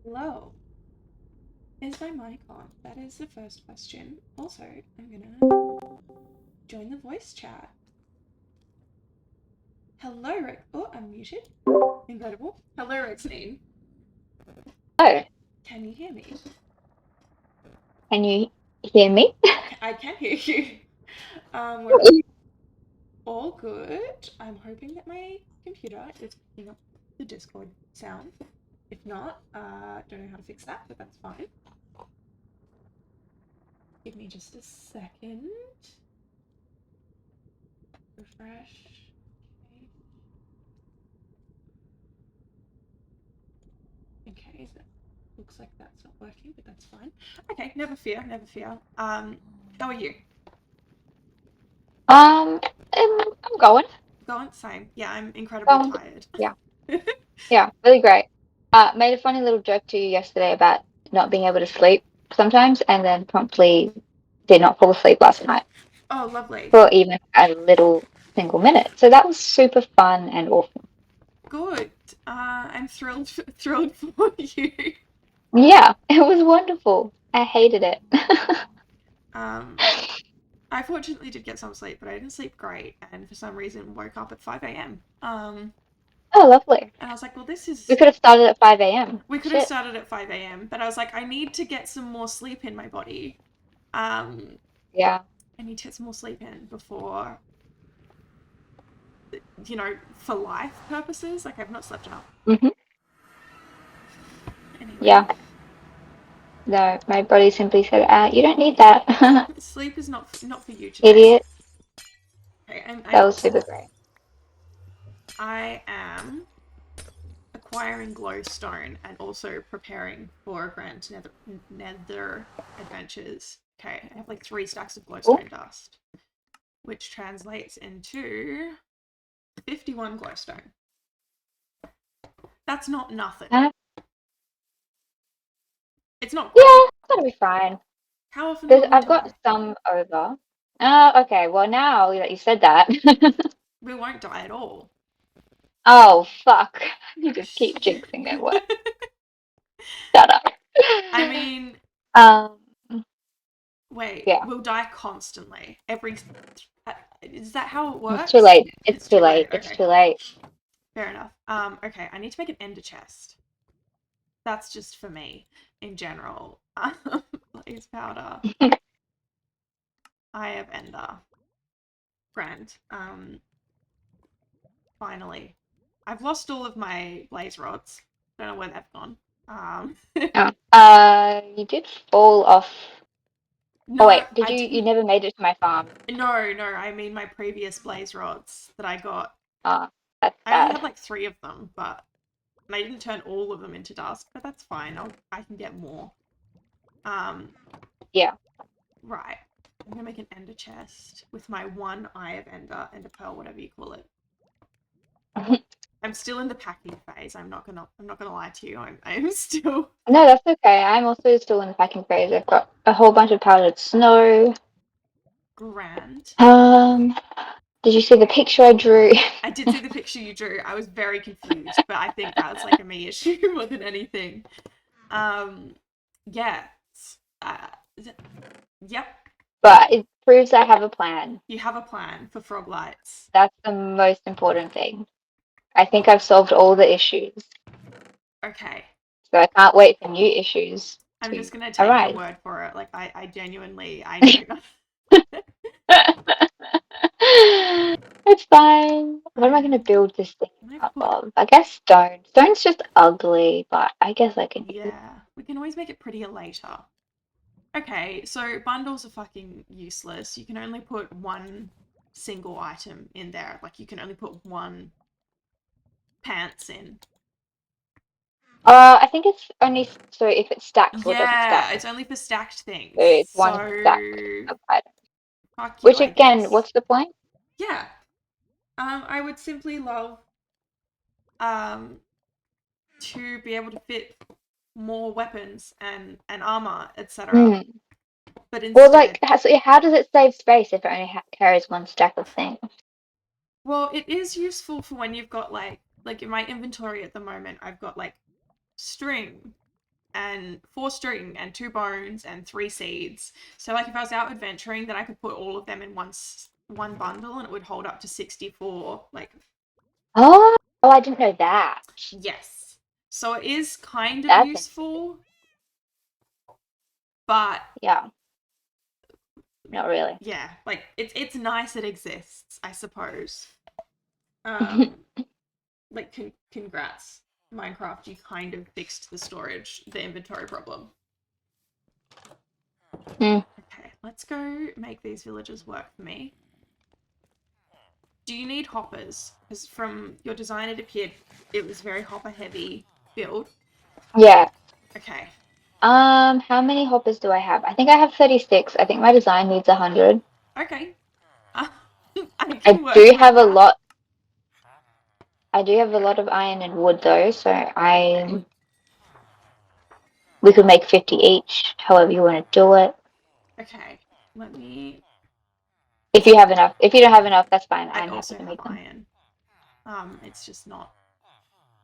Hello. Is my mic on? That is the first question. Also, I'm gonna join the voice chat. Hello, Rick. Oh, I'm muted. Incredible. Hello, Rexnine. Oh, Can you hear me? can you hear me? I can hear you. We're all good. I'm hoping that my computer is picking up the Discord sound. If not, don't know how to fix that, but that's fine. Give me just a second. Refresh. Okay, that looks like that's not working, but that's fine. Okay, never fear, never fear. How are you? Um, I'm going. Go on, same. Yeah, I'm incredibly Going. tired. Yeah, yeah, really great. Made a funny little joke to you yesterday about not being able to sleep sometimes, and then promptly did not fall asleep last night Oh, lovely. for even a little single minute. So that was super fun and awesome. Good. I'm thrilled for you. Yeah, it was wonderful. I hated it. Um, I fortunately did get some sleep, but I didn't sleep great, and for some reason woke up at 5 a.m. Oh, lovely. And I was like, well, this We is. could have started at 5 a.m. We could have Shit. started at 5 a.m., but I was like, I need to get some more sleep in my body. Um, Yeah. I need to get some more sleep in before for life purposes. Like I've not slept enough. hmm Anyway, Yeah. No, my body simply said, you don't need that. sleep is not for you today. Idiot. Okay, That was super great. I am acquiring glowstone and also preparing for grand nether adventures. Okay, I have like 3 stacks of Cool. glowstone dust, which translates into 51 glowstone. That's not nothing. Uh, It's not great. yeah, that'll be fine. How often There's, will we I've got die? some over. Okay. Well, now that you said that. We won't die at all. Oh, fuck. You just keep jinxing their work. Shut up. I mean, Um, wait, yeah, we'll die constantly. Is that how it it's too works? late. It's It's too too late. late. It's Okay, too late. fair enough. Okay, I need to make an ender chest. That's just for me in general. Blaze powder. I have ender. Grand. Finally. I've lost all of my blaze rods. Don't know where they've gone. Um, Oh. You did fall off. Oh no, wait, did I you didn't. never made it to my farm? No, I mean my previous blaze rods that I got. Ah, that's I only had bad. like 3 of them, but and I didn't turn all of them into dust, but that's fine. I can get more. Um, Yeah. right. I'm gonna make an ender chest with my one eye of ender pearl, whatever you call it. I'm still in the packing phase. I'm not gonna lie to you. I'm still No, that's okay. I'm also still in the packing phase. I've got a whole bunch of powdered snow. grand. Um, did you see the picture I drew? I did see the picture you drew. I was very confused, but I think that's like a me issue more than anything. Um, yeah. Uh, yep. But it proves I have a plan. You have a plan for frog lights. That's the most important thing. I think I've solved all the issues, Okay. so I can't wait for new issues I'm to just gonna take your arise. word for it. Like I genuinely I know nothing. It's fine. What am I going to I'm build this thing gonna out put of? I guess stone. Stone's just ugly, but I guess I can use it. yeah. We can always make it prettier later. Okay, so bundles are fucking useless. You can only put one single item in there. Like you can only put one pants in. I think it's only so if it stacks or doesn't Yeah, stack. it's only for stacked So things. it's one stack So of items. fuck you, Which I again, guess. what's the point? Yeah. I would simply love um to be able to fit more weapons and armor, etc. Hmm. But Well, instead, like, how does it save space if it only carries one stack of things? well, it is useful for when you've got like in my inventory at the moment, I've got like string, and 4 string and 2 bones and 3 seeds. So like if I was out adventuring, then I could put all of them in one bundle and it would hold up to 64. Like, Oh, I didn't know that. yes. So it is kind of That's interesting. useful, but Yeah, not really. yeah, like it's nice it exists, I suppose. Um, like congrats, Minecraft, you kind of fixed the inventory problem. Hmm. Okay, let's go make these villagers work for me. Do you need hoppers? Because from your design, it appeared it was very hopper heavy build. Yeah. Okay. How many hoppers do I have? I think I have 36. I think my design needs 100. Okay. Uh, I I can work do with have a that. lot. I do have a lot of iron and wood though, so we could make 50 each, however you want to do it. Okay. Let me. If you have enough. If you don't have enough, that's fine. I I'm happy also to have make them. iron. It's just not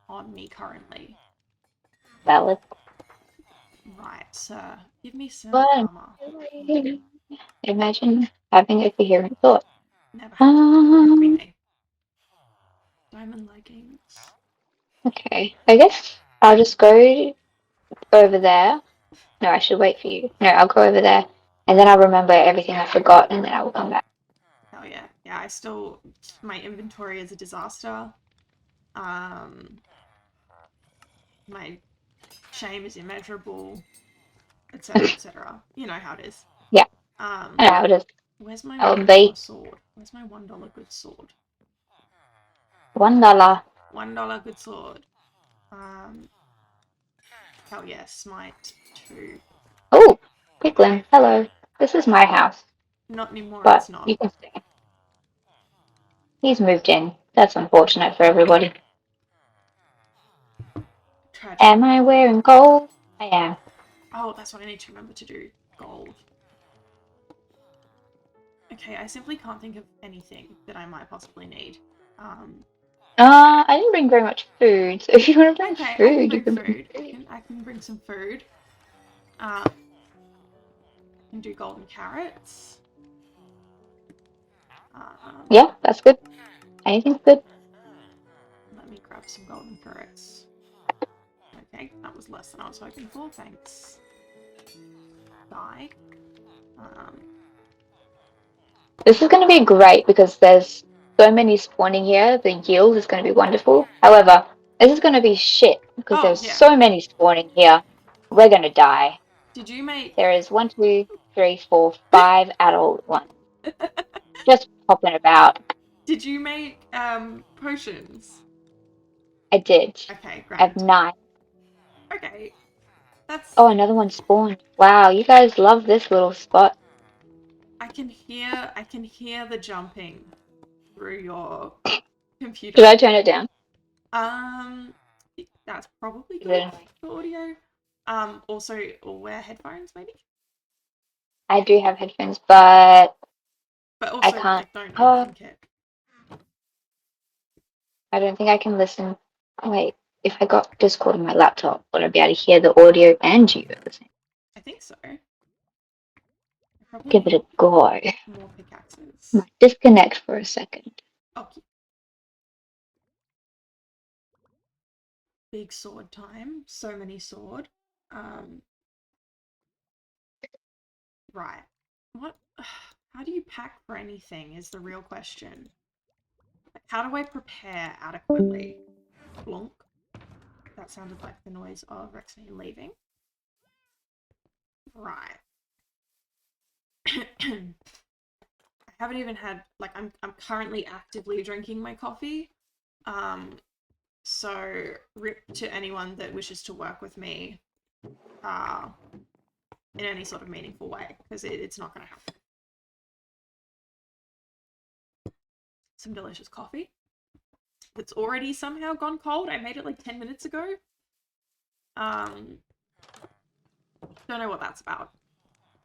on me currently. Valid. Right, sir. Give me some But armor. imagine having a coherent thought. Never happened to Um, me. Diamond leggings. okay. I guess I'll just go over there. No, I should wait for you. No, I'll go over there and then I'll remember everything I forgot and then I will come back. Hell yeah. Yeah, I still. My inventory is a disaster. Um, my shame is immeasurable, etc., etc. You know how it is. Yeah, I Um, know how it is. where's my I'll $1 be sword? Where's my $1 good sword? $1. $1 good sword. Hell yeah, smite 2. Oh, Piglin, hello. This is my house, Not anymore, but it's not. you can stay. He's moved in. That's unfortunate for everybody. Tragic. Am I wearing gold? I am. Oh, that's what I need to remember to do. Gold. Okay, I simply can't think of anything that I might possibly need. Um, I didn't bring very much food, so if you want to bring okay, I can food, you bring can bring food. food. I can bring some food. I can do golden carrots. Um, Yeah, that's good. Anything's good. let me grab some golden carrots. Okay, that was less than I was hoping for. Thanks. Die. Um, This is going to be great because there's so many spawning here. The yield is going to be wonderful. However, this is going to be shit because oh there's yeah. so many spawning here. We're going to die. Did you make? There is one, two, three, four, five adult ones just popping about. Did you make potions? I did. Okay, I have grand. 9. Okay, that's. Oh, another one spawned. Wow, you guys love this little spot. I can hear the jumping through your Should computer. I turn it down? Um, that's probably Is it good annoying? for audio. Also, or wear headphones maybe, I do have headphones, but but I also can't. like don't Oh, overthink it. I don't think I can listen. Oh, wait, if I got Discord on my laptop, would I be able to hear the audio and you at the same? I think so. I probably Give it need a go. more pickaxes. Might disconnect for a second. Okay, big sword time. So many sword. Um, right. What? How do you pack for anything is the real question. Like, how do I prepare adequately? Blunk. That sounded like the noise of Rexney leaving. Right. I haven't even had like I'm currently actively drinking my coffee. Um so rip to anyone that wishes to work with me uh in any sort of meaningful way because it's not going to happen. Some delicious coffee that's already somehow gone cold. I made it like 10 minutes ago. Um don't know what that's about.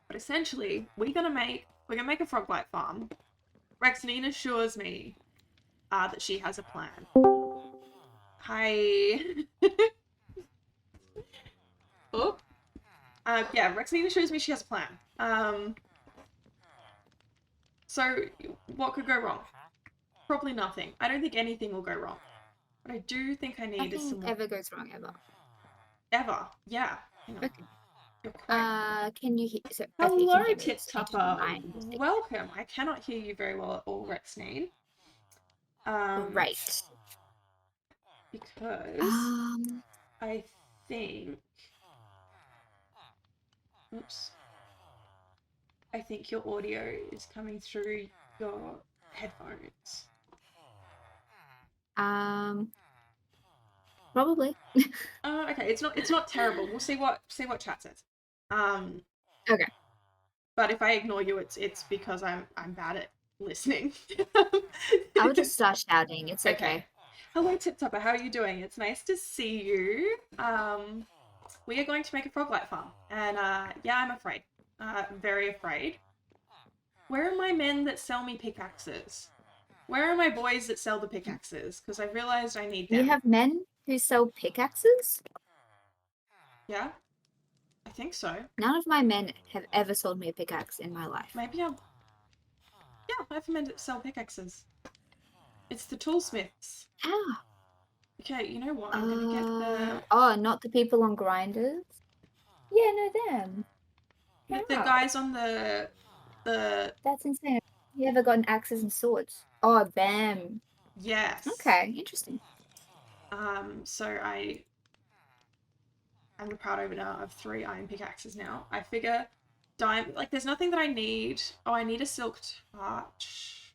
But essentially, we're gonna make a frog farm. Rexnine assures me that she has a plan. Hi. Oh. Yeah, Rexina shows me she has a plan. So what could go wrong? Probably nothing. I don't think anything will go wrong. What I do think I need is some Nothing more. ever goes wrong ever. Ever. Yeah. Hang on. Okay. You're quite... Can you hear? So both of you Hello, can hear me. Tip Just need to know Tupper. my mistake. Welcome. I cannot hear you very well at all, Rexneen. Great. Because I think... Oops. I think your audio is coming through your headphones. Probably. Okay, it's not terrible. We'll see what chat says. Okay. But if I ignore you, it's because I'm bad at listening. I'll just start shouting. It's okay. Hello, Tip Topper. How are you doing? It's nice to see you. We are going to make a frog-light farm, and yeah, I'm afraid. Very afraid. Where are my men that sell me pickaxes? Where are my boys that sell the pickaxes? Because I realized I need them. You have men who sell pickaxes? Yeah, I think so. None of my men have ever sold me a pickaxe in my life. Maybe I'm... Yeah, I have men that sell pickaxes. It's the toolsmiths. Ah. Okay, you know what? I'm gonna get the... Oh, not the people on grinders? Yeah, no, them. The Wow. guys on the... That's insane. You ever gotten axes and swords? Oh, them. Yes. Okay, interesting. So I'm the proud owner of 3 iron pickaxes now. I figure like there's nothing that I need. Oh, I need a silk touch.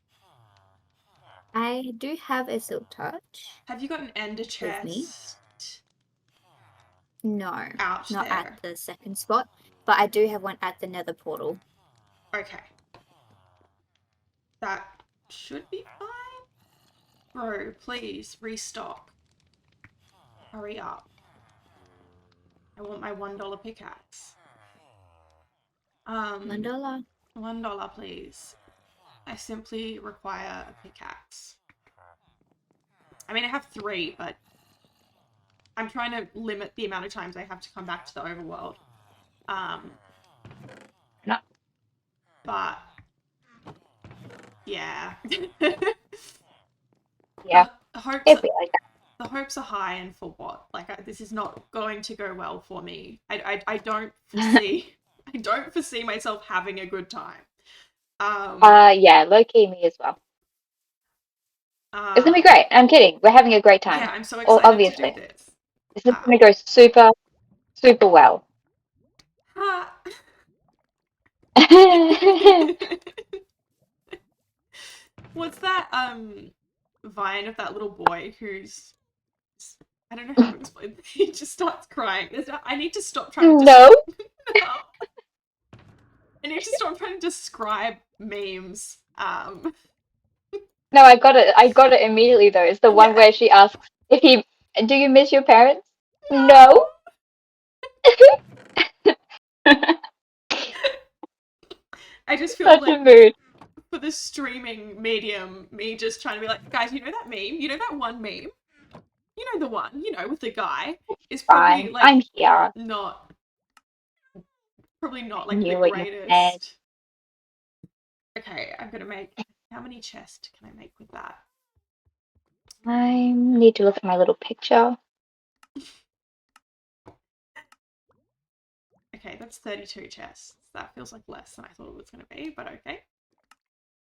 I do have a silk touch. Have you got an ender chest? Me? No, Out not there. at the second spot, but I do have one at the nether portal. Okay. That should be fine. Bro, please restock. Hurry up. I want my $1 pickaxe. $1. $1, please. I simply require a pickaxe. I mean, I have 3, but I'm trying to limit the amount of times I have to come back to the overworld. No. But yeah. Yeah. The hopes are high, and for what? Like, this is not going to go well for me. I don't foresee I don't foresee myself having a good time. Yeah, low key me as well. It's gonna be great. I'm kidding. We're having a great time. Yeah, I'm so excited obviously. to do this. This is gonna go super, super well. What's that vine of that little boy who's... I don't know how to explain. He just starts crying. I need to stop trying to... No. No. I need to stop trying to describe memes. No, I got it. I got it immediately though. It's the one where she asks do you miss your parents? No. I just feel Such like a mood. For the streaming medium, me just trying to be like, guys, you know that meme? You know that one meme? You know the one, with the guy is probably Fine. like I'm here. probably not like Knew the what you said. greatest. Okay, I'm gonna make... How many chests can I make with that? I need to look at my little picture. Okay, that's 32 chests. That feels like less than I thought it was going to be, but okay.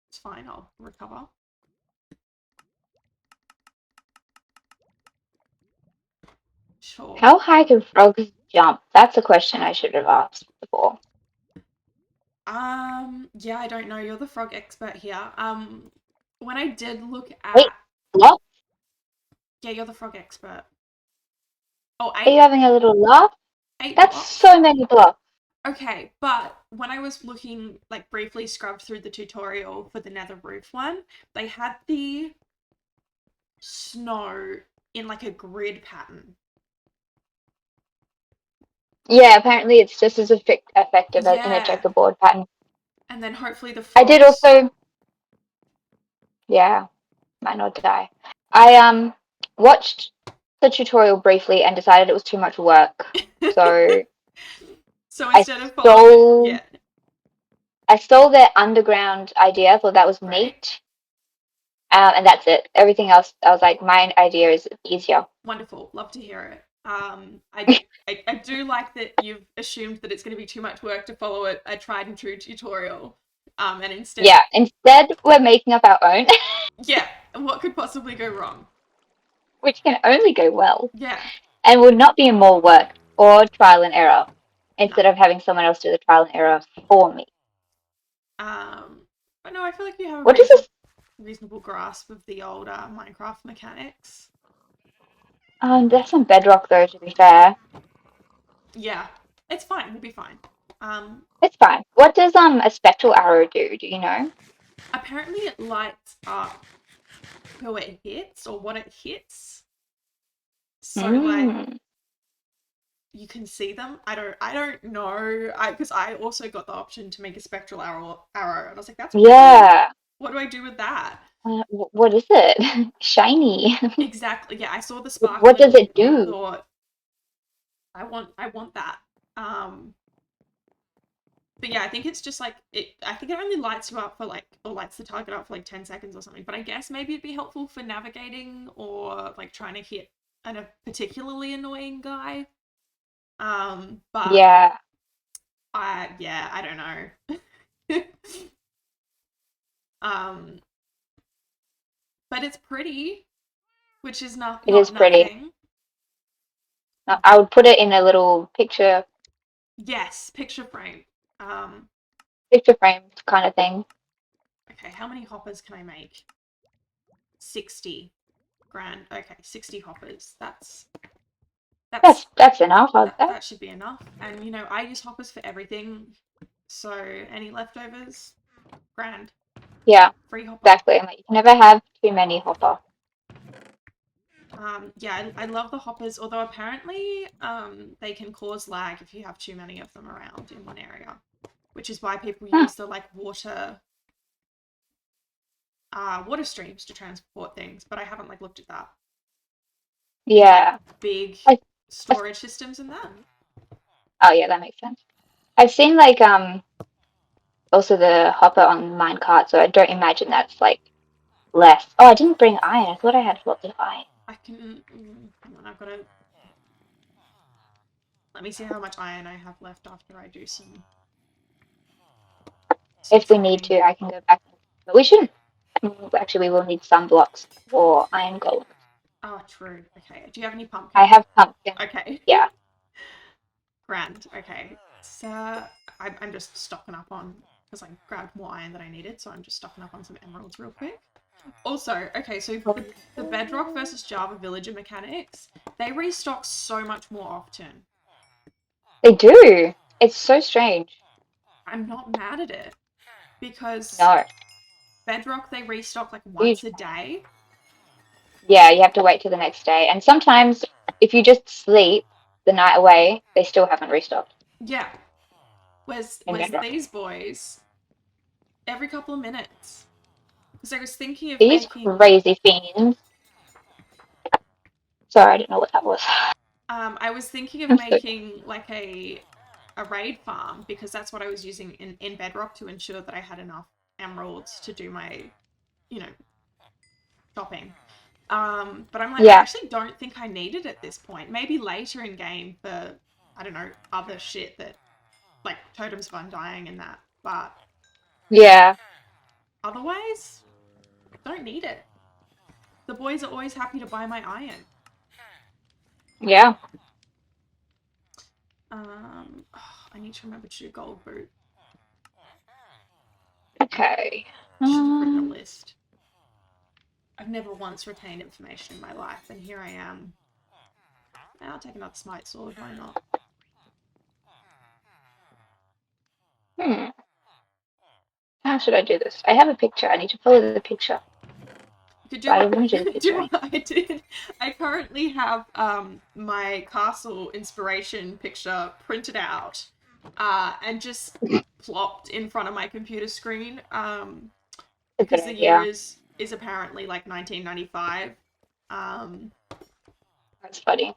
It's fine, I'll recover. Sure. How high can frogs jump? That's a question I should have asked before. Yeah, I don't know. You're the frog expert here. When I did look at... Wait, what? Yeah, you're the frog expert. Oh, Are you having a little laugh? 8 That's blocks? so many blocks. Okay, but when I was looking, like, briefly scrubbed through the tutorial for the nether roof one, they had the snow in, like, a grid pattern. Yeah, apparently it's just as effective in a checkerboard pattern. And then hopefully the frogs... I did also... Yeah, might not die. I watched the tutorial briefly and decided it was too much work. So So I instead of following, yeah, I stole their underground idea. I thought that was great. neat. And that's it. Everything else, I was like, my idea is easier. Wonderful. Love to hear it. I do like that you've assumed that it's going to be too much work to follow a tried and true tutorial. And instead, Yeah, instead, we're making up our own, yeah, what could possibly go wrong? which can only go well Yeah, and would not be more work or trial and error no. instead of having someone else do the trial and error for me. But no, I feel like you have a What does this? reasonable grasp of the old Minecraft mechanics. There's some bedrock though, to be fair. Yeah, it's fine. We'll be fine. It's fine. What does a spectral arrow do? Do you know? Apparently it lights up who it hits or what it hits. So like Mm, you can see them. I don't know. Because I also got the option to make a spectral arrow and I was like, that's cool. yeah. What do I do with that? What is it? Shiny. Exactly. Yeah, I saw the What does sparkling it and do? thought I want that. But yeah, I think it's just like I think it only lights you up for like, or lights the target up for like 10 seconds or something. But I guess maybe it'd be helpful for navigating or like trying to hit a particularly annoying guy. But Yeah, I don't know. um, but it's pretty, which is it is not pretty. nothing. I would put it in a little Yes, picture frame. Um, picture frame kind of thing. okay, how many hoppers can I make? 60 grand. Okay, 60 hoppers. That's That's enough. that should be enough. And you know, I use hoppers for everything. So any leftovers, grand. Yeah, Free hopper. exactly. I'm like, you can never have too many hopper. Yeah, I love the hoppers, although apparently they can cause lag if you have too many of them around in one area, which is why people Huh. use the like water streams to transport things, but I haven't like looked at that. In like Yeah. big I, storage systems and that. oh yeah, that makes sense. I've seen like also the hopper on minecart, so I don't imagine that's like less. Oh, I didn't bring iron. I thought I had lots of iron. I can hang on, I've got to let me see how much iron I have left after I do some If we need trading. to, I can go back. But we shouldn't. Actually, we will need some blocks for iron golem. Oh, true. Okay. Do you have any I pumpkin? have pumpkin. Okay. Yeah. Grand. Okay. So I'm just stocking up on, because I grabbed more iron than I needed, so I'm just stocking up on some emeralds real quick. Also, okay, so the Bedrock versus Java Villager mechanics, they restock so much more often. They do. It's so strange. I'm not mad at it because No. Bedrock they restock like You, once a day. yeah, you have to wait till the next day. And sometimes, if you just sleep the night away, they still haven't restocked Yeah. in Whereas bedrock. these boys, every couple of minutes. Because I was thinking of These making crazy fiends. Sorry, I didn't know what that was. I was thinking of I'm so making like a raid farm because that's what I was using in Bedrock to ensure that I had enough emeralds to do my, you know, shopping. But I'm like, I yeah, actually don't think I need it at this point. Maybe later in game for, I don't know, other shit that, like totems of undying and that. But yeah, otherwise, don't need it. The boys are always happy to buy my iron. yeah. I need to remember to do gold boot. Okay. Should have written a list. I've never once retained information in my life, and here I am. I'll take another smite sword, why not? Hmm. How should I do this? I have a picture. I need to follow the picture. You could But I don't want to do the do picture. what I did. I currently have my castle inspiration picture printed out and just plopped in front of my computer screen A good because the year idea. is apparently like 1995. That's funny.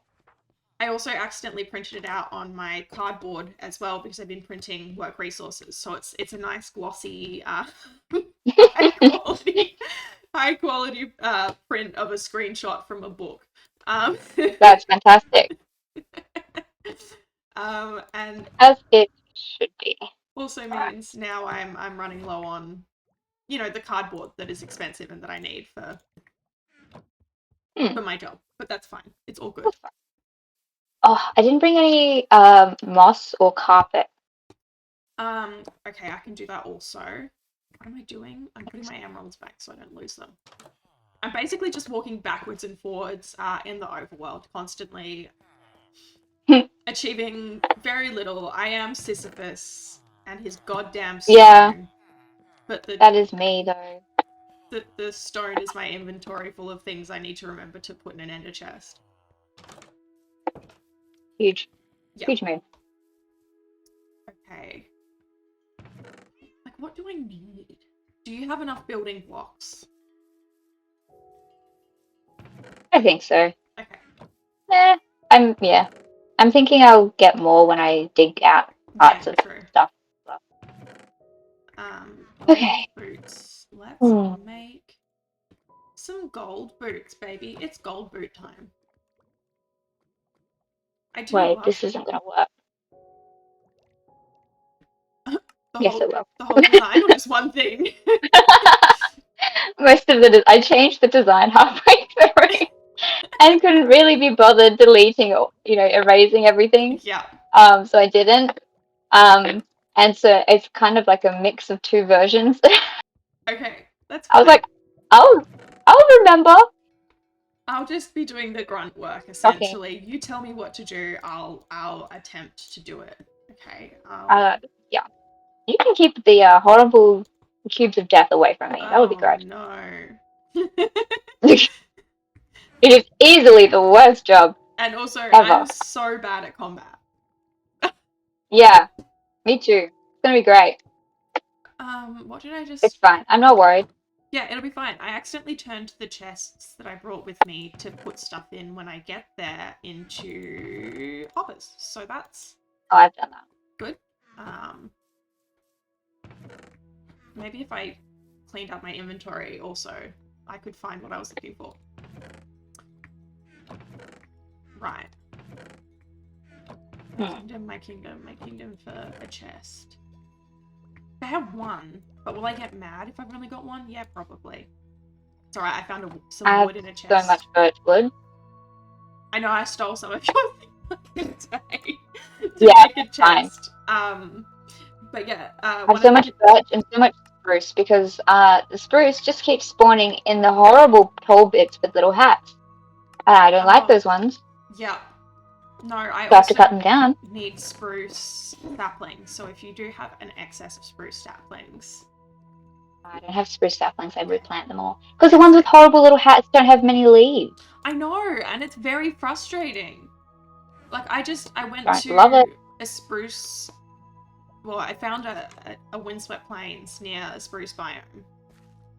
I also accidentally printed it out on my cardboard as well because I've been printing work resources. So it's a nice glossy, high quality, print of a screenshot from a book. That's fantastic. And As it should be. also means now I'm running low on, the cardboard that is expensive and that I need for my job. But that's fine. It's all good. Oh, I didn't bring any moss or carpet. Okay, I can do that also. What am I doing? I'm putting my emeralds back so I don't lose them. I'm basically just walking backwards and forwards in the overworld, constantly achieving very little. I am Sisyphus and his goddamn stone. Yeah, but that is me though. The stone is my inventory full of things I need to remember to put in an ender chest. Huge. Yep. Huge move. Okay. Like, what do I need? Do you have enough building blocks? I think so. Okay. I'm thinking I'll get more when I dig out parts of stuff. Okay. Boots. Let's make some gold boots, baby. It's gold boot time. Wait, this isn't gonna work. Yes, it will. The whole design or just one thing? Most of I changed the design halfway through and couldn't really be bothered deleting or erasing everything. Yeah. So I didn't. And so it's kind of like a mix of two versions. Okay, that's fine. I was like, I'll remember. I'll just be doing the grunt work essentially. Okay. You tell me what to do. I'll attempt to do it. Okay. Yeah. You can keep the horrible cubes of death away from me. That would be great. No. It is easily the worst job. And also, ever. I'm so bad at combat. Yeah, me too. It's gonna be great. What did I just... It's fine. I'm not worried. Yeah, it'll be fine. I accidentally turned the chests that I brought with me to put stuff in when I get there into hoppers. So that's... Oh, I've done that. Good. Maybe if I cleaned up my inventory also, I could find what I was looking for. Right. My kingdom for a chest. I have one, but will I get mad if I've only got one? Yeah, probably. It's alright, I found some wood in a chest. So much birch wood. I know, I stole some of your things today to make a chest. Fine. But yeah, I have so much birch and so much spruce because the spruce just keeps spawning in the horrible tall bits with little hats. I don't like those ones. Yeah. No, I also have to cut them down. Need spruce saplings, so if you do have an excess of spruce saplings... I don't have spruce saplings, I replant them all. Because the ones with horrible little hats don't have many leaves. I know, and it's very frustrating. Like, I went to a spruce... Well, I found a windswept plains near a spruce biome.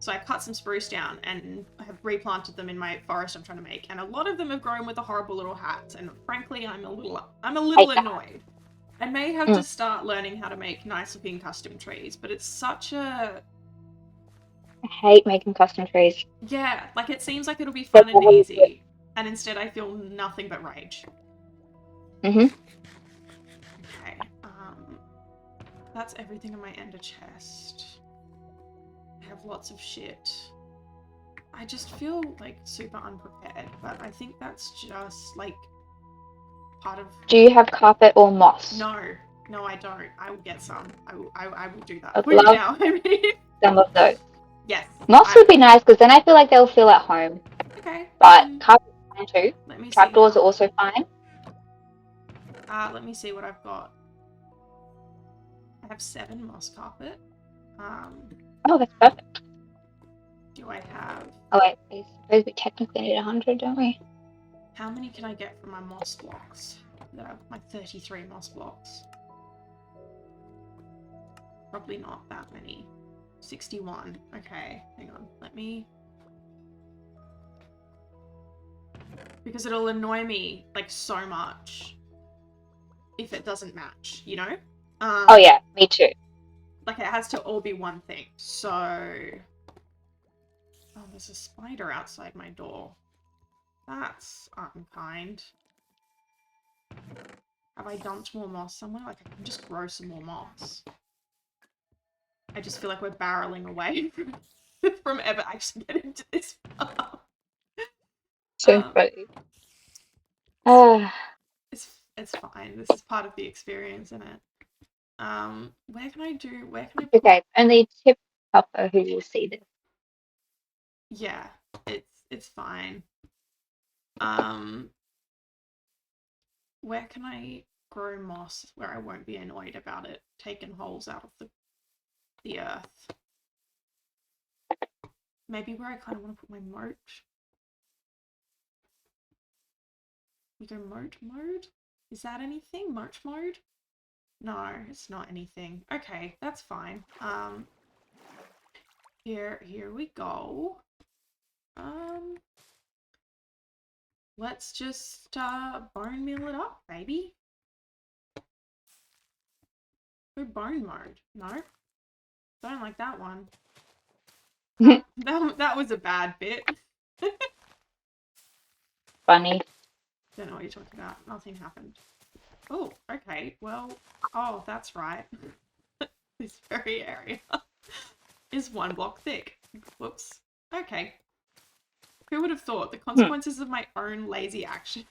So I cut some spruce down and have replanted them in my forest I'm trying to make, and a lot of them have grown with the horrible little hats. And frankly, I'm a little annoyed. I may have to start learning how to make nice-looking custom trees, but it's such a... I hate making custom trees. Yeah, like it seems like it'll be fun and easy, and instead I feel nothing but rage. Okay. That's everything in my ender chest. I have lots of shit. I just feel like super unprepared, but I think that's just like part of... Do you have carpet or moss? No, I don't. I will get some. I will do that. I'd love some of those. Yes. Moss would be nice because then I feel like they'll feel at home. Okay. But carpet's fine too. Let me Trapdoors are also fine. Let me see what I've got. I have 7 moss carpet. Oh, that's perfect. Do I have... Oh wait, I suppose we technically need 100, don't we? How many can I get from my moss blocks? My 33 moss blocks. Probably not that many. 61. Okay, hang on. Let me... because it'll annoy me like so much if it doesn't match, you know? Oh yeah, me too. Like it has to all be one thing. So, oh, there's a spider outside my door. That's unkind. Have I dumped more moss somewhere? Like I can just grow some more moss. I just feel like we're barreling away from ever actually getting to this farm. So funny. Ah, It's fine. This is part of the experience, isn't it? Where can I put... okay. Only Tip Hopper who will see this. Yeah, it's fine. Where can I grow moss where I won't be annoyed about it taking holes out of the earth? Maybe where I kind of want to put my moat. We go moat mode? Is that anything? Moat mode? No, it's not anything. Okay, that's fine. Here we go. Let's just bone meal it up, baby. Go bone mode. No, don't like that one. That was a bad bit. Funny. Don't know what you're talking about. Nothing happened. Oh, okay. Well, oh, that's right. This very area is 1 block thick. Whoops. Okay. Who would have thought the consequences of my own lazy actions?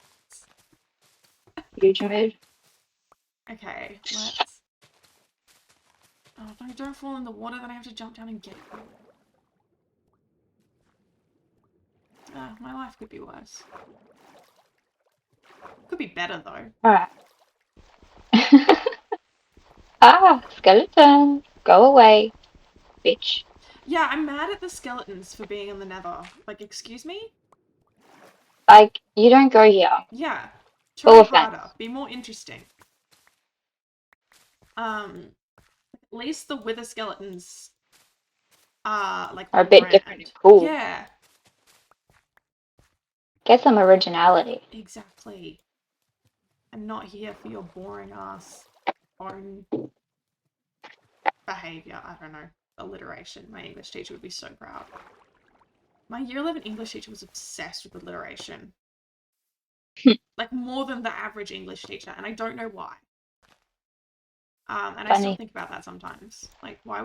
Huge mood. Okay, let's... Oh, no, don't fall in the water, then I have to jump down and get you. My life could be worse. Could be better, though. Alright. Ah, skeleton. Go away, bitch. Yeah, I'm mad at the skeletons for being in the Nether. Like, excuse me? Like, you don't go here. Yeah. Full Try offense. harder. Be more interesting. At least the wither skeletons are, like, Are a bit grand. different and cool. Yeah. Get some originality. Exactly. I'm not here for your boring ass own behaviour. I don't know. Alliteration. My English teacher would be so proud. My year 11 English teacher was obsessed with alliteration. Like more than the average English teacher, and I don't know why. And I still think about that sometimes. Like, why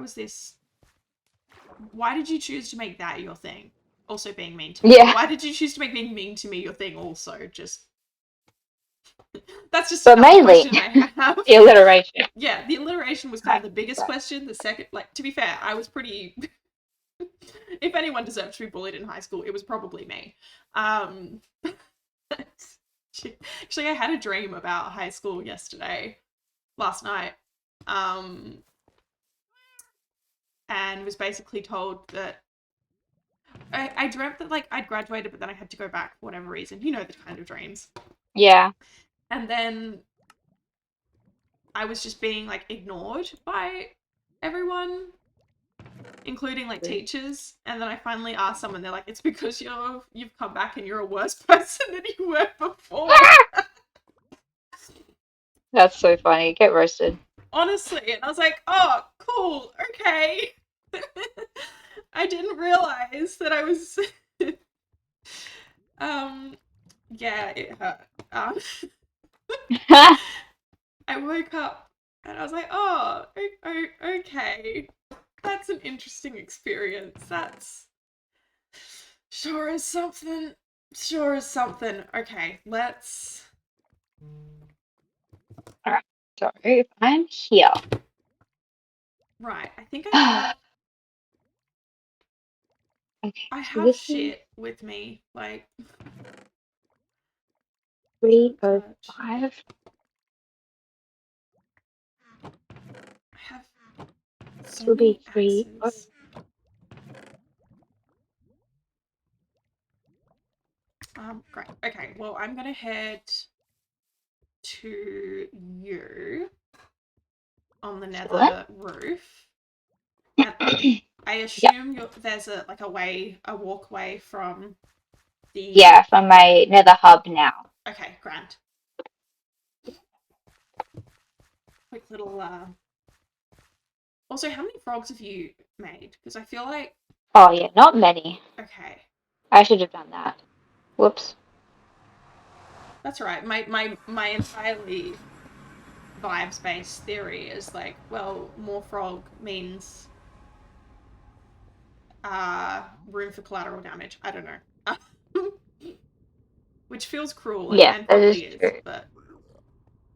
did you choose to make that your thing? Also being mean to me. Yeah. Why did you choose to make being mean to me your thing also? That's just But another mainly, question I have. the alliteration. Yeah, the alliteration was kind of the biggest question. The second, like, to be fair, I was pretty... If anyone deserved to be bullied in high school, it was probably me. Actually, I had a dream about high school last night. And was basically told that I dreamt that like I'd graduated, but then I had to go back for whatever reason. You know the kind of dreams. Yeah. And then I was just being like ignored by everyone, including like teachers. And then I finally asked someone, they're like, "It's because you've come back and you're a worse person than you were before." That's so funny. Get roasted. Honestly, and I was like, "Oh, cool, okay." I didn't realize that I was yeah, it hurt. I woke up and I was like, "Oh, okay. That's an interesting experience. That's sure is something. Sure is something." Okay, let's... Alright, so if I'm here. Right, I think I have... Okay, I so have this shit with me, like... 305. I have This so will be many 3. axes. Great. Okay, well, I'm gonna head to you on the Nether roof. And I assume there's a walkway from Yeah, from my Nether hub now. Okay, grand. Quick little. Also, how many frogs have you made? Because I feel like. Oh yeah, not many. Okay. I should have done that. Whoops. That's right. My entirely vibes based theory is like, well, more frog means room for collateral damage. I don't know. Which feels cruel Yeah, and that is probably is, true. but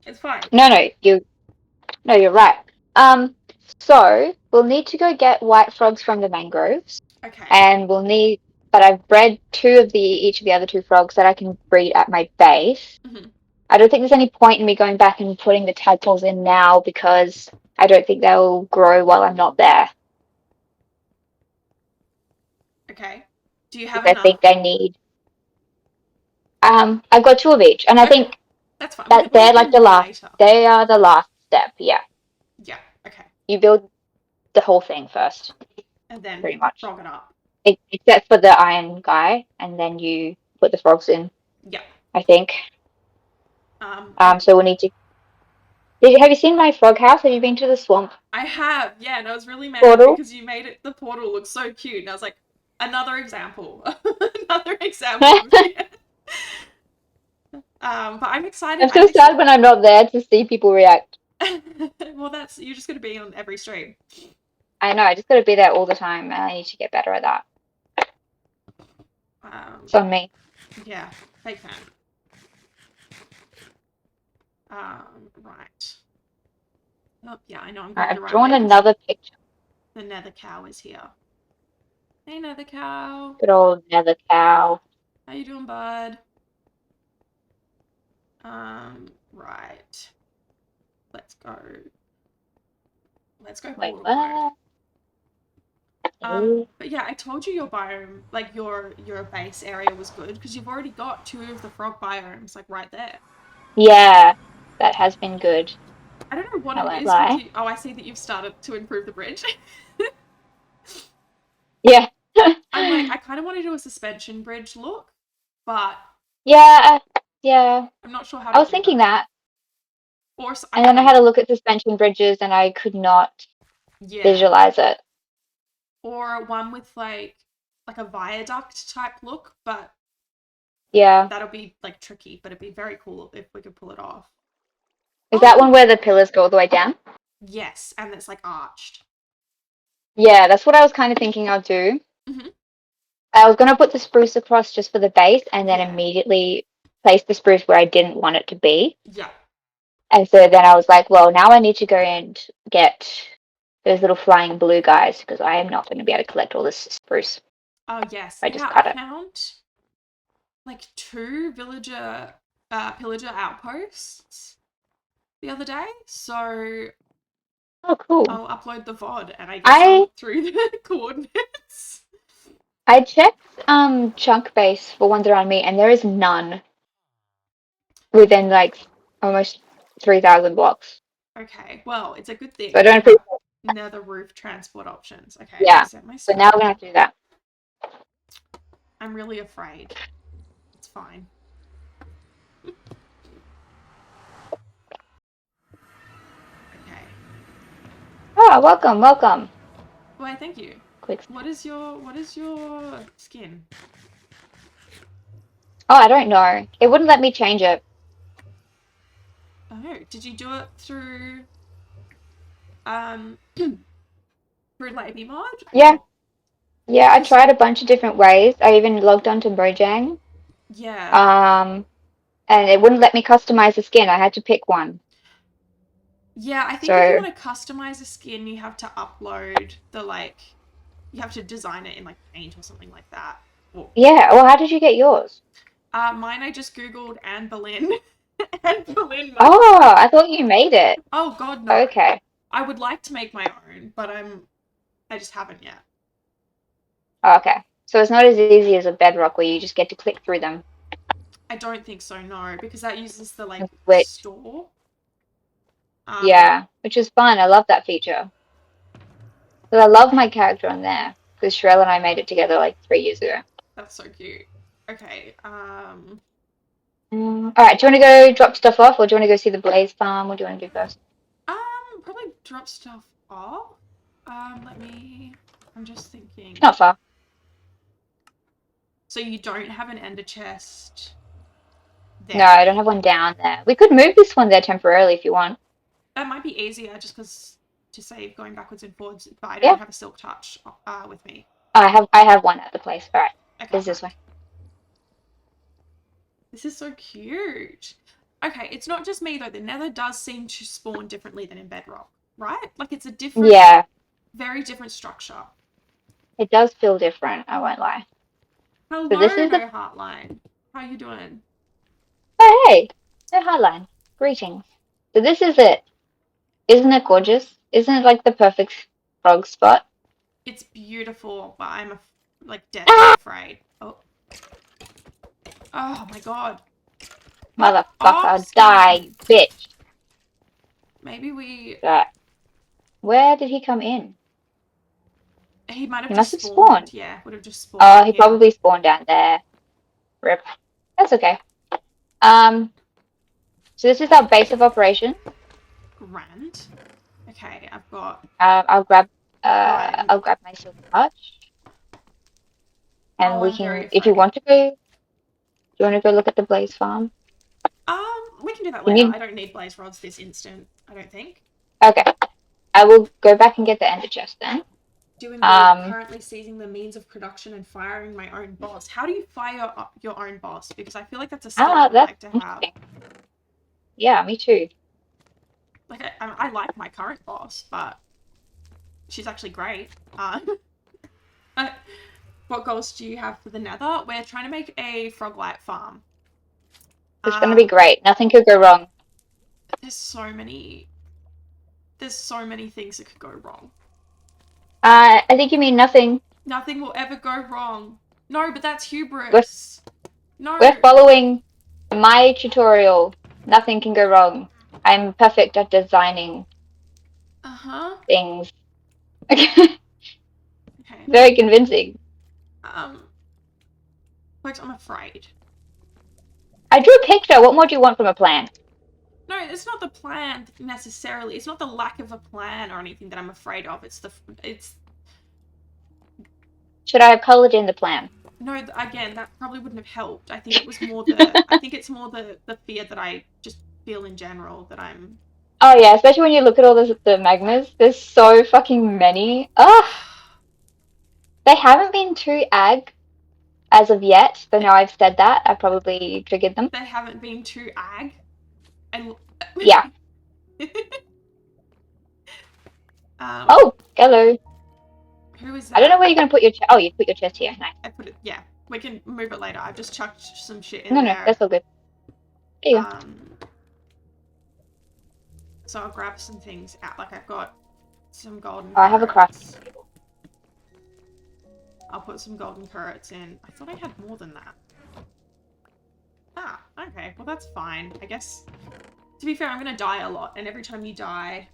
it's fine. No, you're right. So we'll need to go get white frogs from the mangroves, Okay. and we'll need. But I've bred each of the other two frogs that I can breed at my base. Mm-hmm. I don't think there's any point in me going back and putting the tadpoles in now because I don't think they'll grow while I'm not there. Okay. Do you have Because I enough? think they need. I've got two of each, and I Okay. think That's fine. that We can they're put like them the in last. later. They are the last step. Yeah, Yeah. Okay. you build the whole thing first, And then pretty much, frog it up. except for the iron guy, and then you put the frogs in. Yeah. I think. I So we'll need to. Have you seen my frog house? Have you been to the swamp I have, yeah, and I was really mad portal? because you made it the portal look so cute, and I was like, another example, another example of shit. But I'm excited. I'm so sad when I'm not there to see people react. Well, that's you're just gonna be on every stream. I know. I just got to be there all the time, and I need to get better at that. It's on me. Yeah, fake fan. Right. Oh, yeah, I know I'm going the I've right drawn way. another picture. The nether cow is here. Hey, nether cow. Good old Nether cow. How you doing, bud? Right. Let's go. Let's go Wait, portal mode. what? But yeah, I told you your biome, like your base area was good because you've already got two of the frog biomes, like right there. Yeah, that has been good. I don't know what I it won't is with lie. you. Oh, I see that you've started to improve the bridge. Yeah. I'm like, I kind of want to do a suspension bridge look, but Yeah, yeah. I'm not sure how I to was do thinking that. that. Or I And then I mean, had a look at suspension bridges and I could not yeah, visualize it. or one with like a viaduct type look, but Yeah. that'll be like tricky. But it'd be very cool if we could pull it off. Is that one Oh, where the pillars go all the way down? yes, and it's like arched. Yeah, that's what I was kind of thinking I'll do. Hmm. I was going to put the spruce across just for the base and then Yeah, immediately place the spruce where I didn't want it to be. yeah. And so then I was like, well, now I need to go and get those little flying blue guys because I am not going to be able to collect all this spruce. Oh yes, I just yeah. I cut it. found like two pillager outposts the other day, so Oh, cool. I'll upload the VOD and I guess I'll look through the coordinates. I checked chunk base for ones around me, and there is none within like almost 3,000 blocks. Okay, well, it's a good So I thing we don't have appreciate. nether roof transport options. Okay, Yeah. reset my So now we're screen. gonna have to do that. I'm really afraid. It's fine. Okay. Oh, welcome, welcome. Why, thank you. Quick. What is your skin? Oh, I don't know. It wouldn't let me change it. Oh, did you do it through through Labie mod? Yeah, Or yeah. I 'cause tried a bunch of different ways. I even logged onto Mojang. yeah. Um, and it wouldn't let me customize the skin. I had to pick one. Yeah, I think if you So want to customize a skin, you have to upload the you have to design it in like Paint or something like that. Or yeah. Well, how did you get yours? mine I just googled Anne Boleyn. Anne Boleyn mod. Oh, I thought you made it. Oh God, no. Okay. I would like to make my own, but I just haven't yet. Oh, okay. So it's not as easy as a bedrock where you just get to click through them I don't think so, no, because that uses the and switch. store. Yeah, which is fun. I love that feature. But I love my character on there because Shrell and I made it together like 3 years ago. That's so cute. Okay. All right. Do you want to go drop stuff off, or do you want to go see the Blaze Farm? What do you want to do first? Probably drop stuff off. Let me. I'm just thinking. It's not far. So you don't have an ender chest there? No, I don't have one down there. We could move this one there temporarily if you want. That might be easier, just because to save going backwards and forwards. But I don't Yeah. have a silk touch with me. I have one at the place. All right. Okay. It's this way. This is so cute. Okay, it's not just me though. The Nether does seem to spawn differently than in Bedrock, right? Like it's a different, Yeah, very different structure. it does feel different. I won't lie. Hello, So this is no the. Heartline. How you doing? Oh hey, no hardline. Greetings. So this is it. Isn't it gorgeous? Isn't it like the perfect frog spot? It's beautiful, but I'm like deathly Ah! afraid. Oh. Oh my god. Fuck off, Motherfucker, die, Skibidi. bitch. Maybe we. Right. Where did he come in? He might have He just must have spawned. Yeah, would have just spawned. Oh, he here. probably spawned down there. Rip. That's okay. So this is our base of operation. Grand. Okay, I've got. I'll grab Right. I'll grab my silk touch. And Oh, we I'm very can, if you afraid. want to go, do you want to go look at the Blaze Farm? We can do that You later. need- I don't need blaze rods this instant. I don't think. Okay. I will go back and get the ender chest then. Doing good. Currently seizing the means of production and firing my own boss. How do you fire your own boss? Because I feel like that's a skill I'd That's like to have. Yeah, me too. Like I like my current boss, but she's actually great. What goals do you have for the Nether? We're trying to make a froglight farm. It's gonna be great. Nothing could go wrong. There's so many things that could go wrong. I think you mean nothing. Nothing will ever go wrong. No, but that's hubris. We're following my tutorial. Nothing can go wrong. I'm perfect at designing things. Okay. Very convincing. Folks, I'm afraid. I drew a picture. What more do you want from a plan? No, it's not the plan necessarily. It's not the lack of a plan or anything that I'm afraid of. It's. Should I have colored in the plan? No, again, that probably wouldn't have helped. I think it was more the. I think it's more the fear that I just feel in general that I'm. Oh yeah, especially when you look at all the magmas. There's so fucking many. Ugh. They haven't been too ag as of yet. So now I've said that, I probably triggered them. They haven't been too ag. Yeah. Oh, hello. Who is that? I don't know where you're gonna put your chest. Oh, you put your chest here. Nice. I put it. Yeah, we can move it later. I've just chucked some shit in there. No, that's all good. There you go. So I'll grab some things out. Like I've got some golden. Oh, I have a craft table. I'll put some golden carrots in. I thought I had more than that. Ah, okay. Well, that's fine. I guess. To be fair, I'm gonna die a lot, and every time you die,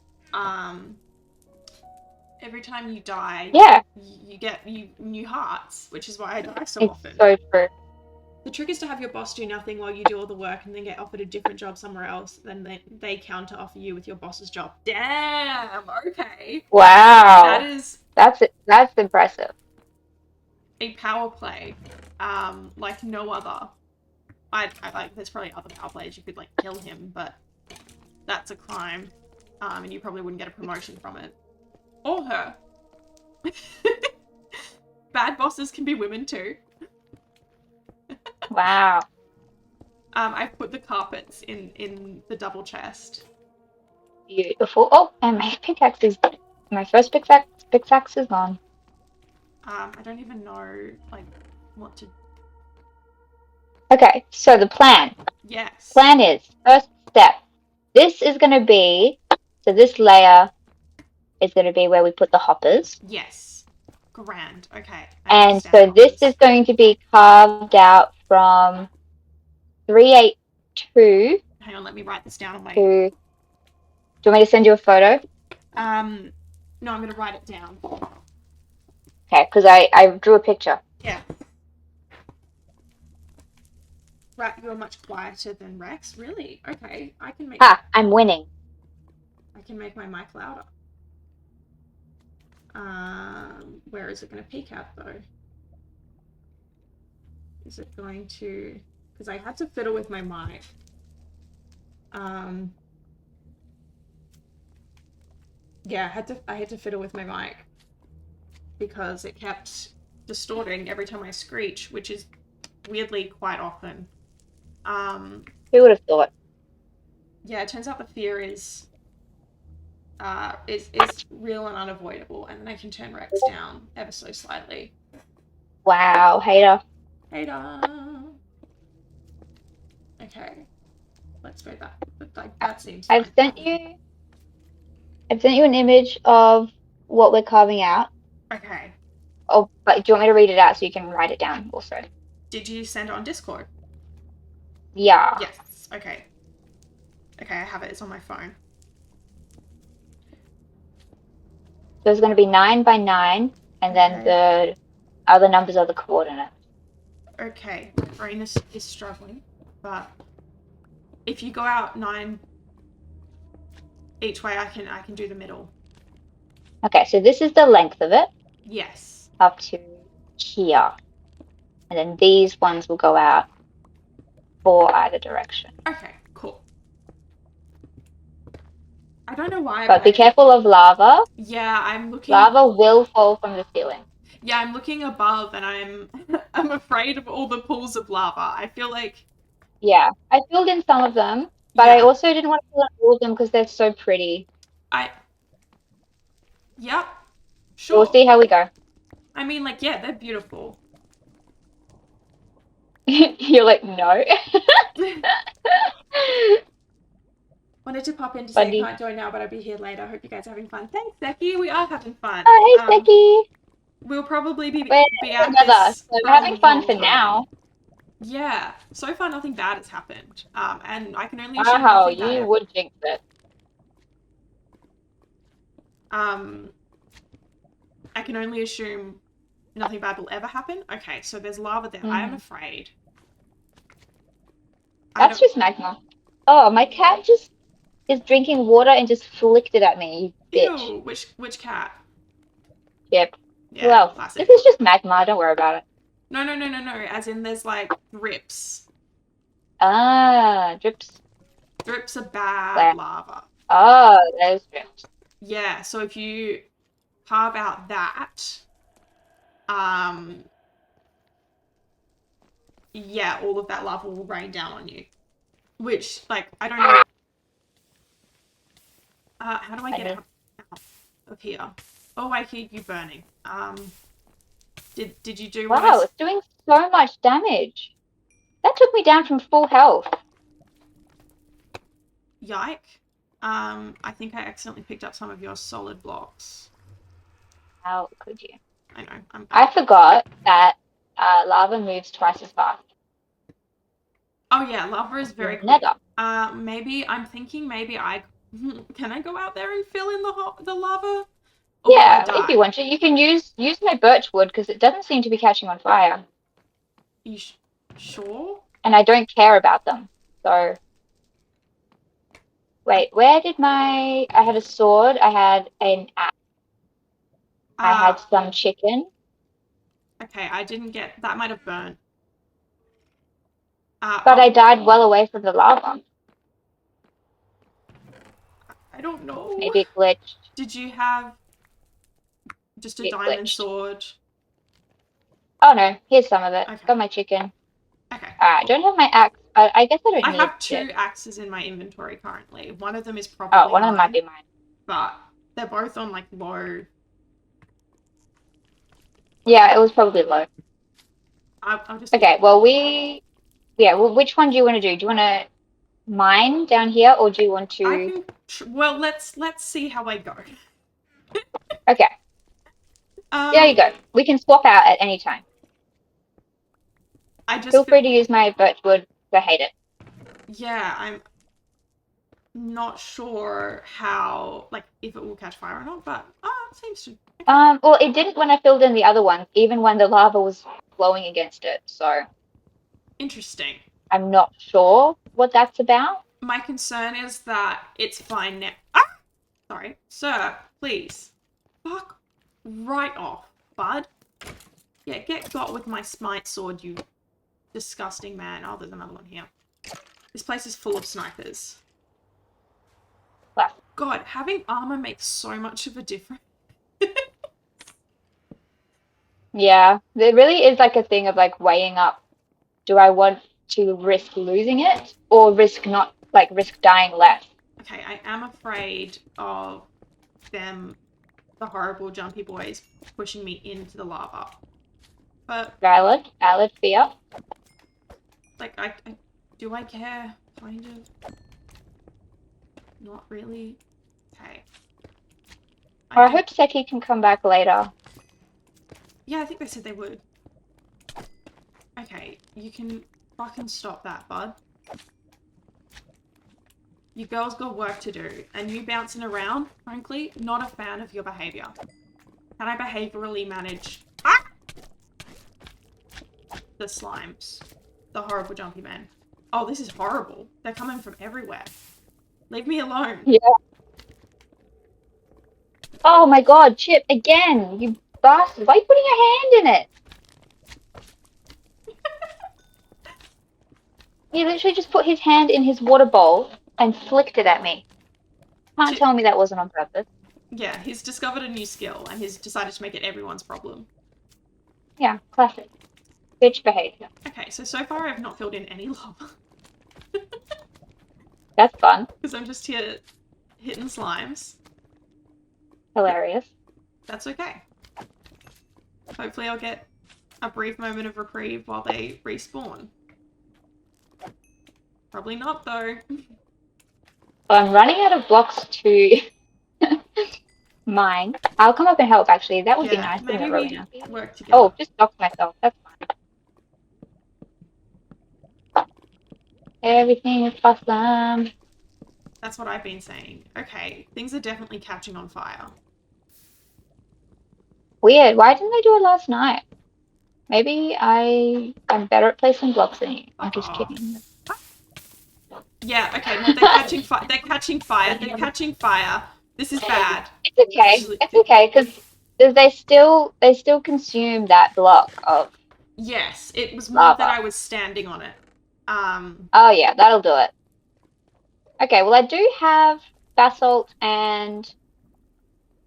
yeah, you get new hearts, which is why I die so often. It's so true. The trick is to have your boss do nothing while you do all the work and then get offered a different job somewhere else. Then they counter offer you with your boss's job. Damn. Okay. Wow. That's impressive. A power play, like no other. I like. There's probably other power plays you could like kill him, but that's a crime, and you probably wouldn't get a promotion from it, or her. Bad bosses can be women too. Wow. I put the carpets in the double chest. Beautiful. Oh, and my first pickaxe is gone. I don't even know like what to. Okay, so the plan. Yes. Plan is first step. This is going to be, so this layer is going to be where we put the hoppers. Yes. Grand. Okay. And so this is going to be carved out from 382. Hang on, let me write this down on my. Do you want me to send you a photo? No, I'm going to write it down. Okay, because I drew a picture. Yeah. Rat, you're much quieter than Rex. Really? Okay, I can make I'm winning. my mic louder. Where is it going to peak out though? Is it going to? Because I had to fiddle with my mic. Yeah, I had to fiddle with my mic because it kept distorting every time I screech, which is weirdly quite often. Who would have thought? Yeah, it turns out the fear is real and unavoidable, and then I can turn Rex down ever so slightly. Wow, hater. Hater. Okay, let's go back. Like that seems fine. I've sent you an image of what we're carving out. Okay. Oh, but do you want me to read it out so you can write it down also? Did you send it on Discord? Yeah. Yes. Okay. Okay, I have it. It's on my phone. So it's going to be 9 by 9, and then the other numbers are the coordinates. Okay, my brain is struggling, but if you go out 9 each way, I can do the middle. Okay, so this is the length of it. Yes. Up to here. And then these ones will go out for either direction. Okay, cool. I don't know why, but be careful of lava. Yeah, I'm looking. Lava will fall from the ceiling. Yeah, I'm looking above, and I'm afraid of all the pools of lava. I feel like. Yeah, I filled in some of them, but I also didn't want to fill in all of them because they're so pretty. Yep. Sure. We'll see how we go. I mean, like, yeah, they're beautiful. You're like, no. Wanted to pop in to say can't join now, but I'll be here later. Hope you guys are having fun. Thanks, Becky. We are having fun. Oh, hey, Becky. We'll probably be at this. So we're having fun for now. Yeah. So far, nothing bad has happened. And I can only assume nothing bad. You would jinx it. I can only assume nothing bad will ever happen. Okay, so there's lava there. I am afraid. That's just magma. Oh, my cat just is drinking water and just flicked it at me, you bitch. Ew, which cat? Yep. Yeah, well, classic. This is just magma. Don't worry about it. No. As in, there's like drips. Ah, drips. Drips are bad lava. Oh, there's drips. Yeah, so if you carve out that, yeah, all of that lava will rain down on you. Which, like, I don't know. How do I get out of here? Oh, I hear you burning. Did you do what Wow, it's doing so much damage. That took me down from full health. Yike. I think I accidentally picked up some of your solid blocks. How could you? I know. I forgot that lava moves twice as fast. Oh yeah, lava is very quick. Maybe I'm thinking can I go out there and fill in the lava? Or yeah, if you want to, you can use my birch wood because it doesn't seem to be catching on fire. You sure? And I don't care about them, so. Wait, where did I had a sword, I had an axe, I had some chicken. Okay, I didn't get, that might have burnt. But I died well away from the lava. I don't know. Maybe it glitched. Did you have just a diamond sword? Oh no, here's some of it. Okay. Got my chicken. Okay. I don't have my axe, but I guess I don't need it. I have 2 axes in my inventory currently. One of them is probably one of them might be mine. But they're both on like low. Yeah, it was probably low. I'll just. Okay, well which one do you want to do? Do you want to mine down here, or do you want to? Well, let's see how I go. Okay. There you go. We can swap out at any time. Feel free to use my birchwood. I hate it. Yeah, I'm not sure how, like, if it will catch fire or not, but it seems to. Okay. Well, it didn't when I filled in the other ones, even when the lava was blowing against it. So. Interesting. I'm not sure what that's about. My concern is that it's fine now. Ah! Sorry. Sir, please. Fuck right off, bud. Yeah, get got with my smite sword, you disgusting man. Oh, there's another one here. This place is full of snipers. But, God, having armor makes so much of a difference. yeah, there really is like a thing of like weighing up. Do I want to risk losing it or risk dying less? Okay, I am afraid of them, the horrible jumpy boys, pushing me into the lava. But, Valid fear. like, do I care? Kind of. Not really. Okay. Or I hope Seki can come back later. Yeah, I think they said they would. Okay, you can fucking stop that, bud. You girls got work to do, and you bouncing around, frankly, not a fan of your behaviour. Can I behaviourally manage the slimes? The horrible jumpy men. Oh, this is horrible. They're coming from everywhere. Leave me alone. Yeah. Oh my god, Chip, again! You bastard! Why are you putting your hand in it? He literally just put his hand in his water bowl and flicked it at me. Can't tell me that wasn't on purpose. Yeah, he's discovered a new skill and he's decided to make it everyone's problem. Yeah, classic. Bitch behavior. Okay, so far I've not filled in any lava. That's fun. Because I'm just here hitting slimes. Hilarious. That's okay. Hopefully I'll get a brief moment of reprieve while they respawn. Probably not, though. Well, I'm running out of blocks to mine. I'll come up and help, actually. That would be nice. Maybe we work together. Oh, just knocked myself. That's fine. Everything is awesome. That's what I've been saying. Okay, things are definitely catching on fire. Weird. Why didn't I do it last night? Maybe I'm better at placing blocks than you. I'm just kidding. Yeah, okay, no, they're catching fire. They're catching fire. They're catching fire. This is bad. It's okay. It's okay, because they still consume that block of Yes, it was more lava. that I was standing on it. Oh yeah, that'll do it. Okay, well I do have basalt and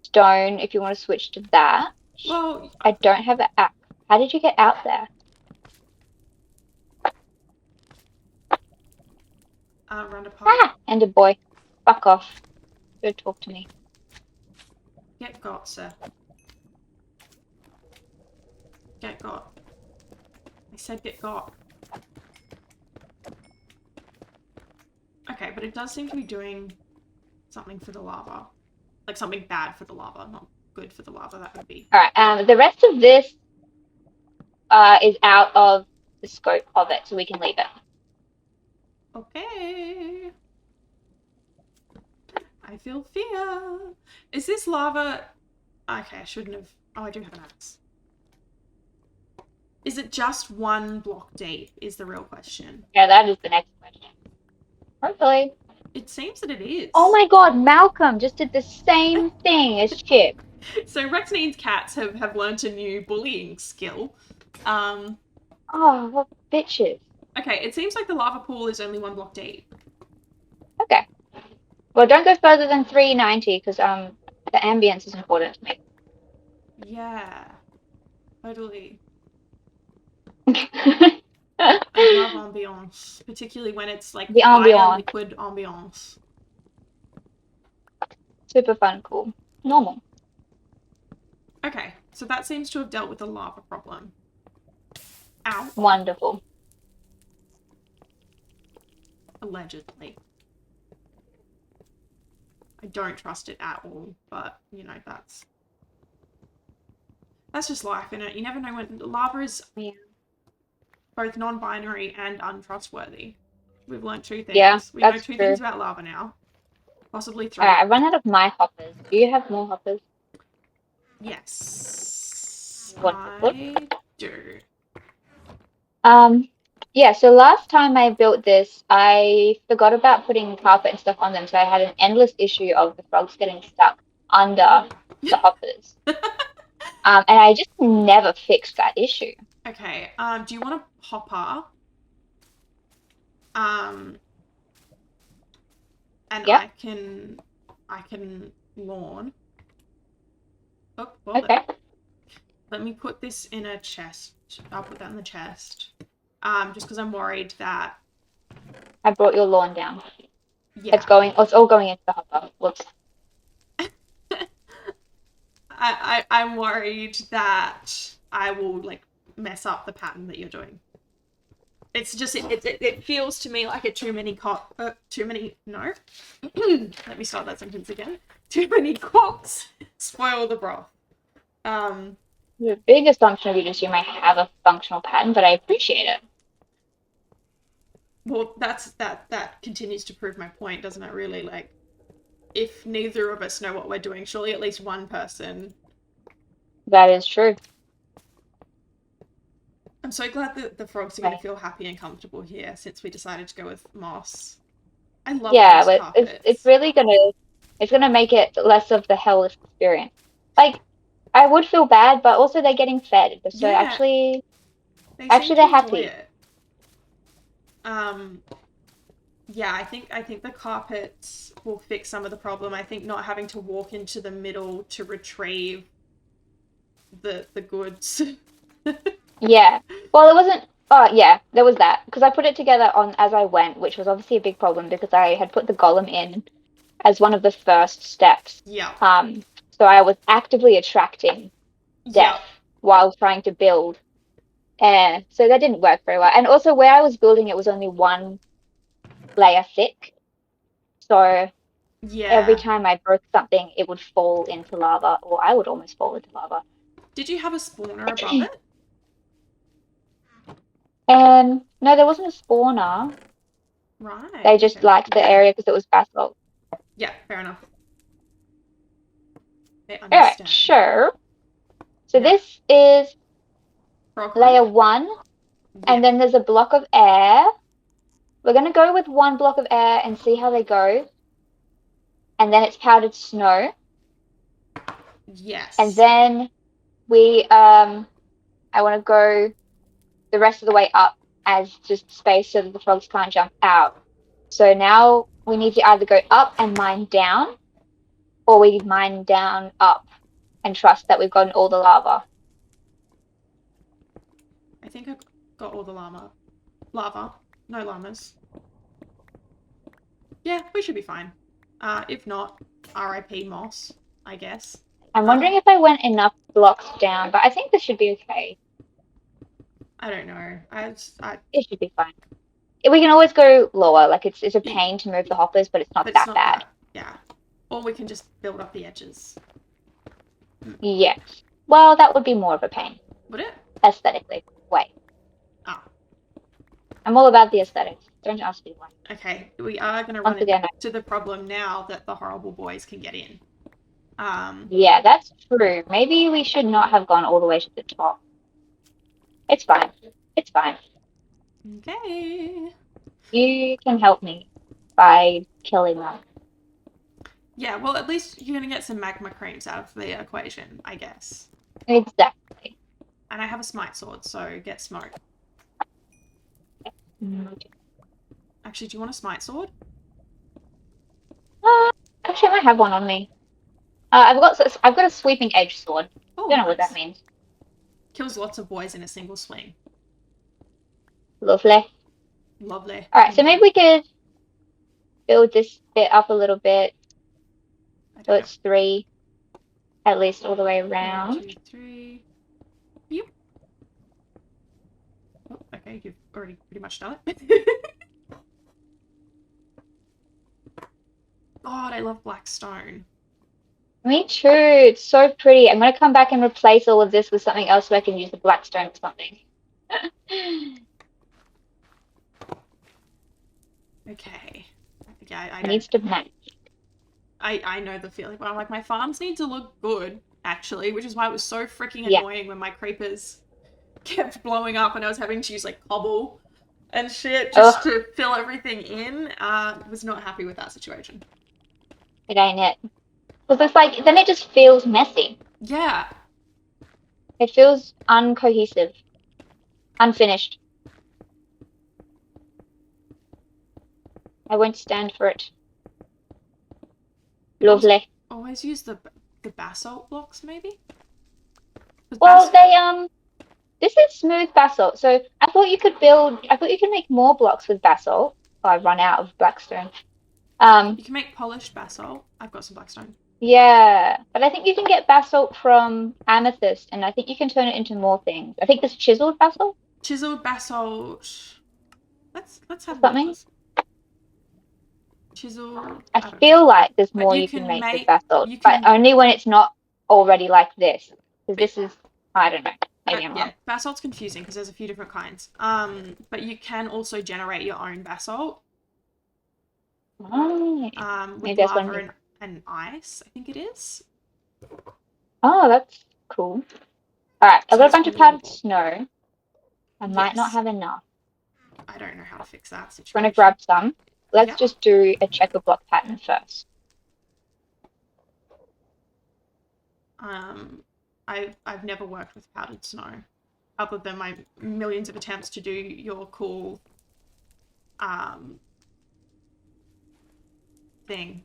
stone if you want to switch to that. Well, I don't have an axe. How did you get out there? round a pop. Ah! Ender boy. Fuck off. Don't talk to me. Get got, sir. Get got. I said get got. Okay, but it does seem to be doing something for the lava. Like something bad for the lava, not good for the lava, that would be. Alright, the rest of this is out of the scope of it, so we can leave it. Okay. I feel fear. Is this lava... Okay, I shouldn't have... Oh, I do have an axe. Is it just one block deep, is the real question. Yeah, that is the next question. Hopefully. It seems that it is. Oh my god, Malcolm just did the same thing as Chip. So Rexnine's cats have learnt a new bullying skill. Oh, what bitches. Okay, it seems like the lava pool is only one block deep. Okay. Well, don't go further than 390 because the ambience is important to me. Yeah. Totally. I love ambiance, particularly when it's like the fire liquid ambiance. Super fun, cool. Normal. Okay, so that seems to have dealt with the lava problem. Ow. Wonderful. Allegedly. I don't trust it at all, but, you know, that's just life, innit? You never know when lava is both non-binary and untrustworthy. We've learned two things. Yeah, we know two true. things about lava now. Possibly three. Alright, I run out of my hoppers. Do you have more hoppers? Yes. Wonderful. I do. Yeah, so last time I built this, I forgot about putting carpet and stuff on them, so I had an endless issue of the frogs getting stuck under the hoppers. And I just never fixed that issue. Okay. Do you want a hopper? Um, and Yep, I can lawn. Oh, well, okay. let me put this in a chest. I'll put that in the chest. Just because I'm worried that, I brought your lawn down. yeah. It's all going into the hopper. Whoops. I'm worried that I will like mess up the pattern that you're doing. It's just it feels to me like a too many no. Let me start that sentence again. Too many cooks spoil the broth. Um, The big assumption of you is you might have a functional pattern, but I appreciate it. well, that continues to prove my point, doesn't it? Really, like if neither of us know what we're doing, surely at least one person. That is true. I'm so glad that the frogs are going to Okay. feel happy and comfortable here since we decided to go with moss. I love Yeah, moss but it's carpets. really gonna make it less of the hellish experience. Like I would feel bad, but also they're getting fed, so Yeah, they seem actually to they're enjoy happy. it. Um, yeah, I think the carpets will fix some of the problem. I think not having to walk into the middle to retrieve the goods. Yeah. Well, it wasn't. Oh, yeah, there was that because I put it together on as I went, which was obviously a big problem because I had put the golem in as one of the first steps. Yeah, Um, so I was actively attracting death yeah, while trying to build. So that didn't work very well. And also, where I was building, it was only one layer thick. So every yeah. time I broke something, it would fall into lava, or I would almost fall into lava. Did you have a spawner above it? And no, there wasn't a spawner. Right. They just Okay. liked the area because it was basalt. Yeah. Fair enough. I All right, understand. sure. So Yeah. this is Frog layer hunt. one, Yeah. and then there's a block of air. We're gonna go with one block of air and see how they go. And then it's powdered snow. And Yes. then I want to go the rest of the way up as just space so that the frogs can't jump out. So now we need to either go up and mine down, or we mine down up and trust that we've gotten all the lava. I think I got all the lava. No llamas. Yeah, we should be fine. If not, R.I.P. Moss, I guess. I'm Uh, wondering if I went enough blocks down, but I think this should be okay. I don't know. It should be fine. We can always go lower. Like it's a pain to move the hoppers, but it's not but it's that not bad. that. Yeah. Or we can just build up the edges. Yes. Well, that would be more of a pain Would it? aesthetically. Wait, Ah, I'm all about the aesthetics. Don't ask me why. okay. We are going to run Once again, into the problem now that the horrible boys can get in. Um, yeah, that's true. Maybe we should not have gone all the way to the top. It's fine. It's fine. okay. You can help me by killing them. Yeah, well, at least you're going to get some magma creams out of the equation, I guess. Exactly. And I have a smite sword, so get smoke. Actually, do you want a smite sword? Actually, I might have one on me. I've got a sweeping edge sword. Oh, Don't know what that nice. means. Kills lots of boys in a single swing. Lovely. Lovely. All right, so maybe Indeed. we could build this bit up a little bit. I So don't know. it's three, at least all the way 1, around. 2, 3. Yep. Oh, okay, you've already pretty much done it. God, I love black stone. Me too. It's so pretty. I'm gonna come back and replace all of this with something else so I can use the black stone for something. Okay. Yeah, It needs to match. I know the feeling, but I'm like, my farms need to look good, actually, which is why it was so freaking Yeah. annoying when my creepers kept blowing up and I was having to use like cobble and shit just Ugh, to fill everything in. Was not happy with that situation. it ain't it. Because it's like, then it just feels messy. Yeah. It feels uncohesive, unfinished. I won't stand for it. Lovely. Always use the basalt blocks, maybe. Well, this is smooth basalt. So I thought you could make more blocks with basalt. Oh, I've run out of blackstone. You can make polished basalt. I've got some blackstone. Yeah, but I think you can get basalt from amethyst, and I think you can turn it into more things. I think this chiseled basalt. Chiseled basalt. Let's have a look. Something. Chiseled. I I don't know. feel like there's But more you you can can make with make. basalt, You but can. only when it's not already like this. Because this is, I don't know, maybe I'm Yeah, wrong. basalt's confusing because there's a few different kinds. But you can also generate your own basalt. Oh, With maybe that's what I'm lava doing. and ice, I think it is. Oh, that's cool. All right, I've So got a it's bunch of powdered renewable. snow. I might not Yes. have enough. I don't know how to fix that I'm gonna situation. grab some. Let's Yep. just do a checker block pattern first. I've never worked with powdered snow, other than my millions of attempts to do your cool thing,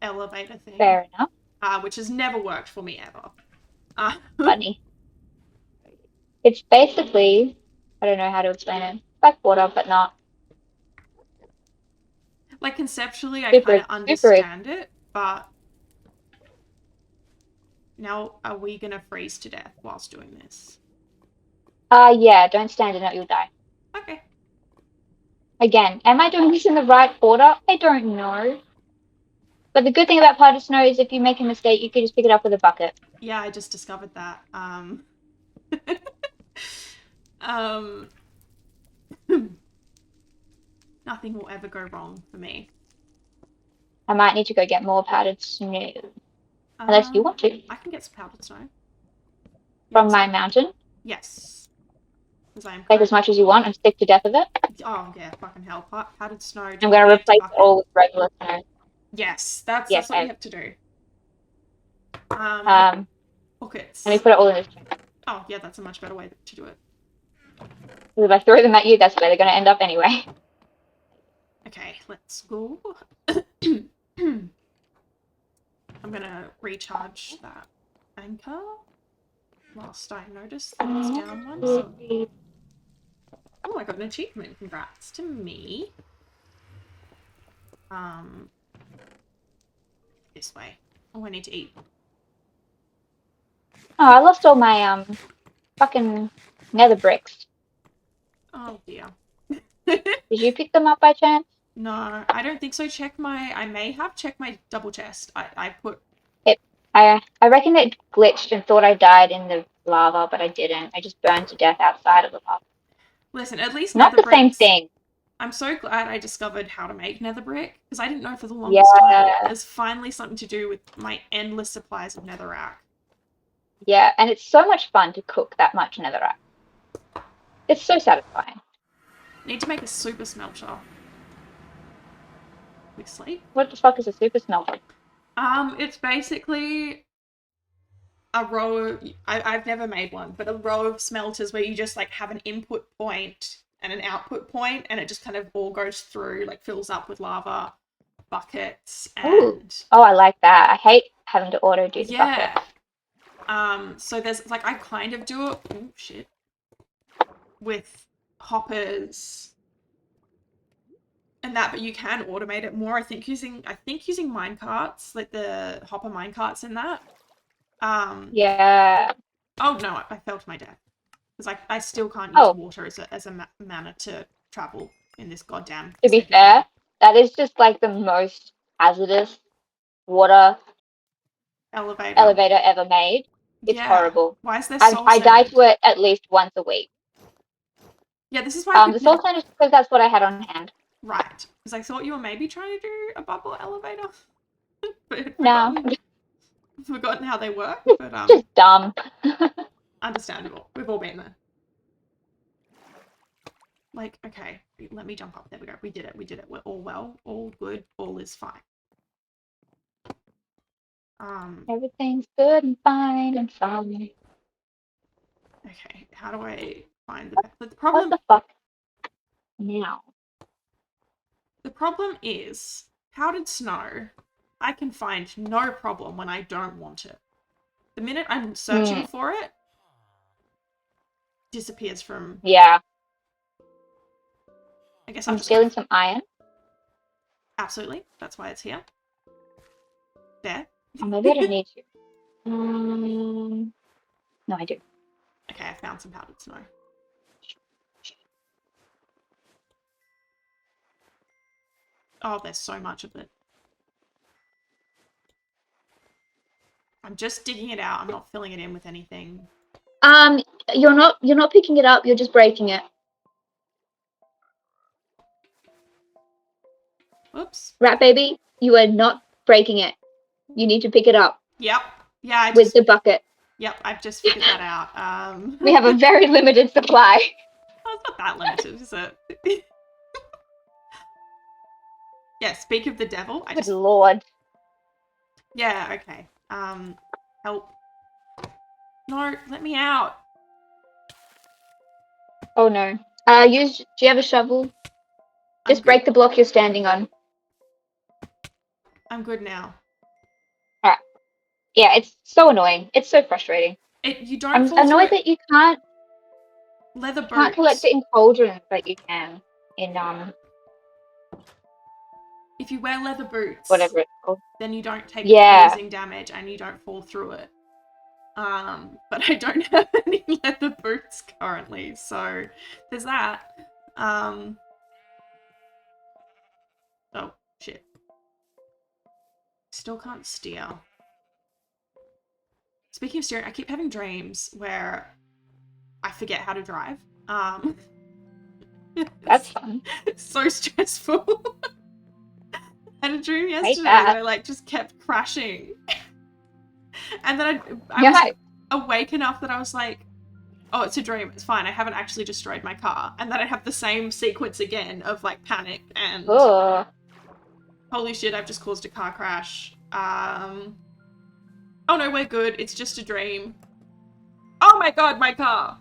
elevator thing, Fair enough. which has never worked for me ever. Funny. It's basically, I don't know how to explain it. It's like water, but not Like conceptually, I kind super, of super. understand it, but now are we gonna freeze to death whilst doing this? Yeah, don't stand in it, you'll die. Okay. Again, am I doing this in the right order? I don't know. But the good thing about powdered snow is if you make a mistake, you can just pick it up with a bucket. Yeah, I just discovered that. Um, nothing will ever go wrong for me. I might need to go get more powdered snow. Unless you want to. I can get some powdered snow. From my mountain. Yes. Because I am Take as much as you want and stick to death of it. Oh yeah, fucking hell. Powdered snow. I'm going to replace it all with regular snow. Yes, that's Yes, what you have to do. Buckets. Let me put it all in this. Oh yeah, that's a much better way to do it. Because if I throw them at you, that's where they're going to end up anyway. Okay, let's go. I'm gonna recharge that anchor whilst I notice that it's down once. Oh, I got an achievement. Congrats to me. This way. Oh, I need to eat. Oh, I lost all my fucking nether bricks. Oh dear. Did you pick them up by chance? No, I don't think so. I may have checked my double chest. I put. I reckon it glitched and thought I died in the lava, but I didn't. I just burned to death outside of the lava. Listen, at least Not nether the same bricks. thing. I'm so glad I discovered how to make nether brick, because I didn't know for the longest time. Yeah. There's finally something to do with my endless supplies of netherrack. Yeah, and it's so much fun to cook that much netherrack. It's so satisfying. Need to make a super smelter. We sleep? What the fuck is a super smelter? It's basically a row of, I've never made one, but a row of smelters where you just like have an input point and an output point, and it just kind of all goes through, like fills up with lava buckets and. Ooh. Oh, I like that. I hate having to auto do the bucket. So there's like I kind of do it. Oh shit. With hoppers and that, but you can automate it more. I think using mine carts, like the hopper mine carts in that. Yeah. Oh no, I fell to my death because I still can't use water as a manner to travel in this goddamn. To be fair, that is just like the most hazardous water elevator ever made. It's horrible. Why is there I die to it at least once a week. Yeah, this is why. The soul sand is because that's what I had on hand. Right, because I thought you were maybe trying to do a bubble elevator, but forgotten how they work. But just dumb. Understandable. We've all been there. Like, okay, let me jump up. There we go. We did it. We did it. We're all well. All good. All is fine. Everything's good and fine and fine. Okay, how do I find the What problem? the fuck? Now. The problem is powdered snow. I can find no problem when I don't want it. The minute I'm searching for it, disappears from. Yeah. I guess I'll I'm just go. stealing some iron. Absolutely, that's why it's here. There. Oh, maybe I don't need to. No, I do. Okay, I found some powdered snow. Oh, there's so much of it. I'm just digging it out. I'm not filling it in with anything. You're not picking it up. You're just breaking it. Whoops. Rat baby, you are not breaking it. You need to pick it up. Yep. Yeah, with the bucket. Yep, I've just figured that out. We have a very limited supply. Oh, it's not that limited, is it? Yeah, speak of the devil. Good lord. Yeah, okay. Help. No, let me out. Oh no. Do you have a shovel? Just break the block you're standing on. I'm good now. Alright. Yeah, it's so annoying. It's so frustrating. You don't I'm fall annoyed through that you can't leather boots. Can't collect it in cauldrons, but you can in if you wear leather boots, whatever it's called, then you don't take freezing damage and you don't fall through it. But I don't have any leather boots currently, so there's that. Oh shit. Still can't steer. Speaking of steering, I keep having dreams where I forget how to drive. That's fun. It's so stressful. I had a dream yesterday that. that I just kept crashing. And then I was awake enough that I was like, oh, it's a dream, it's fine, I haven't actually destroyed my car. And then I have the same sequence again of like panic and holy shit, I've just caused a car crash. Oh no, we're good, it's just a dream. Oh my god, my car!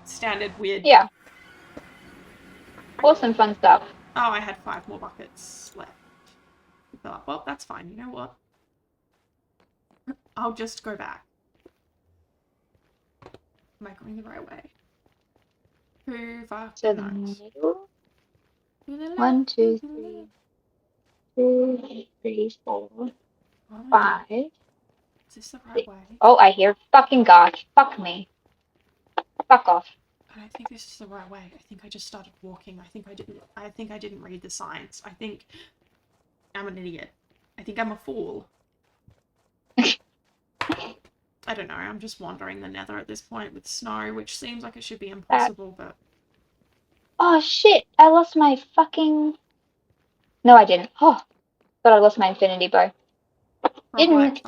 Standard weird. Yeah. Awesome fun stuff. Oh, I had 5 more buckets left. Well, that's fine, you know what? I'll just go back. Am I going the right way? Who fucking knows? 1, 2, 3. 2, 3, 4, 5. Is this the right way? Oh, I hear fucking gosh. Fuck me. Fuck off. I don't think this is the right way. I think I just started walking. I think I didn't read the signs. I think I'm an idiot. I think I'm a fool. I don't know. I'm just wandering the Nether at this point with snow, which seems like it should be impossible, but... Oh, shit. I lost my fucking... No, I didn't. Oh, thought I lost my infinity bow. Didn't.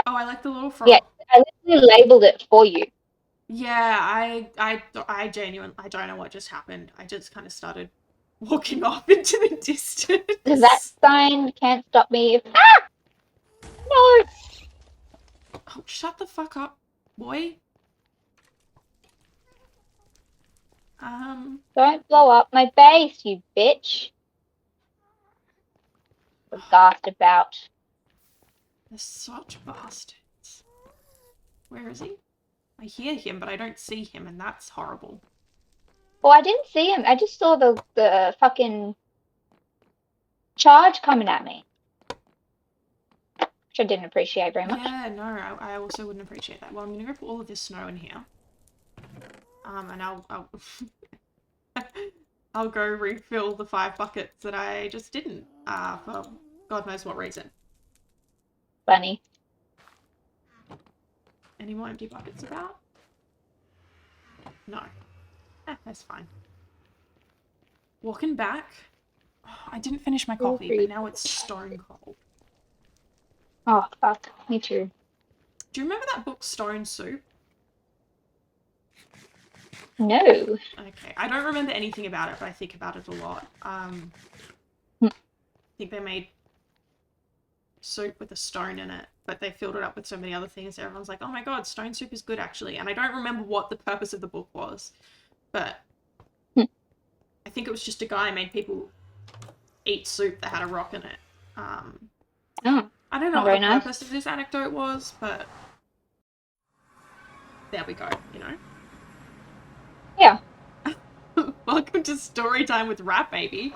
Oh, I like the little frog. Yeah, I literally labeled it for you. Yeah, I genuinely... I don't know what just happened. I just kind of started walking off into the distance. Because that sign can't stop me if... Ah! No! Oh, shut the fuck up, boy. Don't blow up my base, you bitch. We're gassed about. They're such bastards. Where is he? I hear him, but I don't see him, and that's horrible. Well, I didn't see him. I just saw the fucking charge coming at me. Which I didn't appreciate very much. Yeah, no, I also wouldn't appreciate that. Well, I'm gonna go put all of this snow in here. And I'll I'll go refill the 5 buckets that I just didn't, for God knows what reason. Funny. Any more empty buckets about? No. That's fine. Walking back. Oh, I didn't finish my coffee, but now it's stone cold. Oh, fuck. Me too. Do you remember that book, Stone Soup? No. Okay, I don't remember anything about it, but I think about it a lot. I think they made soup with a stone in it, but they filled it up with so many other things. So everyone's like, "Oh my god, stone soup is good, actually." And I don't remember what the purpose of the book was, but I think it was just a guy made people eat soup that had a rock in it. Oh, I don't know not what the very nice. purpose of this anecdote was, but there we go. You know. Yeah. Welcome to story time with Rat Baby.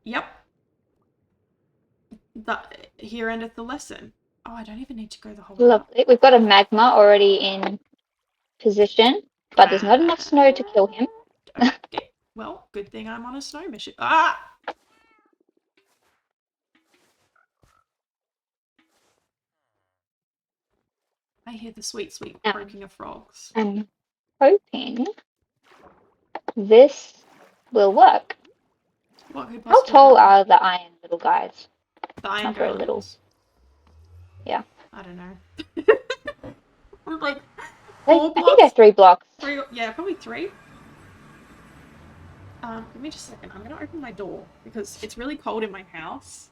Yep. Here endeth the lesson. Oh, I don't even need to go the whole way up. Lovely. We've got a magma already in position, but there's not enough snow to kill him. Okay. Well, good thing I'm on a snow mission. Ah! I hear the sweet, sweet croaking of frogs. I'm hoping this will work. What could How possibly tall go wrong? are the iron little guys? The iron Not very little. golems? Yeah. I don't know. Like I 4 think they're blocks? 3 blocks. 3, yeah, probably 3. Give me just a second. I'm gonna open my door because it's really cold in my house.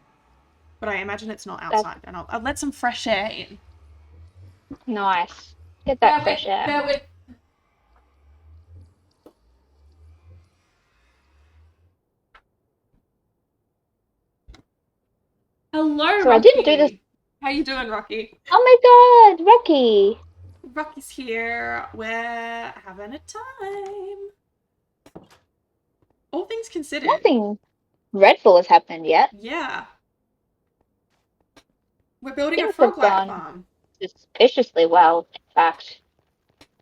But I imagine it's not outside, and I'll let some fresh air in. Nice. Get that fresh air. Bear with. Hello, So Rocky. I didn't do this. How you doing, Rocky? Oh my god, Rocky. Rocky's here. We're having a time. All things considered. Nothing dreadful has happened yet. Yeah. We're building Things a have frog-like gone farm. suspiciously well, in fact.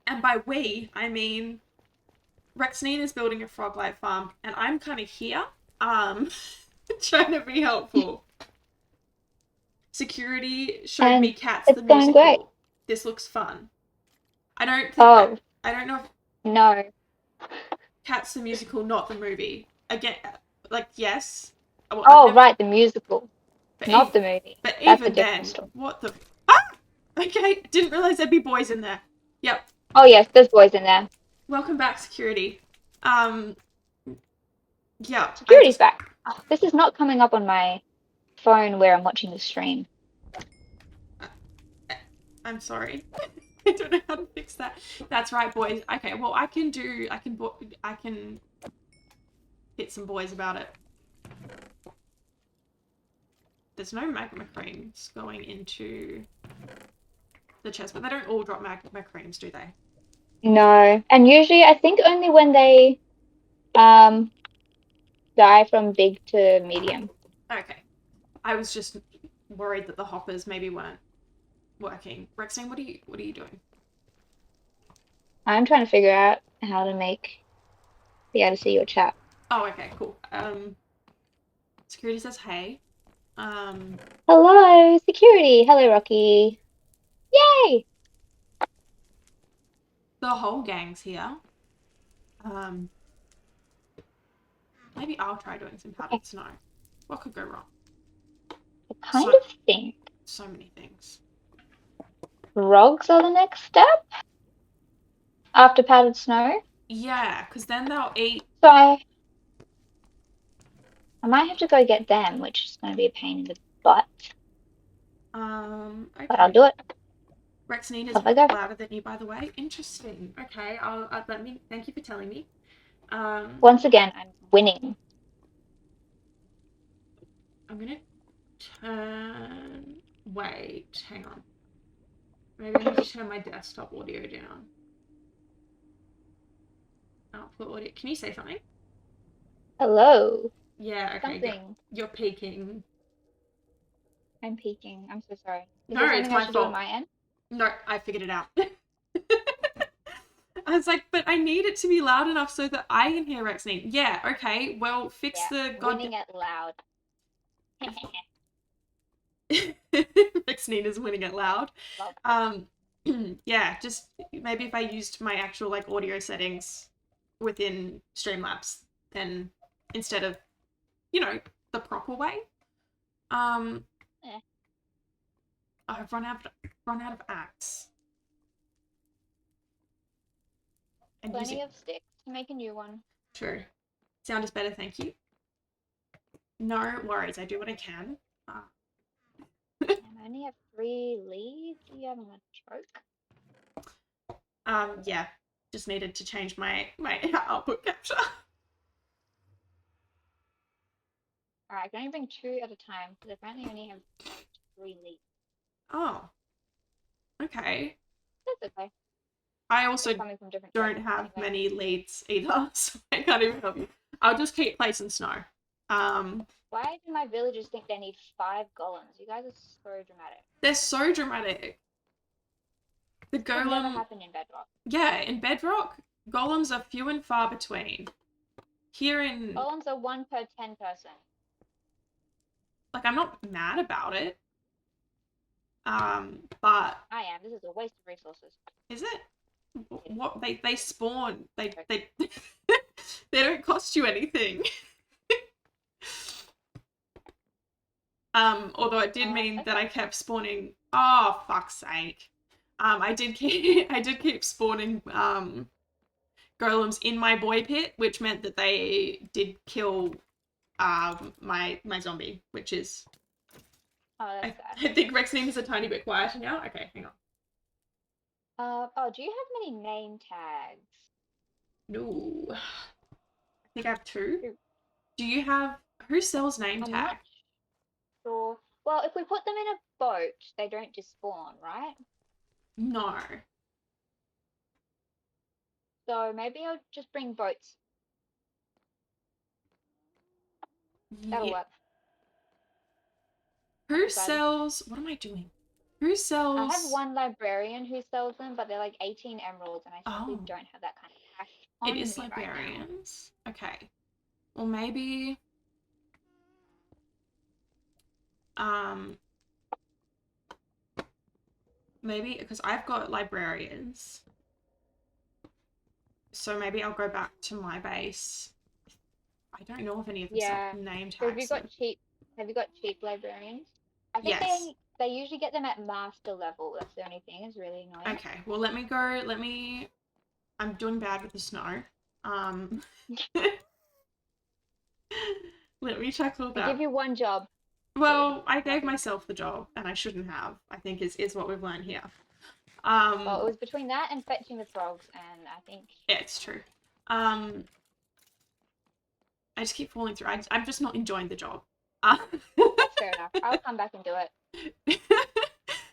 And by we, I mean Rexnine is building a frog-like farm, and I'm kind of here, trying to be helpful. Security showed me Cats the going musical. great. This looks fun. I don't think I don't know if No. Cats the musical, not the movie. Again, like yes. Well, right, the musical, not the movie. But That's even a different then, story. what the? Ah! Okay, didn't realize there'd be boys in there. Yep. Oh yes, there's boys in there. Welcome back, security. Yeah. Security's back. Oh, this is not coming up on my phone where I'm watching the stream. I'm sorry. I don't know how to fix that. That's right, boys. Okay, well, I can hit some boys about it. There's no magma creams going into the chest, but they don't all drop magma creams, do they? No, and usually I think only when they die from big to medium. Okay. I was just worried that the hoppers maybe weren't working. Rexine, what are you doing? I'm trying to figure out how to be able to see your chat. Oh, okay, cool. Security says hey. Hello, security. Hello, Rocky. Yay! The whole gang's here. Maybe I'll try doing some powdered snow. What could go wrong? I kind of think so many things. Frogs are the next step after powdered snow. Yeah, because then they'll eat. So I might have to go get them, which is going to be a pain in the butt. Okay. But I'll do it. Rexnine is louder than you, by the way. Interesting. Okay, thank you for telling me. Once again, I'm winning. I'm gonna turn. Wait, hang on. Maybe I need to turn my desktop audio down. Output audio. Can you say something? Hello. Yeah. Okay. Something. You're peeking. I'm peeking. I'm so sorry. No, it's my fault. Do on my end? No, I figured it out. I was like, but I need it to be loud enough so that I can hear Rexnine. Yeah, okay, well, fix the winning it loud. Rexnine is winning it loud. Yeah, just maybe if I used my actual like audio settings within Streamlabs, then instead of, the proper way. I've run out of axe. And Plenty using of sticks to make a new one. true. Sound is better, thank you. No worries, I do what I can. And I only have 3 leaves. Do you have a choke? Yeah. Just needed to change my output capture. Alright, I can only bring 2 at a time because apparently I only have 3 leaves. Oh. Okay. That's okay. I also Coming from different don't directions have anyway. many leads either, so I can't even help you. I'll just keep placing snow. Why do my villagers think they need 5 golems? You guys are so dramatic. They're so dramatic. The This would never golem, happen in Bedrock. yeah, in Bedrock, golems are few and far between. Here in, Golems are 1 per 10 person. like, I'm not mad about it. But I am. This is a waste of resources. is it? What they spawn? They they don't cost you anything. Although it did mean that I kept spawning. Oh fuck's sake! I did keep spawning golems in my boy pit, which meant that they did kill my zombie, which is. Oh, that's I think Rex's name is a tiny bit quieter now. Okay, hang on. Oh, do you have many name tags? No, I think I have 2. Who- Do you have? Who sells name I'm tag? not sure. Well, if we put them in a boat, they don't despawn, right? No. So maybe I'll just bring boats. That'll Yeah. work. Who Decided. sells? What am I doing? Who sells? I have one librarian who sells them, but they're like 18 emeralds, and I simply Oh, don't have that kind of cash it on is me right now. librarians. Okay. Well, maybe. Um. Maybe because I've got librarians. So maybe I'll go back to my base. I don't know if any of them sell name So tags. have you got cheap librarians? I think Yes. they usually get them at master level. That's the only thing. It's really annoying. Okay. Well, let me go. I'm doing bad with the snow. Let me check all that. I give you one job. Well, I gave myself the job, and I shouldn't have. I think is what we've learned here. Well, it was between that and fetching the frogs, and I think yeah, it's true. I just keep falling through. I'm just not enjoying the job. that's fair enough. I'll come back and do it.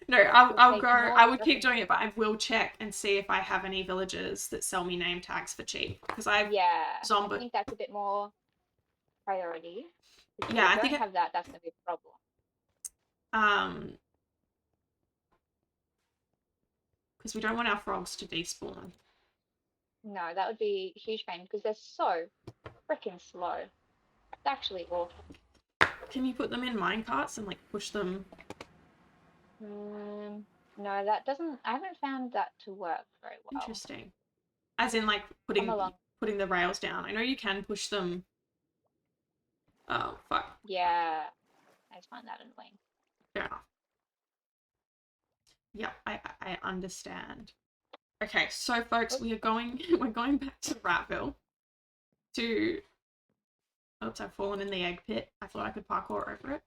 No, I'll go. I would more keep doing it, but I will check and see if I have any villagers that sell me name tags for cheap because I've I think that's a bit more priority. If Yeah, you don't have that, that's gonna be a problem. Because we don't want our frogs to despawn. No, that would be a huge pain because they're so freaking slow. It's actually awful. Can you put them in minecarts and like push them? No, that doesn't. I haven't found that to work very well. Interesting. As in, like putting the rails down. I know you can push them. Oh fuck. Yeah, I just find that annoying. Fair enough. Yeah, I understand. Okay, so folks, we're going back to Ratville. To oops, I've fallen in the egg pit. I thought I could parkour over it.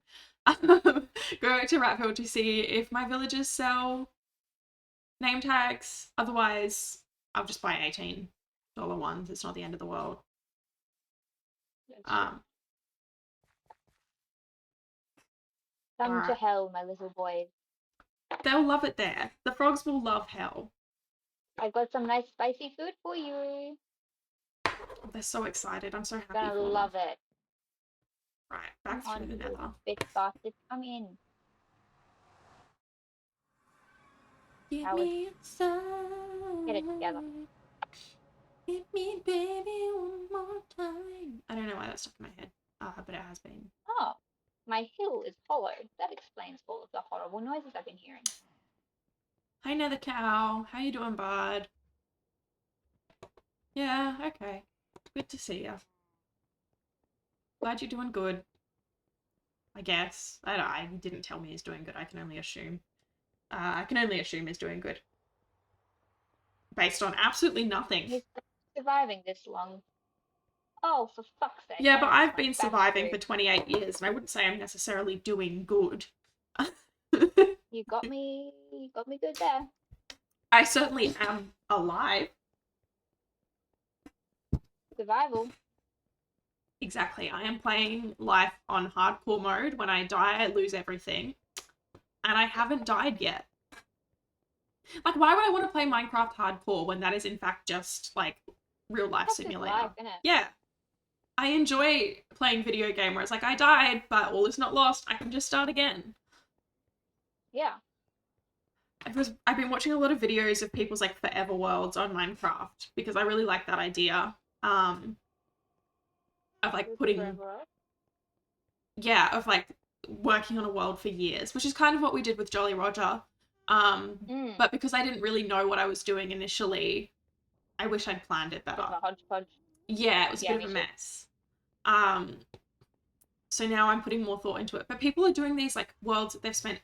Go back to Ratville to see if my villagers sell name tags. Otherwise, I'll just buy $18 ones. It's not the end of the world. Come to hell, my little boys. They'll love it there. The frogs will love hell. I got some nice spicy food for you. They're so excited. I'm so happy. You're gonna love it. Right, back through the Nether. Big bastards, come in. Give me a sign. Get it together. Hit me, baby, one more time. I don't know why that's stuck in my head, but it has been. Oh, my hill is hollow. That explains all of the horrible noises I've been hearing. Hi, Nether Cow. How you doing, bud? Yeah, okay. Good to see ya. Glad you're doing good. I guess. I don't know. He didn't tell me he's doing good. I can only assume. I can only assume he's doing good. Based on absolutely nothing. surviving this long. Oh, for fuck's sake. Yeah, but I've My been back's surviving for screwed. 28 years, and I wouldn't say I'm necessarily doing good. You got me good there. I certainly am alive. Survival. Exactly. I am playing life on hardcore mode. When I die, I lose everything. And I haven't died yet. Like, why would I want to play Minecraft hardcore when that is in fact just, like, real life That's just simulator? life, isn't it? Yeah. I enjoy playing video game where it's like, I died, but all is not lost. I can just start again. Yeah. I've been watching a lot of videos of people's, like, forever worlds on Minecraft because I really like that idea. Of, like, of, like, working on a world for years, which is kind of what we did with Jolly Roger. But because I didn't really know what I was doing initially, I wish I'd planned it better. Bit of a hodgepodge. Yeah, it was a bit of a mess. So now I'm putting more thought into it. But people are doing these, like, worlds that they've spent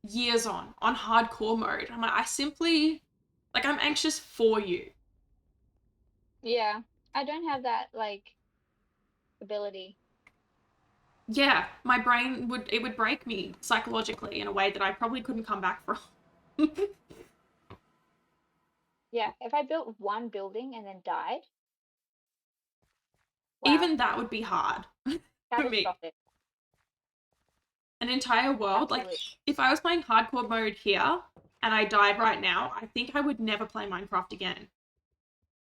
years on hardcore mode. I'm like, I'm anxious for you. Yeah. I don't have that, like, ability. Yeah, my brain would break me psychologically in a way that I probably couldn't come back from. Yeah, if I built one building and then died, wow. Even that would be hard for me. An entire world. Absolutely. Like, if I was playing hardcore mode here and I died right now, I think I would never play Minecraft again.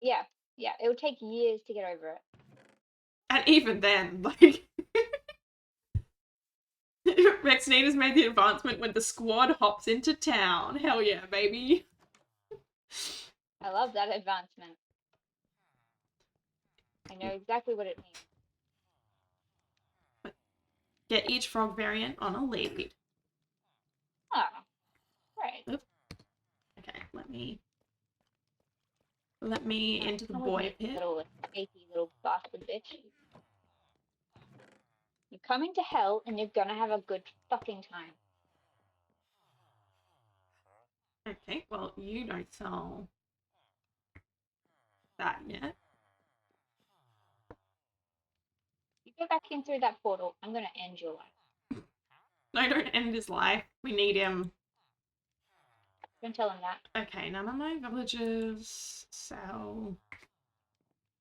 Yeah, it would take years to get over it. And even then, like, Rexnita's made the advancement when the squad hops into town. Hell yeah, baby. I love that advancement. I know exactly what it means. Get each frog variant on a lead. Ah, right. Oops. Okay, let me into the boy pit. Little sneaky little bastard bitch. You're coming to hell and you're gonna have a good fucking time. Okay, well, you don't sell that yet. You go back in through that portal, I'm gonna end your life. No, don't end his life. We need him. Don't tell him that. Okay, none of my villagers sell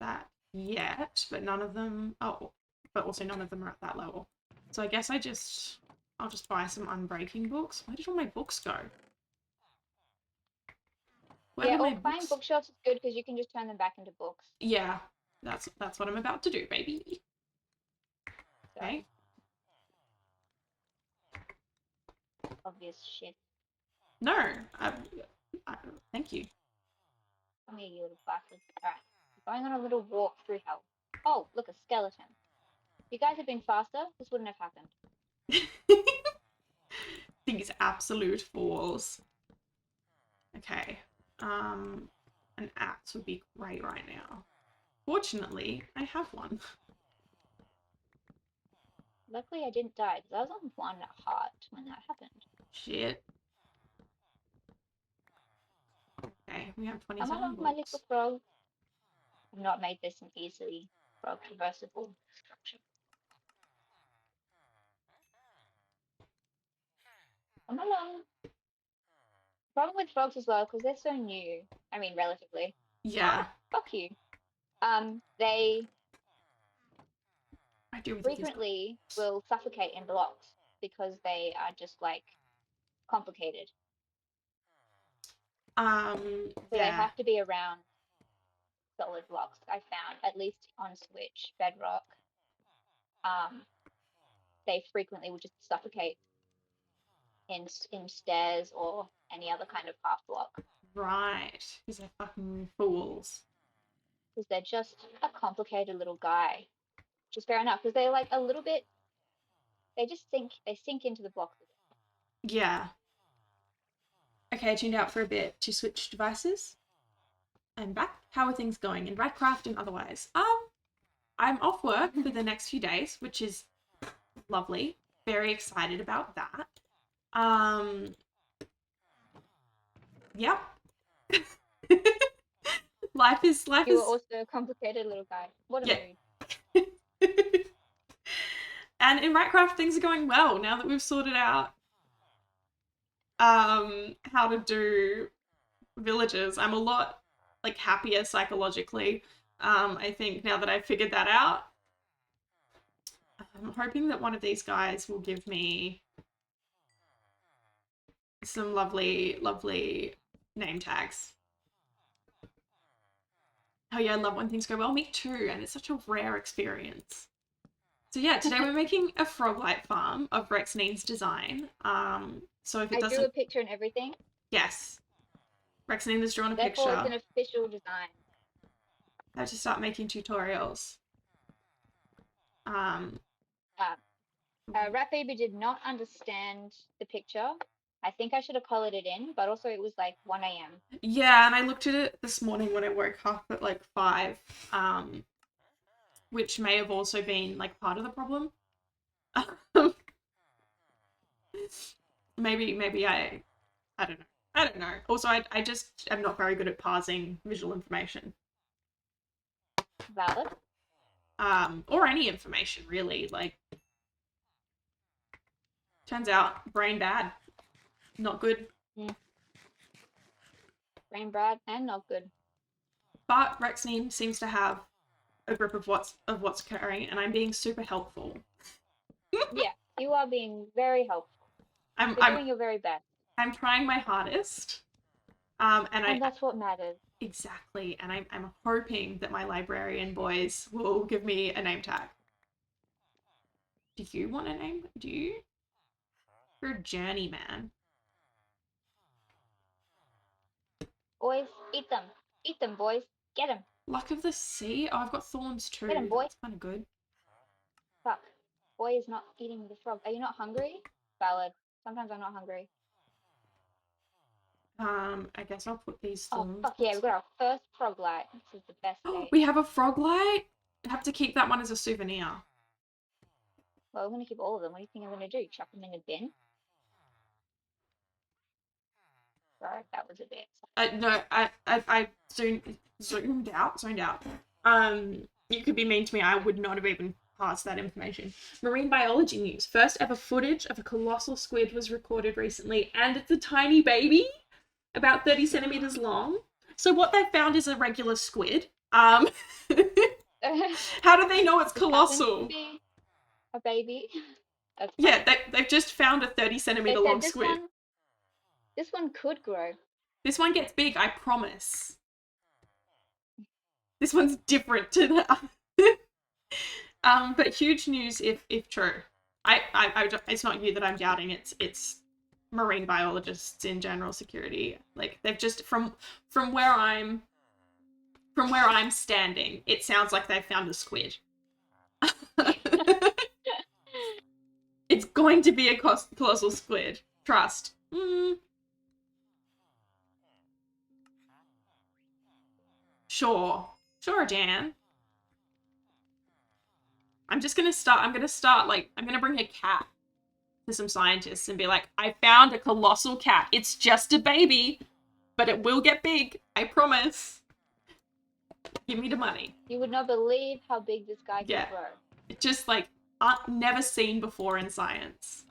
that yet, but none of them... Oh, but also none of them are at that level. So I guess I'll just buy some unbreaking books. Where did all my books go? Yeah, or buying bookshelves is good because you can just turn them back into books. Yeah, that's what I'm about to do, baby. Okay. Obvious shit. No, thank you. Come here, you little bastard. Alright, going on a little walk through hell. Oh, look, a skeleton. If you guys had been faster, this wouldn't have happened. These absolute fools. Okay. An axe would be great right now. Fortunately, I have one. Luckily, I didn't die because I was on 1 heart when that happened. Shit. Okay, we have 27 Come along, my little frog. I've not made this an easily frog traversable structure. Come along. Problem with frogs as well, because they're so new. I mean, relatively. Yeah. Fuck you. They I do frequently will suffocate in blocks because they are just like complicated. So yeah. they have to be around solid blocks. I found, at least on Switch, Bedrock. They frequently will just suffocate in stairs or any other kind of half block. Right, because they're fucking fools. Because they're just a complicated little guy. Which is fair enough, because they're like a little bit, they sink into the blocks. Yeah. Okay, I tuned out for a bit to switch devices. I'm back. How are things going in RATCRAFT and otherwise? I'm off work for the next few days, which is lovely. Very excited about that. Yep. life is You were also a complicated little guy. What a yeah. mood. And in RATCRAFT, things are going well now that we've sorted out how to do villages. I'm a lot like happier psychologically. I think now that I've figured that out. I'm hoping that one of these guys will give me some lovely, lovely name tags. Oh yeah, I love when things go well. Me too, and it's such a rare experience. So yeah, today we're making a frog-light farm of Rexnine's design. So if it I drew doesn't, a picture and everything. yes, Rexnine has drawn a Therefore, it's picture. an official design. I have to start making tutorials. Ratbaby did not understand the picture. I think I should have colored it in, but also it was like 1 a.m. Yeah, and I looked at it this morning when I woke up at like 5, which may have also been like part of the problem. maybe I don't know. I don't know. Also, I just am not very good at parsing visual information. Valid. Or any information really. Like, turns out brain bad, not good. Brain bad and not good. But Rexnine seems to have a grip of what's occurring, and I'm being super helpful. Yeah, you are being very helpful. You're doing your very best. I'm trying my hardest. And that's what matters. Exactly, and I'm hoping that my librarian boys will give me a name tag. Do you want a name? Do you? You're a journeyman. Boys, eat them. Eat them, boys. Get them. Luck of the sea? Oh, I've got thorns too. Get him, boy. That's kind of good. Fuck. Boy is not eating the frog. Are you not hungry? Valid. Sometimes I'm not hungry. I guess I'll put these thorns. Oh, fuck yeah, we got our first frog light. This is the best day. We have a frog light? I have to keep that one as a souvenir. Well, I'm gonna keep all of them. What do you think I'm gonna do? Chuck them in a bin? Right, that was a bit. No, I zoned out. You could be mean to me. I would not have even passed that information. Marine biology news. First ever footage of a colossal squid was recorded recently, and it's a tiny baby, about 30 centimeters long. So what they found is a regular squid. How do they know it's colossal? A baby. Yeah, they've just found a 30-centimeter long squid. This one could grow. This one gets big, I promise. This one's different to the but huge news if true. It's not you that I'm doubting. It's marine biologists in general security. Like they've just from where I'm standing, it sounds like they've found a squid. It's going to be a colossal squid. Trust. Sure, Dan. I'm gonna bring a cat to some scientists and be like, I found a colossal cat. It's just a baby, but it will get big. I promise. Give me the money. You would not believe how big this guy can grow. It's just like never seen before in science.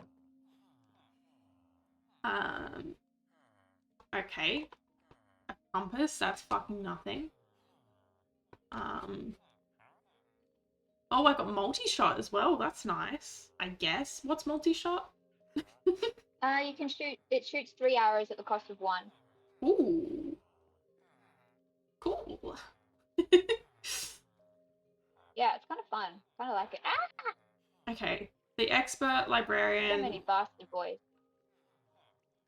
Okay. A compass, that's fucking nothing. Oh, I got multi-shot as well. That's nice, I guess. What's multi-shot? You can shoot. It shoots 3 arrows at the cost of 1. Ooh. Cool. Yeah, it's kind of fun. Kind of like it. Ah! Okay. The expert librarian. So many bastard boys.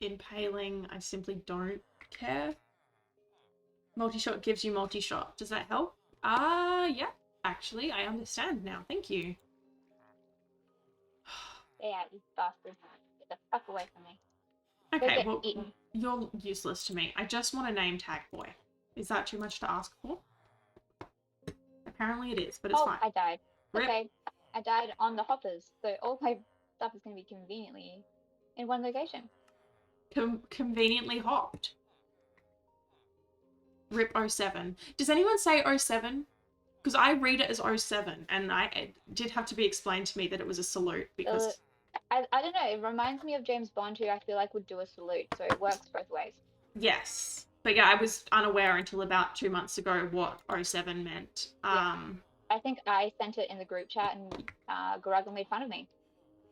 Impaling, I simply don't care. Multi-shot gives you multi-shot. Does that help? Yeah. Actually, I understand now. Thank you. Yeah, you bastard. Get the fuck away from me. Okay, well, you're useless to me. I just want a name tag, boy. Is that too much to ask for? Apparently it is, but it's fine. I died. Rip. Okay, I died on the hoppers, so all my stuff is going to be conveniently in one location. Conveniently hopped. Rip 07. Does anyone say 07? Because I read it as 07, and it did have to be explained to me that it was a salute because... I don't know, it reminds me of James Bond, who I feel like would do a salute, so it works both ways. Yes. But yeah, I was unaware until about 2 months ago what 07 meant. Yeah. I think I sent it in the group chat and Garago made fun of me.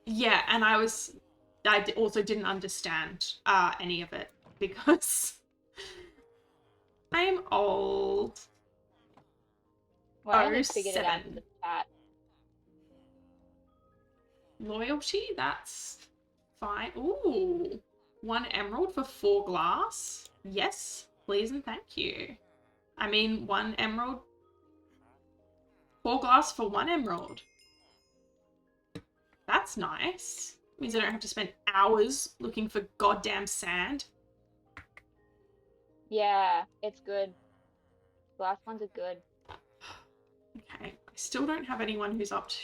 Yeah, and I also didn't understand any of it because I'm old. Well, I only figured it out in the chat. Loyalty, that's fine. Ooh, 1 emerald for 4 glass. Yes, please and thank you. I mean, 1 emerald. 4 glass for 1 emerald. That's nice. Means I don't have to spend hours looking for goddamn sand. Yeah, it's good. The last ones are good. Okay, I still don't have anyone who's up to...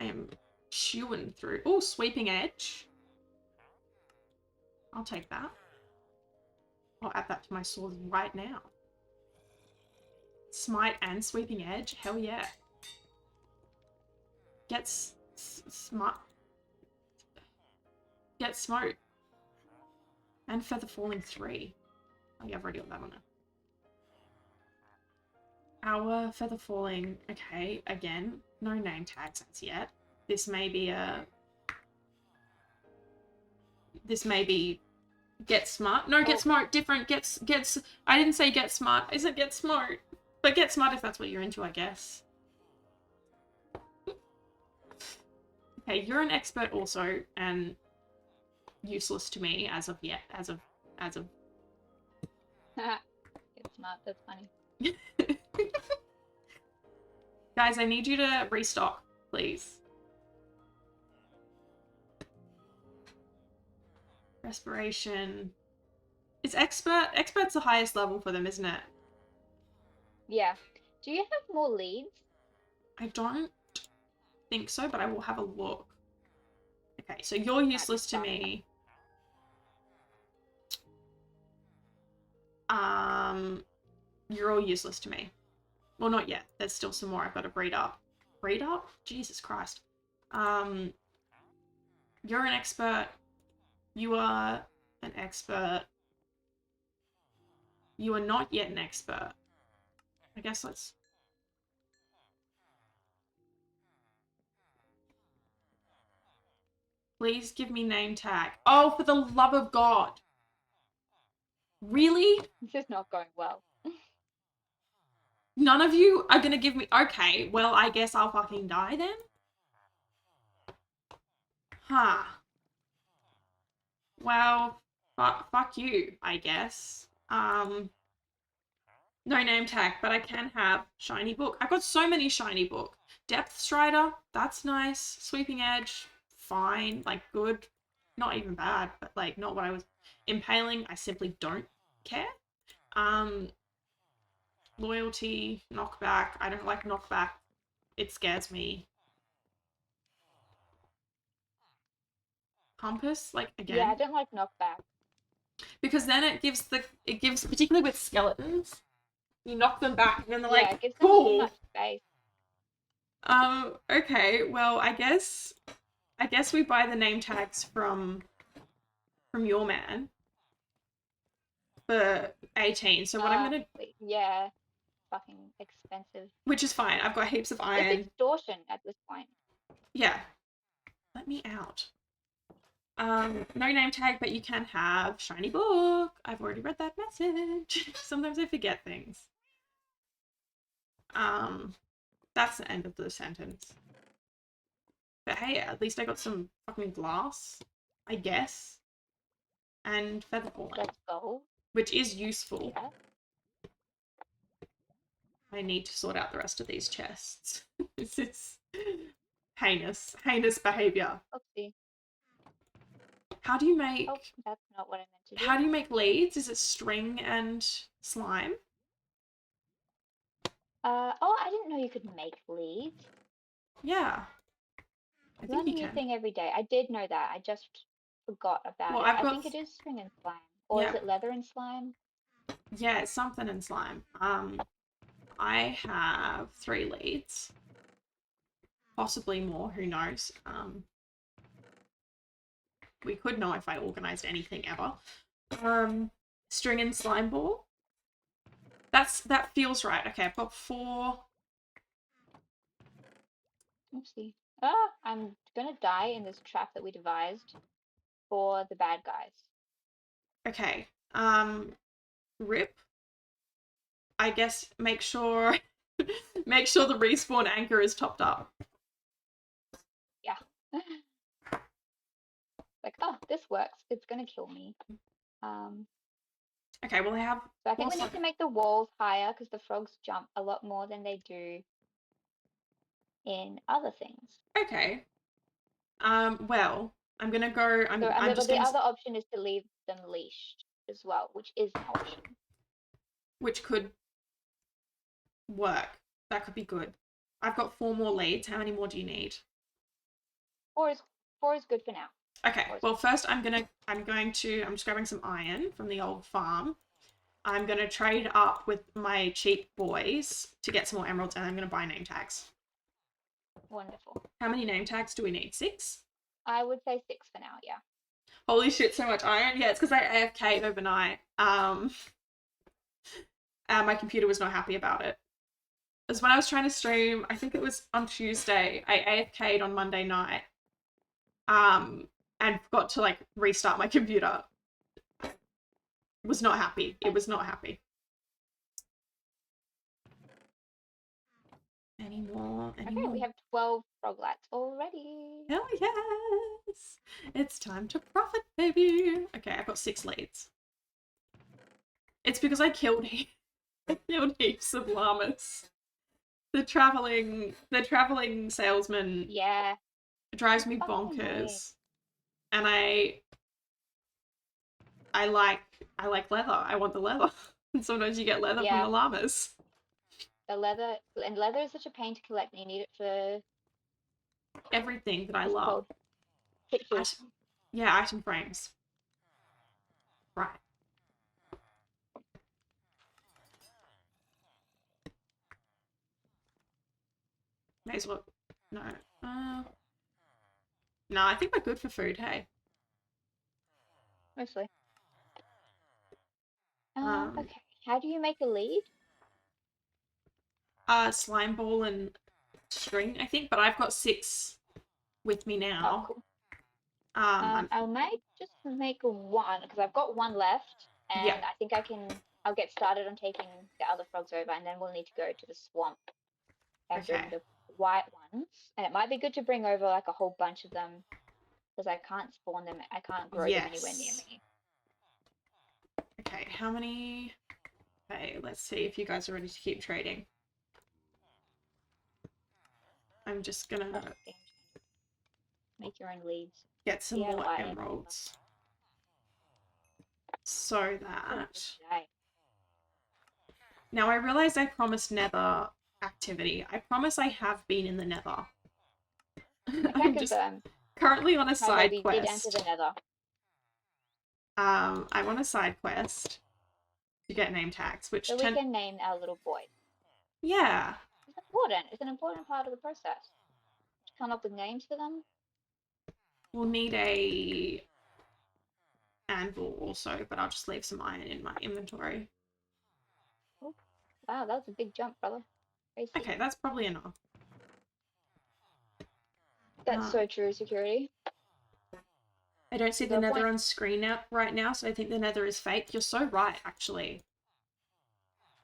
I am chewing through. Oh, sweeping edge. I'll take that. I'll add that to my sword right now. Smite and sweeping edge? Hell yeah. Get smart. Get smoke. And feather falling 3. Oh yeah, I've already got that on there. Our feather falling. Okay, again, no name tags as yet. This may be get smart. No, get smart. Different. Gets. I didn't say get smart. I said get smart. But get smart if that's what you're into, I guess. Okay, you're an expert also, and useless to me as of yet. As of. Get smart. That's funny. Guys, I need you to restock, please. Respiration. Is expert's the highest level for them, isn't it? Yeah. Do you have more leads? I don't think so, but I will have a look. Okay, so you're useless to me. You're all useless to me. Well, not yet. There's still some more I've got to breed up. Breed up? Jesus Christ. You're an expert. You are an expert. You are not yet an expert. I guess let's... Please give me name tag. Oh, for the love of God. Really? This is not going well. None of you are gonna give me... Okay, well, I guess I'll fucking die then? Huh. Well, fuck you, I guess. No name tag, but I can have shiny book. I've got so many shiny book. Depth Strider, that's nice. Sweeping Edge, fine. Like, good. Not even bad, but like, not what I was... Impaling, I simply don't care. Loyalty, knockback. I don't like knockback. It scares me. Compass, like, again. Yeah, I don't like knockback. Because then it gives, particularly with skeletons, you knock them back and then they're Yeah, like, it gives them cool. too much space. Okay, well, I guess we buy the name tags from your man for 18. So what I'm gonna... Yeah, fucking expensive. Which is fine. I've got heaps of iron. It's extortion at this point. Yeah. Let me out. No name tag, but you can have shiny book. I've already read that message. Sometimes I forget things. That's the end of the sentence. But hey, at least I got some fucking glass, I guess. And feather falling. Let's go. Which is useful. Yeah. I need to sort out the rest of these chests. This is heinous behavior. Oopsie. How do you make... Oh, that's not what I meant to do. How do you make leads? Is it string and slime? Oh, I didn't know you could make leads. Yeah. I think Learn a you new can. thing every day. I did know that. I just forgot about Well, it. I think it is string and slime. Or Yeah. is it leather and slime? Yeah, it's something in slime. I have 3 leads. Possibly more, who knows? We could know if I organised anything ever. String and slime ball. That feels right. Okay, I've got 4. Oopsie. Ah, I'm gonna die in this trap that we devised for the bad guys. Okay. Rip. I guess make sure make sure the respawn anchor is topped up. Yeah. Like, oh, this works. It's gonna kill me. Okay, well I have. So I think we need to make the walls higher because the frogs jump a lot more than they do in other things. Okay. Well, I'm gonna go. I'm just The gonna. other option is to leave them leashed as well, which is an option. Which could work. That could be good. I've got 4 more leads. How many more do you need? Four is good for now. Okay. Well, first I'm just grabbing some iron from the old farm. I'm gonna trade up with my cheap boys to get some more emeralds, and I'm gonna buy name tags. Wonderful. How many name tags do we need? 6? I would say 6 for now, yeah. Holy shit, so much iron. Yeah, it's because I AFK'd overnight. And my computer was not happy about it. As when I was trying to stream, I think it was on Tuesday, I AFK'd on Monday night. And forgot to like restart my computer. Was not happy. It was not happy. Any more? Okay, we have 12 froglights already. Hell yes! It's time to profit, baby. Okay, I've got 6 leads. It's because I killed heaps of llamas. The traveling salesman, yeah, drives me fucking bonkers. annoying. And I like leather. I want the leather. And sometimes you get leather from the llamas. The leather is such a pain to collect, and you need it for everything that I love. Pictures. Item frames. Right. May as well. No. No, I think we're good for food, hey. Mostly. Okay. How do you make a lead? Slime ball and string, I think, but I've got 6 with me now. Oh, cool. I might just make 1 because I've got 1 left, and I think I'll get started on taking the other frogs over, and then we'll need to go to the swamp and bring the white ones. And it might be good to bring over like a whole bunch of them because I can't spawn them. I can't grow them anywhere near me. Okay, how many? Okay, let's see if you guys are ready to keep trading. I'm just gonna make your own leads. Get some more emeralds. So that... Now I realize I promised Nether activity. I promise I have been in the Nether. I'm just currently on a side quest. Did enter the Nether. I'm on a side quest to get name tags, which so we can name our little boy. Yeah. It's important. It's an important part of the process. To come up with names for them. We'll need a anvil also, but I'll just leave some iron in my inventory. Ooh. Wow, that was a big jump, brother. Crazy. Okay, that's probably enough. That's so true, security. I don't see the Nether on screen right now, so I think the Nether is fake. You're so right, actually.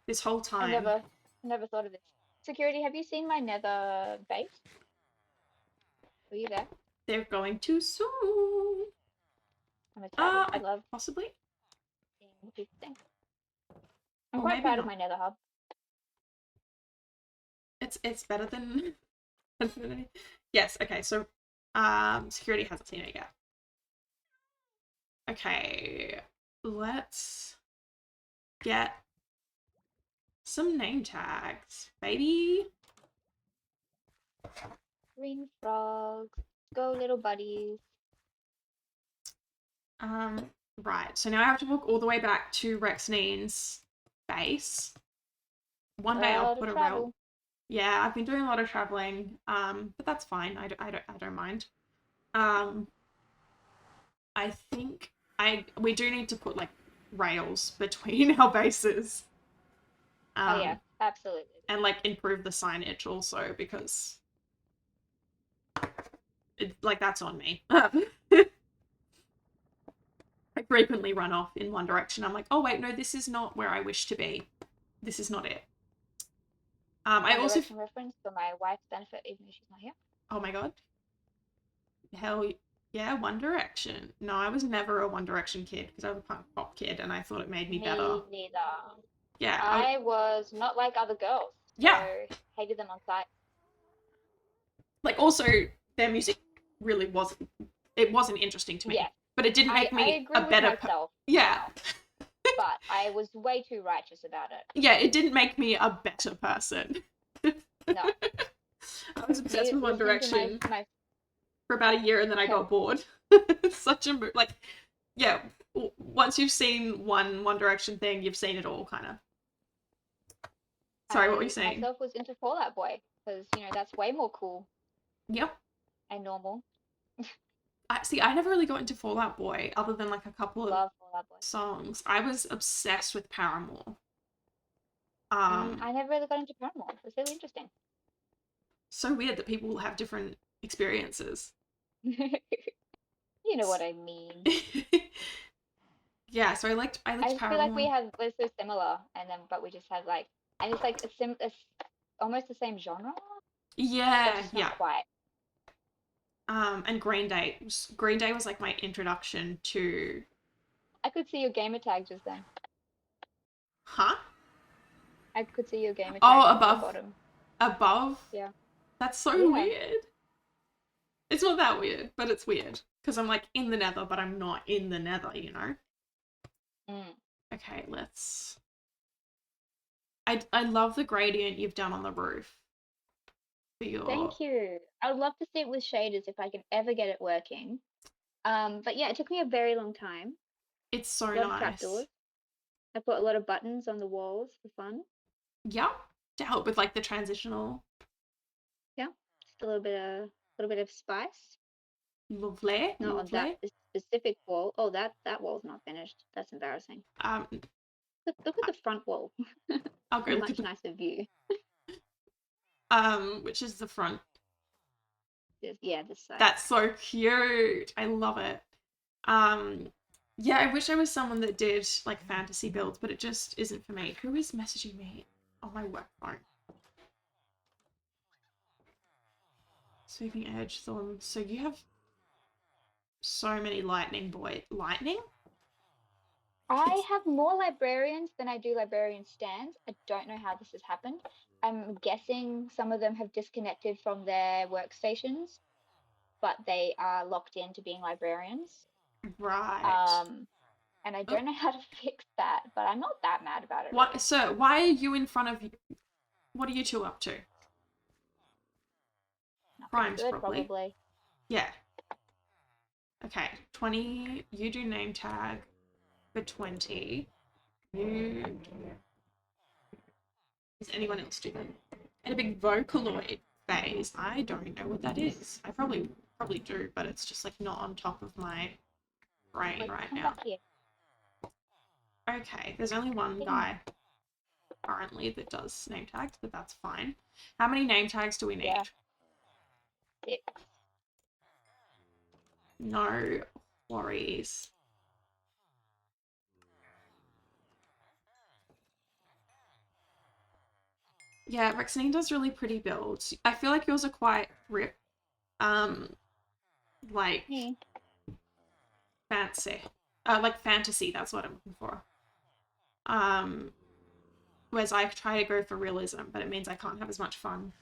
This whole time. I never thought of this. Security, have you seen my Nether base? Were you there? They're going too soon. I'm excited. I love possibly. I'm quite proud of my Nether hub. It's better than yes. Okay, so security hasn't seen it yet. Okay, let's get some name tags, baby. Green frogs, go little buddies. Right, so now I have to walk all the way back to Rexnine's base. One day I'll put a rail. Yeah, I've been doing a lot of traveling, but that's fine. I don't mind. I think we do need to put like rails between our bases. Oh yeah, absolutely. And like improve the signage also because like that's on me. I frequently run off in one direction. I'm like, oh wait, no, this is not where I wish to be. This is not it. I also reference for my wife's benefit, even though she's not here. Oh my god. Hell yeah, One Direction. No, I was never a One Direction kid because I was a punk pop kid and I thought it made me better. Me neither. Yeah. I was not like other girls. Yeah. So hated them on sight. Like also their music really wasn't interesting to me. Yeah. But it didn't make me a better myself. Yeah. But I was way too righteous about it. Yeah, it didn't make me a better person. No. I was obsessed with One Direction for about a year and then I got bored. It's such a like yeah, once you've seen one Direction thing, you've seen it all kind of. Sorry, what were you saying? Myself was into Fall Out Boy because that's way more cool. Yep. And normal. I never really got into Fall Out Boy other than like a couple of songs. I was obsessed with Paramore. I never really got into Paramore. It's really interesting. So weird that people have different experiences. You know what I mean. Yeah, so I liked Paramore. I feel like we're so similar, but we just have like, and it's like almost the same genre. Yeah, not quite. And Green Day. Green Day was like my introduction to. I could see your gamer tag just then. Huh? I could see your gamer tag. Oh, above. Bottom. Above? Yeah. That's so weird. It's not that weird, but it's weird. Because I'm like in the Nether, but I'm not in the Nether, you know? Okay, let's... I love the gradient you've done on the roof. Thank you. I would love to see it with shaders if I can ever get it working. But yeah, it took me a very long time. It's so nice. A lot of trapdoors. I put a lot of buttons on the walls for fun. Yeah, to help with like the transitional. Yeah, just a little bit of spice. Lovely. Not on that specific wall. Oh, that wall's not finished. That's embarrassing. Look at the front wall. I'll go much nicer view. Which is the front? Yeah, this side. That's so cute. I love it. Yeah, I wish I was someone that did like fantasy builds, but it just isn't for me. Who is messaging me on my work phone? Sweeping edge, thorns. So you have so many lightning? I have more librarians than I do librarian stands. I don't know how this has happened. I'm guessing some of them have disconnected from their workstations, but they are locked into being librarians. Right. And I don't know how to fix that, but I'm not that mad about it. What? Really. So why are you in front of? What are you two up to? Primes, probably. Yeah. Okay, 20. You do name tag for 20. You. Does anyone else do that? And a big Vocaloid phase. I don't know what that is. I probably do, but it's just like not on top of my brain right now. Okay, there's only one guy currently that does name tags, but that's fine. How many name tags do we need? Yeah. 6. No worries. Yeah, Rexine does really pretty builds. I feel like yours are quite rip. Like fancy. Like fantasy, that's what I'm looking for. Whereas I try to go for realism, but it means I can't have as much fun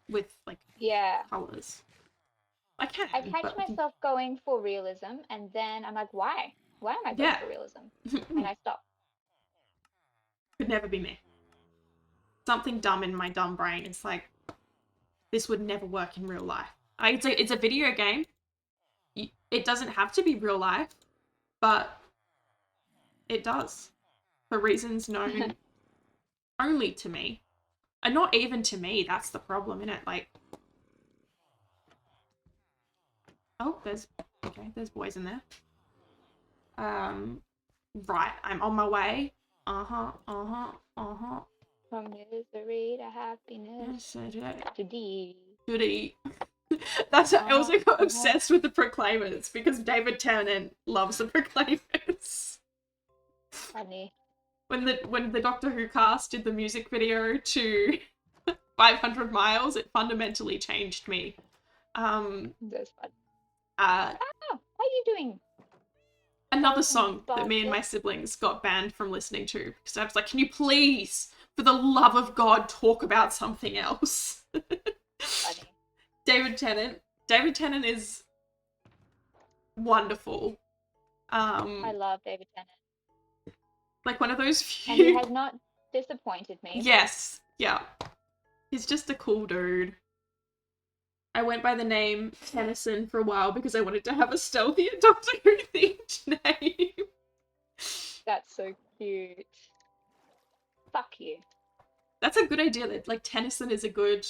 with like colors. I can. I catch myself going for realism, and then I'm like, why? Why am I going for realism? And I stop. Could never be me. Something dumb in my dumb brain is like, this would never work in real life. It's a video game. It doesn't have to be real life, but It does. For reasons known only to me. And not even to me, that's the problem, innit? Like, oh, there's boys in there. Right, I'm on my way. From misery to happiness to thee. Goody. That's I also got obsessed with the Proclaimers because David Tennant loves the Proclaimers. Funny. When the Doctor Who cast did the music video to 500 Miles, it fundamentally changed me. That's fun. How are you doing? Another song that me and my siblings got banned from listening to because I was like, can you please, for the love of God, talk about something else? Funny. David Tennant is wonderful. I love David Tennant. Like one of those few. And he has not disappointed me. Yes, yeah. He's just a cool dude. I went by the name Tennyson for a while because I wanted to have a stealthier Doctor Who themed name. That's so cute. Fuck you. That's a good idea. Like Tennyson is a good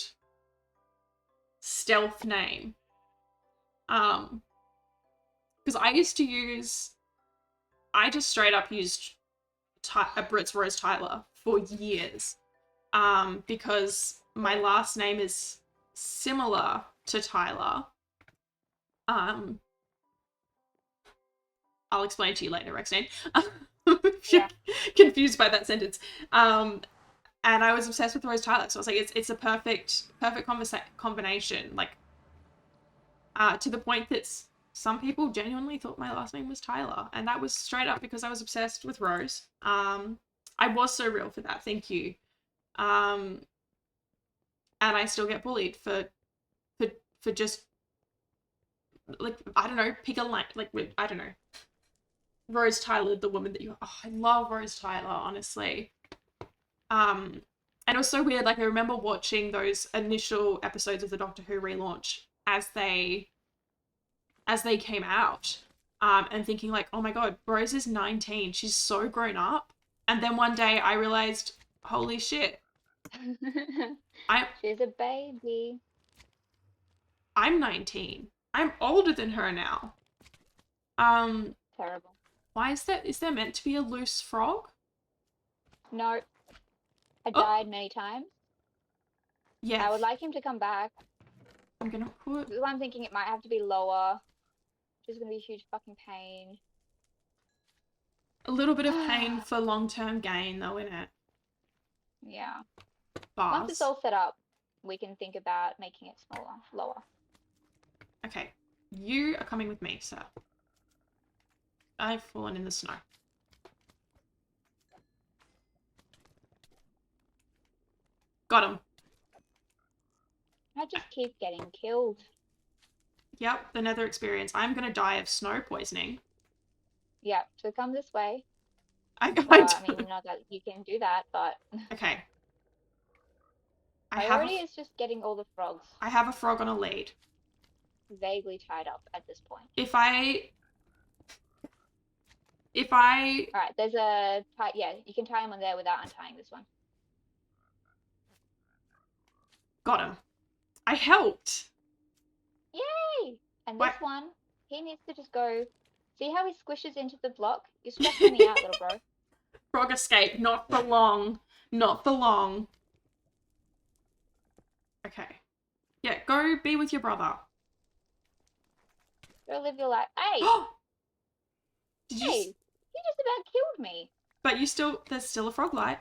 stealth name. Because I just straight up used Brit's Rose Tyler for years. Because my last name is similar to Tyler. I'll explain to you later, Rexnane. If you're confused by that sentence. And I was obsessed with Rose Tyler, so I was like, it's a perfect combination. Like, to the point that some people genuinely thought my last name was Tyler, and that was straight up because I was obsessed with Rose. I was so real for that. Thank you. And I still get bullied for just like, I don't know, pick a line, like, I don't know. Rose Tyler, the woman that I love Rose Tyler, honestly. And it was so weird, like I remember watching those initial episodes of the Doctor Who relaunch as they came out, and thinking like, oh my god, Rose is 19, she's so grown up. And then one day I realized, holy shit, she's a baby. I'm 19. I'm older than her now. Terrible. Why is there meant to be a loose frog? No. I died many times. Yeah. I would like him to come back. I'm gonna put... I'm thinking it might have to be lower. Which is gonna be a huge fucking pain. A little bit of pain for long-term gain, though, innit? Yeah. Bars. Once it's all set up, we can think about making it smaller, lower. Okay. You are coming with me, sir. I've fallen in the snow. Got him. I just keep getting killed. Yep, the Nether experience. I'm gonna die of snow poisoning. Yeah, so come this way. I mean, not that you can do that, but... Okay. Priority is just getting all the frogs. I have a frog on a lead. Vaguely tied up at this point. If I... Alright, there's a... Yeah, you can tie him on there without untying this one. Got him. I helped. Yay! And this one, he needs to just go... See how he squishes into the block? You're stressing me out, little bro. Frog escape. Not for long. Not for long. Okay. Yeah, go be with your brother. Go live your life. Hey! Did you... Hey! You just about killed me. But there's still a frog light.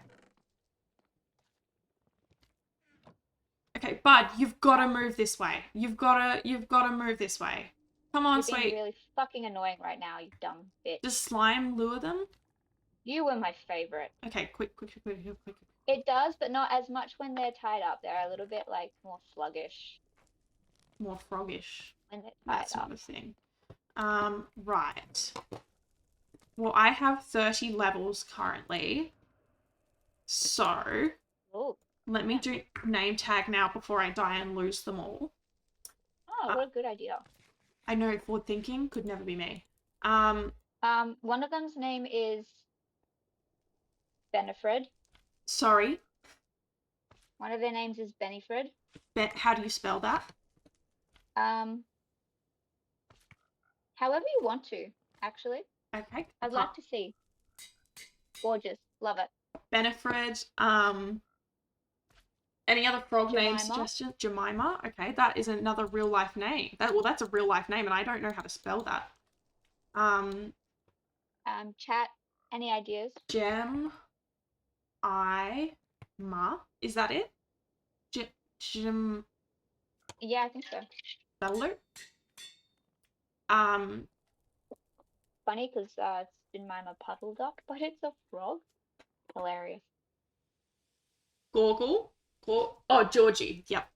Okay, bud, you've got to move this way. You've got to move this way. Come on, You're being really fucking annoying right now, you dumb bitch. Does slime lure them? You were my favorite. Okay, quick. It does, but not as much when they're tied up. They're a little bit, like, more sluggish. More froggish. When they're tied that sort of thing. Right. Well, I have 30 levels currently. So... Ooh. Let me do name tag now before I die and lose them all. Oh, what a good idea. I know, forward thinking could never be me. One of them's name is Benefred. Sorry, One of their names is Benefred. how do you spell that? However you want to, actually. Okay. I'd like to see. Gorgeous. Love it. Benefred. Any other frog name Jemima. suggestions? Jemima. Okay, that is another real life name. That's a real life name, and I don't know how to spell that. Chat. Any ideas? Gem. Ma. Is that it? Gem. Yeah, I think so. That'll do. Funny because it's Jemima Puddle Duck, but it's a frog. Hilarious. Gorgle. Oh, Georgie. Yep.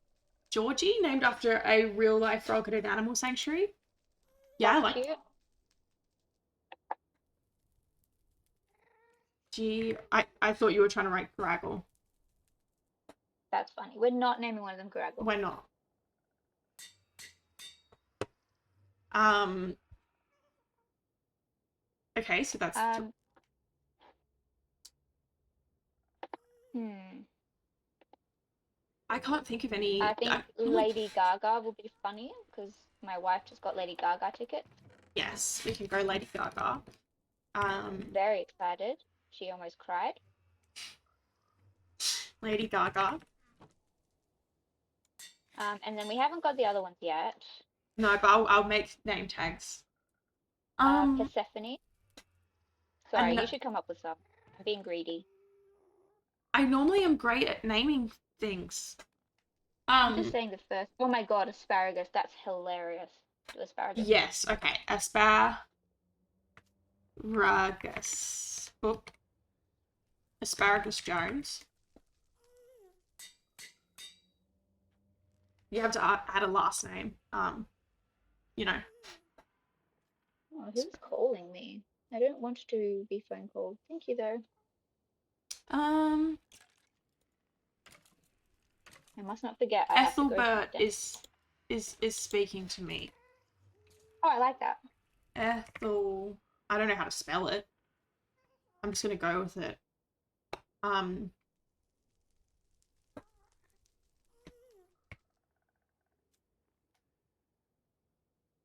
Georgie, named after a real life frog at an animal sanctuary. Yeah, That's I like. cute. I thought you were trying to write Graggle. That's funny. We're not naming one of them Graggle. We're not. Okay, so that's. I can't think of any. I think Lady Gaga will be funny because my wife just got Lady Gaga tickets. Yes, we can go Lady Gaga. Very excited. She almost cried. Lady Gaga. And then we haven't got the other ones yet. No, but I'll make name tags. Persephone. Sorry, no, you should come up with some. I'm being greedy. I normally am great at naming things. I'm just saying the first. Oh my god, asparagus. That's hilarious. Do asparagus. Yes. Okay. Asparagus. Oh. Asparagus Jones. You have to add a last name. You know. Oh, who's calling me? I don't want to be phone called. Thank you though. I must not forget. Ethelbert is speaking to me. Oh, I like that. Ethel. I don't know how to spell it. I'm just gonna go with it.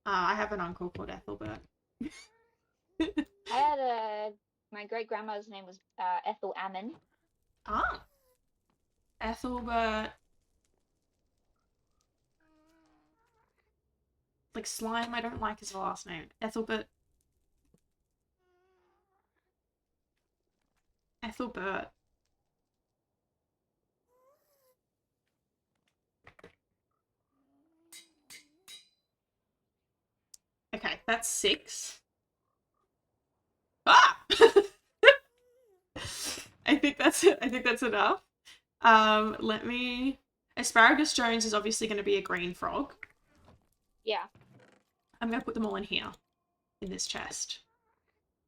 I have an uncle called Ethelbert. I had my great grandmother's name was Ethel Ammon. Ah. Ethelbert. Like slime, I don't like his last name. Ethelbert. Okay, that's 6. Ah! I think that's it. I think that's enough. Let me. Asparagus Jones is obviously going to be a green frog. Yeah. I'm going to put them all in here, in this chest.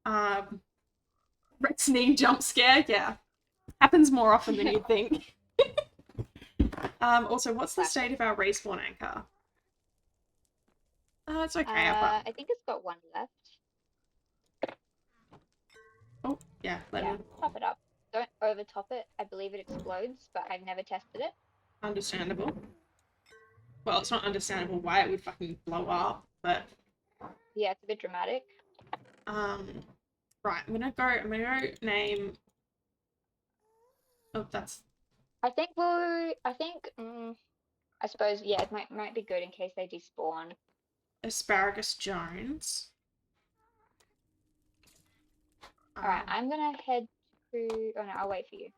Rex knee jump scare, yeah. Happens more often than you'd think. Also, what's the state of our respawn anchor? It's okay. I think it's got one left. Oh, yeah. Let me top it up. Don't overtop it. I believe it explodes, but I've never tested it. Understandable. Well, it's not understandable why it would fucking blow up, but yeah, it's a bit dramatic. Right, I'm gonna go name. Oh, that's. I suppose yeah, it might be good in case they despawn. Asparagus Jones. Alright, I'm gonna head to. Oh no, I'll wait for you.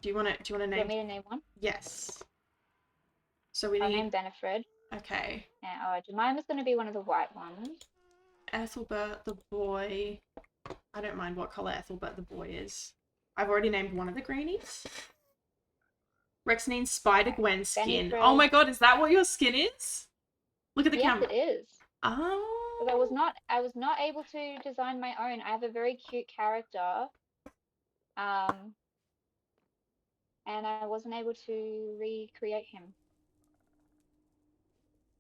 Do you want to name? You want me to name one? Yes. So we I'll need. name Benefred. Okay. And Jemima's gonna be one of the white ones. Ethelbert the boy. I don't mind what color Ethelbert the boy is. I've already named one of the greenies. Rexnine's Spider Gwen skin. Benefred. Oh my god, is that what your skin is? Look at the camera. Yes, it is. Oh. But I was not able to design my own. I have a very cute character. And I wasn't able to recreate him.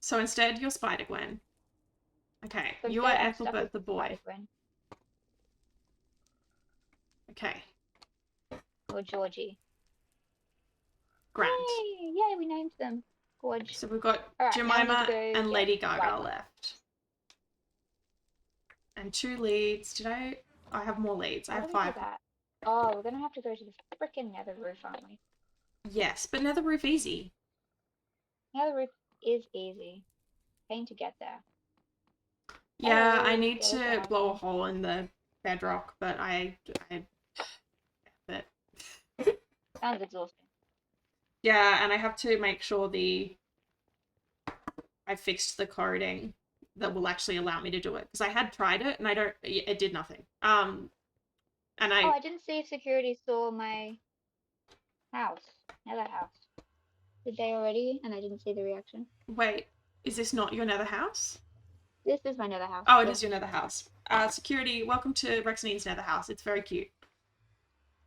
So instead, you're Spider Gwen. Okay, So you are Ethelbert the boy. Spider-Gwen. Okay. or Georgie. Grant. Yay, we named them. Gorge. So we've got Alright, now we need to Jemima go and get Lady Gaga white one. left. And 2 leads. I have more leads. I How have do we do 5. that? Oh, we're gonna have to go to the frickin' nether roof, aren't we? Yes, but Nether roof easy. Nether roof is easy. Pain to get there. Yeah, Hello, I need yellow to brown blow a one. hole in the bedrock, but but Sounds exhausting. yeah, and I have to make sure I fixed the coding that will actually allow me to do it, because I had tried it and it did nothing. And Oh, I didn't see if security saw my house. Nether house. Did they already? And I didn't see the reaction. wait, is this not your Nether house? This is my nether house. Oh, it yeah. is your Nether house. Security, welcome to Rexanine's Nether house. It's very cute.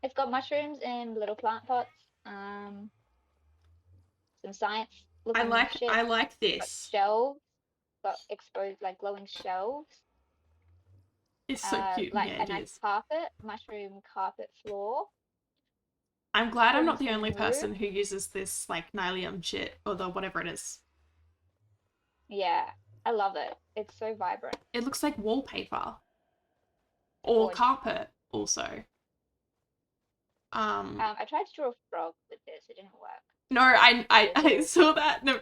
It's got mushrooms in little plant pots. Some science I looking like shit. Got this. shelves. Got exposed like glowing shelves. It's so cute. Like Yeah, a it nice is. carpet, mushroom carpet floor. I'm glad I'm not the Crimson only roof. person who uses this like Nylium shit or the whatever it is. Yeah, I love it. It's so vibrant. It looks like wallpaper. Or Gorge. carpet also. I tried to draw a frog with this. It didn't work. No, I saw that. No.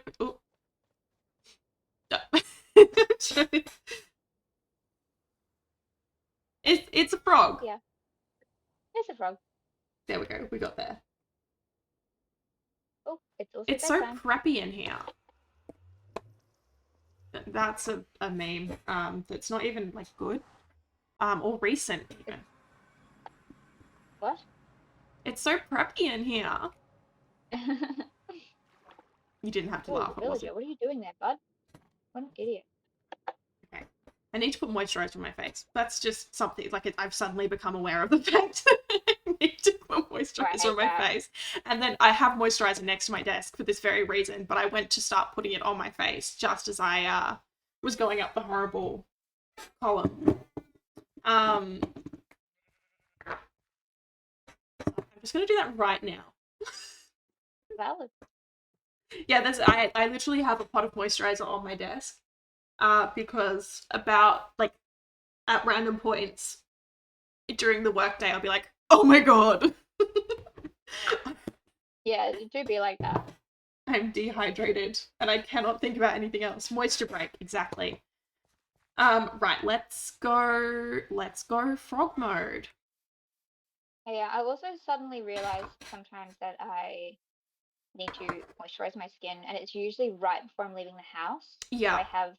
It's a frog. Yeah. It's a frog. There we go. We got there. Oh, it's also It's so bedtime. preppy in here. That's a meme. That's not even like good. Or recent even. What? It's so preppy in here. You didn't have to laugh. It Villager, what are you doing there, bud? What an idiot. Okay. I need to put moisturizer on my face. That's just something, like, I've suddenly become aware of the fact that I need to put moisturizer on my face. And then I have moisturizer next to my desk for this very reason, but I went to start putting it on my face just as I was going up the horrible column. I'm just going to do that right now. Valid. Yeah, I literally have a pot of moisturizer on my desk. Because about, like, at random points during the workday, I'll be like, oh my god! Yeah, it do be like that. I'm dehydrated, and I cannot think about anything else. Moisture break, exactly. Right, let's go frog mode. Yeah, I also suddenly realized sometimes that I need to moisturize my skin, and it's usually right before I'm leaving the house. Yeah. So I have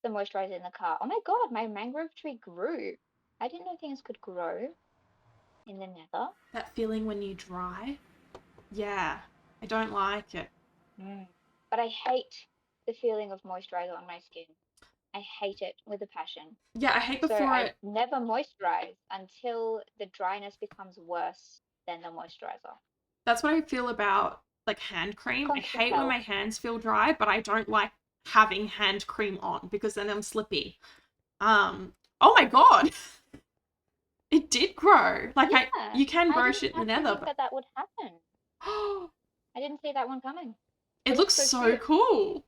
the moisturizer in the car. Oh my god, my mangrove tree grew. I didn't know things could grow in the nether. That feeling when you dry? Yeah, I don't like it. But I hate the feeling of moisturizer on my skin. I hate it with a passion. Yeah, I hate before I never moisturize until the dryness becomes worse than the moisturizer. That's what I feel about, like, hand cream. I hate hell. when my hands feel dry, but I don't like having hand cream on because then I'm slippy. Oh my god! It did grow. Like, yeah, you can grow shit in the nether, but that would happen. I didn't see that one coming. It looks so cool.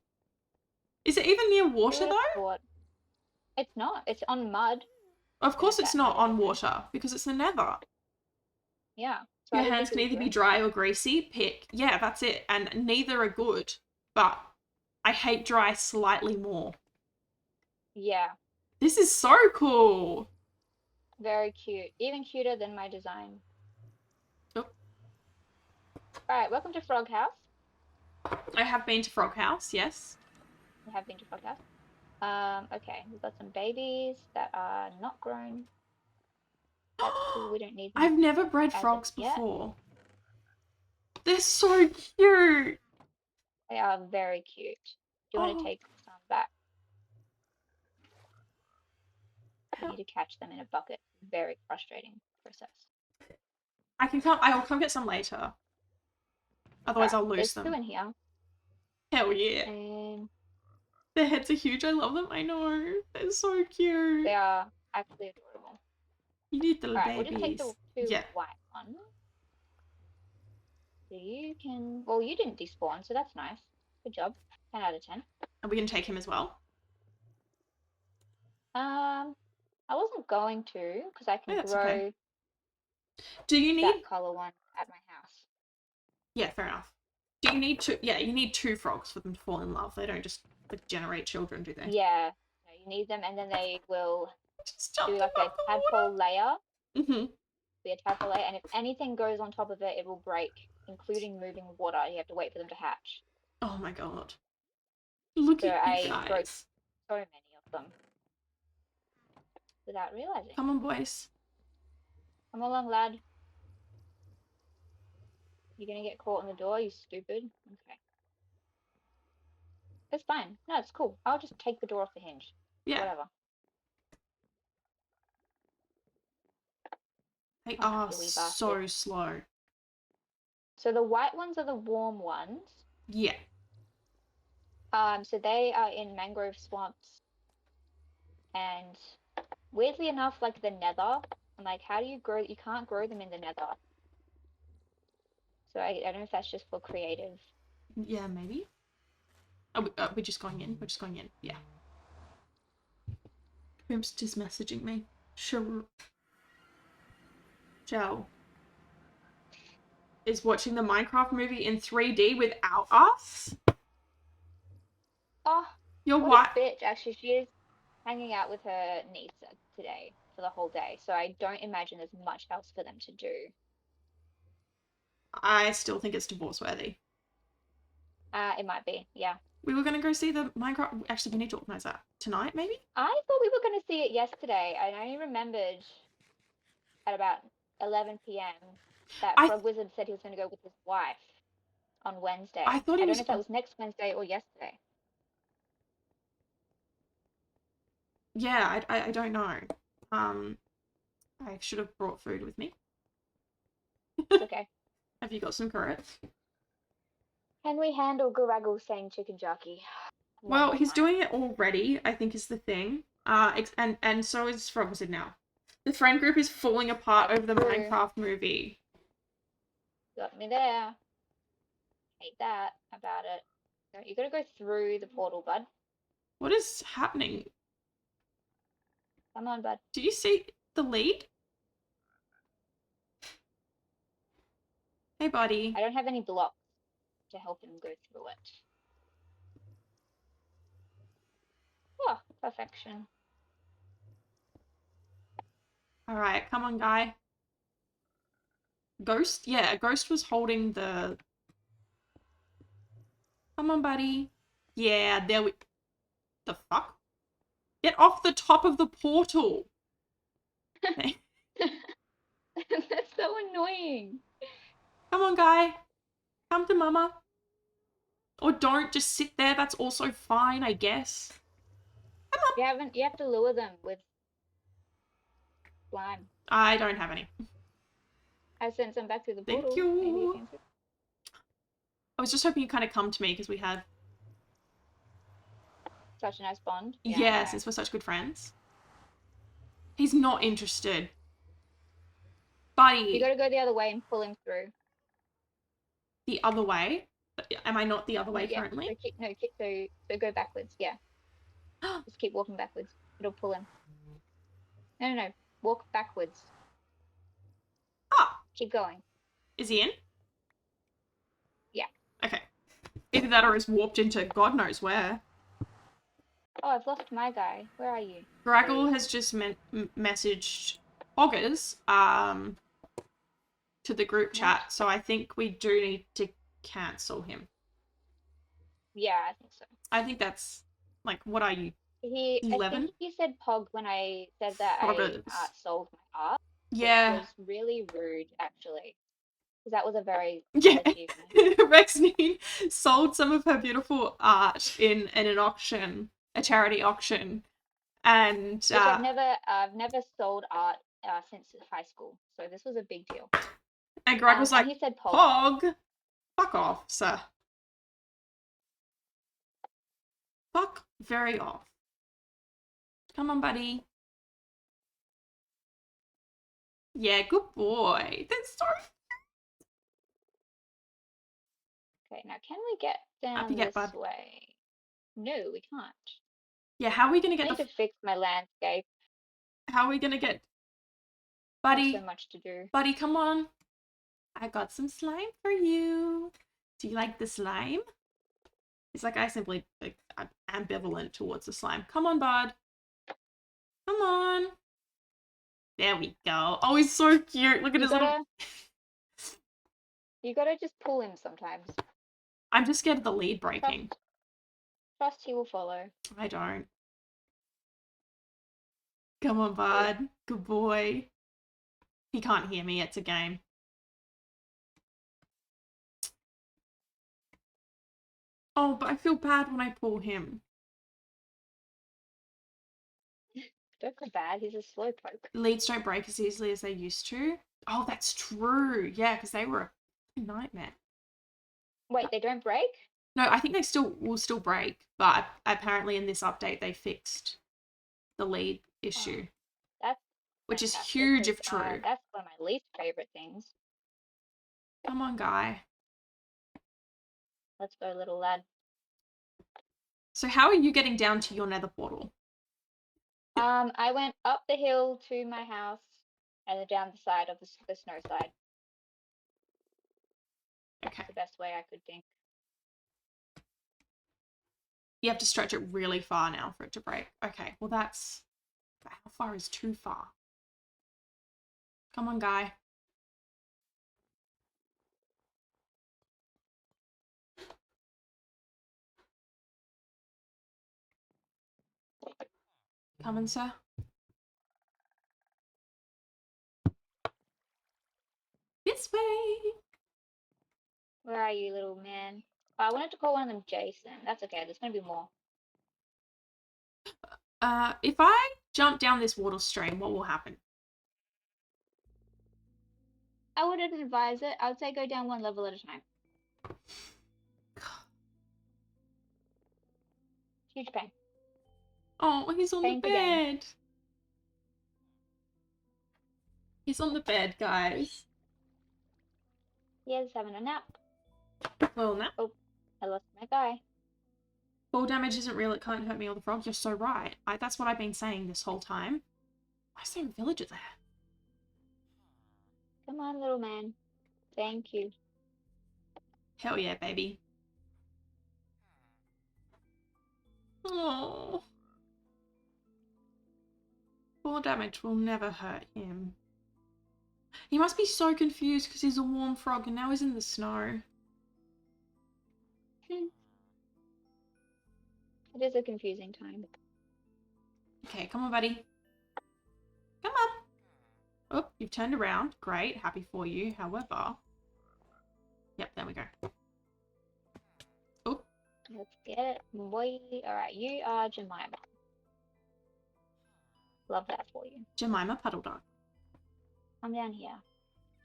Is it even near water though? It's not. It's on mud. Of course it's not on water because it's the nether. Yeah. Your hands can either be dry or greasy. Pick. Yeah, that's it. And neither are good. But I hate dry slightly more. Yeah. This is so cool. Very cute. Even cuter than my design. Oh. Alright, welcome to Frog House. I have been to Frog House, yes. You have been to Frog House. Okay, we've got some babies that are not grown. That's cool, we don't need them. I've never bred frogs before. They're so cute. They are very cute. Do you want to take some back? I need to catch them in a bucket. Very frustrating process. I'll come get some later. Otherwise I'll lose them. There's 2 in here. Hell yeah. Their heads are huge. I love them. I know. They're so cute. They are actually adorable. You need the babies. We'll just take the 2 white ones. So you can. Well, you didn't despawn, so that's nice. Good job. 10 out of 10. Are we going to take him as well? I wasn't going to because I Oh, can that's okay. grow Do you that need... color one at my house. Yeah, fair enough. Do you need two... Yeah, you need 2 frogs for them to fall in love. They don't just, like, generate children, do they? Yeah. No, you need them, and then they will Just jump do them like a out the tadpole layer. water! Mm-hmm. Be a tadpole layer, and if anything goes on top of it, it will break, including moving water. You have to wait for them to hatch. Oh my god. Look So at you I broke guys. so many of them without realizing. Come on, boys. Come along, lad. You're gonna get caught in the door, you stupid. Okay. It's fine. No, it's cool. I'll just take the door off the hinge. Yeah. Whatever. They Oh, are you wee so bastard. slow. So the white ones are the warm ones. Yeah. So they are in mangrove swamps, and weirdly enough, like the Nether, I'm like, how do you grow? You can't grow them in the Nether. So I don't know if that's just for creative. Yeah, maybe. We're just going in. We're just going in. Yeah. Pimp's just messaging me. Sure. Joe is watching the Minecraft movie in 3D without us. Oh, You're what what? a bitch. Actually, she is hanging out with her niece today for the whole day. So I don't imagine there's much else for them to do. I still think it's divorce worthy. It might be, yeah. We were gonna go see the Minecraft. Actually, we need to organize that tonight, maybe. I thought we were going to see it yesterday. I only remembered at about 11 p.m. that I Frog Wizard said he was going to go with his wife on Wednesday. I thought I it don't was. know if that was next Wednesday or yesterday. Yeah, I don't know. I should have brought food with me. It's okay. Have you got some carrots? Can we handle Garagle saying chicken jockey? Well, he's doing it already, I think is the thing. And so is Frogwizard now. The friend group is falling apart over the Minecraft movie. Got me there. Hate that about it. So you gotta go through the portal, bud. What is happening? Come on, bud. Do you see the lead? Hey, buddy. I don't have any blocks to help him go through it. Oh, perfection. Alright, come on, guy. Ghost? Yeah, Ghost was holding the... Come on, buddy. Yeah, there we... The fuck? Get off the top of the portal! That's so annoying. Come on, guy. Come to mama. Or don't, just sit there. That's also fine, I guess. You have to lure them with slime. I don't have any. I sent some back through the Thank portal. you. Maybe you can see. I was just hoping you'd kind of come to me because we had... Such a nice bond. Yeah, since we're such good friends. He's not interested. Buddy. You gotta go the other way and pull him through. The other way? Am I not the other way Yeah, currently? So go backwards, yeah. Just keep walking backwards. It'll pull him. No. Walk backwards. Ah! Keep going. Is he in? Yeah. Okay. Either that or he's warped into God knows where. Oh, I've lost my guy. Where are you? Graggle has just messaged Hoggers to the group chat, so I think we do need to cancel him. Yeah, I think so. I think that's, like, what are you, I 11? think he said Pog when I said that Hoggers. I sold my art. Yeah. Which was really rude, actually. Because that was a very Yeah. achievement. Rexnine sold some of her beautiful art in an auction, a charity auction. And which I've never sold art since high school, so this was a big deal. And Greg was like, he said Pog, fuck off, sir. Fuck very off. Come on, buddy. Yeah, good boy. That's so Okay, now can we get Up you down get, this bud. way? No, we can't. Yeah, how are we gonna I get need to fix my landscape. How are we gonna get... I have Buddy, so much to do. buddy, come on. I got some slime for you. Do you like the slime? It's like I simply I'm ambivalent towards the slime. Come on, bud. Come on. There we go. Oh, he's so cute. Look at his little... You gotta just pull him sometimes. I'm just scared of the lead breaking. Trust he will follow. I don't. Come on, bud. Good boy. He can't hear me. It's a game. Oh, but I feel bad when I pull him. Don't feel bad. He's a slow poke. Leads don't break as easily as they used to. Oh, that's true. Yeah, because they were a nightmare. Wait, they don't break? No, I think they will still break, but apparently in this update they fixed the lead issue. That's which is fantastic, huge if 'cause, true. that's one of my least favorite things. Come on, guy. Let's go, little lad. So how are you getting down to your nether portal? I went up the hill to my house and then down the side of the snow side. Okay. That's the best way I could think. You have to stretch it really far now for it to break. Okay, well that's... How far is too far? Come on, guy. Coming, sir? This way! Where are you, little man? I wanted to call one of them Jason. That's okay, there's gonna be more. If I jump down this water stream, what will happen? I wouldn't advise it. I would say go down one level at a time. Huge pain. Oh, he's on Pain the to gain. bed. He's on the bed, guys. Yeah, he's having a nap. Well, nap. Oh, I lost my guy. Fall damage isn't real, it can't hurt me or the frog. You're so right. That's what I've been saying this whole time. Why is there a villager there? Come on, little man. Thank you. Hell yeah, baby. Oh. Fall damage will never hurt him. He must be so confused because he's a warm frog and now he's in the snow. It is a confusing time. Okay, come on, buddy. Come on. Oh, you've turned around. Great, happy for you. However... Yep, there we go. Oh. Let's get it, boy. Alright, you are Jemima. Love that for you. Jemima Puddle Dog. Come down here,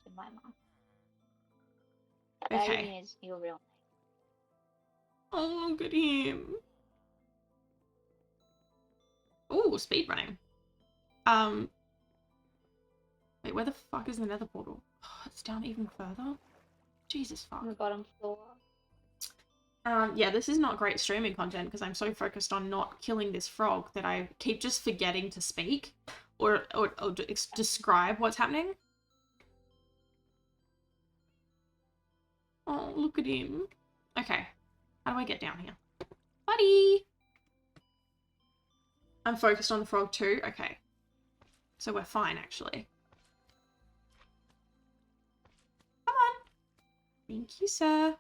Jemima. Okay. That is your real name. Oh, look at him. Oh, speed running. Wait, where the fuck is the nether portal? Oh, it's down even further. Jesus fuck. On the bottom floor. Yeah, this is not great streaming content because I'm so focused on not killing this frog that I keep just forgetting to speak or describe what's happening. Oh, look at him. Okay, how do I get down here? Buddy! I'm focused on the frog too? Okay. So we're fine, actually. Come on. Thank you, sir.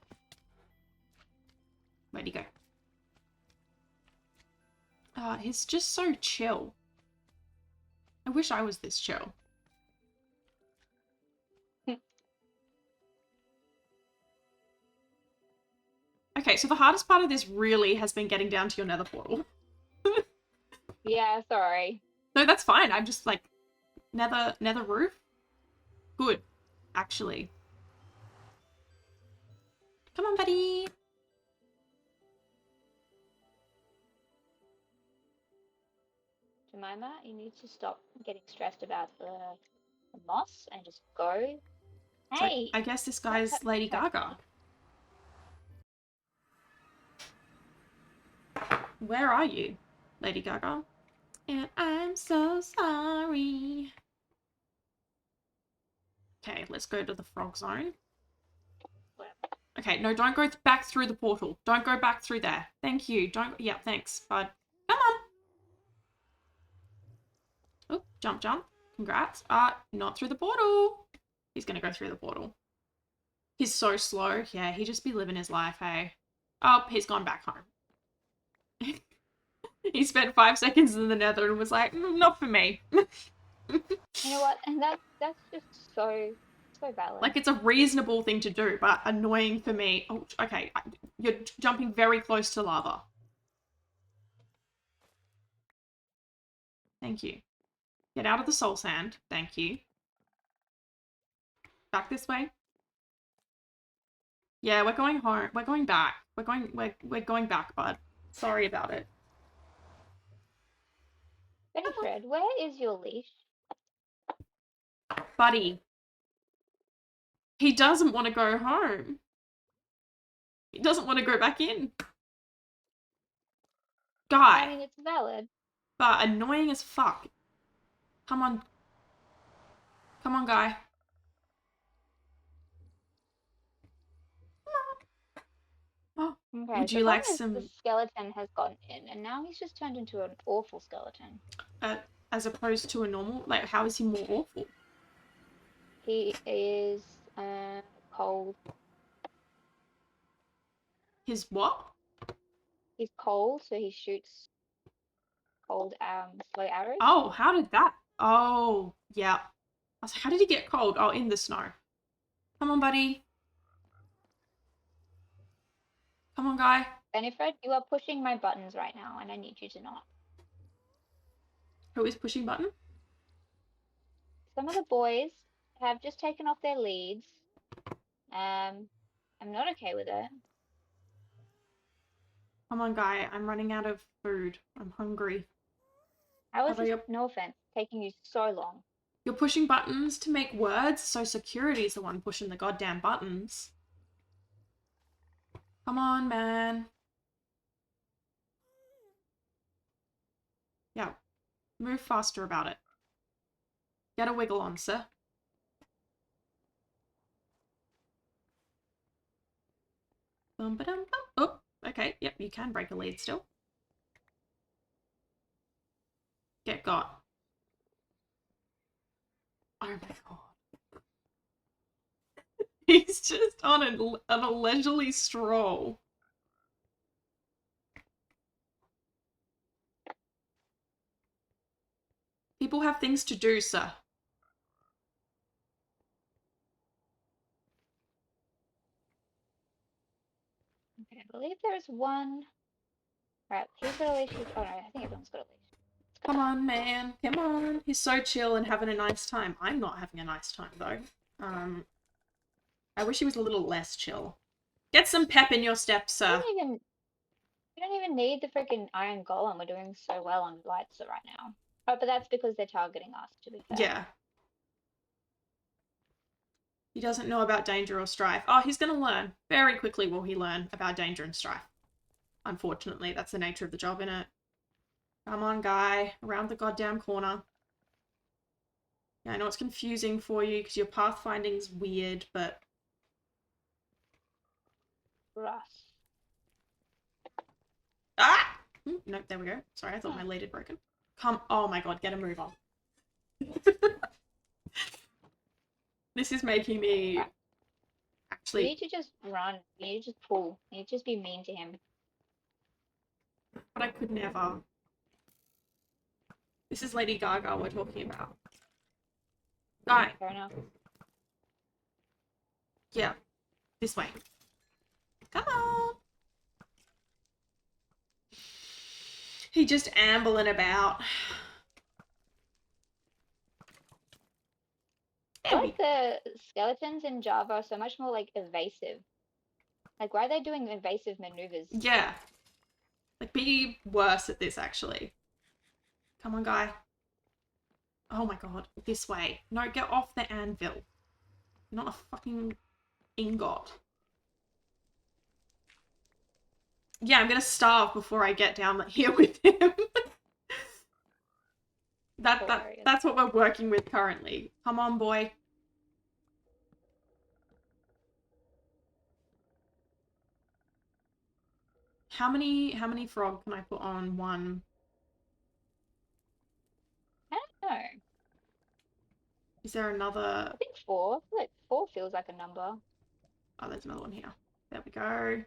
Where'd he go? He's just so chill. I wish I was this chill. Okay, so the hardest part of this really has been getting down to your nether portal. Yeah, sorry. No, that's fine. I'm just like, nether roof? Good, actually. Come on, buddy. Jemima, you need to stop getting stressed about the moss and just go. So Hey! I guess this guy's Lady Gaga. Where are you, Lady Gaga? And I'm so sorry. Okay, let's go to the frog zone. Okay, no, don't go back through the portal. Don't go back through there. Thank you. Don't. Yeah, thanks, bud. Come on. Oh, jump, jump. Congrats. Not through the portal. He's gonna go through the portal. He's so slow. Yeah, he just be living his life, hey. Oh, he's gone back home. He spent 5 seconds in the Nether and was like, not for me. You know what? And that's just so valid. Like, it's a reasonable thing to do, but annoying for me. Oh, okay. You're jumping very close to lava. Thank you. Get out of the soul sand. Thank you. Back this way. Yeah, we're going home. We're going back. We're going back, bud. Sorry about it. Fred, where is your leash? Buddy. He doesn't want to go home. He doesn't want to go back in. Guy. I mean, it's valid. But annoying as fuck. Come on. Come on, guy. Oh, Okay, would the you like problem is some... the skeleton has gotten in, and now he's just turned into an awful skeleton. As opposed to a normal... Like, how is he more awful? He is, cold. His what? He's cold, so he shoots cold, slow arrows. Oh, how did that... Oh, yeah. I was like, how did he get cold? Oh, in the snow. Come on, buddy. Come on, guy. Benefred, you are pushing my buttons right now, and I need you to not. Who is pushing button? Some of the boys have just taken off their leads. I'm not okay with it. Come on, guy. I'm running out of food. I'm hungry. How is this, no offense, taking you so long? You're pushing buttons to make words, so security's the one pushing the goddamn buttons. Come on, man. Yeah. Move faster about it. Get a wiggle on, sir. Oh, okay. Yep, you can break a lead still. Get got. Oh my god. He's just on a leisurely stroll. People have things to do, sir. Okay, I believe there's one. Alright, he's got a leash. Oh no, I think everyone's got a leash. Come on, man. Come on. He's so chill and having a nice time. I'm not having a nice time, though. I wish he was a little less chill. Get some pep in your step, sir. You don't even need the freaking iron golem. We're doing so well on lights right now. Oh, but that's because they're targeting us, to be fair. Yeah. He doesn't know about danger or strife. Oh, he's going to learn. Very quickly will he learn about danger and strife. Unfortunately, that's the nature of the job, innit? Come on, guy. Around the goddamn corner. Yeah, I know it's confusing for you because your pathfinding's weird, but... Russ. Ah! No, there we go. Sorry, I thought my lead had broken. Come... Oh my god, get a move on. This is making me... Actually... You need to just run. You need to just pull. You need to just be mean to him. But I could never. This is Lady Gaga we're talking about. Guy. Fair enough. Yeah. This way. Come on. He just ambling about. I like the skeletons in Java are so much more, like, evasive. Like, why are they doing evasive maneuvers? Yeah. Like, be worse at this, actually. Come on, guy. Oh my god. This way. No, get off the anvil. Not a fucking ingot. Yeah, I'm gonna starve before I get down here with him. That's what we're working with currently. Come on, boy. How many frog can I put on one? I don't know. Is there another? I think 4. I feel like 4 feels like a number. Oh, there's another one here. There we go.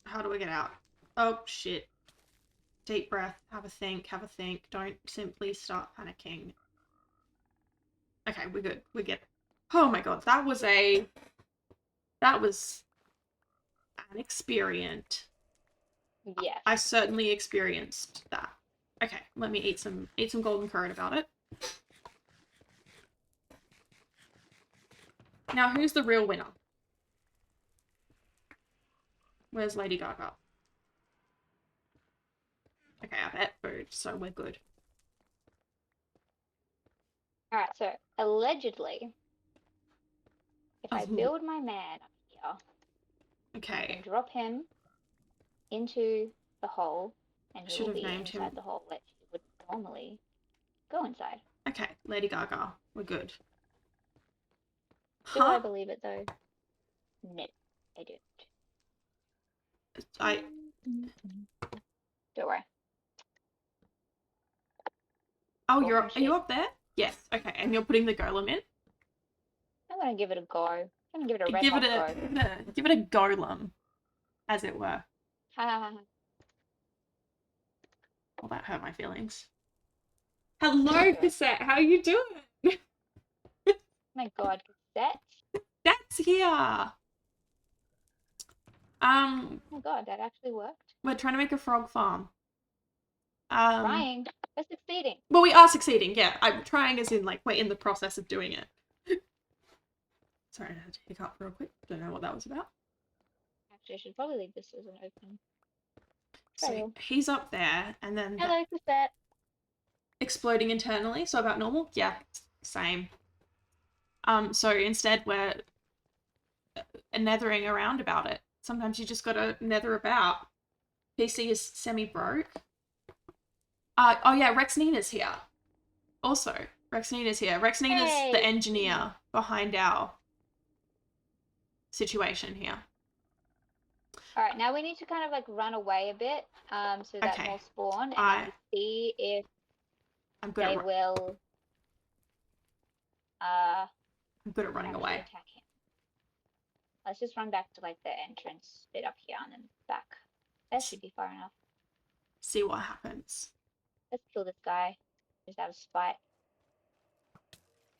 How do I get out? Oh, shit. Deep breath. Have a think. Have a think. Don't simply start panicking. Okay, we're good. We get it. Oh my god, that was an experience. Yes. I certainly experienced that. Okay, let me eat some golden curd about it. Now, who's the real winner? Where's Lady Gaga? Okay, I've ate food, so we're good. Alright, so allegedly, if I build my man up here, okay, and drop him into the hole, and he will be inside the hole that he would normally go inside. Okay, Lady Gaga, we're good. Do I believe it though? No, I don't. Don't worry. Oh, are you up there? Yes. Okay, and you're putting the golem in? I'm gonna give it a go. I'm gonna give it a red hot go. Give it a golem, as it were. Ha. Well, that hurt my feelings. Hello, Cassette. How are you doing? My God, Cassette. That's here. Oh my God, that actually worked. We're trying to make a frog farm. Trying. We're succeeding. Well, we are succeeding. Yeah, I'm trying as in like we're in the process of doing it. Sorry, I had to hiccup real quick. Don't know what that was about. Actually, I should probably leave this as an open. So he's up there, and then hello, Cassette. Exploding internally. So about normal, yeah, same. So instead we're nethering around about it. Sometimes you just gotta nether about. PC is semi-broke. Oh yeah, Rex Nina's here. Also, Rex Nina's here. Rex Nina's the engineer behind our situation here. Alright, now we need to kind of like run away a bit, so that more spawn, and see if they will I'm good at running away. Attack him. Let's just run back to like the entrance bit up here and then back. That should be far enough. See what happens. Let's kill this guy just out of spite.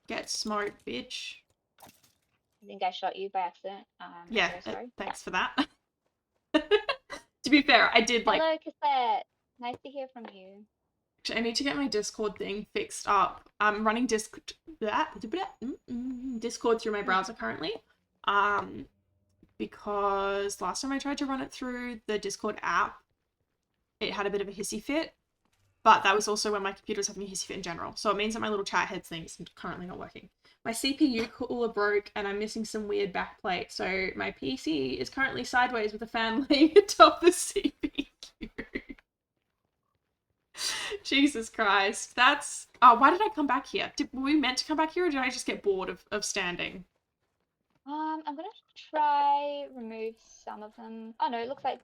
Get smoked, bitch. I think I shot you by accident. Yeah, thanks for that. To be fair, I did like... Hello, Cassette. Nice to hear from you. Actually, I need to get my Discord thing fixed up. I'm running Discord through my browser currently. Because last time I tried to run it through the Discord app, it had a bit of a hissy fit. But that was also when my computer was having a hissy fit in general. So it means that my little chat heads thing is currently not working. My CPU cooler broke and I'm missing some weird backplate. So my PC is currently sideways with a fan laying atop the CPU. Jesus Christ. That's... why did I come back here? Were we meant to come back here or did I just get bored of standing? I'm gonna try remove some of them. Oh no, it looks like...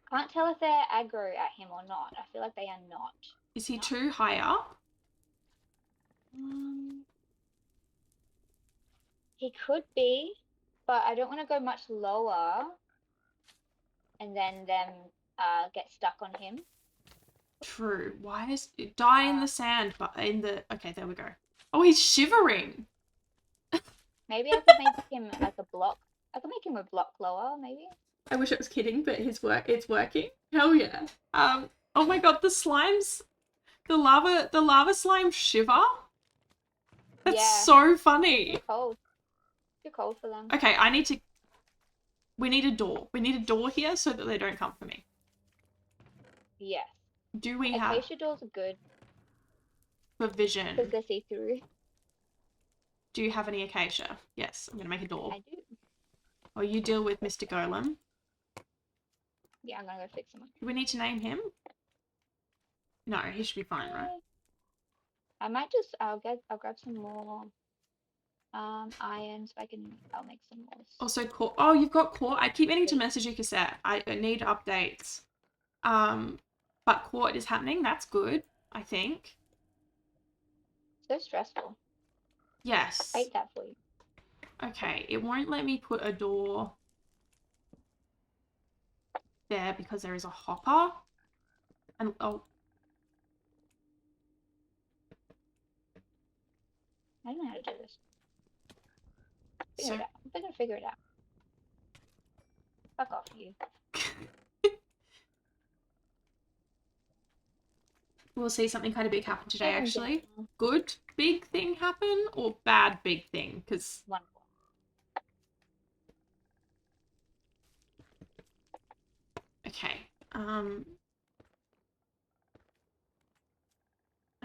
Can't tell if they're aggro at him or not. I feel like they are not. Is he too high up? He could be, but I don't want to go much lower and then them get stuck on him. True. Why is it die in the sand? But in the... Okay, there we go. Oh, he's shivering. Maybe I could make him like a block. I could make him a block lower, maybe. I wish it was kidding, but it's working. Hell yeah. Oh my god, the slimes, the lava slime shiver. That's so funny. Too cold. Too cold for them. Okay, we need a door. We need a door here so that they don't come for me. Yes. Do we have... Acacia doors are good. For vision. Because they're see-through. Do you have any acacia? Yes, I'm going to make a door. I do. Or you deal with Mr. Golem. Yeah, I'm gonna go fix him. Do we need to name him? No, he should be fine, right? I might just I'll grab some more iron so I'll make some more. Also, oh, you've got Court. I keep meaning to message you, Cassette. I need updates. But Court is happening. That's good, I think. So stressful. Yes. I hate that for you. Okay, it won't let me put a door there because there is a hopper. And oh, I don't know how to do this. Figure it out. I'm gonna figure it out. Fuck off, you. We'll see something kind of big happen today, actually. Good big thing happen or bad big thing? Because okay. I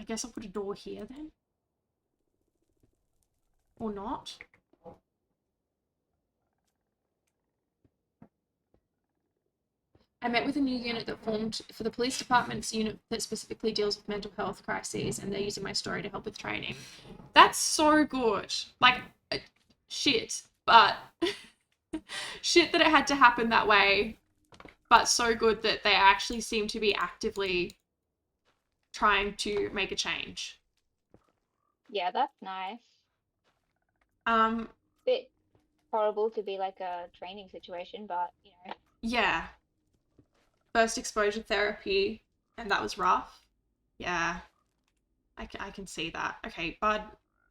guess I'll put a door here then. Or not. I met with a new unit that formed for the police department's unit that specifically deals with mental health crises, and they're using my story to help with training. That's so good. Like, shit, but shit that it had to happen that way, but so good that they actually seem to be actively trying to make a change. Yeah, that's nice. Bit horrible to be like a training situation, but you know. Yeah. First exposure therapy, and that was rough. Yeah. I can see that. Okay, Bud,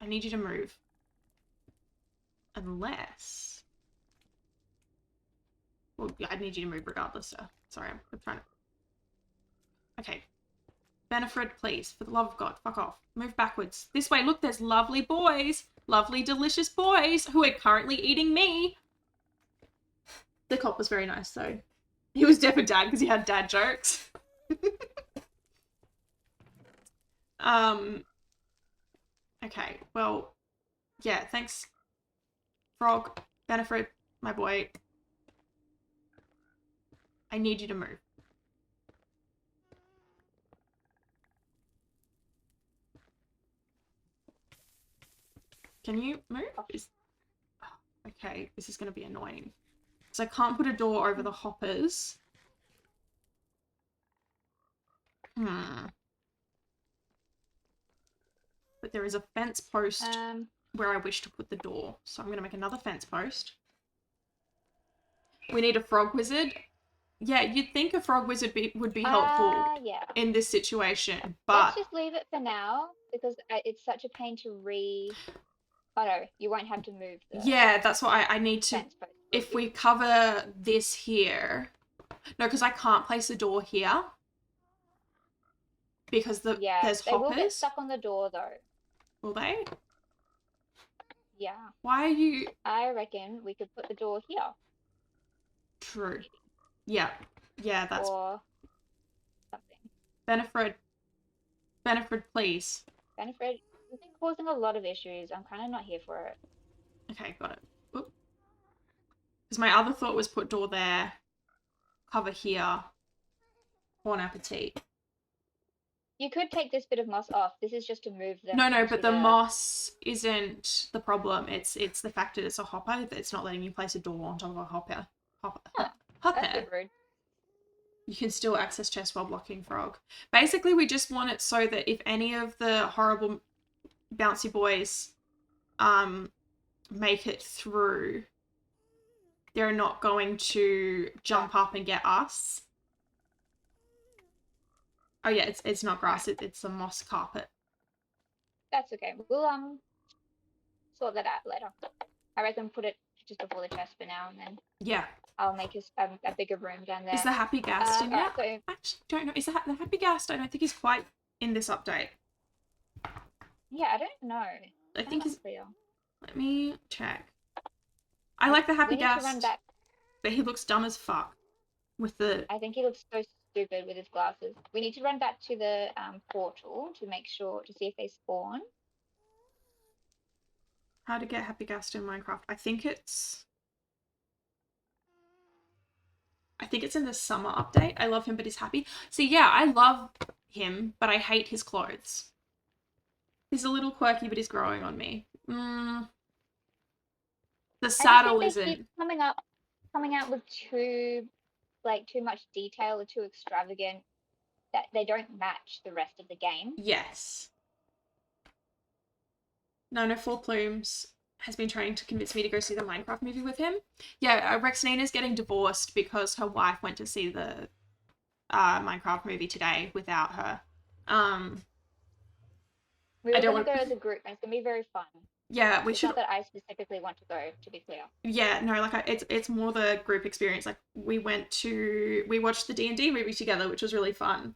I need you to move. Unless... Well, I need you to move regardless, sir. Sorry, I'm trying to... Okay. Benefred, please, for the love of God, fuck off. Move backwards. This way, look, there's lovely boys. Lovely, delicious boys who are currently eating me. The cop was very nice, though. He was deaf and dad because he had dad jokes. Okay, well, yeah, thanks, Frog, Benefred, my boy. I need you to move. Can you move? Okay, this is going to be annoying. So I can't put a door over the hoppers. But there is a fence post where I wish to put the door. So I'm going to make another fence post. We need a frog wizard. Yeah, you'd think a frog wizard would be helpful in this situation, but... Let's just leave it for now, because it's such a pain to Oh no, you won't have to move the... Yeah, that's what I need to... If we cover this here... No, because I can't place a door here. Because there's hoppers. They will get stuck on the door, though. Will they? Yeah. Why are you... I reckon we could put the door here. True. Yeah. Yeah, that's... Or something. Benefred, please. Benefred, you've been causing a lot of issues. I'm kind of not here for it. Okay, got it. Because my other thought was put door there, cover here, Bon appetit. You could take this bit of moss off. This is just to move them. No, but the moss isn't the problem. It's the fact that it's a hopper that's not letting you place a door on top of a hopper. That's a bit rude. You can still access chests while blocking frog. Basically, we just want it so that if any of the horrible bouncy boys make it through, they're not going to jump up and get us. Oh yeah, it's not grass, it's a moss carpet. That's okay. We'll sort that out later. I reckon put it just before the chest for now, and then I'll make a bigger room down there. Is the happy ghast in yet? So... I actually don't know. Is the happy ghast? I don't think he's quite in this update. Yeah, I don't know. I think he's clear. Let me check. I like the happy ghast, but he looks dumb as fuck with the... I think he looks so stupid with his glasses. We need to run back to the portal to make sure, to see if they spawn. How to get happy ghast in Minecraft. I think think it's in the summer update. I love him, but he's happy. See, yeah, I love him, but I hate his clothes. He's a little quirky, but he's growing on me. The I just saddle think they isn't. keep coming out with too much detail or too extravagant that they don't match the rest of the game. Yes. No, Four Plumes has been trying to convince me to go see the Minecraft movie with him. Yeah, Rexnina's getting divorced because her wife went to see the Minecraft movie today without her. We were gonna go as a group, and it's gonna be very fun. Yeah, we it's should. Not that I specifically want to go, to be clear. Yeah, no, like it's more the group experience. Like we watched the D&D movie together, which was really fun.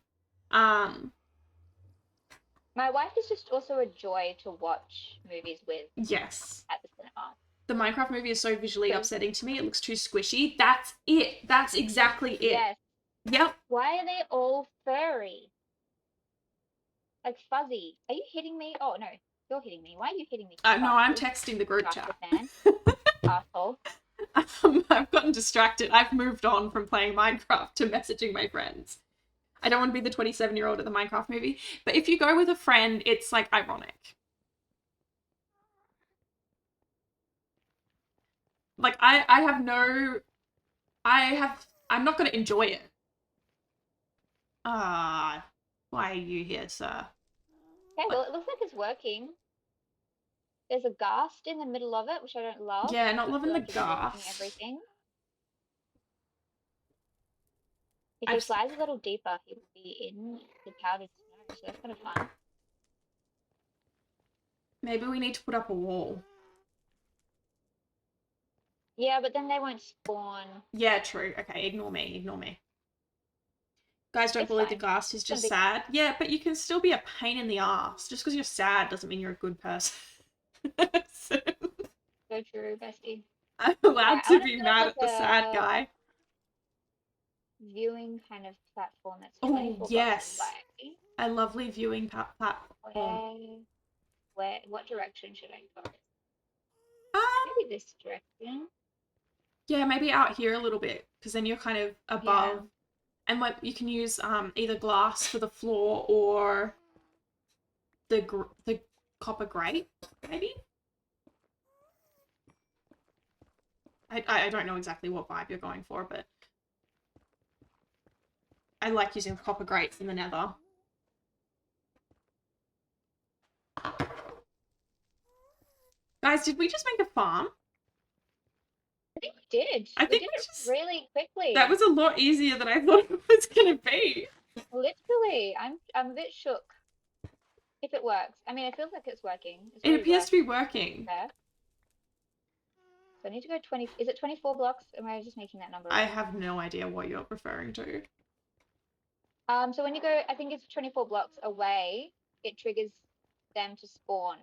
My wife is just also a joy to watch movies with. Yes. At the cinema. The Minecraft movie is so visually upsetting to me. It looks too squishy. That's it. That's exactly it. Yes. Yep. Why are they all furry? Like fuzzy. Are you hitting me? Oh no, you're hitting me. Why are you hitting me? No, I'm texting the group chat. Asshole. I've gotten distracted. I've moved on from playing Minecraft to messaging my friends. I don't want to be the 27-year-old at the Minecraft movie. But if you go with a friend, it's like ironic. Like I'm not going to enjoy it. Why are you here, sir? Okay, well, it looks like it's working. There's a ghast in the middle of it, which I don't love. Yeah, not loving the ghast. Everything. If he flies a little deeper, he will be in the powdered snow, so that's kind of fun. Maybe we need to put up a wall. Yeah, but then they won't spawn. Yeah, true. Okay, ignore me. Guys, don't believe the ghast. He's just sad. Yeah, but you can still be a pain in the ass. Just because you're sad doesn't mean you're a good person. So true, bestie. I'm allowed to be mad at the sad guy. Viewing kind of platform that's 24 yes. Away. A lovely viewing platform. What direction should I go? Maybe this direction. Yeah, maybe out here a little bit, because then you're kind of above. Yeah. And like you can use either glass for the floor or the copper grate, maybe. I don't know exactly what vibe you're going for, but I like using copper grates in the Nether. Guys, did we just make a farm? I think we did. I think we did it really quickly. That was a lot easier than I thought it was gonna be. Literally, I'm a bit shook. If it works, I mean, it feels like it's working. It appears to be working. There. So I need to go 20. Is it 24 blocks? Am I just making that number up? I have no idea what you're referring to. So when you go, I think it's 24 blocks away, it triggers them to spawn.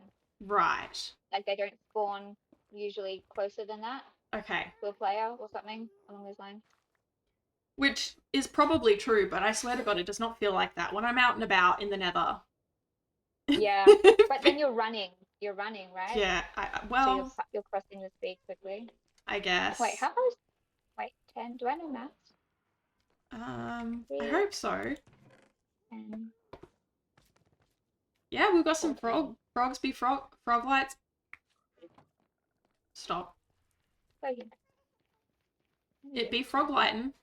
Right. Like they don't spawn usually closer than that. Okay. To a player or something along those lines. Which is probably true, but I swear to God, it does not feel like that when I'm out and about in the Nether. Yeah, but then you're running. You're running, right? Yeah. So you're crossing the speed quickly. I guess. Wait, how close? Wait, 10. Do I know maths? I hope so. 10. Yeah, we've got some frogs be frog lights. Stop. Okay. It be frog lighting.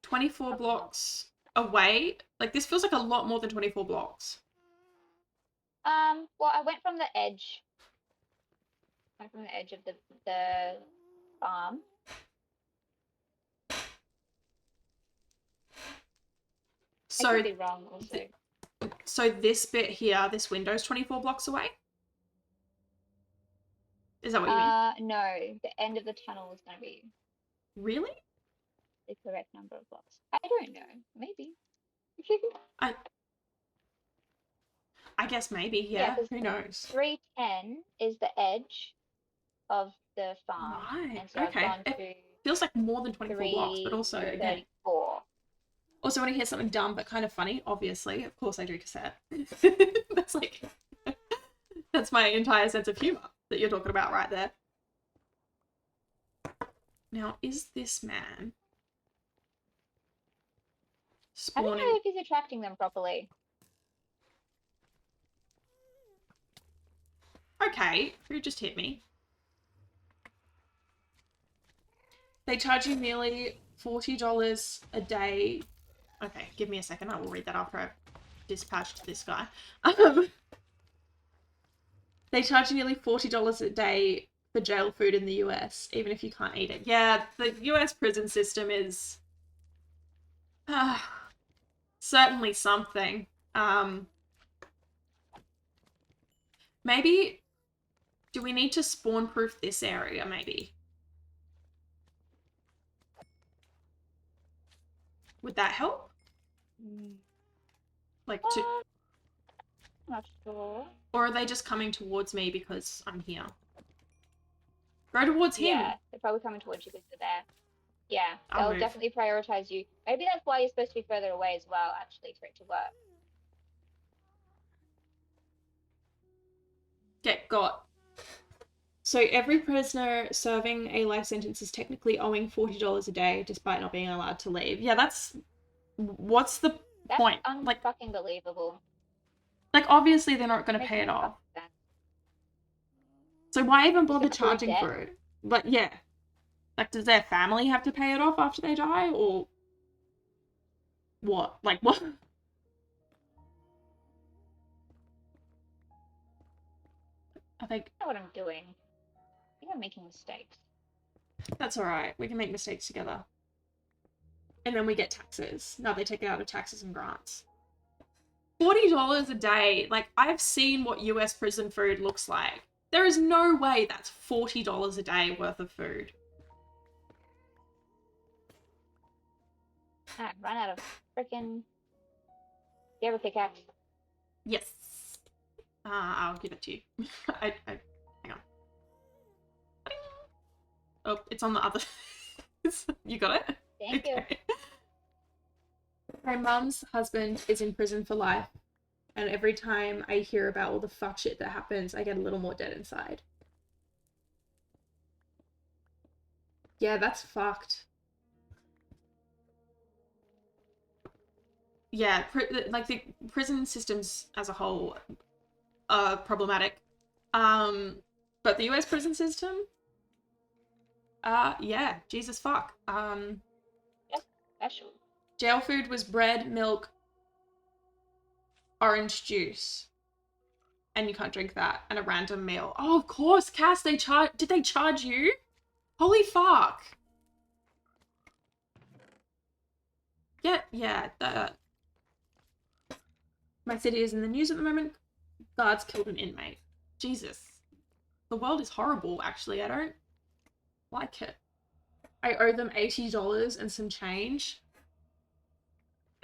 24 blocks away. Like this feels like a lot more than 24 blocks. Well, I went from the edge. Of the farm. So, I could be wrong also. So this bit here, this window is 24 blocks away? Is that what you mean? No. The end of the tunnel is going to be... Really? The correct number of blocks. I don't know. Maybe. I guess maybe, yeah. Who knows? 310 is the edge of the farm. Right. And so okay. It feels like more than 24 blocks, but also, again... 34. Also, when I hear something dumb but kind of funny, obviously, of course I do cassette. That's like... That's my entire sense of humour that you're talking about right there. Now, is this man I don't spawning? know if he's attracting them properly. Okay, who just hit me? They charge you nearly $40 a day. Okay, give me a second. I will read that after I've dispatched this guy. They charge you nearly $40 a day for jail food in the US, even if you can't eat it. Yeah, the US prison system is certainly something. Maybe, do we need to spawn proof this area, maybe? Would that help? Like, Not sure. or are they just coming towards me because I'm here? Go towards him. Yeah, they're probably coming towards you because they're there. Yeah, I'll they'll move. definitely prioritize you. Maybe that's why you're supposed to be further away as well, actually, for it to work. Get got. So every prisoner serving a life sentence is technically owing $40 a day despite not being allowed to leave. Yeah, what's the That's point? unfucking believable. Like obviously they're not going to Makes pay it no off. fucking sense. So why even bother accrue charging debt? for it? But yeah. Like does their family have to pay it off after they die or what? Like what? I think I know what I'm doing. I think I'm making mistakes. that's alright. We can make mistakes together. And then we get taxes. Now they take it out of taxes and grants. $40 a day. Like, I've seen what US prison food looks like. There is no way that's $40 a day worth of food. Alright, run out of frickin'. Do you have a pickaxe? Yes. I'll give it to you. Hang on. Oh, it's on the other. You got it? Thank you. My mum's husband is in prison for life, and every time I hear about all the fuck shit that happens, I get a little more dead inside. Yeah, that's fucked. Yeah, like the prison systems as a whole are problematic. But the US prison system, yeah, Jesus fuck. That's special. Jail food was bread, milk, orange juice. And you can't drink that. And a random meal. Oh, of course, Cass, did they charge you? Holy fuck. Yeah, my city is in the news at the moment. Guards killed an inmate. Jesus. The world is horrible, actually. I don't like it. I owe them $80 and some change.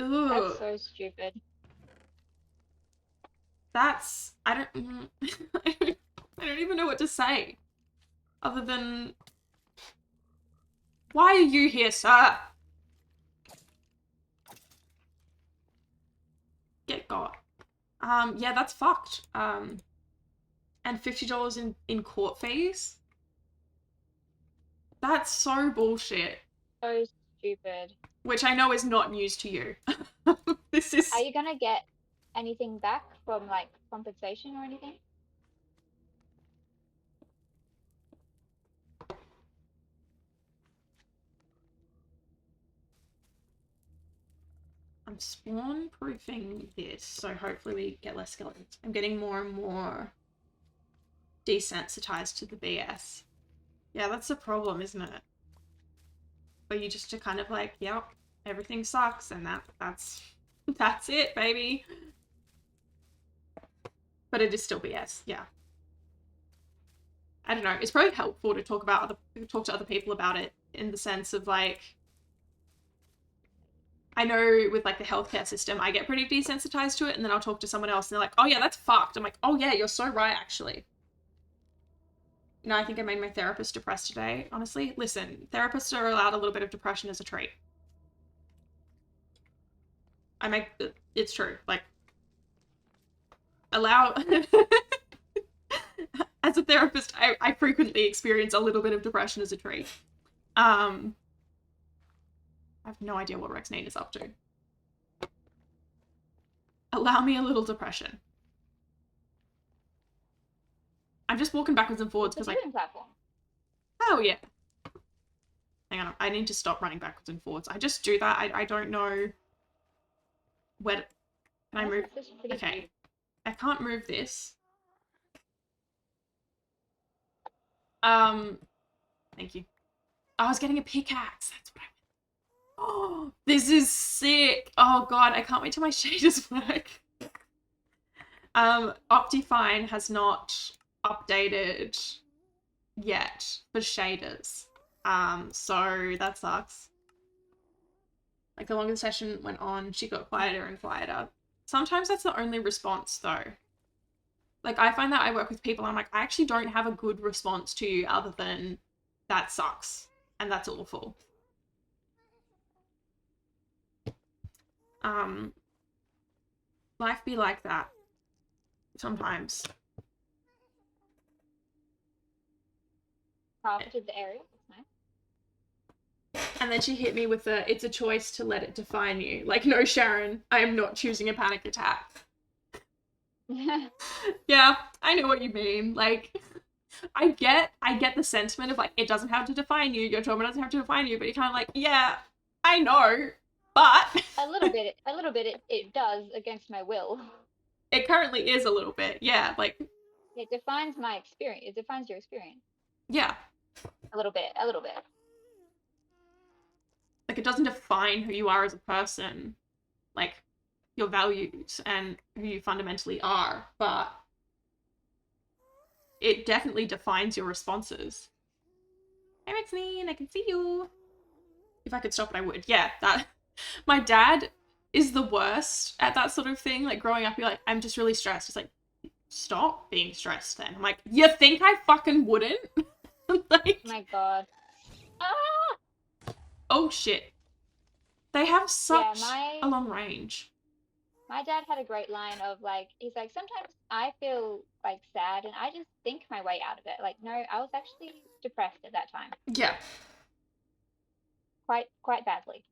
Ugh. That's so stupid. I don't I don't even know what to say. Other than, why are you here, sir? Get got. Yeah, that's fucked. And $50 in court fees? That's so bullshit. So stupid. Which I know is not news to you. This is... Are you gonna get anything back from, like, compensation or anything? I'm spawn proofing this, so hopefully we get less skeletons. I'm getting more and more desensitized to the BS. Yeah, that's the problem, isn't it? But you just are kind of like, yep, everything sucks, and that's it, baby. But it is still BS, yeah. I don't know. It's probably helpful to talk to other people about it in the sense of like, I know with like the healthcare system, I get pretty desensitized to it, and then I'll talk to someone else and they're like, oh yeah, that's fucked. I'm like, oh yeah, you're so right, actually. You know, I think I made my therapist depressed today, honestly. Listen, therapists are allowed a little bit of depression as a treat. It's true. Like, allow... As a therapist, I frequently experience a little bit of depression as a treat. I have no idea what Rexnane is up to. Allow me a little depression. I'm just walking backwards and forwards because platform. Oh yeah. Hang on, I need to stop running backwards and forwards. I just do that. I don't know where. Can I move? Okay. I can't move this. Thank you. I was getting a pickaxe. That's what I meant. Oh, this is sick. Oh god, I can't wait till my shaders work. Optifine has not updated yet for shaders. So that sucks. Like, the longer the session went on, she got quieter and quieter. Sometimes that's the only response, though. Like, I find that I work with people, I'm like, I actually don't have a good response to you other than that sucks. And that's awful. Life be like that. Sometimes. Crafted the area. Nice. And then she hit me with the, it's a choice to let it define you. Like, no, Sharon, I am not choosing a panic attack. Yeah, I know what you mean. Like, I get the sentiment of, like, it doesn't have to define you, your trauma doesn't have to define you, but you're kind of like, yeah, I know, but... a little bit it does against my will. It currently is a little bit, yeah, like... It defines my experience. It defines your experience. Yeah. A little bit. Like, it doesn't define who you are as a person, like, your values and who you fundamentally are, but it definitely defines your responses. Hey, Maxine, I can see you. If I could stop it, I would. Yeah, that... My dad is the worst at that sort of thing. Like, growing up, you're like, I'm just really stressed. It's like, stop being stressed then. I'm like, you think I fucking wouldn't? Like... Oh my god. Ah! Oh, shit. They have such a long range. My dad had a great line of, like, he's like, sometimes I feel, like, sad and I just think my way out of it. Like, no, I was actually depressed at that time. Yeah. Quite badly.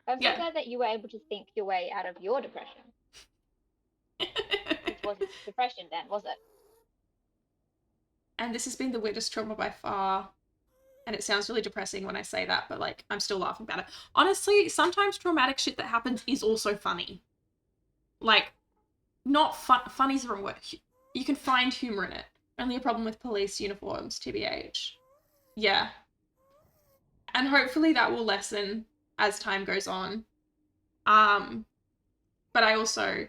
I'm so glad that you were able to think your way out of your depression. Which wasn't depression then, was it? And this has been the weirdest trauma by far. And it sounds really depressing when I say that, but, like, I'm still laughing about it. Honestly, sometimes traumatic shit that happens is also funny. Like, not funny's the wrong word. You can find humor in it. Only a problem with police uniforms, TBH. Yeah. And hopefully that will lessen as time goes on. But I also...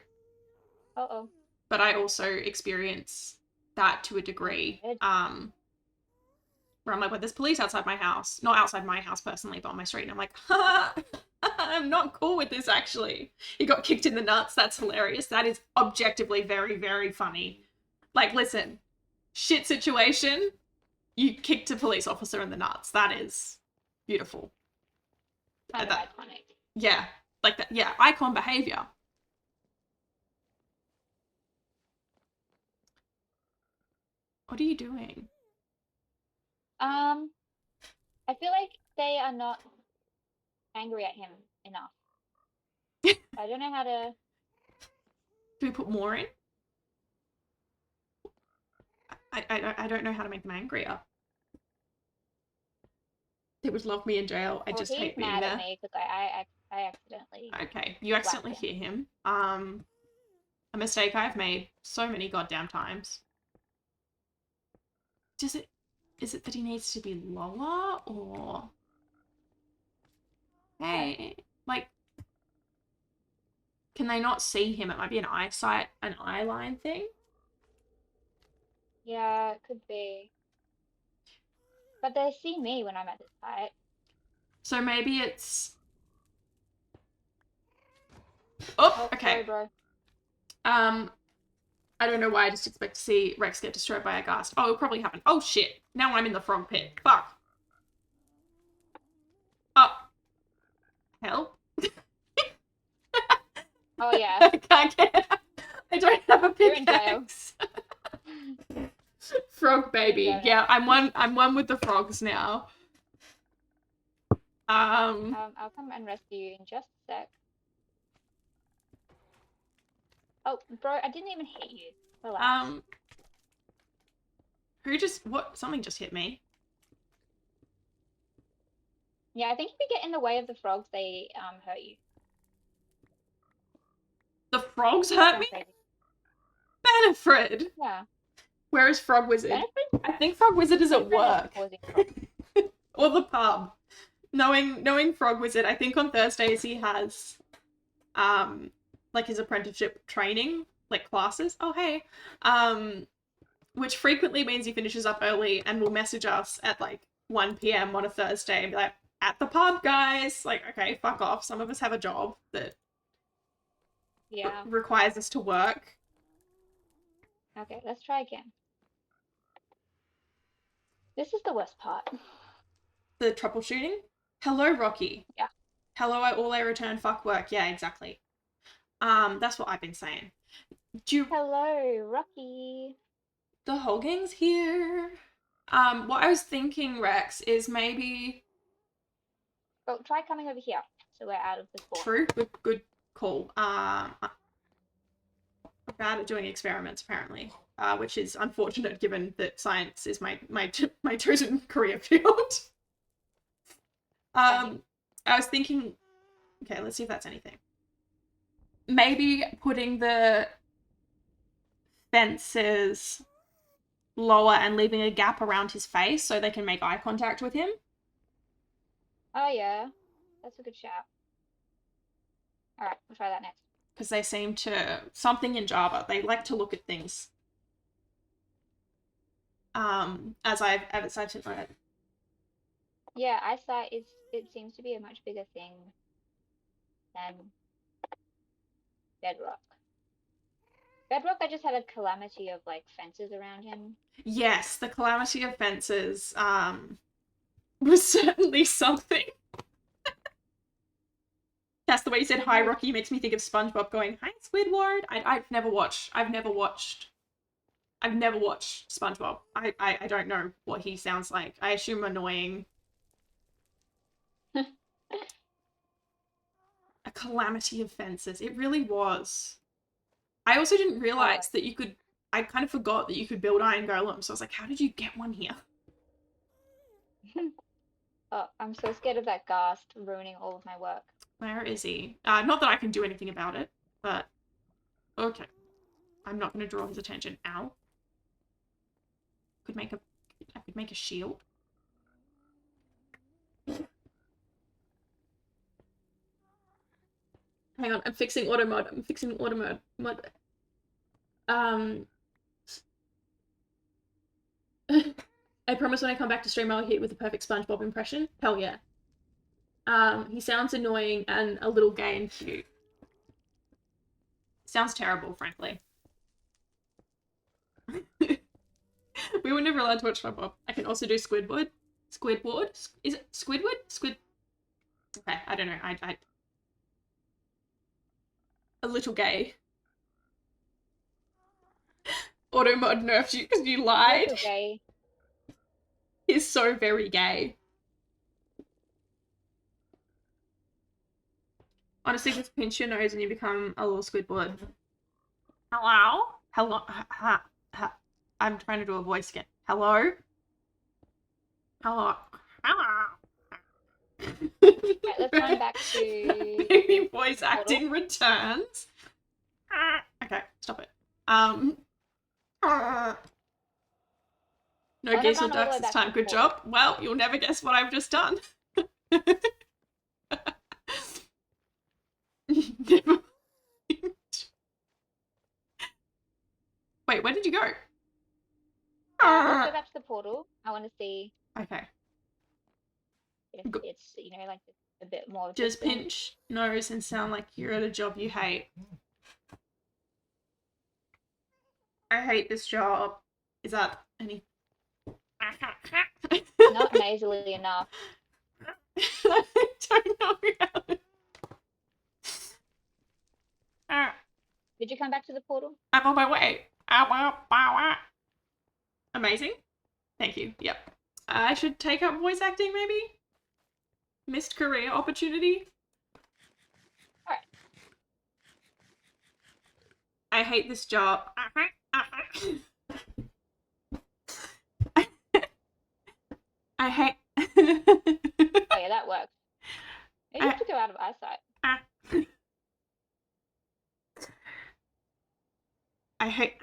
But I also experience that to a degree. Where I'm like, well, there's police outside my house. Not outside my house personally, but on my street. And I'm like, I'm not cool with this, actually. He got kicked in the nuts. That's hilarious. That is objectively very, very funny. Like, listen, shit situation, you kicked a police officer in the nuts. That is beautiful. Kind of iconic. Yeah, like that. Yeah, icon behavior. What are you doing? I feel like they are not angry at him enough. I don't know how to... Do we put more in? I don't know how to make them angrier. They would love me in jail. I just hate being there. He's mad at me because I accidentally... Okay, you accidentally hear him. A mistake I've made so many goddamn times. Is it that he needs to be lower, or... Hey, like... Can they not see him? It might be an eye line thing? Yeah, it could be. But they see me when I'm at this height. So maybe it's... Oh, okay. Sorry, bro. I don't know why I just expect to see Rex get destroyed by a ghast. Oh, it probably happened. Oh, shit. Now I'm in the frog pit. Fuck. Oh. Help. Oh, yeah. I can't get... I don't have a pickaxe. Frog baby. Yeah, I'm one with the frogs now. I'll come and rescue you in just a sec. Oh, bro, I didn't even hit you. Relax. Something just hit me. Yeah, I think if you get in the way of the frogs, they hurt you. The frogs hurt me? Crazy. Benefred! Yeah. Where is Frog Wizard? Benefred? I think Frog Wizard is at work. Or the pub. Knowing Frog Wizard, I think on Thursdays he has like his apprenticeship training, like classes. Oh hey. Which frequently means he finishes up early and will message us at like 1 p.m. on a Thursday and be like, at the pub, guys. Like, okay, fuck off. Some of us have a job that requires us to work. Okay, let's try again. This is the worst part. The troubleshooting? Hello, Rocky. Yeah. Hello, all I return, fuck work. Yeah, exactly. That's what I've been saying. Hello, Rocky. The whole gang's here. What I was thinking, Rex, is maybe... Well, try coming over here, so we're out of the spawn. True, good call. I'm bad at doing experiments, apparently. Which is unfortunate given that science is my chosen career field. I was thinking, okay, let's see if that's anything. Maybe putting the fences lower and leaving a gap around his face so they can make eye contact with him. Oh yeah, that's a good shout. Alright, we'll try that next. Because they seem to, something in Java, they like to look at things. As I've read. Yeah, eyesight it seems to be a much bigger thing than Bedrock. Bedrock, I just had a calamity of like fences around him. Yes, the calamity of fences was certainly something. That's the way you said hi, Rocky, makes me think of SpongeBob going, hi, Squidward. I've never watched SpongeBob. I don't know what he sounds like. I assume annoying. A calamity of fences. It really was. I also didn't realize that you could... I kind of forgot that you could build iron golems. So I was like, how did you get one here? Oh, I'm so scared of that ghast ruining all of my work. Where is he? Not that I can do anything about it, but... Okay. I'm not going to draw his attention. Ow. I could make a shield. Hang on, I'm fixing auto mode. I promise when I come back to stream I'll hit with a perfect SpongeBob impression. Hell yeah. He sounds annoying and a little gay and cute. Sounds terrible, frankly. We were never allowed to watch SpongeBob. I can also do Squidward. Squidward? Is it Squidward? Okay, I don't know. I a little gay. Auto mod nerfed you because you lied. Little gay. He's so very gay. Honestly, just pinch your nose and you become a little Squidward. Hello? Hello? I'm trying to do a voice again. Hello? Hello? Right, let's run back to... Baby voice acting returns. Okay, stop it. No geese or ducks this time. Good job. Well, you'll never guess what I've just done. Wait, where did you go? Let's go back to the portal. I want to see. Okay. If it's, you know, like a bit more. Just pinch nose and sound like you're at a job you hate. I hate this job. Is that any? Not nasally enough. I don't know how. Did you come back to the portal? I'm on my way. Amazing. Thank you. Yep. I should take up voice acting, maybe? Missed career opportunity. Alright. I hate this job. I hate. Oh yeah, that works. You have to go out of eyesight. I hate.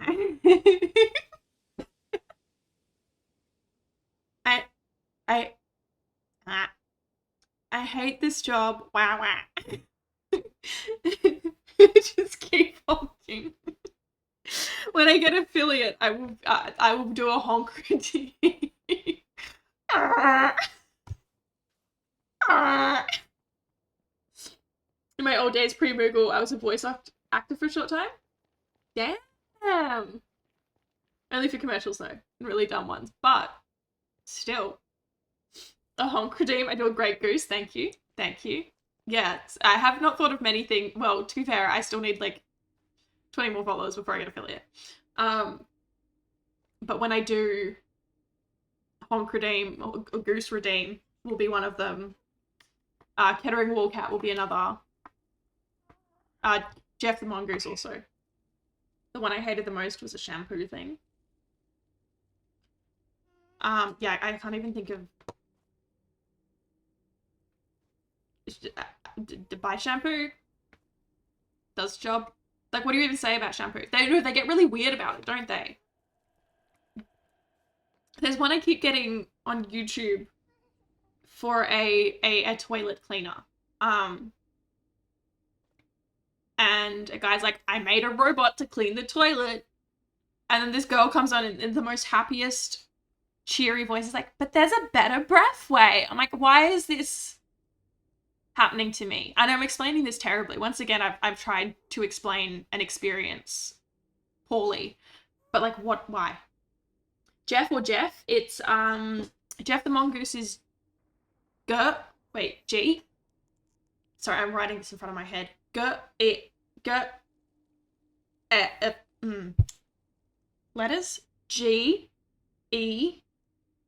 I I I hate this job. Wow, wow. Just keep honking. When I get affiliate, I will do a honk routine. In my old days pre-Moogle, I was a voice actor for a short time. Damn. Only for commercials though, really dumb ones. But still, a honk redeem. I do a great goose. Thank you. Thank you. Yeah, I have not thought of many things. Well, to be fair, I still need like 20 more followers before I get affiliate. But when I do honk redeem or goose redeem will be one of them. Kettering Wallcat will be another. Jeff the Mongoose also. The one I hated the most was a shampoo thing. Yeah, I can't even think of. Buy shampoo does job. Like, what do you even say about shampoo? They get really weird about it, don't they? There's one I keep getting on YouTube for a toilet cleaner. And a guy's like, I made a robot to clean the toilet. And then this girl comes on in the most happiest, cheery voice is like, but there's a better breath way. I'm like, why is this happening to me? And I'm explaining this terribly. Once again, I've tried to explain an experience poorly. But like, what, why? Jeff or Jeff? It's, Jeff the Mongoose is G. Sorry, I'm writing this in front of my head. Letters G E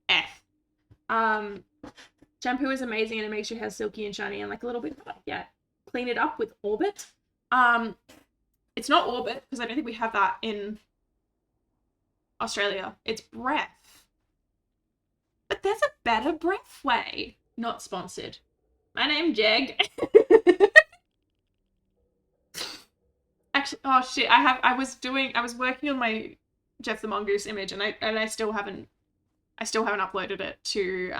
F. Shampoo is amazing and it makes your hair silky and shiny and like a little bit, yeah. Clean it up with Orbit. It's not Orbit because I don't think we have that in Australia. It's Breath. But there's a better breath way. Not sponsored. My name's Jeg. Actually, oh shit! I was working on my Jeff the Mongoose image, and I still haven't uploaded it to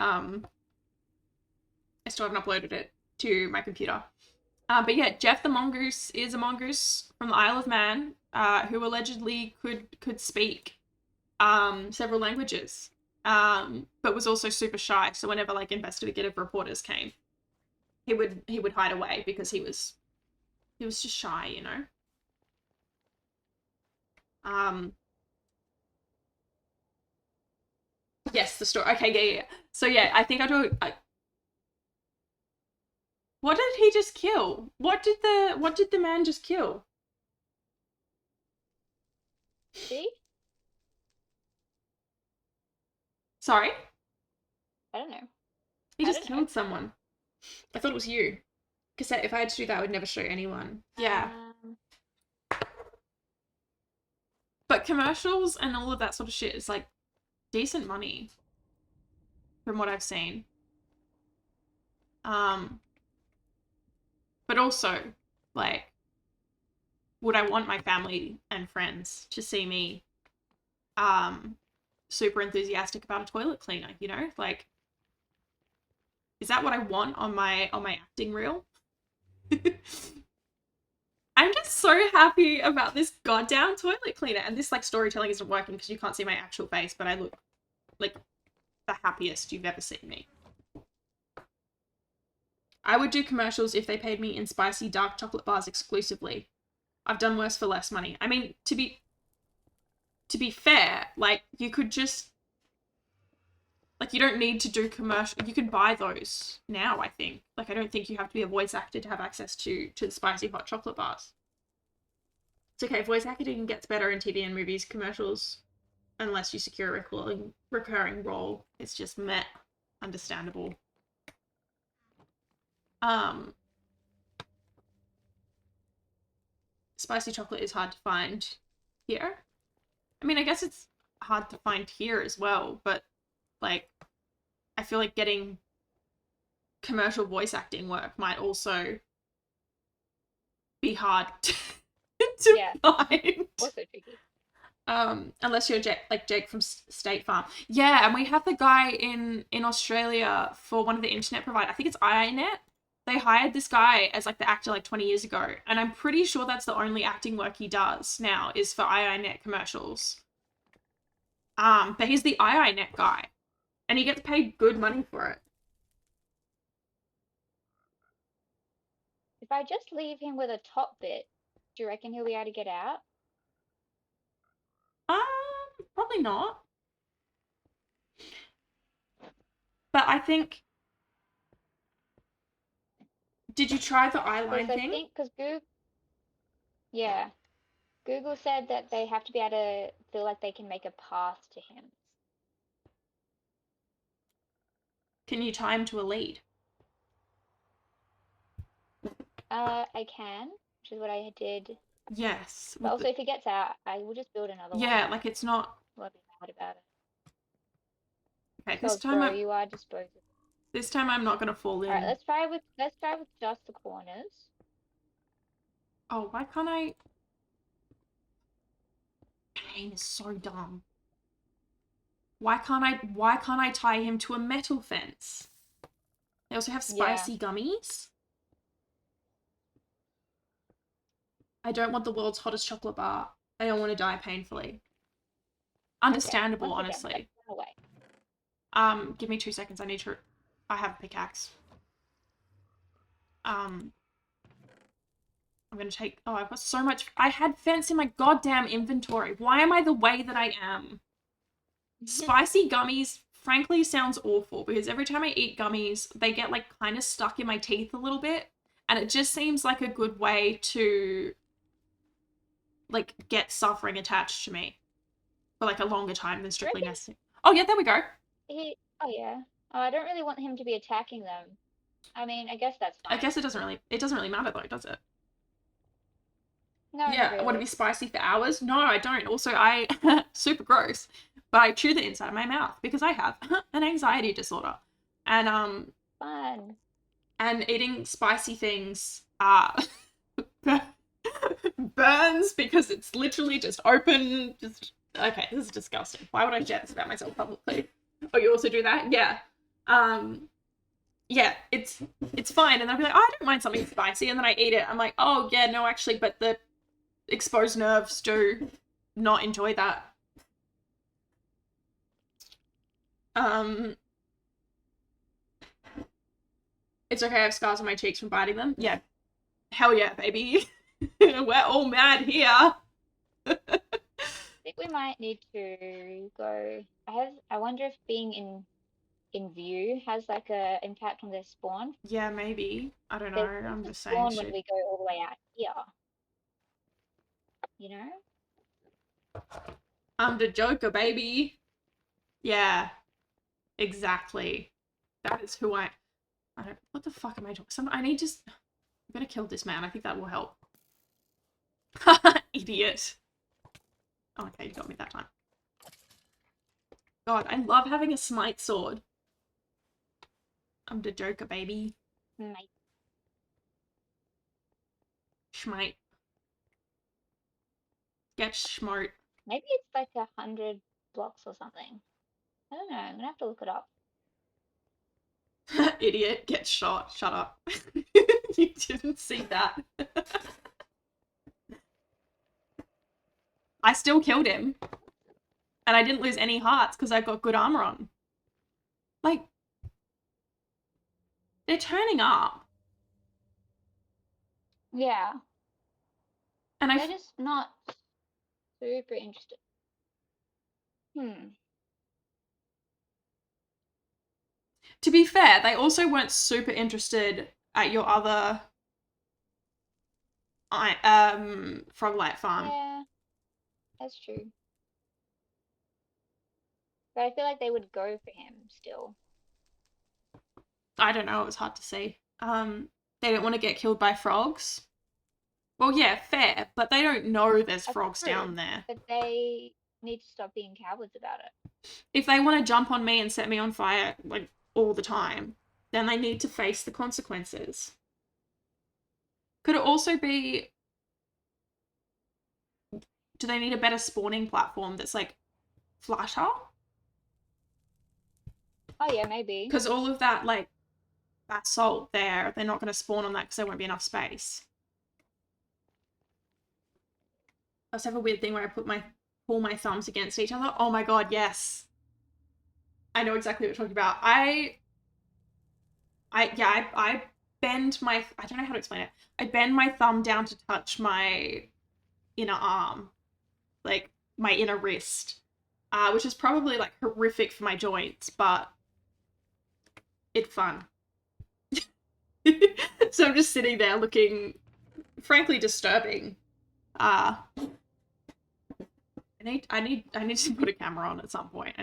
my computer. But yeah, Jeff the Mongoose is a mongoose from the Isle of Man, who allegedly could speak several languages, but was also super shy. So whenever like investigative reporters came, he would hide away because he was just shy, you know. Yes, the story. Okay, yeah. So yeah, I think what did he just kill? What did the man just kill? See? Sorry? I don't know. He just killed someone. I thought it was you. Because if I had to do that, I would never show anyone. Yeah. But commercials and all of that sort of shit is like decent money. From what I've seen. But also, like, would I want my family and friends to see me super enthusiastic about a toilet cleaner, you know? Like, is that what I want on my acting reel? I'm just so happy about this goddamn toilet cleaner. And this like storytelling isn't working because you can't see my actual face, but I look like the happiest you've ever seen me. I would do commercials if they paid me in spicy dark chocolate bars exclusively. I've done worse for less money. I mean, to be fair, like, you could just, like, you don't need to do commercial. You could buy those now, I think. Like, I don't think you have to be a voice actor to have access to the spicy hot chocolate bars. It's okay, voice acting gets better in TV and movies, commercials, unless you secure a recurring role. It's just meh. Understandable. Um, spicy chocolate is hard to find here. I mean, I guess it's hard to find here as well, but like, I feel like getting commercial voice acting work might also be hard to Yeah. find. Also tricky. Unless you're Jake from State Farm. Yeah, and we have the guy in Australia for one of the internet providers. I think it's iiNet. They hired this guy as like the actor like 20 years ago, and I'm pretty sure that's the only acting work he does now is for iiNet commercials. But he's the iiNet guy, and he gets paid good money for it. If I just leave him with a top bit, do you reckon he'll be able to get out? Probably not. But I think. Did you try the eye line Because I thing? think, because Google said that they have to be able to feel like they can make a path to him. Can you tie him to a lead? I can, which is what I did. Yes. But also, if he gets out, I will just build another one. Yeah, like it's not. Won't be mad about it. Okay, So, bro, you are disposable. This time I'm not gonna fall in. All right, let's try with just the corners. Oh, why can't I? Game is so dumb. Why can't I tie him to a metal fence? They also have spicy gummies. I don't want the world's hottest chocolate bar. I don't want to die painfully. Understandable, Okay, honestly. Away. Give me 2 seconds. I have a pickaxe. I'm gonna take. Oh, I've got so much. I had fence in my goddamn inventory. Why am I the way that I am? Spicy gummies, frankly, sounds awful because every time I eat gummies, they get like kind of stuck in my teeth a little bit, and it just seems like a good way to like get suffering attached to me for like a longer time than strictly necessary. Oh yeah, there we go. Oh yeah. Oh, I don't really want him to be attacking them. I mean, I guess that's fine. I guess it doesn't really matter though, does it? No, Yeah, not really. I want to be spicy for hours. No, I don't. Also, I super gross, but I chew the inside of my mouth because I have an anxiety disorder, and Fun. and eating spicy things burns because it's literally just open. Just okay, this is disgusting. Why would I share this about myself publicly? Oh, you also do that? Yeah. Yeah, it's fine. And I'll be like, oh, I don't mind something spicy, and then I eat it. I'm like, oh yeah, no, actually, but the exposed nerves do not enjoy that. It's okay, I have scars on my cheeks from biting them. Yeah. Hell yeah, baby. We're all mad here. I think we might need to go. I wonder if being in view has like a impact on their spawn. Yeah, maybe. I don't know. I'm just saying spawn shit. when we go all the way out here. You know? I'm the Joker, baby. Yeah. Exactly. That is who I don't. What the fuck am I talking? I need to. I'm gonna kill this man. I think that will help. Idiot. Oh, okay, you got me that time. God, I love having a smite sword. I'm the Joker, baby. Mate. Schmite. Get smart. Maybe it's like 100 blocks or something. I don't know. I'm gonna have to look it up. Idiot, get shot. Shut up. You didn't see that. I still killed him. And I didn't lose any hearts because I got good armor on. Like, they're turning up. Yeah. And They're just not super interested. To be fair, they also weren't super interested at your other Froglight farm. Yeah, that's true. But I feel like they would go for him still. I don't know, it was hard to see. they don't want to get killed by frogs. Well, yeah, fair, but they don't know there's That's frogs true, down there. but they need to stop being cowards about it. If they want to jump on me and set me on fire, like, all the time, then they need to face the consequences. Could it also be... Do they need a better spawning platform that's, like, flatter? Oh yeah, maybe. Because all of that, like, basalt there, they're not going to spawn on that because there won't be enough space. I also have a weird thing where I pull my thumbs against each other. Oh my god, yes. I know exactly what you're talking about. I bend my, I don't know how to explain it. I bend my thumb down to touch my inner arm, like my inner wrist, which is probably like horrific for my joints, but it's fun. So I'm just sitting there looking, frankly, disturbing. I need to put a camera on at some point.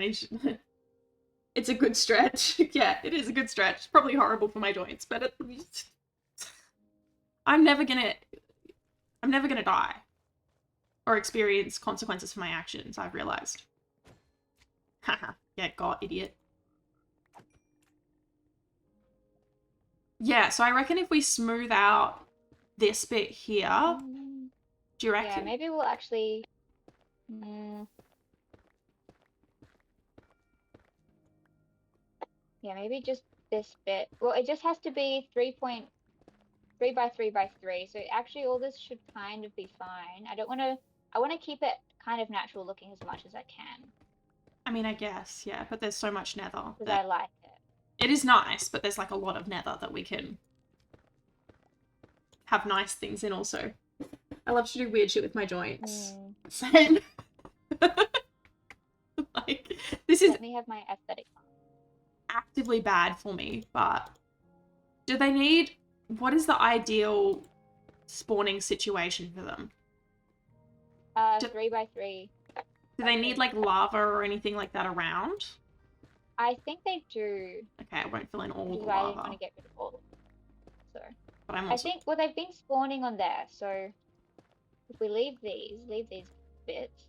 It's a good stretch. Yeah, it is a good stretch. It's probably horrible for my joints, but I'm never gonna die or experience consequences for my actions, I've realized. Haha, yeah, god, idiot. Yeah, so I reckon if we smooth out this bit here, do you reckon? Yeah, maybe we'll actually... Yeah, maybe just this bit. Well, it just has to be 3.3 by 3 by 3. So actually all this should kind of be fine. I want to keep it kind of natural looking as much as I can. I mean, I guess, yeah, but there's so much nether. Because I like it. It is nice, but there's like a lot of nether that we can have nice things in also. I love to do weird shit with my joints. Same. Like, this is... Let me have my aesthetic. Actively bad for me, but do they need... What is the ideal spawning situation for them? 3 by 3. Do they need like lava or anything like that around? I think they do. Okay, I won't fill in all the Which is why I lava. didn't want to get rid of all of them. So, But I'm also... I think, well, they've been spawning on there, so if we leave these bits.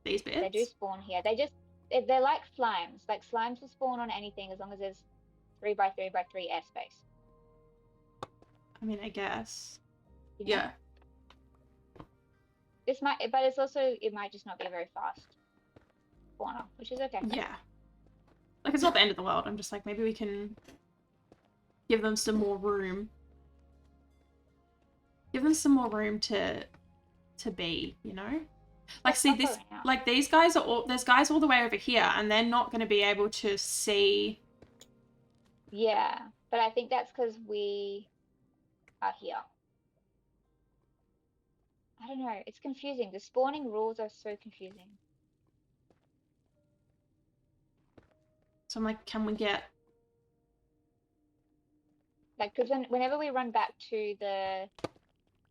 These bits? They do spawn here. They're like slimes. Like slimes will spawn on anything as long as there's 3 by 3 by 3 airspace. I mean, I guess. You know? Yeah. This might, but it's also, it might just not be a very fast spawner, which is okay. Yeah. Like, it's not the end of the world. I'm just like, maybe we can give them some more room. Give them some more room to be, you know? Like, see, this, like, these guys are all, there's guys all the way over here, and they're not going to be able to see. Yeah, but I think that's because we are here. I don't know, it's confusing. The spawning rules are so confusing. So I'm like, can we get... Like, because whenever we run back to the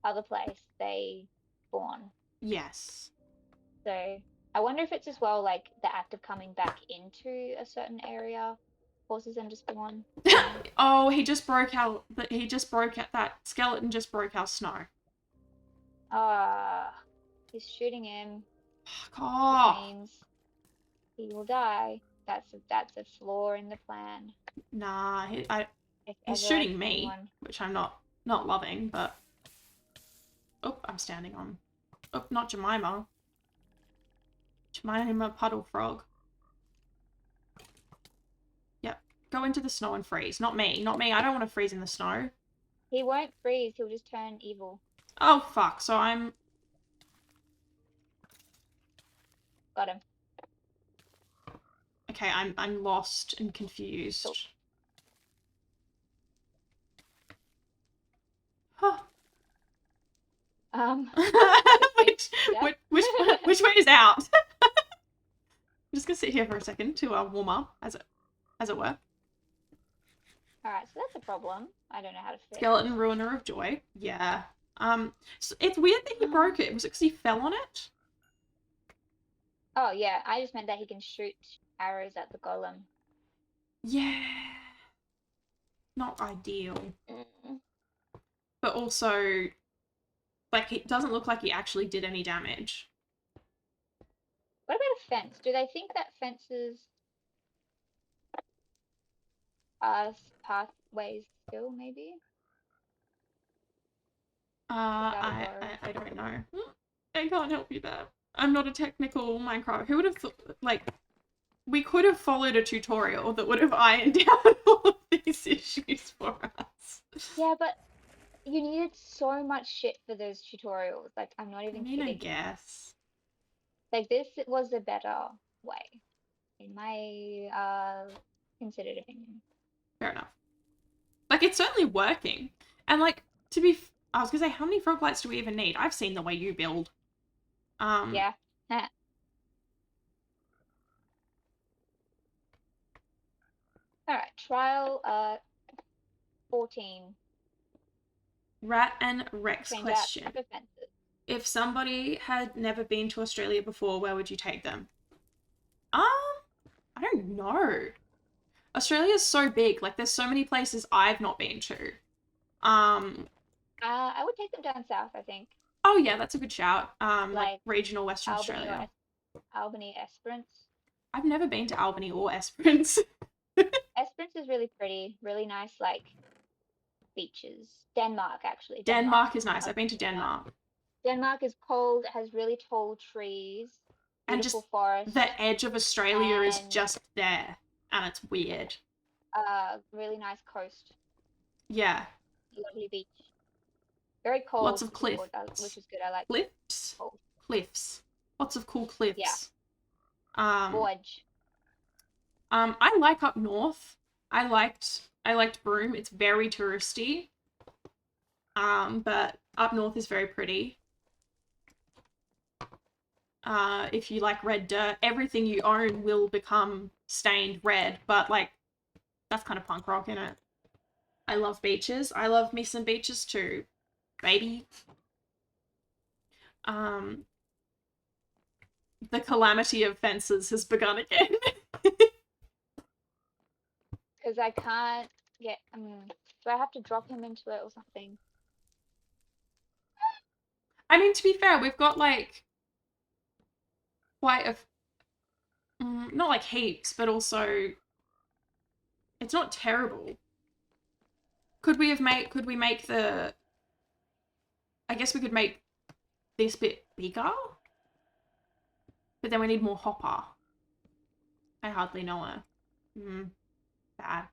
other place, they spawn. Yes. So I wonder if it's as well like the act of coming back into a certain area forces them to spawn. Oh, he just broke out. That skeleton just broke our snow. He's shooting him. Fuck off. Which means he will die. That's a flaw in the plan. Nah, he's shooting me, which I'm not loving, but... Oh, I'm standing on... Oh, not Jemima. Jemima puddle frog. Yep. Go into the snow and freeze. Not me. Not me. I don't want to freeze in the snow. He won't freeze. He'll just turn evil. Oh, fuck. So I'm... Got him. Okay, I'm lost and confused. Huh. Which way is out? I'm just gonna sit here for a second to warm up, as it were. Alright, so that's a problem. I don't know how to fix. Skeleton ruiner of joy. Yeah. So it's weird that he broke it. Was it because he fell on it? Oh yeah, I just meant that he can shoot arrows at the golem. Yeah. not ideal. Mm. But also, like, it doesn't look like he actually did any damage. What about a fence? Do they think that fences are pathways still, maybe? Without a bow? I don't know. I can't help you there. I'm not a technical Minecraft. Who would have thought, like, we could have followed a tutorial that would have ironed out all of these issues for us. Yeah, but you needed so much shit for those tutorials. Like, I'm not I even mean, I kidding. guess. Like, this was the better way, in my considered opinion. Fair enough. Like, it's certainly working. And, like, to be, I was gonna say, how many frog lights do we even need? I've seen the way you build. Yeah. Alright, trial 14. Rat and Rex Change out question. type of fences. If somebody had never been to Australia before, where would you take them? I don't know. Australia's so big. Like, there's so many places I've not been to. I would take them down south, I think. Oh yeah, that's a good shout. Like Like regional Western Albany Australia. or Albany, Esperance. I've never been to Albany or Esperance. Esperance is really pretty, really nice, like beaches. Denmark, actually. Denmark is nice. I'll I've been to take that. Denmark. Denmark is cold, has really tall trees, And just beautiful forest, the edge of Australia is and just there. And it's weird. really nice coast, Yeah. lovely beach. Very cold, Lots of cliffs. which is good. I like Cliffs? cold. Cliffs. Lots of cool cliffs. Yeah. Gorge. I like up north. I liked Broome. It's very touristy. But up north is very pretty. If you like red dirt, everything you own will become stained red, but like that's kind of punk rock, in it. I love beaches. I love me some beaches too, baby. The calamity of fences has begun again. Because I can't get. Do I have to drop him into it or something? I mean, to be fair, we've got like quite a, not like heaps, but also it's not terrible. Could we make the, I guess we could make this bit bigger, but then we need more hopper. I hardly know her. Bad.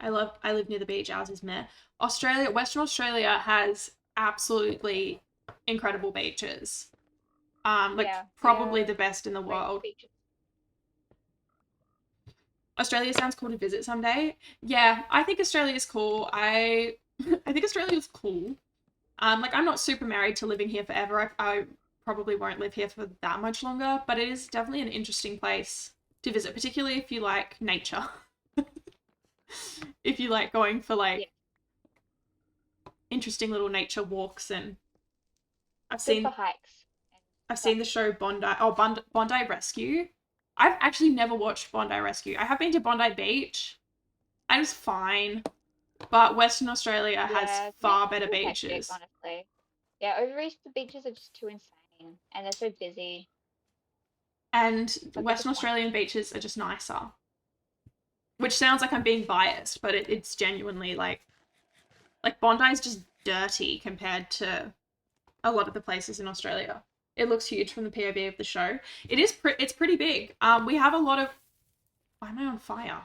I live near the beach. Ours is meh. Western Australia has absolutely incredible beaches. Yeah, probably the best in the great world. beaches. Australia sounds cool to visit someday. Yeah, I think Australia is cool. I think Australia is cool. Like, I'm not super married to living here forever. I probably won't live here for that much longer, but it is definitely an interesting place to visit, particularly if you like nature. If you like going for like interesting little nature walks. And I've Good for hikes. seen the show Bondi Rescue. I've actually never watched Bondi Rescue. I have been to Bondi Beach. And it was fine. But Western Australia has far better beaches. Hectic, honestly. Yeah, over east the beaches are just too insane. And they're so busy. And Western Australian beaches are just nicer. Which sounds like I'm being biased, but it's genuinely like Bondi's just dirty compared to a lot of the places in Australia. It looks huge from the POV of the show. It's pretty big. We have a lot of, why am I on fire?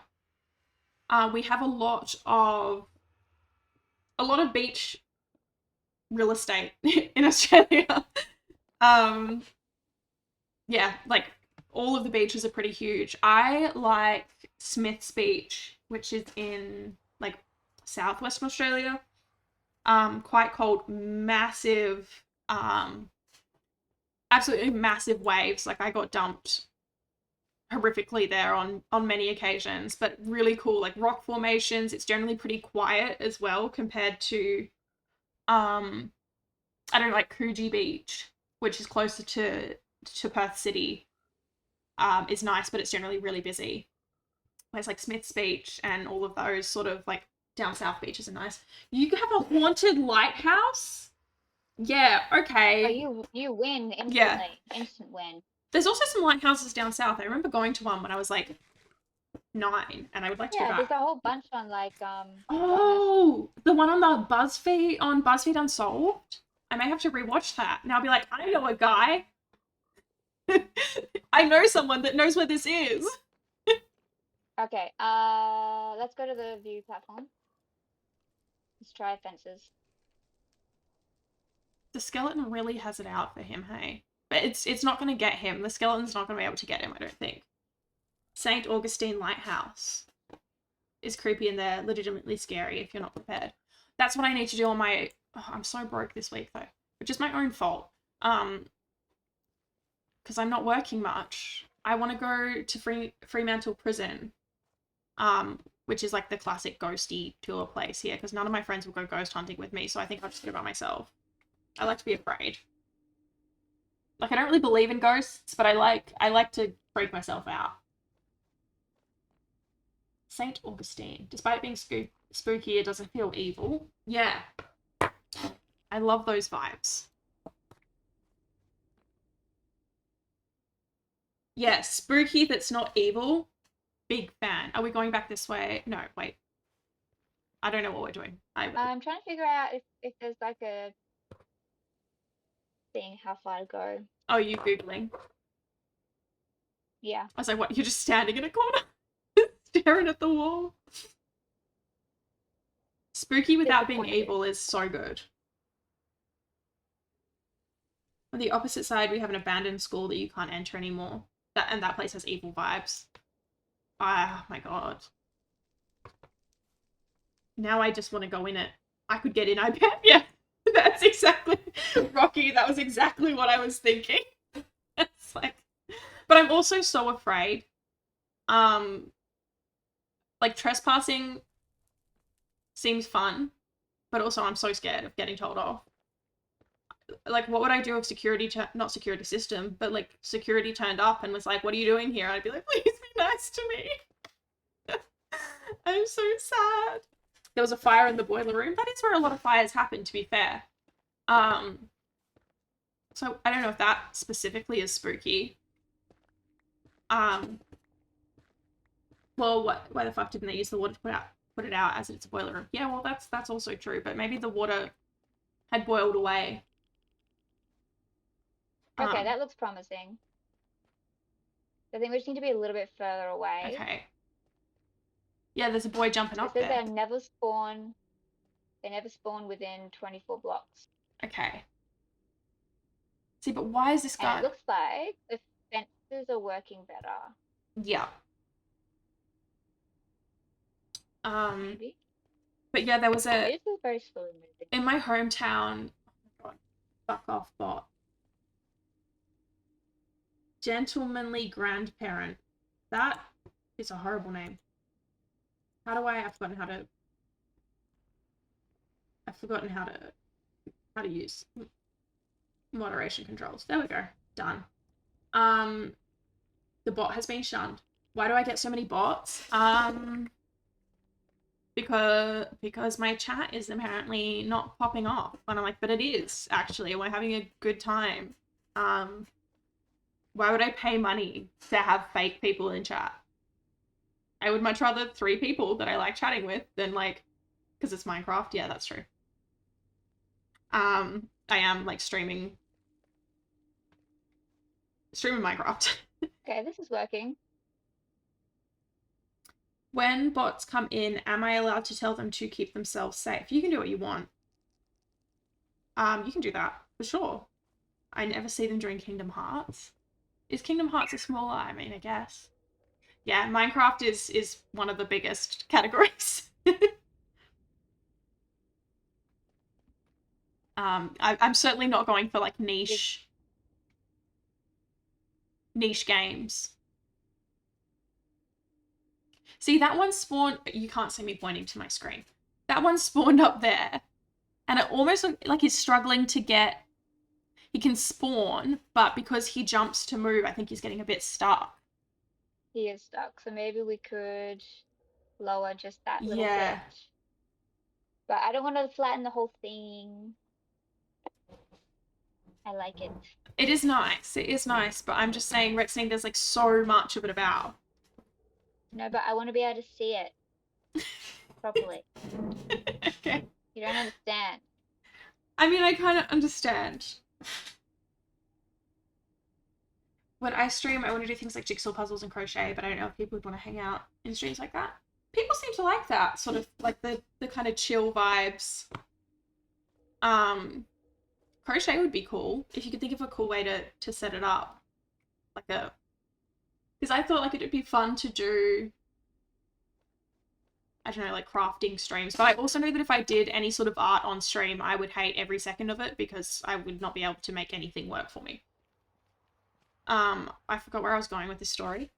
We have a lot of beach real estate in Australia. Yeah, like all of the beaches are pretty huge. I like Smith's Beach, which is in like southwestern Australia. Quite cold, massive, absolutely massive waves. Like, I got dumped horrifically there on many occasions, but really cool, like rock formations. It's generally pretty quiet as well compared to I don't know, like Coogee Beach, which is closer to Perth City. Is nice, but it's generally really busy. place like Smith's Beach and all of those sort of like down south beaches are nice. You have a haunted lighthouse? Yeah, okay. Oh, you win instantly. Yeah. Instant win. There's also some lighthouses down south. I remember going to one when I was like 9, and I would like to go Yeah, there's back. a whole bunch on like Oh, the one on the BuzzFeed Unsolved. I may have to rewatch that. Now I'll be like, I know a guy. I know someone that knows where this is. Okay, let's go to the view platform. Let's try fences. The skeleton really has it out for him, hey? But it's not going to get him. The skeleton's not going to be able to get him, I don't think. St. Augustine Lighthouse is creepy and they're legitimately scary if you're not prepared. That's what I need to do on my... Oh, I'm so broke this week, though. Which is my own fault. Because I'm not working much. I want to go to Fremantle Prison, which is like the classic ghosty tour place here, because none of my friends will go ghost hunting with me, so I think I'll just go by myself. I like to be afraid. Like, I don't really believe in ghosts, but I like to freak myself out. St. Augustine. Despite it being spooky, it doesn't feel evil. Yeah. I love those vibes. Yeah, spooky that's not evil. Big fan. Are we going back this way? No, wait. I don't know what we're doing. I'm trying to figure out if there's like a thing how far to go. Oh, you Googling? Yeah. I was like, what? You're just standing in a corner? Staring at the wall? Spooky without being evil is so good. On the opposite side, we have an abandoned school that you can't enter anymore. That place has evil vibes. Ah, my god. Now I just want to go in it. I could get in, I bet. Yeah, that's exactly... Rocky, that was exactly what I was thinking. It's like... But I'm also so afraid. Like, trespassing seems fun, but also I'm so scared of getting told off. Like, what would I do if not security system, but like security turned up and was like, what are you doing here? I'd be like, please be nice to me. I'm so sad. There was a fire in the boiler room. That is where a lot of fires happen, to be fair. So I don't know if that specifically is spooky. Well, why the fuck didn't they use the water to put it out as it's a boiler room? Yeah, well, that's also true, but maybe the water had boiled away. Okay, that looks promising. I think we just need to be a little bit further away. Okay. Yeah, there's a boy jumping up there. They never spawn within 24 blocks. Okay. See, but why is this guy... And it looks like the fences are working better. Yeah. Maybe. But yeah, there was a... It is very slowly moving. In my hometown... Oh my god. Fuck off, bot. Gentlemanly grandparent. That is a horrible name. How do I've forgotten how to use moderation controls. There we go. Done. The bot has been shunned. Why do I get so many bots? Because my chat is apparently not popping off. And I'm like, but it is, actually. We're having a good time. Why would I pay money to have fake people in chat? I would much rather 3 people that I like chatting with than like, because it's Minecraft. Yeah, that's true. I am like streaming Minecraft. Okay, this is working. When bots come in, am I allowed to tell them to keep themselves safe? You can do what you want. You can do that for sure. I never see them during Kingdom Hearts. Is Kingdom Hearts a smaller? I mean, I guess. Yeah, Minecraft is one of the biggest categories. I'm certainly not going for like niche games. See, that one spawned... You can't see me pointing to my screen. That one spawned up there. And it almost looked like he's struggling to get... He can spawn, but because he jumps to move, I think he's getting a bit stuck. He is stuck, so maybe we could lower just that little Yeah. bit. But I don't want to flatten the whole thing. I like it. It is nice. It is nice, but I'm just saying, Red Snake, there's like so much of it about. No, but I want to be able to see it properly. Okay. You don't understand. I mean, I kind of understand. When I stream, I want to do things like jigsaw puzzles and crochet, but I don't know if people would want to hang out in streams like that. People seem to like that, sort of like the kind of chill vibes. Crochet would be cool if you could think of a cool way to set it up, like a. Because I thought like it would be fun to do. I don't know, like crafting streams. But I also know that if I did any sort of art on stream, I would hate every second of it because I would not be able to make anything work for me. I forgot where I was going with this story.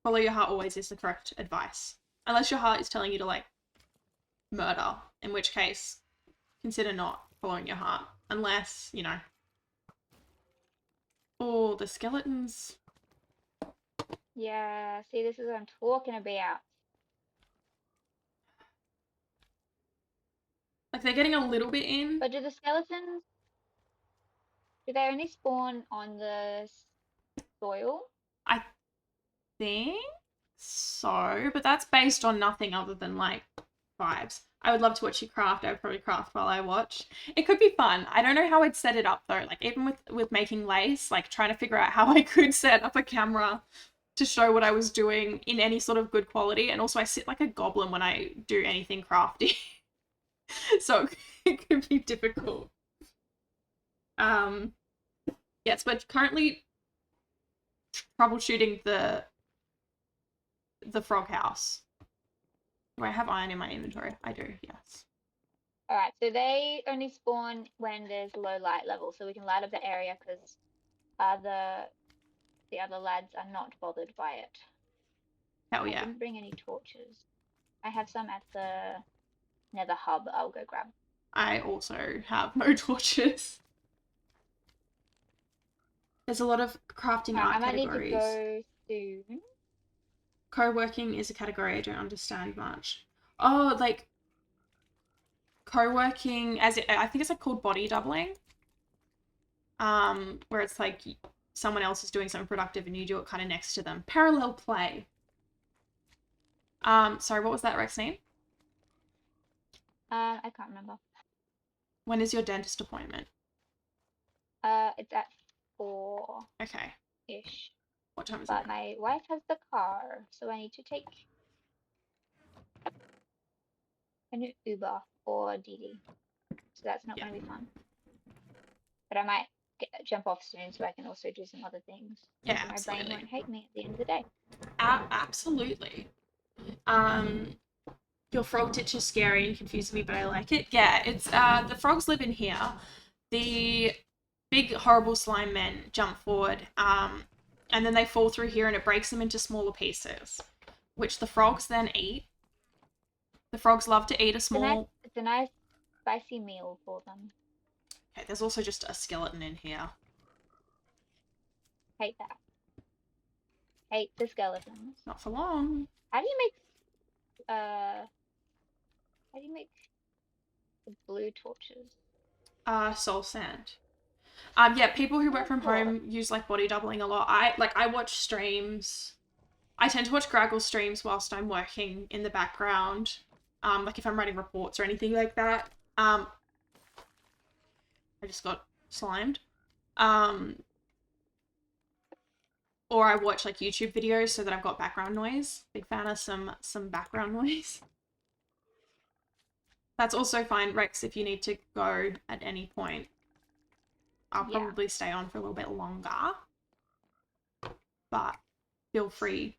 Follow your heart always is the correct advice. Unless your heart is telling you to like murder, in which case consider not following your heart. Unless, you know. Oh, the skeletons. Yeah, see, this is what I'm talking about. Like they're getting a little bit in. But do the skeletons, do they only spawn on the soil? I think so, but that's based on nothing other than like vibes. I would love to watch you craft. I would probably craft while I watch. It could be fun. I don't know how I'd set it up though. Like even with making lace, like trying to figure out how I could set up a camera to show what I was doing in any sort of good quality. And also I sit like a goblin when I do anything crafty. So it could be difficult. Yes, but currently troubleshooting the frog house. Do I have iron in my inventory? I do, yes. Alright, so they only spawn when there's low light level, so we can light up the area because the other lads are not bothered by it. Hell I yeah. didn't bring any torches. I have some at the Nether hub. I'll go grab. I also have no torches. There's a lot of crafting art I might categories. need to go soon. Co-working is a category I don't understand much. Oh, like co-working I think it's like called body doubling. Where it's like someone else is doing something productive and you do it kind of next to them. Parallel play. Sorry, what was that Rex name? I can't remember. When is your dentist appointment? It's at 4-ish. Okay. What time is But it? my wife has the car, so I need to take an Uber or Didi. So that's not going to be fun. But I might jump off soon so I can also do some other things. Yeah, so absolutely. my brain won't hate me at the end of the day. Absolutely. Your frog ditch is scary and confusing me, but I like it. Yeah, it's the frogs live in here. The big horrible slime men jump forward, and then they fall through here and it breaks them into smaller pieces, which the frogs then eat. The frogs love to eat a small. It's a nice spicy meal for them. Okay, there's also just a skeleton in here. Hate that. Hate the skeletons. Not for long. How do you make the blue torches? Soul sand. Yeah, people who work from home use like body doubling a lot. I watch streams. I tend to watch Graggle streams whilst I'm working in the background. Like if I'm writing reports or anything like that. I just got slimed. Or I watch like YouTube videos so that I've got background noise. Big fan of some background noise. That's also fine, Rex, if you need to go at any point. I'll probably stay on for a little bit longer. But feel free.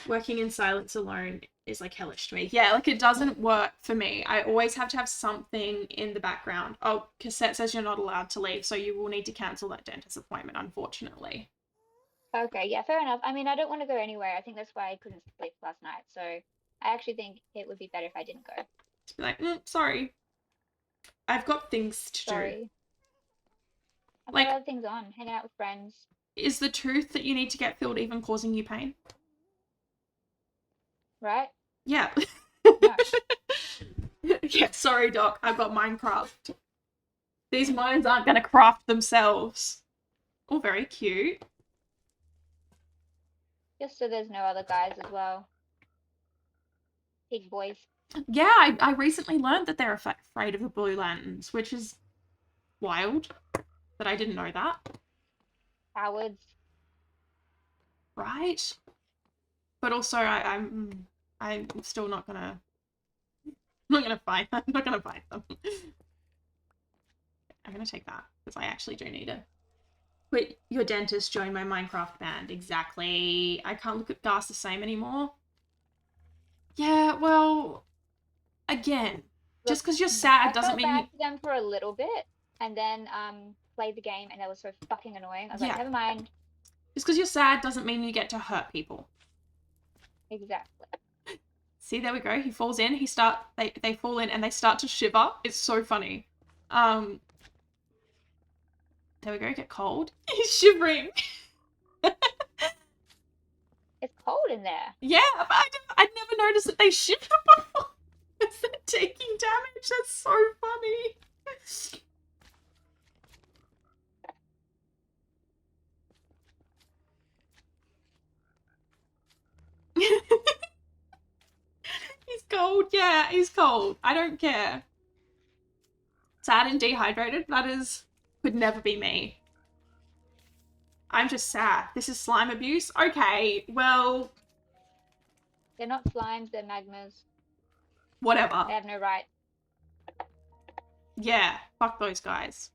Working in silence alone is like hellish to me. Yeah, like it doesn't work for me. I always have to have something in the background. Oh, Cassette says you're not allowed to leave, so you will need to cancel that dentist appointment, unfortunately. Okay, yeah, fair enough. I mean, I don't want to go anywhere. I think that's why I couldn't sleep last night. So I actually think it would be better if I didn't go. Just be like, sorry. I've got things to do. Sorry. I've Like, got other things on, hanging out with friends. Is the tooth that you need to get filled even causing you pain? Right? Yeah. No. Yeah, sorry, Doc. I've got Minecraft. These mines aren't going to craft themselves. Oh, very cute. Just so there's no other guys as well. Pig boys. Yeah, I recently learned that they're afraid of the blue lanterns, which is wild. But I didn't know that. Cowards. Right? But also, I'm still not gonna. I'm not gonna fight. I'm not gonna fight them. I'm gonna take that because I actually do need it. Quit your dentist, join my Minecraft band. Exactly. I can't look at Gas the same anymore. Yeah, well, again, just because you're sad I doesn't felt mean you. bad for them for a little bit, and then played the game, and that was so fucking annoying. I was Yeah. like, never mind. Just because you're sad doesn't mean you get to hurt people. Exactly. See, there we go. He falls in. They fall in and they start to shiver. It's so funny. There we go. Get cold. He's shivering. It's cold in there. Yeah, but I'd never noticed that they shiver before. As they're taking damage. That's so funny. He's cold. Yeah, he's cold. I don't care. Sad and dehydrated. Could never be me. I'm just sad. This is slime abuse. Okay, well, They're not slimes, they're magmas. whatever. They have no right. Yeah, fuck those guys.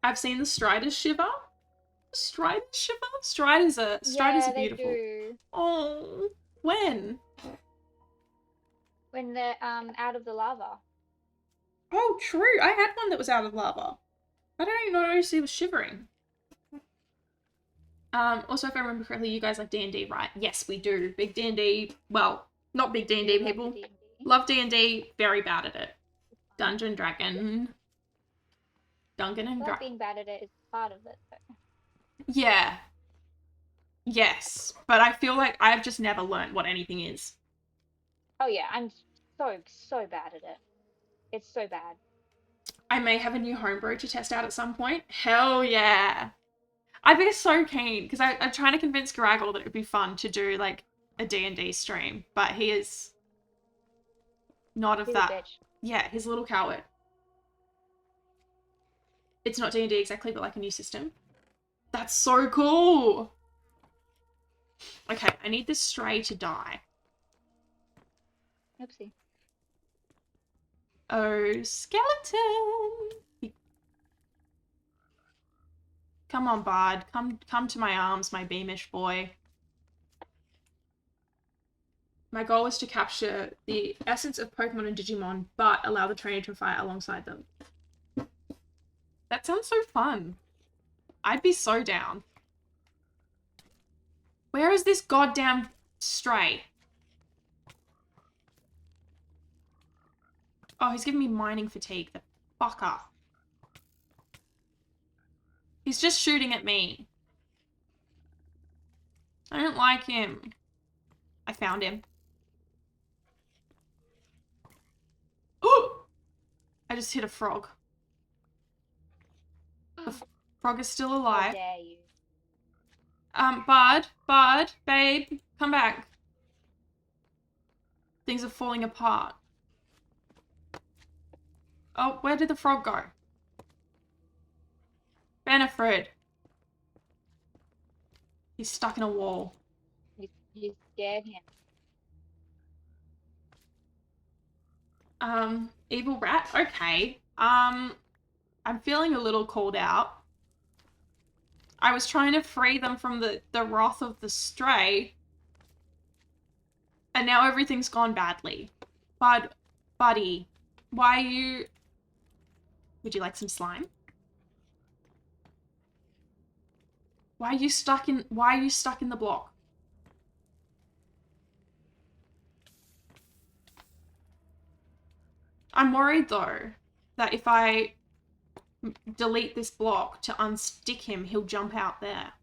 I've seen the Striders shiver. Striders shiver? Striders are beautiful. They do. Oh, when? When they're out of the lava. Oh, true. I had one that was out of lava. I don't even notice he was shivering. Also, if I remember correctly, you guys like D&D, right? Yes, we do. Big D&D. Well, not big D&D people. Love D&D. Very bad at it. Dungeon Dragon. Duncan and Dragon. Being bad at it is part of it, though. Yeah. Yes, but I feel like I've just never learned what anything is. Oh yeah, I'm so bad at it. It's so bad. I may have a new homebrew to test out at some point. Hell yeah. I'd be so keen, because I'm trying to convince Garaggle that it would be fun to do, like, a D&D stream, but he is not of that. Bitch. Yeah, he's a little coward. It's not D&D exactly, but like a new system. That's so cool! Okay, I need this stray to die. Oopsie. Oh, skeleton! Come on, Bard. Come to my arms, my beamish boy. My goal is to capture the essence of Pokemon and Digimon, but allow the trainer to fight alongside them. That sounds so fun. I'd be so down. Where is this goddamn stray? Oh, he's giving me mining fatigue. The fucker. He's just shooting at me. I don't like him. I found him. Oh! I just hit a frog. The frog is still alive. How dare you? Bard, babe, come back. Things are falling apart. Oh, where did the frog go? Benefred. He's stuck in a wall. You scared him. Evil rat? Okay. I'm feeling a little called out. I was trying to free them from the wrath of the stray. And now everything's gone badly. Buddy, why are you... Would you like some slime? Why are you stuck in the block? I'm worried though that if I delete this block to unstick him, he'll jump out there.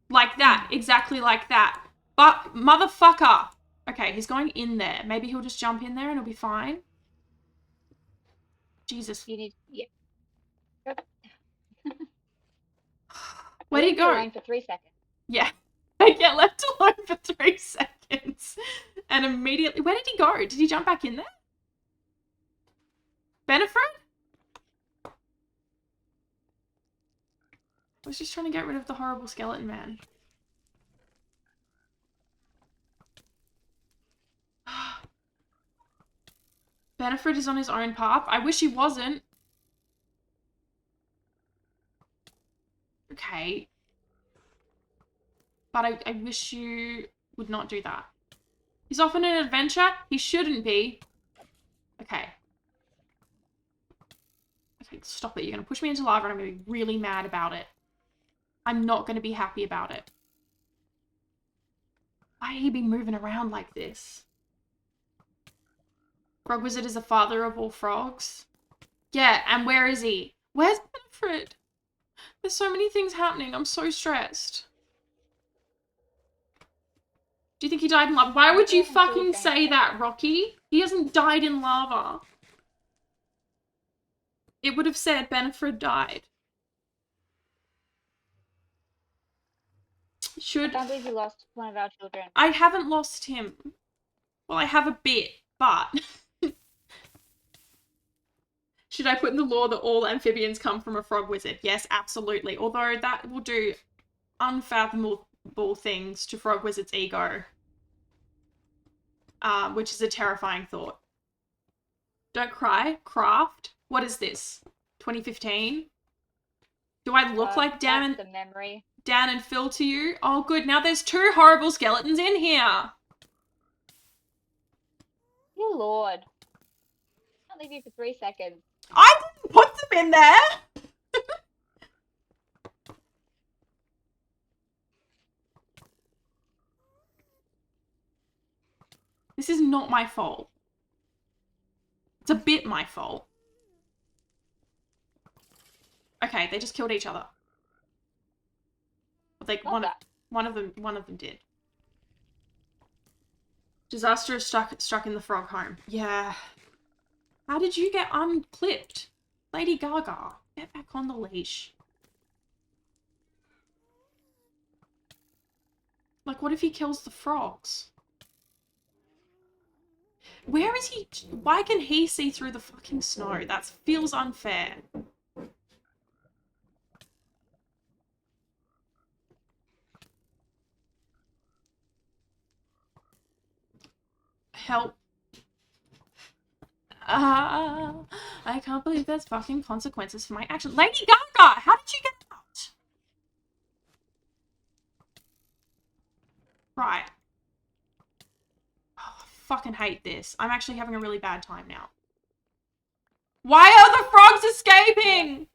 Like that. Exactly like that. But, motherfucker! Okay, he's going in there. Maybe he'll just jump in there and it'll be fine. Jesus. You need, yeah. Where'd he go? Alone for 3 seconds. Yeah. I get left alone for 3 seconds. And immediately... Where did he go? Did he jump back in there? Benefit? I was just trying to get rid of the horrible skeleton man. Benefit is on his own path. I wish he wasn't. Okay. But I wish you would not do that. He's off on an adventure? He shouldn't be. Okay. Okay, stop it. You're going to push me into lava and I'm going to be really mad about it. I'm not going to be happy about it. Why he be moving around like this? Frog Wizard is the father of all frogs. Yeah, and where is he? Where's Benefit? There's so many things happening. I'm so stressed. Do you think he died in lava? Why would you fucking say that, Rocky? He hasn't died in lava. It would have said Benefit died. I can't believe you lost one of our children. I haven't lost him. Well, I have a bit, but... Should I put in the law that all amphibians come from a frog wizard? Yes, absolutely. Although that will do unfathomable things to frog wizard's ego. Which is a terrifying thought. Don't cry. Craft. What is this? 2015? Do I look like Dan and Phil to you? Oh, good. Now there's 2 horrible skeletons in here. Dear Lord. I can't leave you for 3 seconds. I didn't put them in there. This is not my fault. It's a bit my fault. Okay, they just killed each other. Like one of them did. Disaster is struck in the frog home. Yeah. How did you get unclipped? Lady Gaga, get back on the leash. Like, what if he kills the frogs? Where is he? Why can he see through the fucking snow? That feels unfair. Help. I can't believe there's fucking consequences for my action. Lady Gaga, how did you get out? Right. Oh, I fucking hate this. I'm actually having a really bad time now. Why are the frogs escaping?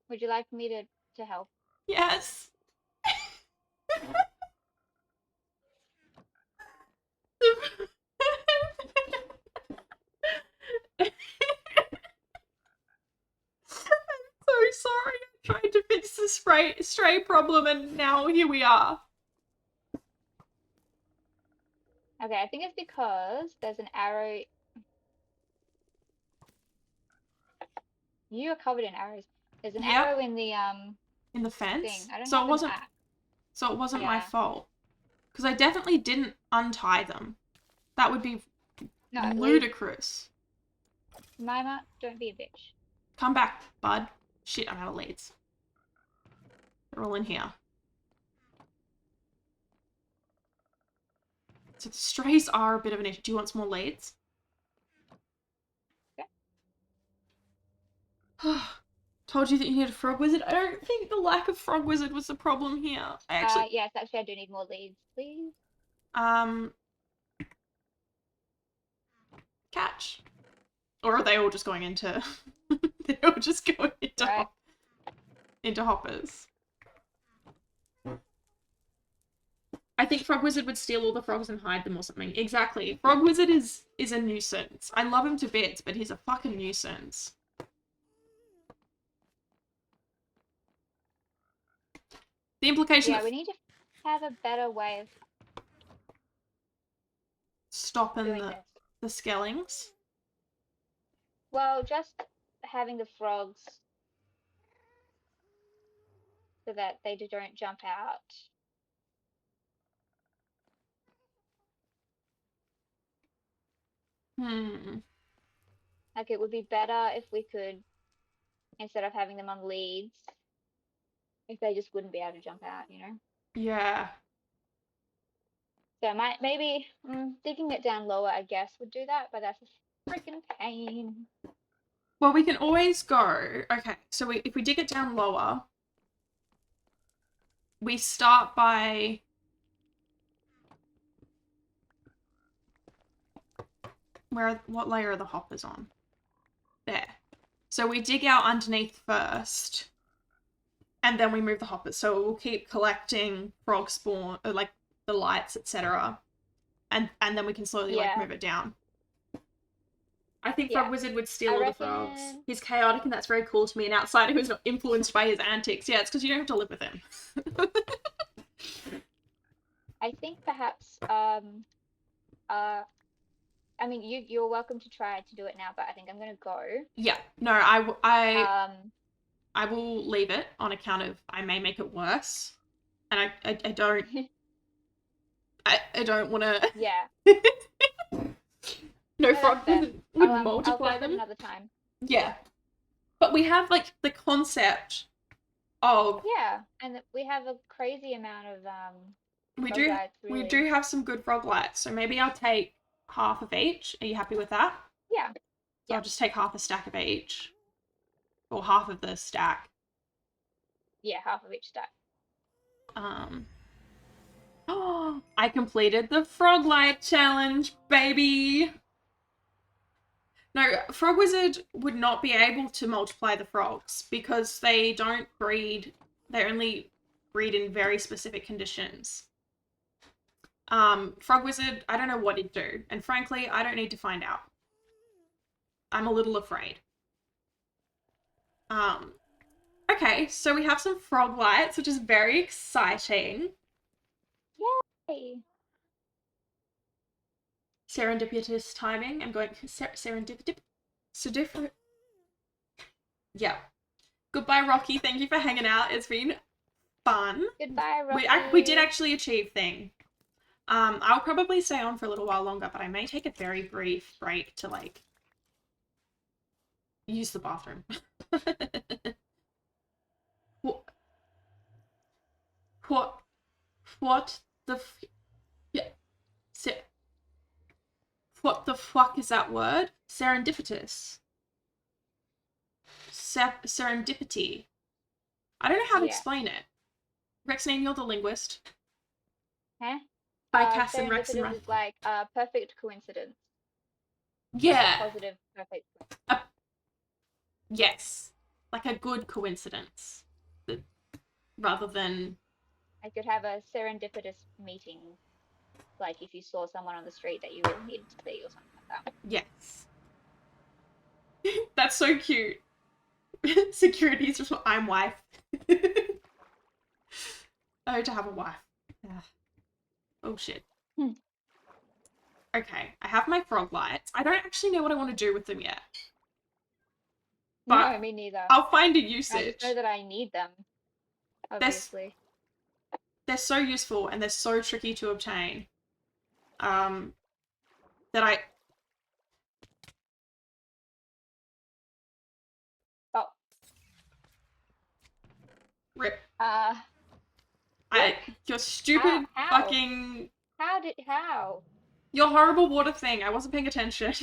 Would you like me to help? Yes. I'm so sorry. I tried to fix the stray problem and now here we are. Okay, I think it's because there's an arrow. You are covered in arrows. There's an arrow in the fence. Thing. I don't so have it wasn't. an axe. So it wasn't my fault. Because I definitely didn't untie them. That would be ludicrous. Mima, don't be a bitch. Come back, bud. Shit, I'm out of leads. They're all in here. So the strays are a bit of an issue. Do you want some more leads? Yeah. Told you that you need a frog wizard. I don't think the lack of frog wizard was the problem here. Yes, actually I do need more leads, please. Catch. Or are they all just going into... They're all just going into hoppers. I think Frog Wizard would steal all the frogs and hide them or something. Exactly. Frog Wizard is a nuisance. I love him to bits, but he's a fucking nuisance. The implication Yeah, that we need to have a better way of stopping doing this. the skellings. Well, just having the frogs so that they don't jump out. Like, it would be better if we could, instead of having them on leads, if they just wouldn't be able to jump out, you know? Yeah. So maybe digging it down lower, I guess, would do that, but that's a freaking pain. Well, we can always go. Okay, so if we dig it down lower, we start by what layer are the hoppers on? There. So we dig out underneath first, and then we move the hoppers. So we'll keep collecting frog spawn, or like the lights, etc. And then we can slowly like move it down. I think Frog Wizard would steal all the frogs. He's chaotic, and that's very cool to me. An outsider who's not influenced by his antics. Yeah, it's because you don't have to live with him. I think perhaps I mean, you're welcome to try to do it now, but I think I'm gonna go. Yeah, no, I will leave it on account of I may make it worse, and I don't I don't want to. Yeah. No, Frog would multiply I'll them another time. Yeah, but we have like the concept of and we have a crazy amount of we really. do have some good frog lights, so maybe I'll take half of each. Are you happy with that? Yeah. So I'll just take half a stack of each, or half of the stack. Yeah, half of each stack. Oh, I completed the frog light challenge, baby. No, Frog Wizard would not be able to multiply the frogs because they don't breed. They only breed in very specific conditions. Frog Wizard, I don't know what it'd do, and frankly, I don't need to find out. I'm a little afraid. Okay, so we have some frog lights, which is very exciting. Yay! Serendipitous timing. I'm going serendipitous. So different. Yeah. Goodbye, Rocky. Thank you for hanging out. It's been fun. Goodbye, Rocky. We did actually achieve thing. I'll probably stay on for a little while longer, but I may take a very brief break to like use the bathroom. What the yeah. What the fuck is that word? Serendipitous. Serendipity. I don't know how to explain it. Rexname, you're the linguist. Huh? By Cass and Rex and Serendipitous is like a perfect coincidence. Yeah. Like a positive, perfect coincidence. Yes. Like a good coincidence. Rather than... I could have a serendipitous meeting. Like if you saw someone on the street that you really needed to see or something like that. Yes. That's so cute. Security is just what I'm wife. Oh, to have a wife. Oh shit. Okay, I have my frog lights. I don't actually know what I want to do with them yet. But no, me neither. I'll find a usage. I just know that I need them. Obviously. They're so useful and they're so tricky to obtain. That I... Oh. Rip. Your stupid fucking... How? Your horrible water thing. I wasn't paying attention.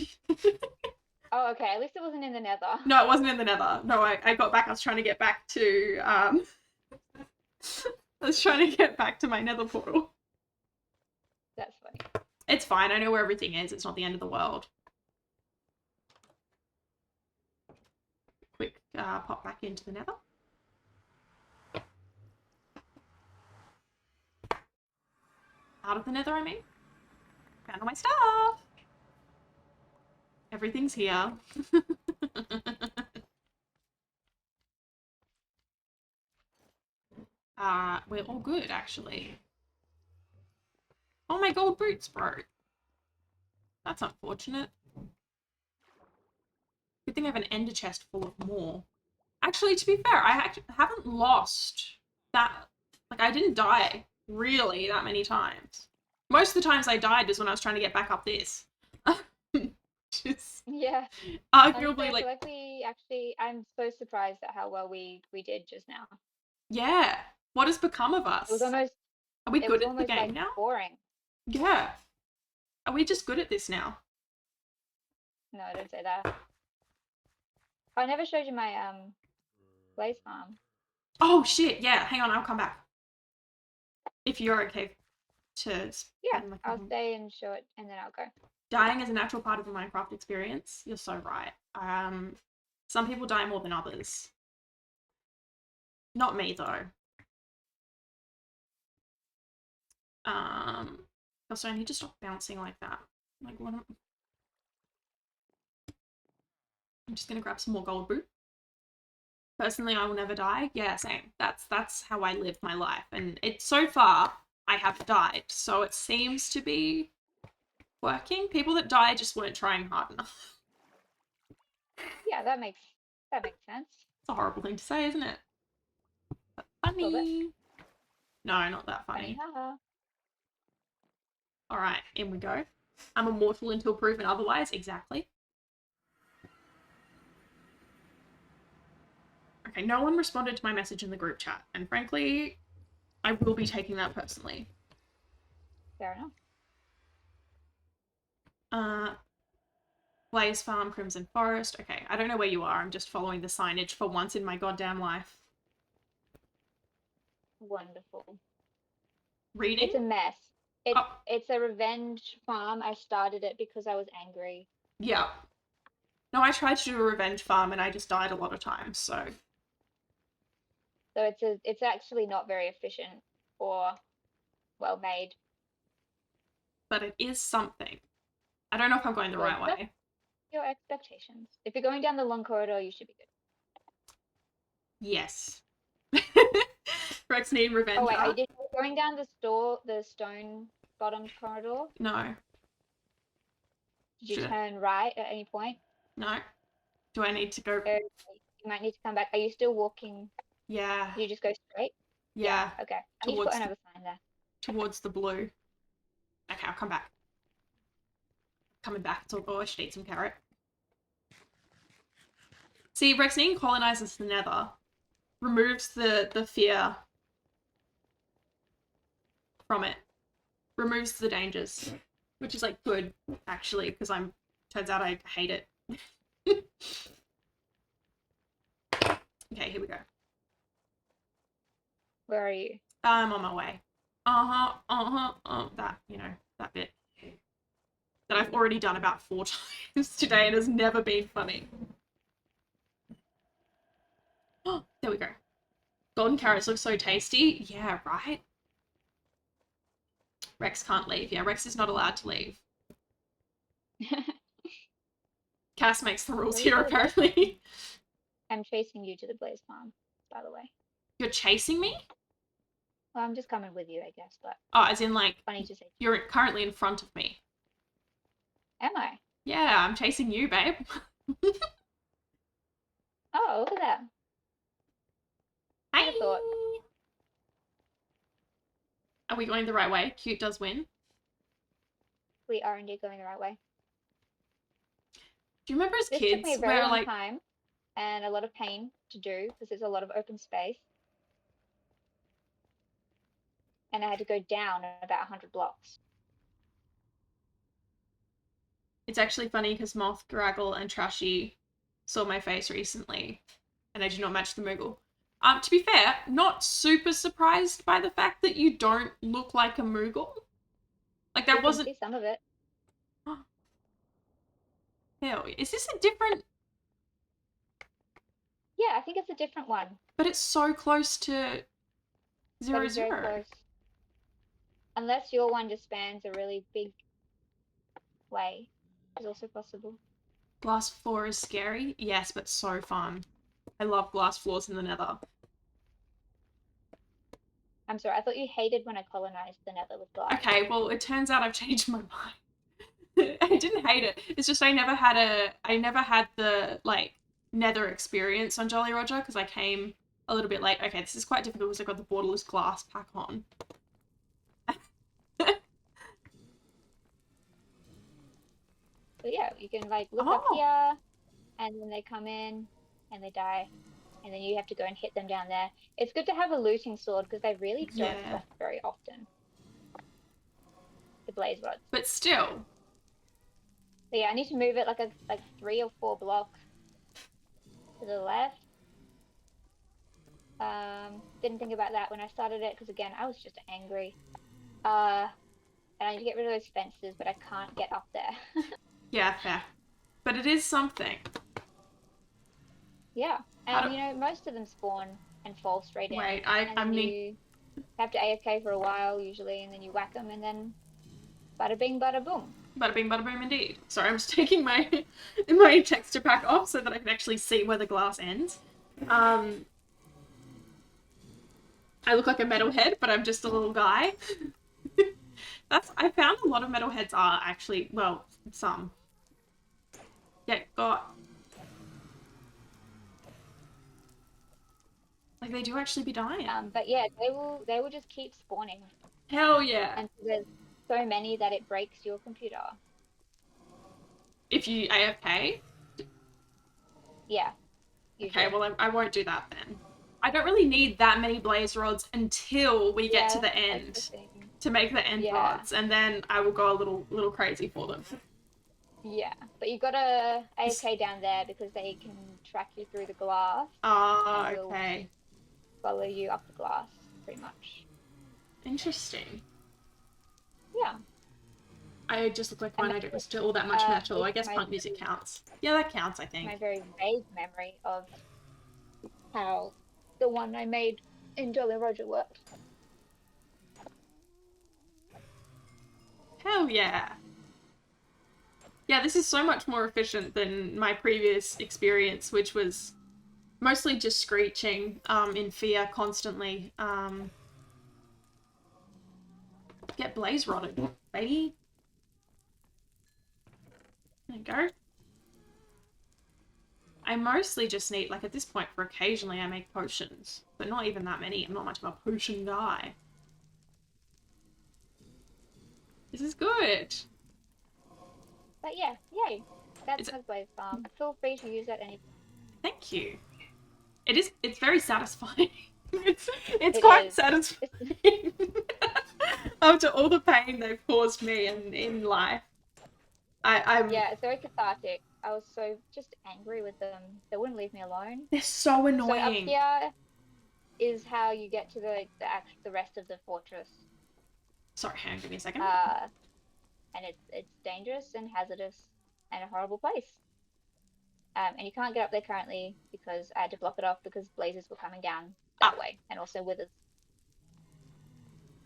Oh, okay. At least it wasn't in the Nether. No, it wasn't in the Nether. No, I got back. I was trying to get back to, I was trying to get back to my Nether portal. That's funny. It's fine. I know where everything is. It's not the end of the world. Quick, pop back into the Nether. Out of the Nether, I mean. Found all my stuff. Everything's here. We're all good, actually. Oh, my gold boots broke. That's unfortunate. Good thing I have an ender chest full of more. Actually, to be fair, I haven't lost that... Like, I didn't die, really, that many times. Most of the times I died was when I was trying to get back up this. Just Yeah. arguably, I like... feel like we actually, I'm so surprised at how well we did just now. Yeah. What has become of us? It was almost, Are we it good was at the almost game like now? boring. Yeah. Are we just good at this now? No, don't say that. I never showed you my blaze farm. Oh, shit. Yeah, hang on. I'll come back. If you're okay to Yeah, spend, like, I'll stay and show it, and then I'll go. dying is a natural part of the Minecraft experience. You're so right. Some people die more than others. Not me, though. Also, I need to stop bouncing like that. Like, what I'm just gonna grab some more gold boot. Personally, I will never die. Yeah, same. That's how I live my life. And it's so far, I haven't died. So it seems to be working. People that die just weren't trying hard enough. Yeah, that makes sense. It's a horrible thing to say, isn't it? But A little bit. funny. No, not that funny. Haha. Alright, in we go. I'm immortal until proven otherwise. Exactly. Okay, no one responded to my message in the group chat. And frankly, I will be taking that personally. Fair enough. Blaze Farm, Crimson Forest. Okay, I don't know where you are. I'm just following the signage for once in my goddamn life. Wonderful. Reading? It's a mess. It's a revenge farm. I started it because I was angry. Yeah. No, I tried to do a revenge farm and I just died a lot of times, so. So it's actually not very efficient or well made. But it is something. I don't know if I'm going the Well, right way. Your expectations. If you're going down the long corridor, you should be good. Yes. Rex need revenge. Oh wait, are you going down the stone bottomed corridor? No. Did you turn right at any point? No. Do I need to go? You might need to come back. Are you still walking? Yeah. You just go straight? Yeah. Okay. I need to put another sign there. Towards the blue. Okay, I'll come back. Coming back. It's all good. I should eat some carrot. See, Rexine colonizes the Nether. Removes the fear from it. Removes the dangers. Which is, like, good, actually, because turns out I hate it. Okay, here we go. Where are you? I'm on my way. That bit. That I've already done about 4 times today and has never been funny. Oh, there we go. Golden carrots look so tasty. Yeah, right? Rex can't leave. Yeah, Rex is not allowed to leave. Cass makes the rules here, apparently. I'm chasing you to the blaze farm, by the way. You're chasing me? Well, I'm just coming with you, I guess, but... Oh, as in, like, funny to say. You're currently in front of me. Am I? Yeah, I'm chasing you, babe. Oh, look at that. Hi! Thought. Are we going the right way? Cute does win. We are indeed going the right way. Do you remember as kids This took me a very long like time and a lot of pain to do because there's a lot of open space. And I had to go down about 100 blocks. It's actually funny because Moth, Graggle, and Trashy saw my face recently, and I do not match the Moogle. To be fair, not super surprised by the fact that you don't look like a Moogle. Like that wasn't. See some of it. Hell, is this a different? Yeah, I think it's a different one. But it's so close to 0, 0. Close. Unless your one just spans a really big way, is also possible. Glass floor is scary? Yes, but so fun. I love glass floors in the Nether. I'm sorry, I thought you hated when I colonized the Nether with glass. Okay, well, it turns out I've changed my mind. I didn't hate it. It's just I never had the like Nether experience on Jolly Roger because I came a little bit late. Okay, this is quite difficult because I got the borderless glass pack on. But yeah, you can like look up here, and then they come in and they die, and then you have to go and hit them down there. It's good to have a looting sword because they really don't Yeah. drop very often. The blaze rods. But still. But yeah, I need to move it like 3 or 4 blocks to the left. Didn't think about that when I started it because again, I was just angry. And I need to get rid of those fences, but I can't get up there. Yeah, fair. But it is something. Yeah, and you know, most of them spawn and fall straight in. Wait, and then you have to AFK for a while usually, and then you whack them, and then bada bing, bada boom. Bada bing, bada boom, indeed. Sorry, I'm just taking my texture pack off so that I can actually see where the glass ends. I look like a metalhead, but I'm just a little guy. I found a lot of metalheads are actually, well, some. Yeah, got. Like they do actually be dying. But yeah, they will just keep spawning. Hell yeah. And there's so many that it breaks your computer. If you AFK? Yeah. Usually. Okay, well I won't do that then. I don't really need that many blaze rods until we get to the end to make the end rods, and then I will go a little crazy for them. Yeah, but you gotta AFK down there because they can track you through the glass. Oh, okay. Follow you up the glass, pretty much. Interesting. Yeah. I just look like mine. I don't listen to all that much metal. I guess punk music counts. Yeah, that counts, I think. My very vague memory of how the one I made in Jolly Roger worked. Hell yeah. Yeah, this is so much more efficient than my previous experience, which was mostly just screeching in fear constantly. Get blaze rotted, baby. There you go. I mostly just need, like at this point, for occasionally I make potions, but not even that many. I'm not much of a potion guy. This is good. But yeah, yay. That's my blaze farm. Feel free to use that anytime. Thank you. It's very satisfying. it's quite satisfying. After all the pain they've caused me in life. Yeah, it's very cathartic. I was so just angry with them. They wouldn't leave me alone. They're so annoying. So up here is how you get to the rest of the fortress. Sorry, hang on, give me a second. And it's dangerous and hazardous and a horrible place. And you can't get up there currently because I had to block it off because blazes were coming down that way, and also withers.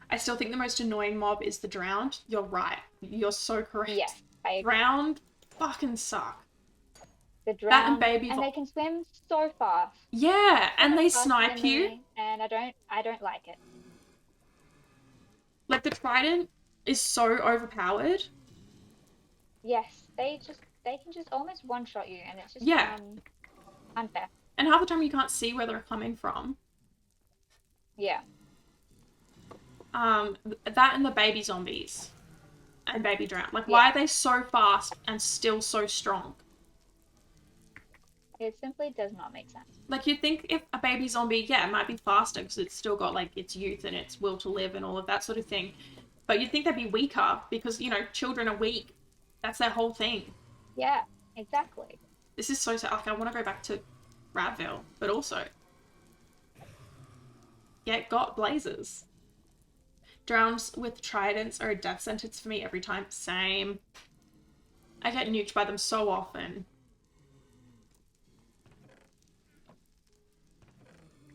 I still think the most annoying mob is the drowned. You're right. You're so correct. Yes, I agree. Drowned fucking suck. The drowned, and they can swim so fast. Yeah, and they snipe you. And I don't like it. Like the trident is so overpowered. Yes, they can just almost one-shot you, and it's just unfair. And half the time you can't see where they're coming from. Yeah. That and the baby zombies and baby drown. Like, why are they so fast and still so strong? It simply does not make sense. Like, you'd think if a baby zombie, it might be faster because it's still got, like, its youth and its will to live and all of that sort of thing. But you'd think they'd be weaker because, you know, children are weak. That's their whole thing. Yeah, exactly. This is so sad. Like, I want to go back to Radville, but also got blazes. Drowns with tridents are a death sentence for me every time. Same. I get nuked by them so often.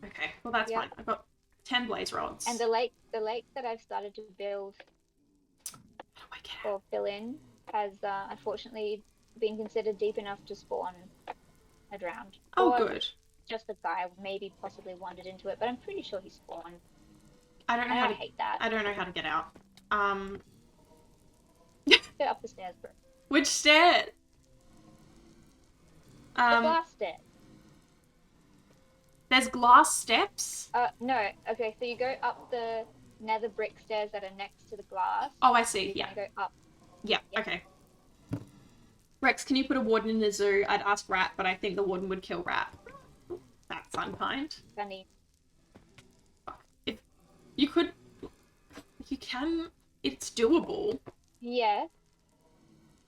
Okay, well that's fine. I've got 10 blaze rods. And the lake that I've started to build How do I get out? or fill in has unfortunately been considered deep enough to spawn a drowned. Oh, Or good. just a guy maybe possibly wandered into it, but I'm pretty sure he spawned. I don't know And how I to. hate that. I don't know how to get out. Get up the stairs, bro. Which stairs? The glass stairs. There's glass steps. No. Okay, so you go up the nether brick stairs that are next to the glass. Oh, I see. You Yeah. go up. Yeah. Yeah. Okay. Rex, can you put a warden in the zoo? I'd ask Rat, but I think the warden would kill Rat. That's unkind. Funny. If you could, you can. It's doable. Yeah.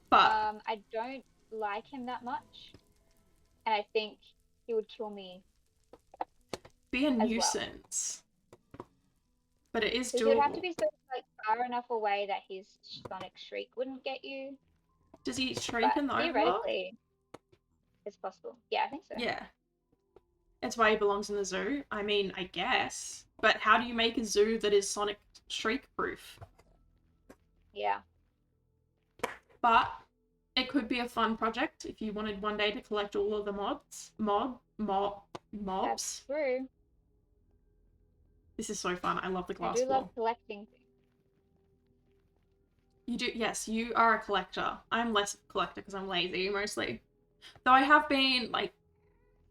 But I don't like him that much, and I think he would kill me. Be a well. nuisance. But it is So doable. he'd have to be so like far enough away that his sonic shriek wouldn't get you. Does he shriek But in the overworld? theoretically, it's possible. Yeah, I think so. Yeah. That's why he belongs in the zoo. I mean, I guess. But how do you make a zoo that is sonic shriek proof? Yeah. But it could be a fun project if you wanted one day to collect all of the mobs. That's true. This is so fun. I love the I glass do wall. love collecting things. You do, yes, you are a collector. I'm less of a collector because I'm lazy mostly. Though I have been, like,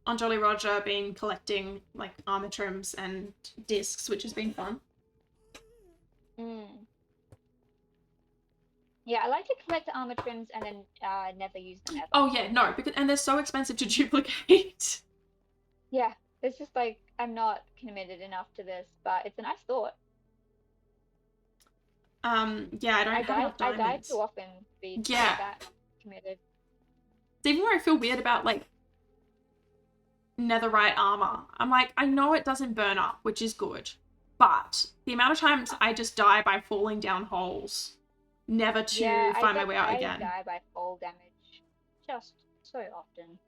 on Jolly Roger, been collecting, like, armor trims and discs, which has been fun. Yeah, I like to collect armor trims and then never use them ever. Oh, yeah, no, and they're so expensive to duplicate. Yeah, it's just like, I'm not committed enough to this, but it's a nice thought. Yeah, I don't have enough I die diamonds. too often to be Yeah. that committed. It's even where I feel weird about, like, netherite armor. I'm like, I know it doesn't burn up, which is good, but the amount of times I just die by falling down holes, never to find my way out again. I die by fall damage just so often.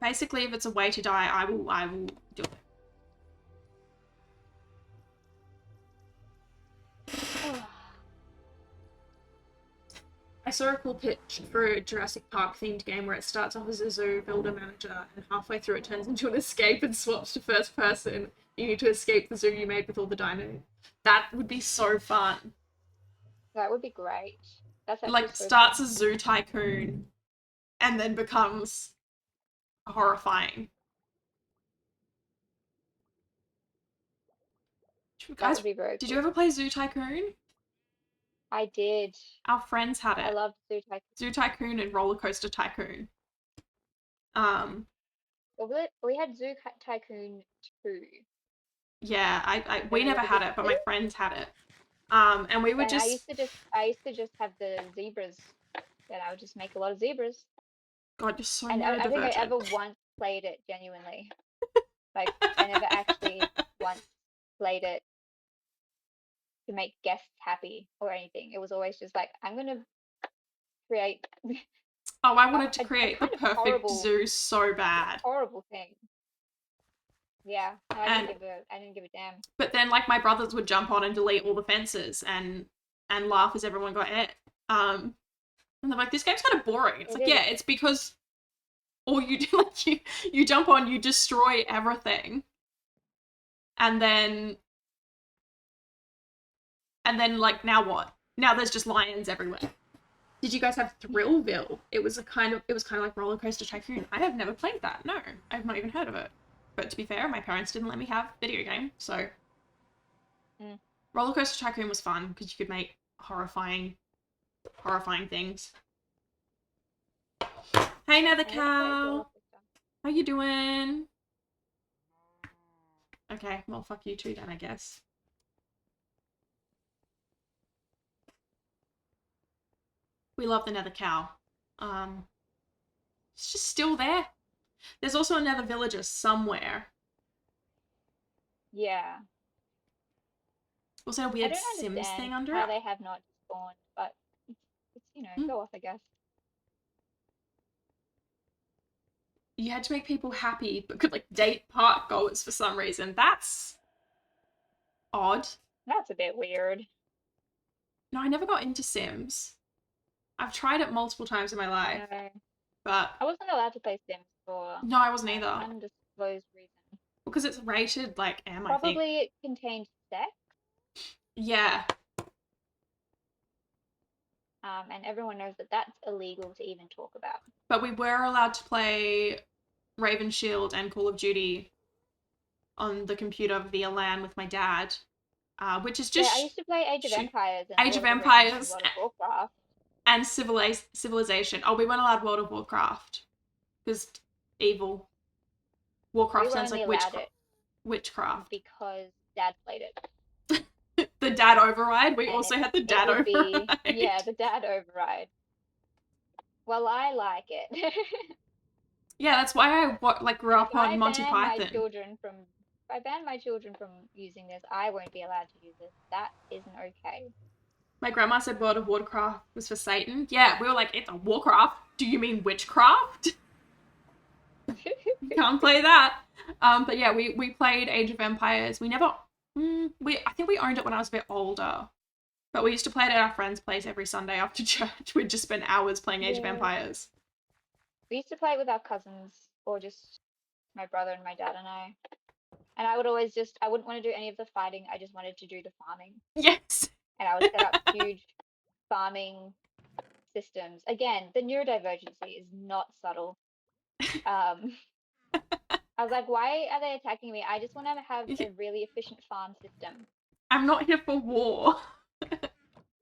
Basically, if it's a way to die, I will do it. I saw a cool pitch for a Jurassic Park themed game where it starts off as a zoo builder manager and halfway through it turns into an escape and swaps to first person. You need to escape the zoo you made with all the dino. That would be so fun. That would be great. That's actually like so starts fun. as Zoo Tycoon and then becomes horrifying. That would be very cool. Did you ever play Zoo Tycoon? I did. Our friends had it. I loved Zoo Tycoon. Zoo Tycoon and Roller Coaster Tycoon. We had Zoo Tycoon 2. Yeah, we never had it, but my friends had it. And we would and just. I used to just have the zebras. And I would just make a lot of zebras. God, you're so And I think I ever neurodivergent. once played it genuinely. Like I never actually once played it to make guests happy or anything. It was always just like, I'm gonna create Oh, I wanted to a create the kind of perfect horrible- zoo so bad. horrible thing. Yeah, no, I didn't give a damn. But then, like, my brothers would jump on and delete all the fences and laugh as everyone got hit. And they're like, this game's kind of boring. It's It like, is. yeah, it's because all you do, like, you jump on, you destroy everything. And then, like, now what? Now there's just lions everywhere. Did you guys have Thrillville? It was kind of like Roller Coaster Tycoon. I have never played that. No, I've not even heard of it. But to be fair, my parents didn't let me have video game, so Roller Coaster Tycoon was fun because you could make horrifying things. Hey, Nether Cow, how you doing? Okay, well, fuck you too then, I guess. We love the Nether Cow. It's just still there. There's also a Nether villager somewhere. Yeah. Was there a I weird don't Sims understand thing under how it? they have not spawned, but it's go off, I guess. you had to make people happy, but could like date park goers for some reason. That's odd. That's a bit weird. No, I never got into Sims. I've tried it multiple times in my life, No, but I wasn't allowed to play Sims for no, I wasn't an either. undisclosed reason. Because it's rated like M, I think. Probably it contained sex. Yeah. And everyone knows that that's illegal to even talk about. But we were allowed to play Raven Shield and Call of Duty on the computer via LAN with my dad, which is just I used to play Age of Empires and Age Lord of of the Rings and Empires World of Warcraft. and Civilization. Oh, we weren't allowed World of Warcraft because evil. Warcraft We were sounds only like allowed it witchcraft. because Dad played it. The dad override. We And also had the dad would override. Yeah, the dad override. Well, I like it. Yeah, that's why I grew up on Monty Python. If I ban my children from using this, I won't be allowed to use it. That isn't okay. My grandma said World of Warcraft was for Satan. Yeah, we were like, it's a Warcraft. Do you mean witchcraft? Can't play that. But yeah, we played Age of Empires. We never. I think we owned it when I was a bit older. But we used to play it at our friend's place every Sunday after church. We'd just spend hours playing Age of Empires. We used to play it with our cousins, or just my brother and my dad and I. And I wouldn't want to do any of the fighting. I just wanted to do the farming. Yes. And I would set up huge farming systems. Again, the neurodivergency is not subtle. I was like, why are they attacking me? I just want to have a really efficient farm system. I'm not here for war. I'm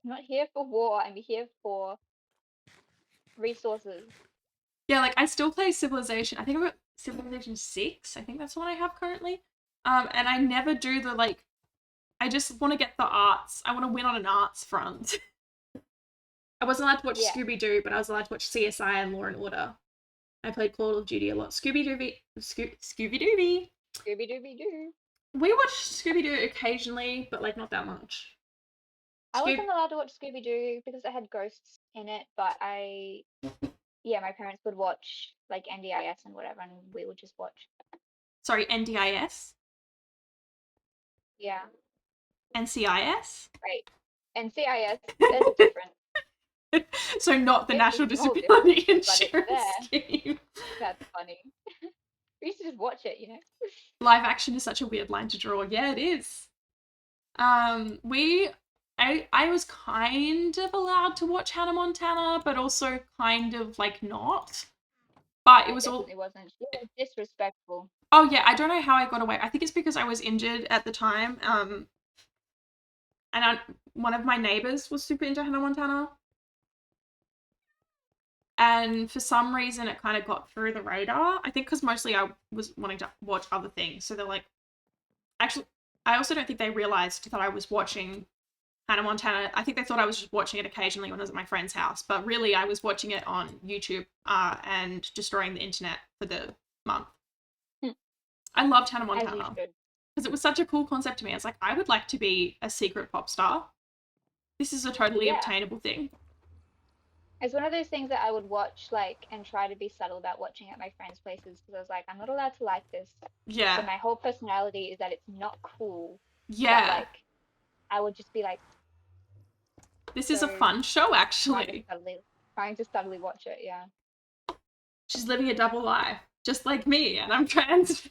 not here for war. I'm here for resources. Yeah, like I still play Civilization. I think I'm at Civilization 6. I think that's the one I have currently. And I never do the like. I just want to get the arts. I want to win on an arts front. I wasn't allowed to watch Scooby Doo, but I was allowed to watch CSI and Law and Order. I played Call of Duty a lot. Scooby Dooby. Scooby Dooby. Scooby Dooby Doo. We watched Scooby Doo occasionally, but like not that much. I wasn't allowed to watch Scooby Doo because it had ghosts in it, but my parents would watch like NDIS and whatever, and we would just watch. Sorry, NDIS? Yeah. NCIS? Right. NCIS, there's a difference. So not the National Disability Insurance Scheme. That's funny. We used to just watch it, you know? Live action is such a weird line to draw. Yeah, it is. I was kind of allowed to watch Hannah Montana, but also kind of like not. But it was all. It wasn't. Yeah, disrespectful. Oh yeah, I don't know how I got away. I think it's because I was injured at the time. And one of my neighbors was super into Hannah Montana. And for some reason, it kind of got through the radar. I think because mostly I was wanting to watch other things. So they're like, actually, I also don't think they realized that I was watching Hannah Montana. I think they thought I was just watching it occasionally when I was at my friend's house. But really, I was watching it on YouTube and destroying the internet for the month. I loved Hannah Montana. Because it was such a cool concept to me. I was like, I would like to be a secret pop star. This is a totally obtainable thing. It's one of those things that I would watch, like, and try to be subtle about watching at my friends' places, because I was like, I'm not allowed to like this. Yeah. So my whole personality is that it's not cool. Yeah. But, like, I would just be like, this is a fun show, actually. Trying to subtly watch it, yeah. She's living a double life, just like me, and I'm trans.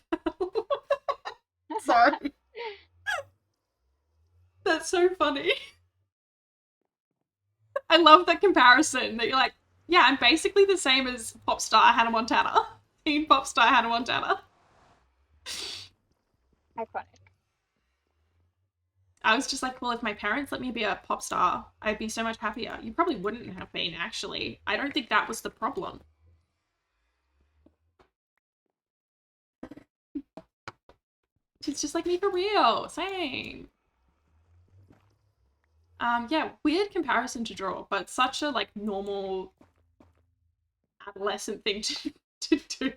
Sorry. That's so funny. I love that comparison that you're like, yeah, I'm basically the same as pop star Hannah Montana. Teen pop star Hannah Montana. Iconic. I was just like, well, if my parents let me be a pop star, I'd be so much happier. You probably wouldn't have been, actually. I don't think that was the problem. She's just like me for real. Same. Yeah, weird comparison to draw, but such a like normal adolescent thing to do.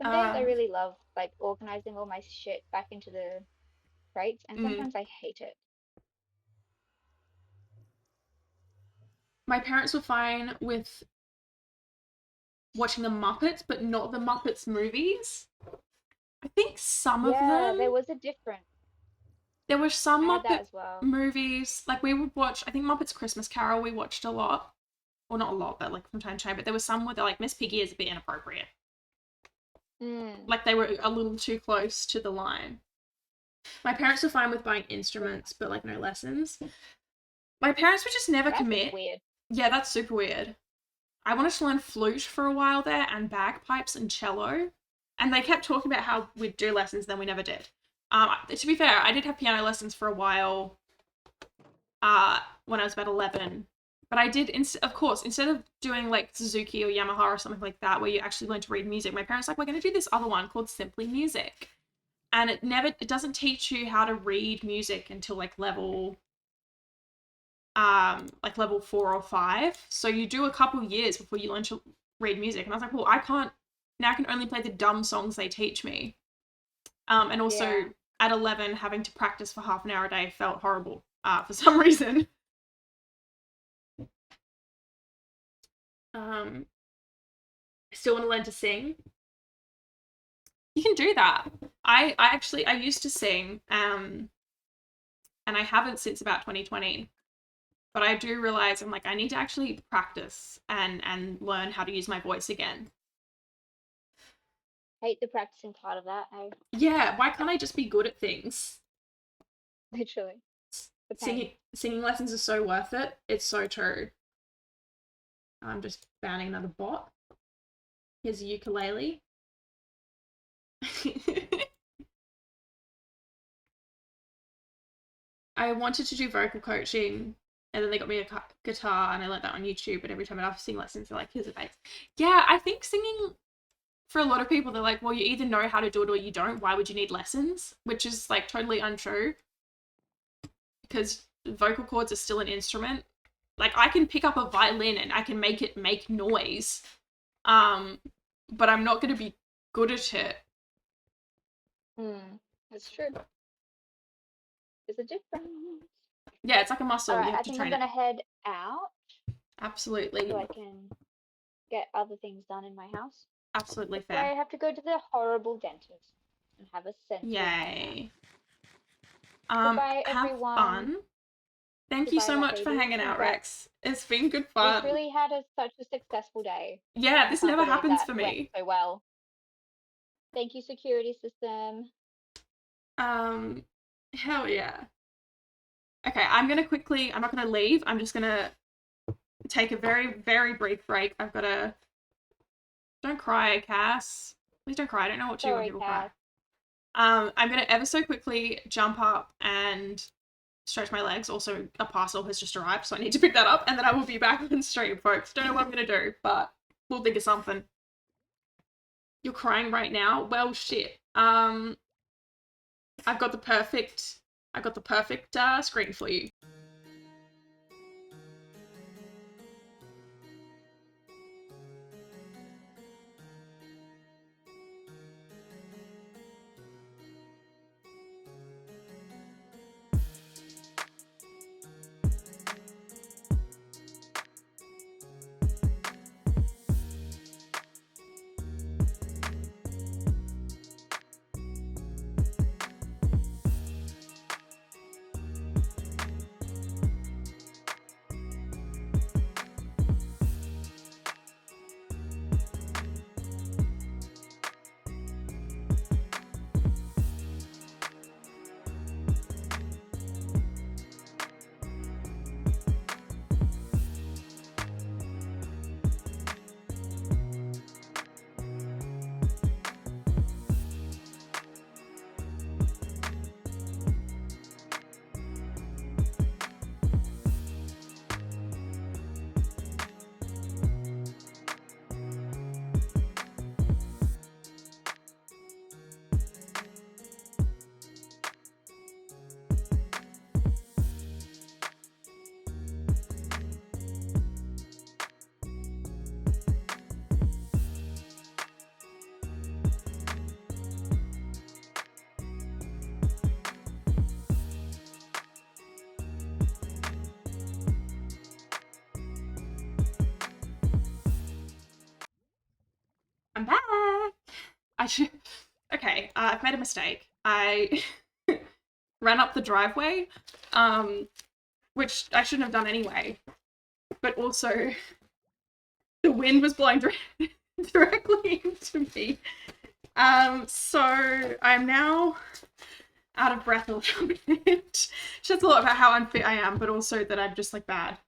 Some days I really love like organizing all my shit back into the crates, and sometimes I hate it. My parents were fine with watching the Muppets, but not the Muppets movies. I think some of Yeah, them. there was a difference. There were some I had that Muppet as well. movies, like we would watch, I think Muppets Christmas Carol we watched a lot. Well, not a lot, but like from time to time. But there was some where they're like, Miss Piggy is a bit inappropriate. Like they were a little too close to the line. My parents were fine with buying instruments, but like no lessons. My parents would just never That's commit. weird. Yeah, that's super weird. I wanted to learn flute for a while there, and bagpipes and cello. And they kept talking about how we'd do lessons, then we never did. To be fair, I did have piano lessons for a while when I was about 11. But I did, of course, instead of doing like Suzuki or Yamaha or something like that, where you actually learn to read music, my parents were like, we're going to do this other one called Simply Music. And it doesn't teach you how to read music until like level 4 or 5. So you do a couple years before you learn to read music. And I was like, well, I can only play the dumb songs they teach me. And also at 11, having to practice for half an hour a day felt horrible for some reason. I still want to learn to sing. You can do that. I used to sing, and I haven't since about 2020. But I do realize I'm like, I need to actually practice and learn how to use my voice again. Hate the practicing part of that. Yeah, why can't I just be good at things? Literally. The pain. Singing lessons are so worth it. It's so true. I'm just banning another bot. Here's a ukulele. I wanted to do vocal coaching, and then they got me a guitar, and I learned that on YouTube. And every time I'd have sing lessons, they're like, here's a bass. Yeah, I think singing, for a lot of people, they're like, well, you either know how to do it or you don't. Why would you need lessons? Which is like totally untrue, because vocal cords are still an instrument. Like I can pick up a violin and I can make it make noise, but I'm not going to be good at it. That's true. There's a difference. Yeah, it's like a muscle. Alright, you have I to think train I'm gonna head out. Absolutely. So I can get other things done in my house. Absolutely That's why I fair. have to go to the horrible dentist and have a sensory Yay. Goodbye, have everyone. fun. Thank you Goodbye, so Rat much for Baby. hanging out, Congrats. Rex. It's been good fun. We've really had such a successful day. Yeah, I this can't never believe happens that for went me. so well. Thank you, security system. Hell yeah. Okay, I'm not gonna leave. I'm just gonna take a very, very brief break. Don't cry, Cass. Please don't cry. I don't know what to do when people cry. I'm gonna ever so quickly jump up and stretch my legs. Also, a parcel has just arrived, so I need to pick that up, and then I will be back on stream, folks. Don't know what I'm gonna do, but we'll think of something. You're crying right now? Well, shit. I've got the perfect screen for you. Actually, okay, I've made a mistake. I ran up the driveway, which I shouldn't have done anyway. But also, the wind was blowing directly into me. So I'm now out of breath a little bit. Just a lot about how unfit I am, but also that I'm just like bad.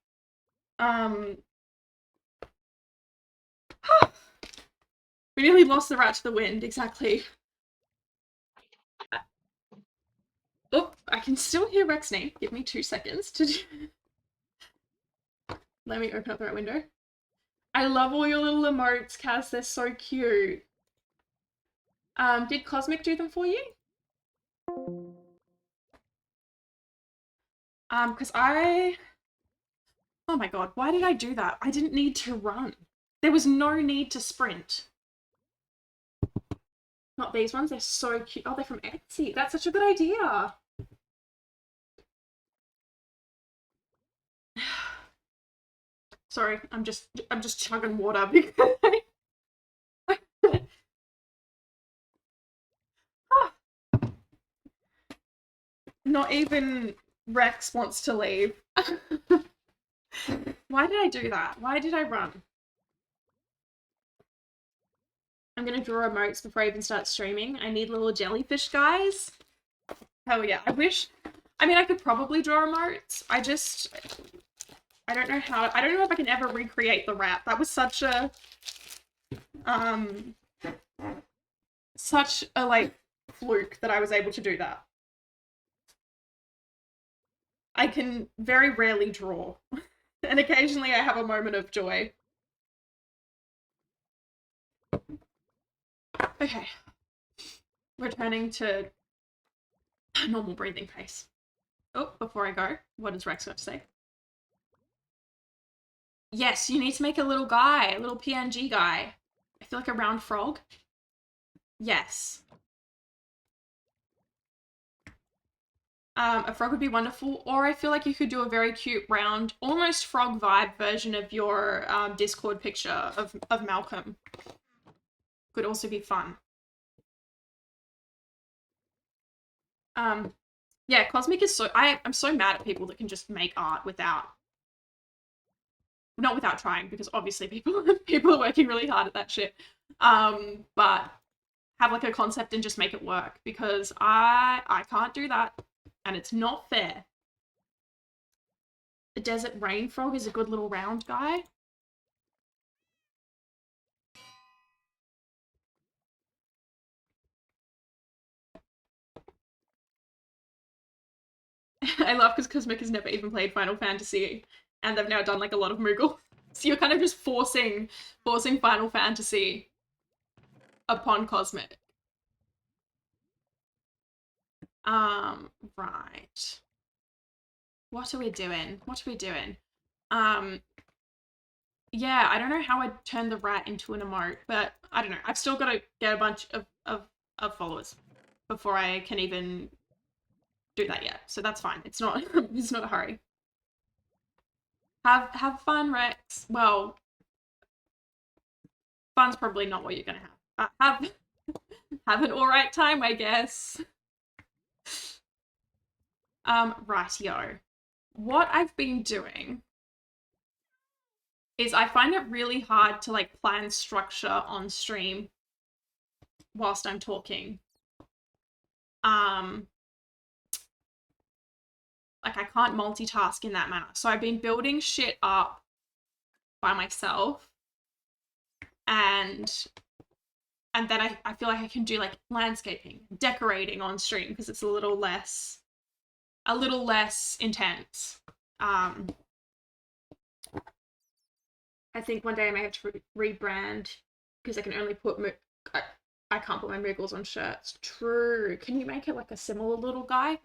We nearly lost the rat to the wind, exactly. Oh, I can still hear Rex's name. Give me 2 seconds to let me open up the right window. I love all your little emotes, Kaz. They're so cute. Did Cosmic do them for you? Because oh my god, why did I do that? I didn't need to run. There was no need to sprint. Not these ones, they're so cute. Oh, they're from Etsy. That's such a good idea. Sorry, I'm just chugging water because not even Rex wants to leave. Why did I do that? Why did I run? I'm gonna draw emotes before I even start streaming. I need little jellyfish guys. Hell yeah. I mean, I could probably draw emotes. I don't know how, I don't know if I can ever recreate the rat. That was such a like fluke that I was able to do that. I can very rarely draw, and occasionally I have a moment of joy. Okay, returning to normal breathing pace. Oh, before I go, what does Rex got to say? Yes, you need to make a little guy, a little PNG guy. I feel like a round frog. Yes. A frog would be wonderful, or I feel like you could do a very cute round, almost frog vibe version of your Discord picture of Malcolm. Could also be fun. Yeah, Cosmic is so, I'm so mad at people that can just make art not without trying, because obviously people are working really hard at that shit. But have like a concept and just make it work, because I can't do that, and it's not fair. The desert rain frog is a good little round guy. I love because Cosmic has never even played Final Fantasy, and they've now done like a lot of Moogle. So you're kind of just forcing Final Fantasy upon Cosmic. Right. What are we doing? Yeah, I don't know how I'd turn the rat into an emote, but I don't know. I've still got to get a bunch of followers before I can even do that yet. So that's fine. It's not it's not a hurry. Have fun, Rex. Well, fun's probably not what you're gonna have. Have an alright time, I guess. Rightio. What I've been doing is I find it really hard to like plan structure on stream whilst I'm talking. Like I can't multitask in that manner. So I've been building shit up by myself, and then I feel like I can do like landscaping, decorating on stream because it's a little less intense. I think one day I may have to rebrand because I can only put I can't put my Moogles on shirts. True. Can you make it like a similar little guy?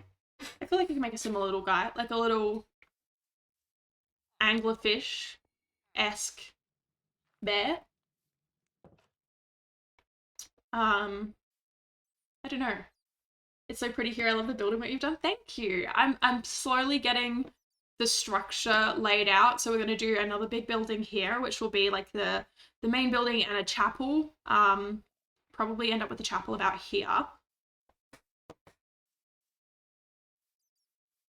I feel like you can make a similar little guy, like a little anglerfish-esque bear. I don't know. It's so pretty here. I love the building what you've done. Thank you. I'm slowly getting the structure laid out. So we're gonna do another big building here, which will be like the main building and a chapel. probably end up with the chapel about here.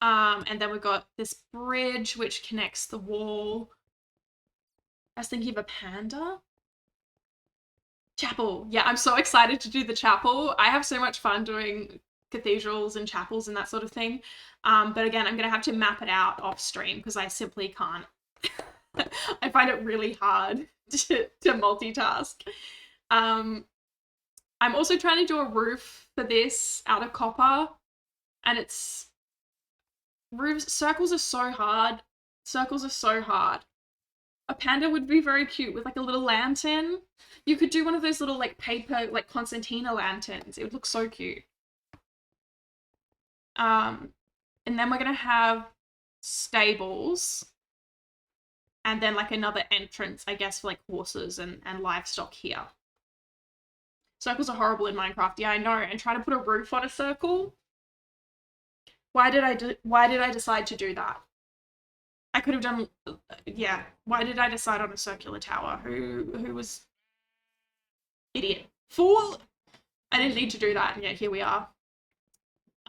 And then we've got this bridge which connects the wall. I was thinking of a panda. Chapel. Yeah, I'm so excited to do the chapel. I have so much fun doing cathedrals and chapels and that sort of thing. But again, I'm going to have to map it out off stream because I simply can't. I find it really hard to multitask. I'm also trying to do a roof for this out of copper, and it's roofs. Circles are so hard. Circles are so hard. A panda would be very cute with like a little lantern. You could do one of those little like paper, like concertina lanterns. It would look so cute. And then we're gonna have stables. And then like another entrance, I guess, for like horses and livestock here. Circles are horrible in Minecraft. Yeah, I know. And trying to put a roof on a circle. Why did I decide to do that? I could have done, yeah. Why did I decide on a circular tower? Who was idiot? Fool! I didn't need to do that, and yet here we are.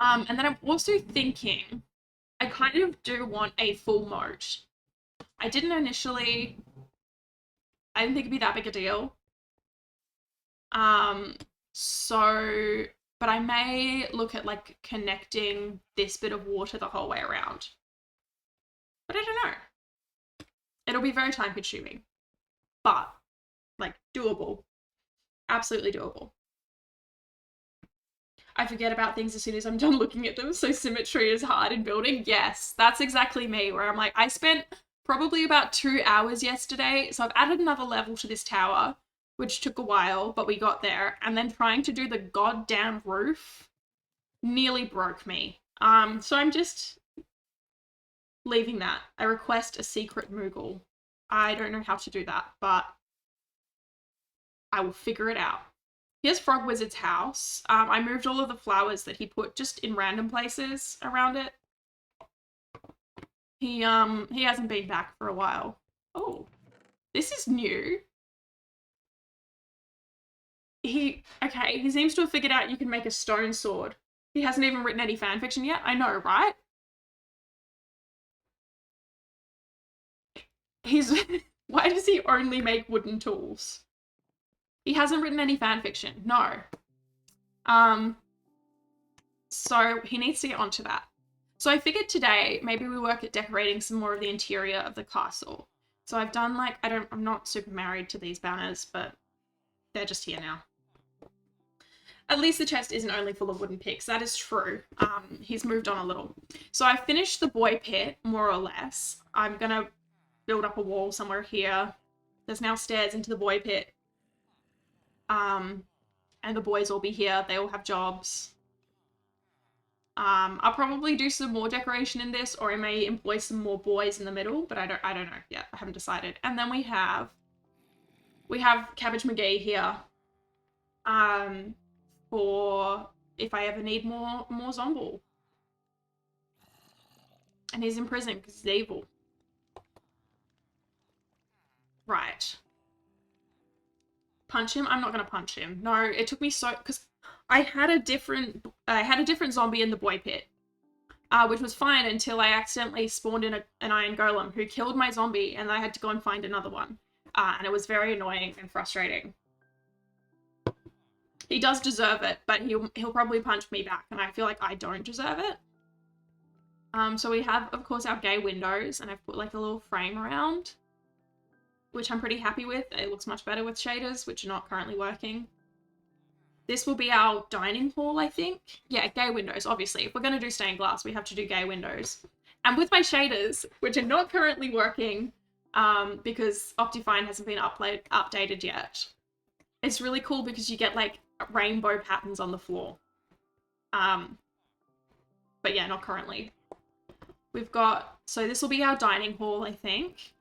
And then I'm also thinking, I kind of do want a full moat. I didn't initially, I didn't think it'd be that big a deal. So, but I may look at like connecting this bit of water the whole way around. But I don't know. It'll be very time consuming, but like doable. Absolutely doable. I forget about things as soon as I'm done looking at them, so symmetry is hard in building. Yes, that's exactly me, where I'm like, I spent probably about 2 hours yesterday, so I've added another level to this tower, which took a while, but we got there, and then trying to do the goddamn roof nearly broke me. So I'm just leaving that. I request a secret Moogle. I don't know how to do that, but I will figure it out. Here's Frog Wizard's house. I moved all of the flowers that he put just in random places around it. He hasn't been back for a while. Oh, this is new. He seems to have figured out you can make a stone sword. He hasn't even written any fanfiction yet. I know, right? Why does he only make wooden tools? He hasn't written any fanfiction. No. So he needs to get onto that. So I figured today maybe we work at decorating some more of the interior of the castle. So I've done like, I'm not super married to these banners, but they're just here now. At least the chest isn't only full of wooden picks. That is true. He's moved on a little. So I finished the boy pit, more or less. I'm gonna build up a wall somewhere here. There's now stairs into the boy pit. And the boys will be here. They all have jobs. I'll probably do some more decoration in this, or I may employ some more boys in the middle, but I don't know yet. I haven't decided. And then we have Cabbage McGee here. For if I ever need more Zomble. And he's in prison because he's evil. Right. Punch him? I'm not gonna punch him. No, it took me so, because I had a different zombie in the boy pit, which was fine until I accidentally spawned in an iron golem who killed my zombie, and I had to go and find another one, and it was very annoying and frustrating. He does deserve it, but he'll probably punch me back, and I feel like I don't deserve it. So we have, of course, our gay windows, and I've put like a little frame around, which I'm pretty happy with. It looks much better with shaders, which are not currently working. This will be our dining hall, I think. Yeah, gay windows, obviously. If we're going to do stained glass, we have to do gay windows. And with my shaders, which are not currently working, because Optifine hasn't been updated yet, it's really cool because you get like rainbow patterns on the floor. But yeah, not currently. We've got, so this will be our dining hall, I think.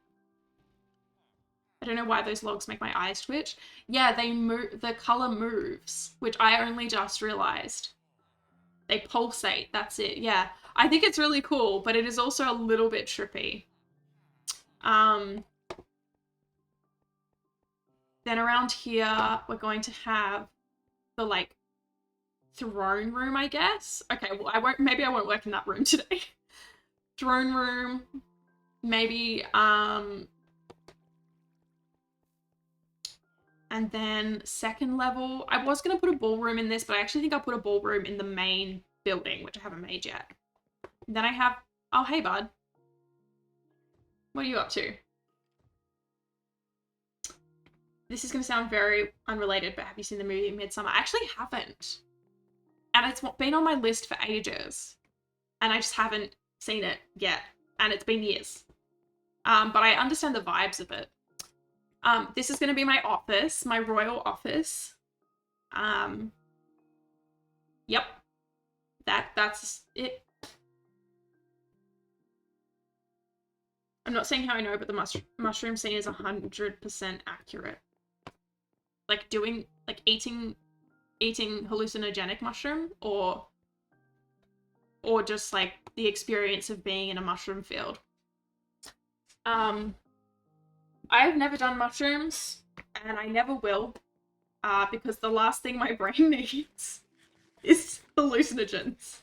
I don't know why those logs make my eyes twitch. Yeah, they move, the color moves, which I only just realized. They pulsate, that's it, yeah. I think it's really cool, but it is also a little bit trippy. Then around here, we're going to have the like throne room, I guess. Okay, well maybe I won't work in that room today. Throne room, maybe, and then second level, I was going to put a ballroom in this, but I actually think I'll put a ballroom in the main building, which I haven't made yet. And then I have, oh, hey, bud. What are you up to? This is going to sound very unrelated, but have you seen the movie Midsummer? I actually haven't. And it's been on my list for ages. And I just haven't seen it yet. And it's been years. But I understand the vibes of it. This is going to be my office, my royal office. Yep. That's it. I'm not saying how I know, but the mushroom scene is 100% accurate. Like eating hallucinogenic mushroom, or just like the experience of being in a mushroom field. I have never done mushrooms, and I never will, because the last thing my brain needs is hallucinogens.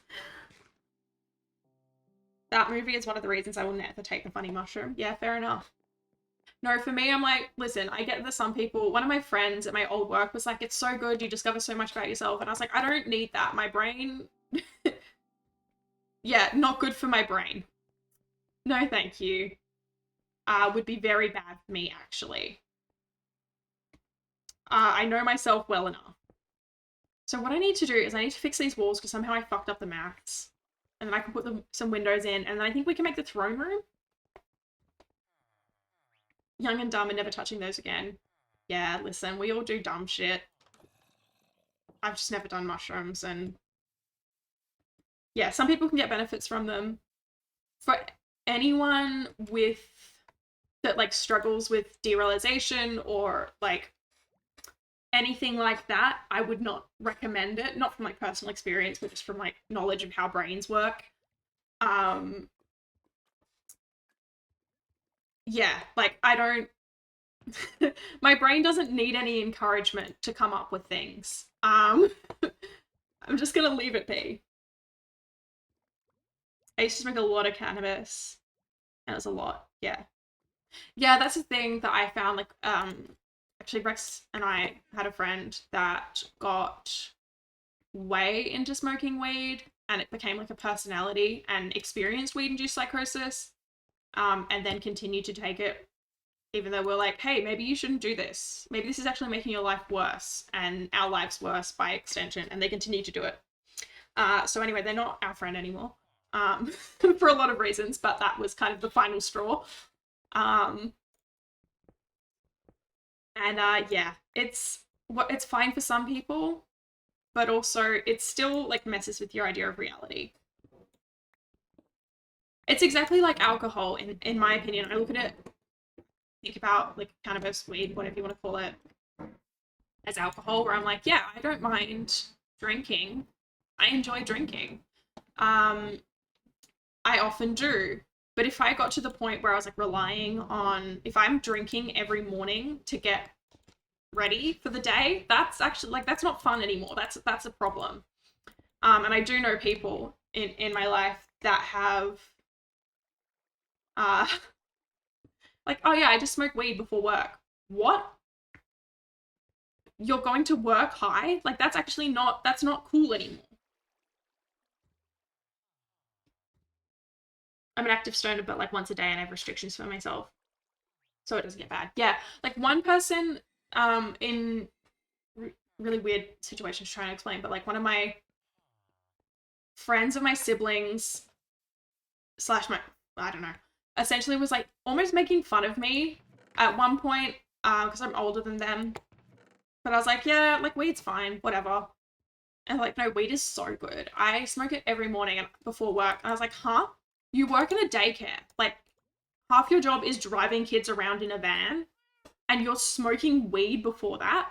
That movie is one of the reasons I will never take the funny mushroom. Yeah, fair enough. No, for me, I'm like, listen, I get that some people, one of my friends at my old work was like, it's so good, you discover so much about yourself. And I was like, I don't need that. My brain, yeah, not good for my brain. No, thank you. Would be very bad for me, actually. I know myself well enough. So what I need to do is I need to fix these walls because somehow I fucked up the maths. And then I can put some windows in, and then I think we can make the throne room. Young and dumb and never touching those again. Yeah, listen, we all do dumb shit. I've just never done mushrooms, and yeah, some people can get benefits from them. For anyone that like struggles with derealization or like anything like that, I would not recommend it. Not from like personal experience, but just from like knowledge of how brains work. Yeah, like I don't my brain doesn't need any encouragement to come up with things. I'm just gonna leave it be. I used to smoke a lot of cannabis, and it was a lot. Yeah, that's the thing that I found. Like, actually, Rex and I had a friend that got way into smoking weed, and it became like a personality, and experienced weed-induced psychosis, and then continued to take it. Even though we're like, hey, maybe you shouldn't do this. Maybe this is actually making your life worse and our lives worse by extension. And they continue to do it. So anyway, they're not our friend anymore, for a lot of reasons, but that was kind of the final straw. Yeah, it's fine for some people, but also it still like messes with your idea of reality. It's exactly like alcohol, in my opinion. I look at it, think about like cannabis, weed, whatever you want to call it, as alcohol, where I'm like, yeah, I don't mind drinking. I enjoy drinking. I often do. But if I got to the point where I was like relying on, if I'm drinking every morning to get ready for the day, that's actually like, that's not fun anymore. That's a problem. And I do know people in my life that have, like, oh yeah, I just smoke weed before work. What? You're going to work high? Like, that's not cool anymore. I'm an active stoner, but like once a day, and I have restrictions for myself, so it doesn't get bad. Yeah, like one person, in really weird situations, trying to explain, but like one of my friends of my siblings slash my, I don't know, essentially was like almost making fun of me at one point, because I'm older than them. But I was like, yeah, like weed's fine, whatever. And like, no, weed is so good. I smoke it every morning and before work. And I was like, huh? You work in a daycare. Like, half your job is driving kids around in a van, and you're smoking weed before that?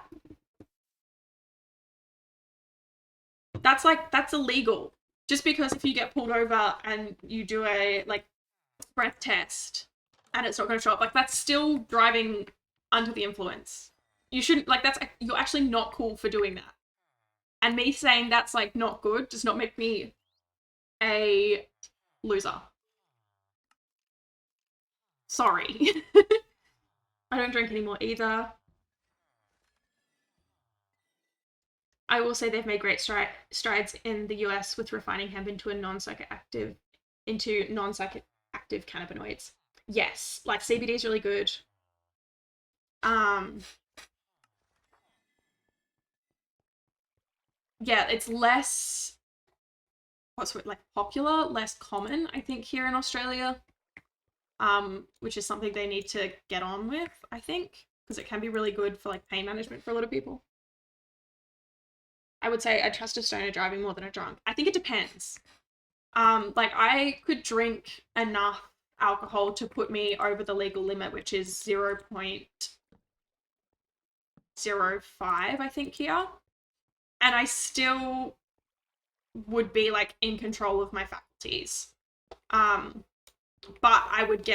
That's illegal. Just because if you get pulled over and you do a like breath test and it's not going to show up, like that's still driving under the influence. You shouldn't, like, you're actually not cool for doing that. And me saying that's like not good does not make me a loser. Sorry. I don't drink anymore either. I will say they've made great strides in the US with refining hemp into non-psychoactive cannabinoids. Yes, like CBD is really good. Yeah, it's less like popular, less common, I think, here in Australia. Which is something they need to get on with, I think, because it can be really good for like pain management for a lot of people. I would say I trust a stoner driving more than a drunk. I think it depends. Like I could drink enough alcohol to put me over the legal limit, which is 0.05, I think, here. And I still would be like in control of my faculties. But I would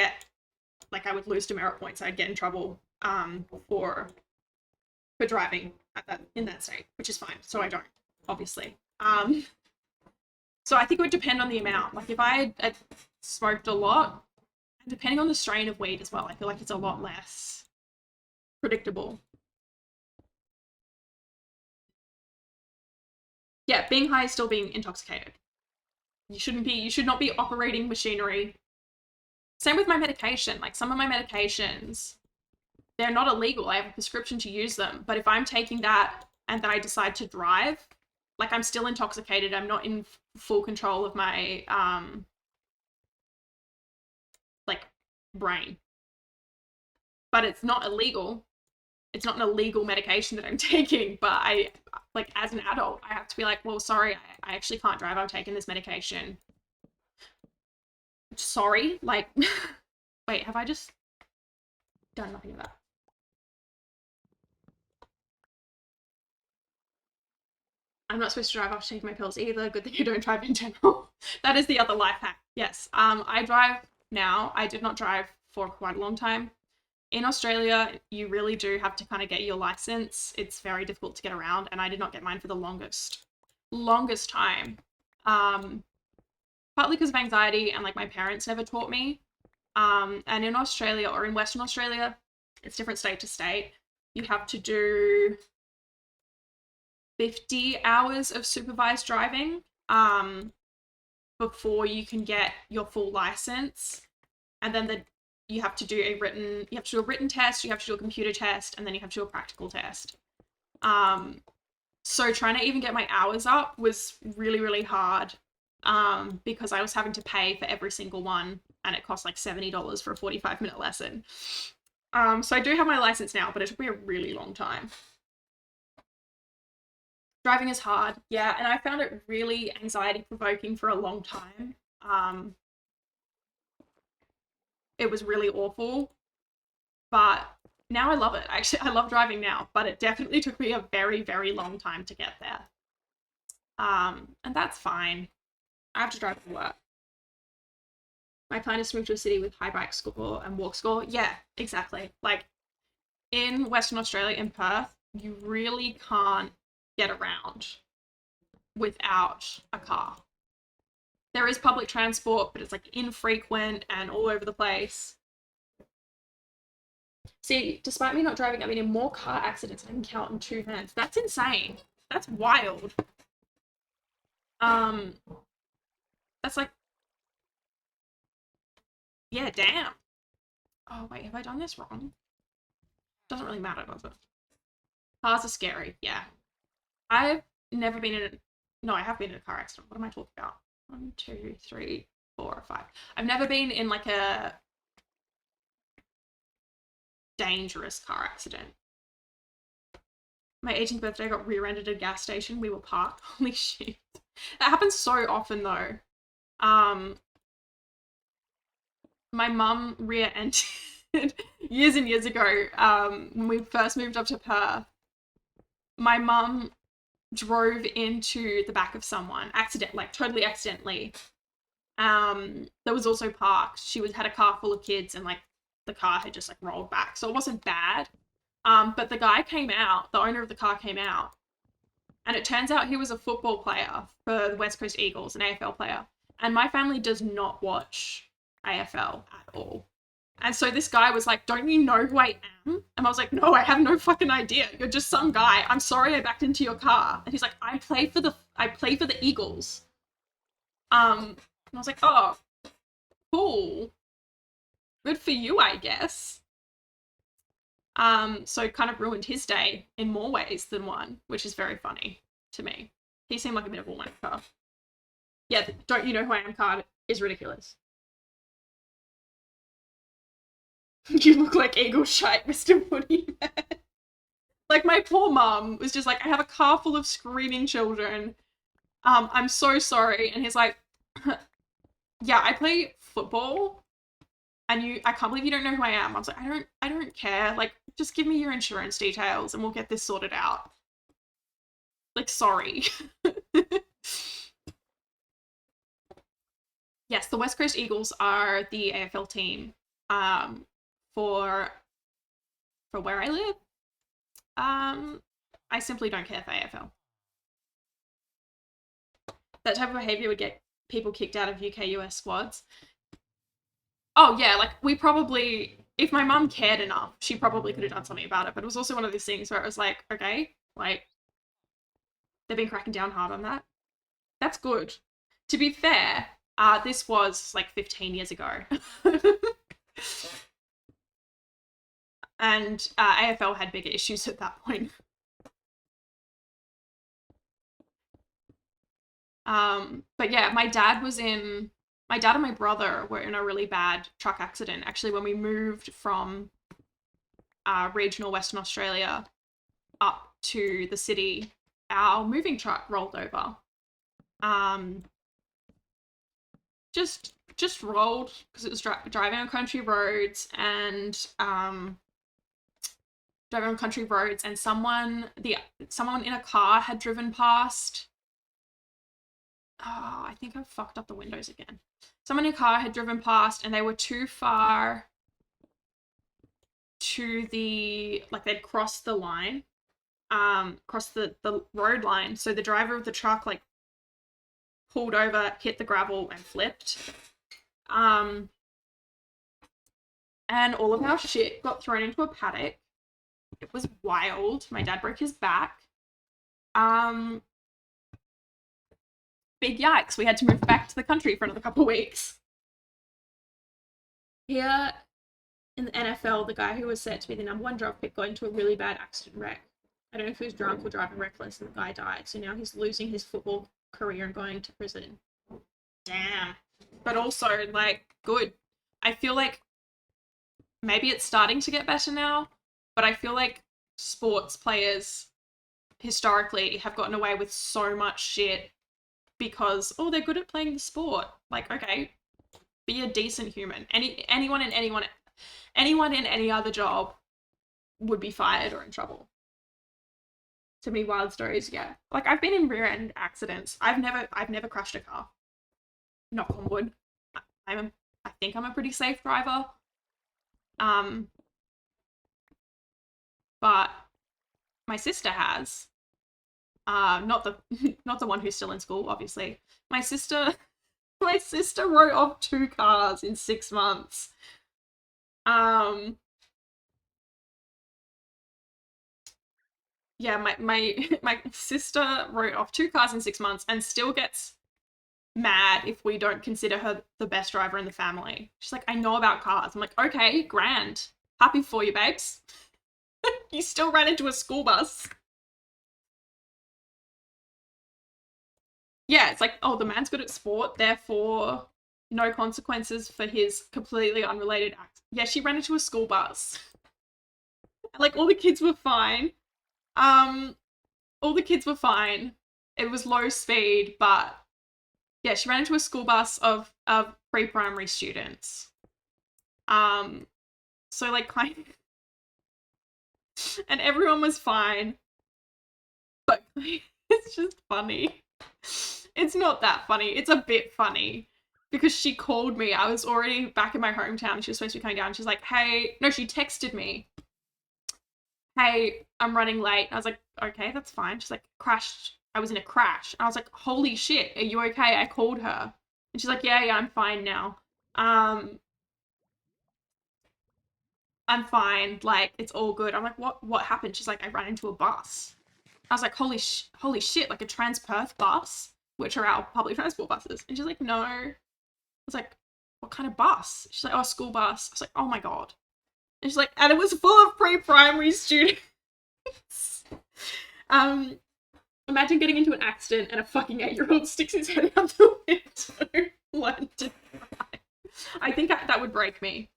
lose demerit points. I'd get in trouble for driving in that state, which is fine. So I don't, obviously. So I think it would depend on the amount. Like if I had smoked a lot, and depending on the strain of weed as well, I feel like it's a lot less predictable. Yeah, being high is still being intoxicated. You should not be operating machinery. Same with my medication. Like some of my medications, they're not illegal. I have a prescription to use them. But if I'm taking that and then I decide to drive, like I'm still intoxicated. I'm not in full control of my like brain. But it's not illegal. It's not an illegal medication that I'm taking, but I, like, as an adult, I have to be like, well, sorry, I actually can't drive. I'm taking this medication. Sorry, like, wait, have I just done nothing of that? I'm not supposed to drive after taking my pills either. Good thing I don't drive in general. That is the other life hack. Yes, I drive now. I did not drive for quite a long time. In Australia, you really do have to kind of get your license. It's very difficult to get around, and I did not get mine for the longest time. Partly because of anxiety and like my parents never taught me. And in Australia or in Western Australia, it's different state to state. You have to do 50 hours of supervised driving before you can get your full license. And then you have to do a written test, you have to do a computer test, and then you have to do a practical test. So trying to even get my hours up was really, really hard because I was having to pay for every single one, and it cost like $70 for a 45-minute lesson. So I do have my license now, but it took me a really long time. Driving is hard, yeah, and I found it really anxiety-provoking for a long time. It was really awful, but now I love it. Actually, I love driving now, but it definitely took me a very, very long time to get there. And that's fine. I have to drive to work. My plan is to move to a city with high bike score and walk score. Yeah, exactly. Like in Western Australia, in Perth, you really can't get around without a car. There is public transport, but it's like infrequent and all over the place. See, despite me not driving, I've been in more car accidents than I can count on two hands. That's insane. That's wild. That's like, yeah, damn. Oh, wait, have I done this wrong? Doesn't really matter, does it? Cars are scary, yeah. I've never been in no, I have been in a car accident. What am I talking about? 1, 2, 3, 4, 5. I've never been in like a dangerous car accident. My 18th birthday, I got rear-ended at a gas station. We were parked. Holy shit. That happens so often though. My mum rear-ended years and years ago, when we first moved up to Perth. My mum drove into the back of someone, totally accidentally. That was also parked. She had a car full of kids, and like the car had just like rolled back, so it wasn't bad. But the guy came out. The owner of the car came out, And it turns out he was a football player for the West Coast Eagles, an AFL player. And my family does not watch AFL at all. And so this guy was like, don't you know who I am? And I was like, no, I have no fucking idea. You're just some guy. I'm sorry I backed into your car. And he's like, I play for the Eagles. And I was like, oh, cool. Good for you, I guess. So it kind of ruined his day in more ways than one, which is very funny to me. He seemed like a bit of a wanker. Yeah, don't you know who I am card is ridiculous. You look like Eagle shite, Mr. Woody Man. Like, my poor mum was just like, I have a car full of screaming children. I'm so sorry. And he's like, yeah, I play football. And I can't believe you don't know who I am. I was like, I don't care. Like, just give me your insurance details and we'll get this sorted out. Like, sorry. Yes, the West Coast Eagles are the AFL team for where I live. I simply don't care for AFL. That type of behavior would get people kicked out of UK US squads. Oh yeah, like we probably, if my mum cared enough, she probably could have done something about it. But it was also one of these things where it was like, okay, like they've been cracking down hard on that. That's good. To be fair, this was like 15 years ago. And AFL had bigger issues at that point. But yeah, my dad and my brother were in a really bad truck accident, actually, when we moved from regional Western Australia up to the city. Our moving truck rolled over. Just rolled because it was driving on country roads and someone in a car had driven past. Oh, I think I've fucked up the windows again. Someone in a car had driven past and they were too far to they'd crossed the line, crossed the road line. So the driver of the truck like pulled over, hit the gravel and flipped. And all of our shit got thrown into a paddock. It was wild. My dad broke his back. Big yikes. We had to move back to the country for another couple of weeks. Here in the NFL, the guy who was set to be the #1 draft pick got into a really bad accident wreck. I don't know if he was drunk or driving reckless and the guy died. So now he's losing his football career and going to prison. Damn. But also, like, good. I feel like maybe it's starting to get better now, but I feel like sports players historically have gotten away with so much shit because, oh, they're good at playing the sport. Like, okay, be a decent human. Anyone in any other job would be fired or in trouble. To me, wild stories, yeah. Like, I've been in rear end accidents. I've never crashed a car. Knock on wood. I think I'm a pretty safe driver. But my sister has. Not the one who's still in school, obviously. My sister wrote off 2 cars in 6 months. Yeah, my sister wrote off 2 cars in 6 months and still gets mad if we don't consider her the best driver in the family. She's like, I know about cars. I'm like, okay, grand. Happy for you, babes. You still ran into a school bus. Yeah, it's like, oh, the man's good at sport, therefore no consequences for his completely unrelated act. Yeah, she ran into a school bus. Like, all the kids were fine. All the kids were fine. It was low speed, but yeah, she ran into a school bus of pre-primary students. So like kind of, and everyone was fine. But it's just funny. It's not that funny. It's a bit funny. Because she called me. I was already back in my hometown. She was supposed to be coming down. She's like, hey, no, she texted me. hey, I'm running late. I was like, okay, that's fine. She's like, crashed. I was in a crash. I was like, holy shit, are you okay? I called her. And she's like, yeah, I'm fine now. I'm fine. Like, it's all good. I'm like, what happened? She's like, I ran into a bus. I was like, holy shit, like a Trans-Perth bus, which are our public transport buses. And she's like, no. I was like, what kind of bus? She's like, oh, a school bus. I was like, oh my God. And she's like, and it was full of pre-primary students. Imagine getting into an accident and a fucking 8-year-old sticks his head out the window. Learn to drive. I think that would break me.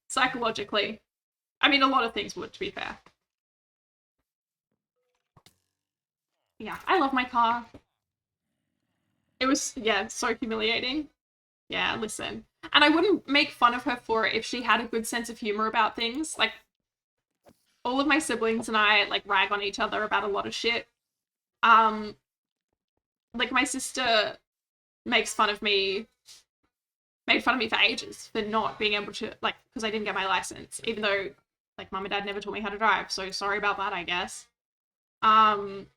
Psychologically. I mean, a lot of things would, to be fair. Yeah, I love my car. It was, yeah, so humiliating. Yeah, listen. And I wouldn't make fun of her for it if she had a good sense of humor about things. Like, all of my siblings and I, like, rag on each other about a lot of shit. Like, my sister made fun of me for ages for not being able to, like, because I didn't get my license, even though, like, mum and dad never taught me how to drive, so sorry about that, I guess. And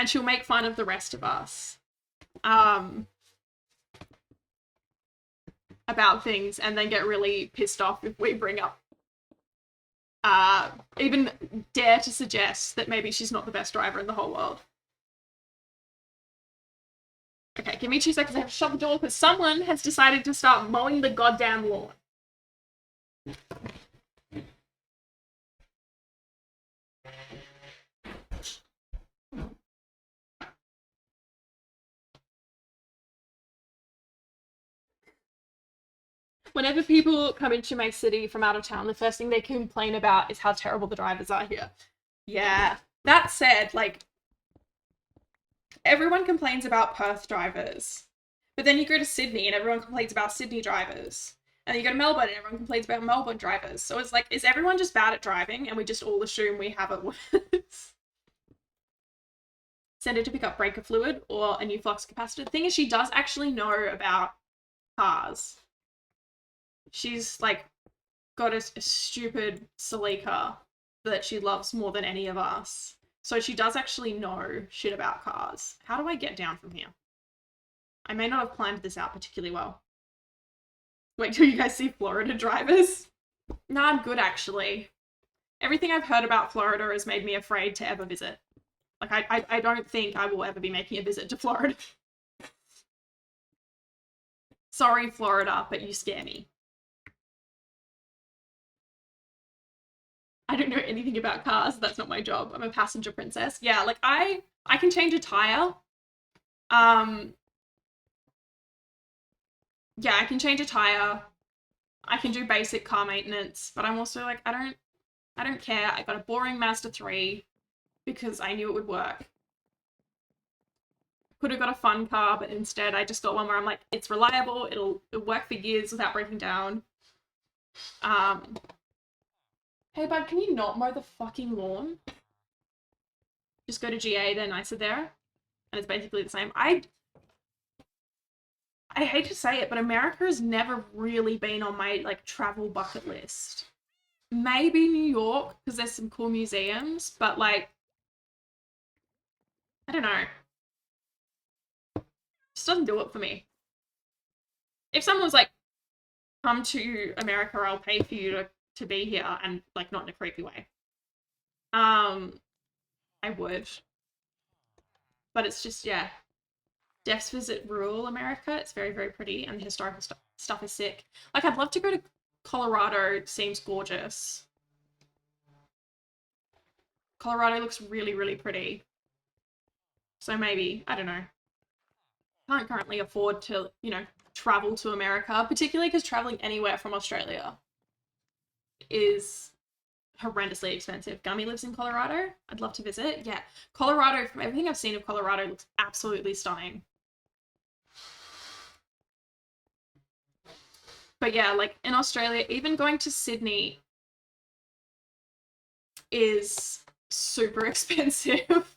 she'll make fun of the rest of us. About things and then get really pissed off if we bring up even dare to suggest that maybe she's not the best driver in the whole world. Okay, give me 2 seconds. I have to shut the door because someone has decided to start mowing the goddamn lawn. Whenever people come into my city from out of town, the first thing they complain about is how terrible the drivers are here. Yeah. That said, like, everyone complains about Perth drivers. But then you go to Sydney and everyone complains about Sydney drivers. And then you go to Melbourne and everyone complains about Melbourne drivers. So it's like, is everyone just bad at driving and we just all assume we have it worse? Send her to pick up breaker fluid or a new flux capacitor. The thing is, she does actually know about cars. She's like got a stupid Celica that she loves more than any of us. So she does actually know shit about cars. How do I get down from here? I may not have planned this out particularly well. Wait till you guys see Florida drivers. No, I'm good actually. Everything I've heard about Florida has made me afraid to ever visit. Like, I don't think I will ever be making a visit to Florida. Sorry, Florida, but you scare me. I don't know anything about cars. That's not my job. I'm a passenger princess. Yeah, like, I can change a tire. Yeah, I can change a tire. I can do basic car maintenance, but I'm also like, I don't care. I got a boring Mazda 3 because I knew it would work. Could have got a fun car, but instead I just got one where I'm like, it's reliable, it'll work for years without breaking down. Hey bud, can you not mow the fucking lawn? Just go to GA, they're nicer there. And it's basically the same. I hate to say it, but America has never really been on my, like, travel bucket list. Maybe New York, because there's some cool museums, but, like, I don't know. Just doesn't do it for me. If someone was like, come to America, I'll pay for you to be here, and, like, not in a creepy way. I would. But it's just, yeah. Def's visit rural America. It's very, very pretty, and the historical stuff is sick. Like, I'd love to go to Colorado. It seems gorgeous. Colorado looks really, really pretty. So maybe, I don't know. Can't currently afford to, you know, travel to America, particularly because traveling anywhere from Australia is horrendously expensive. Gummy lives in Colorado. I'd love to visit. Yeah, Colorado, from everything I've seen of Colorado, looks absolutely stunning. But yeah, like, in Australia, even going to Sydney is super expensive.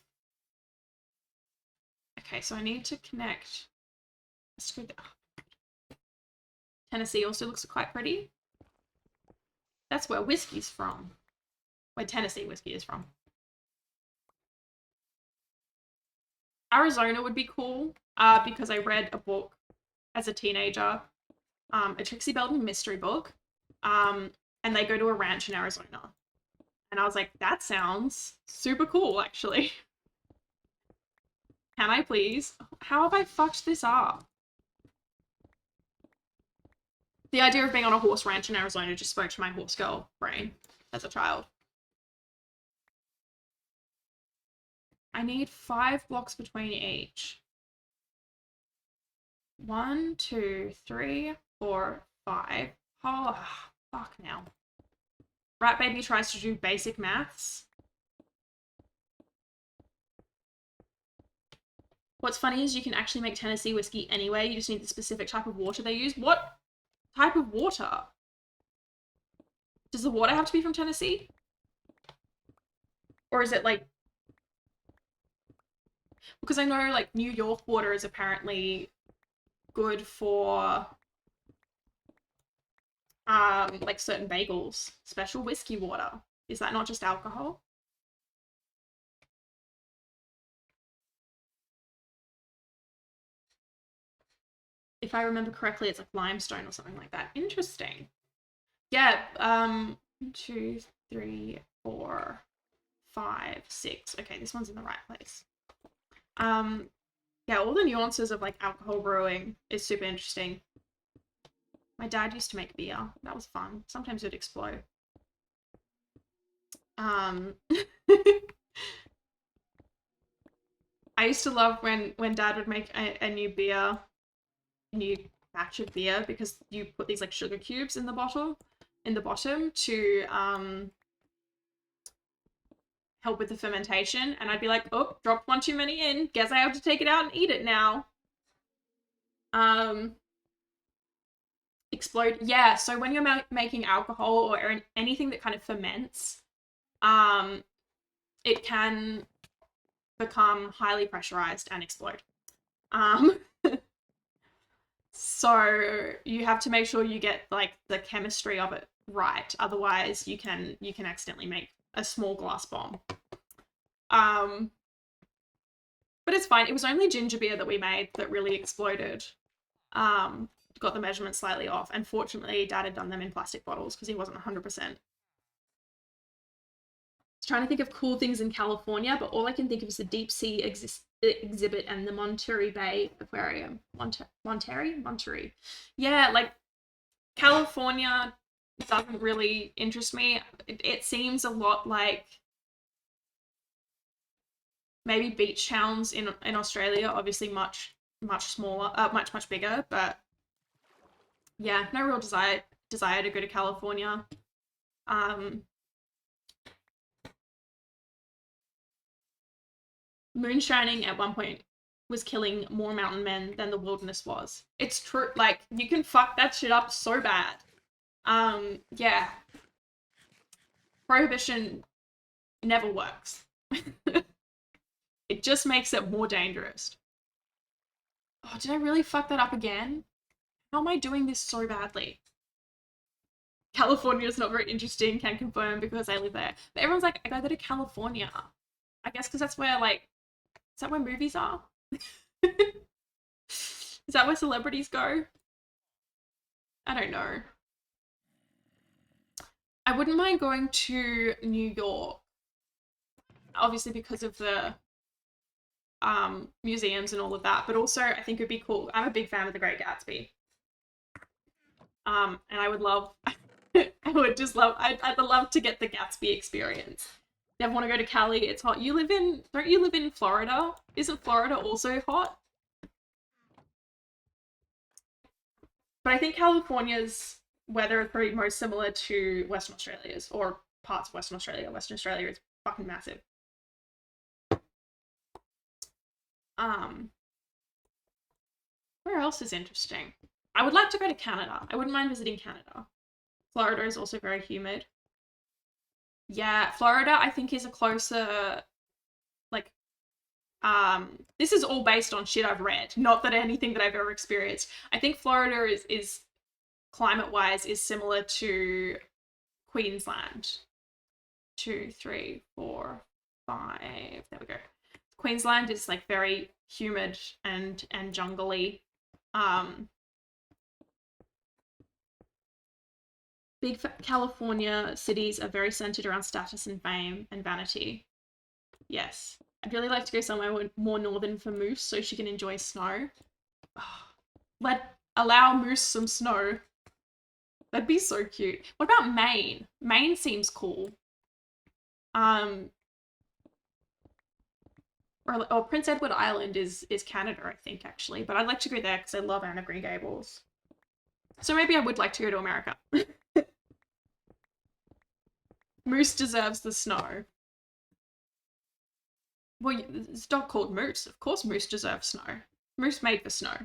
Okay, so I need to connect. Tennessee also looks quite pretty. That's where whiskey's from. Where Tennessee whiskey is from. Arizona would be cool because I read a book as a teenager, a Trixie Belden mystery book, and they go to a ranch in Arizona. And I was like, that sounds super cool, actually. Can I please? How have I fucked this up? The idea of being on a horse ranch in Arizona just spoke to my horse girl brain as a child. I need 5 blocks between each. 1, 2, 3, 4, 5. Oh, fuck now. Rat Baby tries to do basic maths. What's funny is you can actually make Tennessee whiskey anyway. You just need the specific type of water they use. What type of water? Does the water have to be from Tennessee? Or is it like... Because I know like New York water is apparently good for like certain bagels. Special whiskey water. Is that not just alcohol? If I remember correctly, it's like limestone or something like that. Interesting. Yeah, 2, 3, 4, 5, 6. Okay, this one's in the right place. Yeah, all the nuances of like alcohol brewing is super interesting. My dad used to make beer. That was fun. Sometimes it'd explode. I used to love when dad would make a new batch of beer, because you put these like sugar cubes in the bottom to help with the fermentation, and I'd be like, oh, dropped one too many in, guess I have to take it out and eat it now. Explode. Yeah, so when you're making alcohol or anything that kind of ferments, it can become highly pressurized and explode. So you have to make sure you get like the chemistry of it right, otherwise you can accidentally make a small glass bomb. But it's fine. It was only ginger beer that we made that really exploded. Got the measurements slightly off, and fortunately Dad had done them in plastic bottles because he wasn't 100%. I was trying to think of cool things in California, but all I can think of is the deep sea exhibit and the Monterey Bay Aquarium. Monterey. Yeah, like California doesn't really interest me. It seems a lot like maybe beach towns in Australia, obviously much smaller, much bigger, but yeah, no real desire to go to California. Moonshining at one point was killing more mountain men than the wilderness was. It's true. Like, you can fuck that shit up so bad. Yeah. Prohibition never works. It just makes it more dangerous. Oh, did I really fuck that up again? How am I doing this so badly? California is not very interesting, can confirm because I live there. But everyone's like, I gotta go to California. I guess because that's where, like, is that where movies are? Is that where celebrities go? I don't know. I wouldn't mind going to New York. Obviously because of the museums and all of that, but also I think it'd be cool. I'm a big fan of The Great Gatsby. And I would love, I'd love to get the Gatsby experience. Never want to go to Cali. It's hot. Don't you live in Florida? Isn't Florida also hot? But I think California's weather is probably most similar to Western Australia's, or parts of Western Australia. Western Australia is fucking massive. Where else is interesting? I would like to go to Canada. I wouldn't mind visiting Canada. Florida is also very humid. Yeah, Florida I think is a closer, like, this is all based on shit I've read, not that anything that I've ever experienced. I think Florida is climate-wise is similar to Queensland. 2, 3, 4, 5. There we go. Queensland is like very humid and jungly. Big California cities are very centered around status and fame and vanity. Yes. I'd really like to go somewhere more northern for Moose so she can enjoy snow. Oh, allow Moose some snow. That'd be so cute. What about Maine? Maine seems cool. Or Prince Edward Island is Canada, I think, actually. But I'd like to go there because I love Anne of Green Gables. So maybe I would like to go to America. Moose deserves the snow. Well, it's not called Moose. Of course Moose deserves snow. Moose made for snow.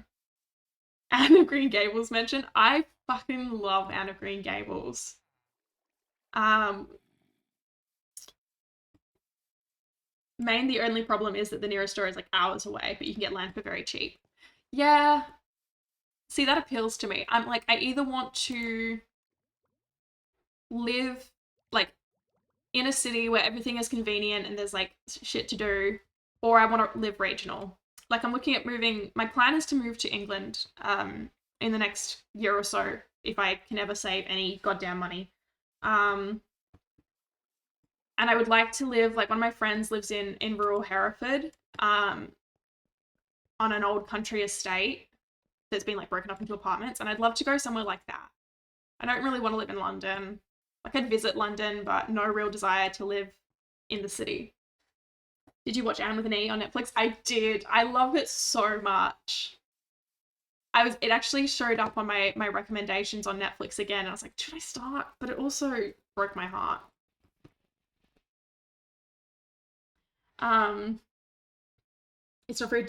Anne of Green Gables mentioned. I fucking love Anne of Green Gables. Maine, the only problem is that the nearest store is like hours away, but you can get land for very cheap. Yeah. See, that appeals to me. I'm like, I either want to live like in a city where everything is convenient and there's like shit to do, or I want to live regional. Like I'm looking at moving, my plan is to move to England in the next year or so, if I can ever save any goddamn money. And I would like to live, like one of my friends lives in rural Hereford, on an old country estate that's been like broken up into apartments, and I'd love to go somewhere like that. I don't really want to live in London. Like I'd visit London, but no real desire to live in the city. Did you watch Anne with an E on Netflix? I did. I love it so much. It actually showed up on my recommendations on Netflix again, and I was like, should I start? But it also broke my heart. It's not very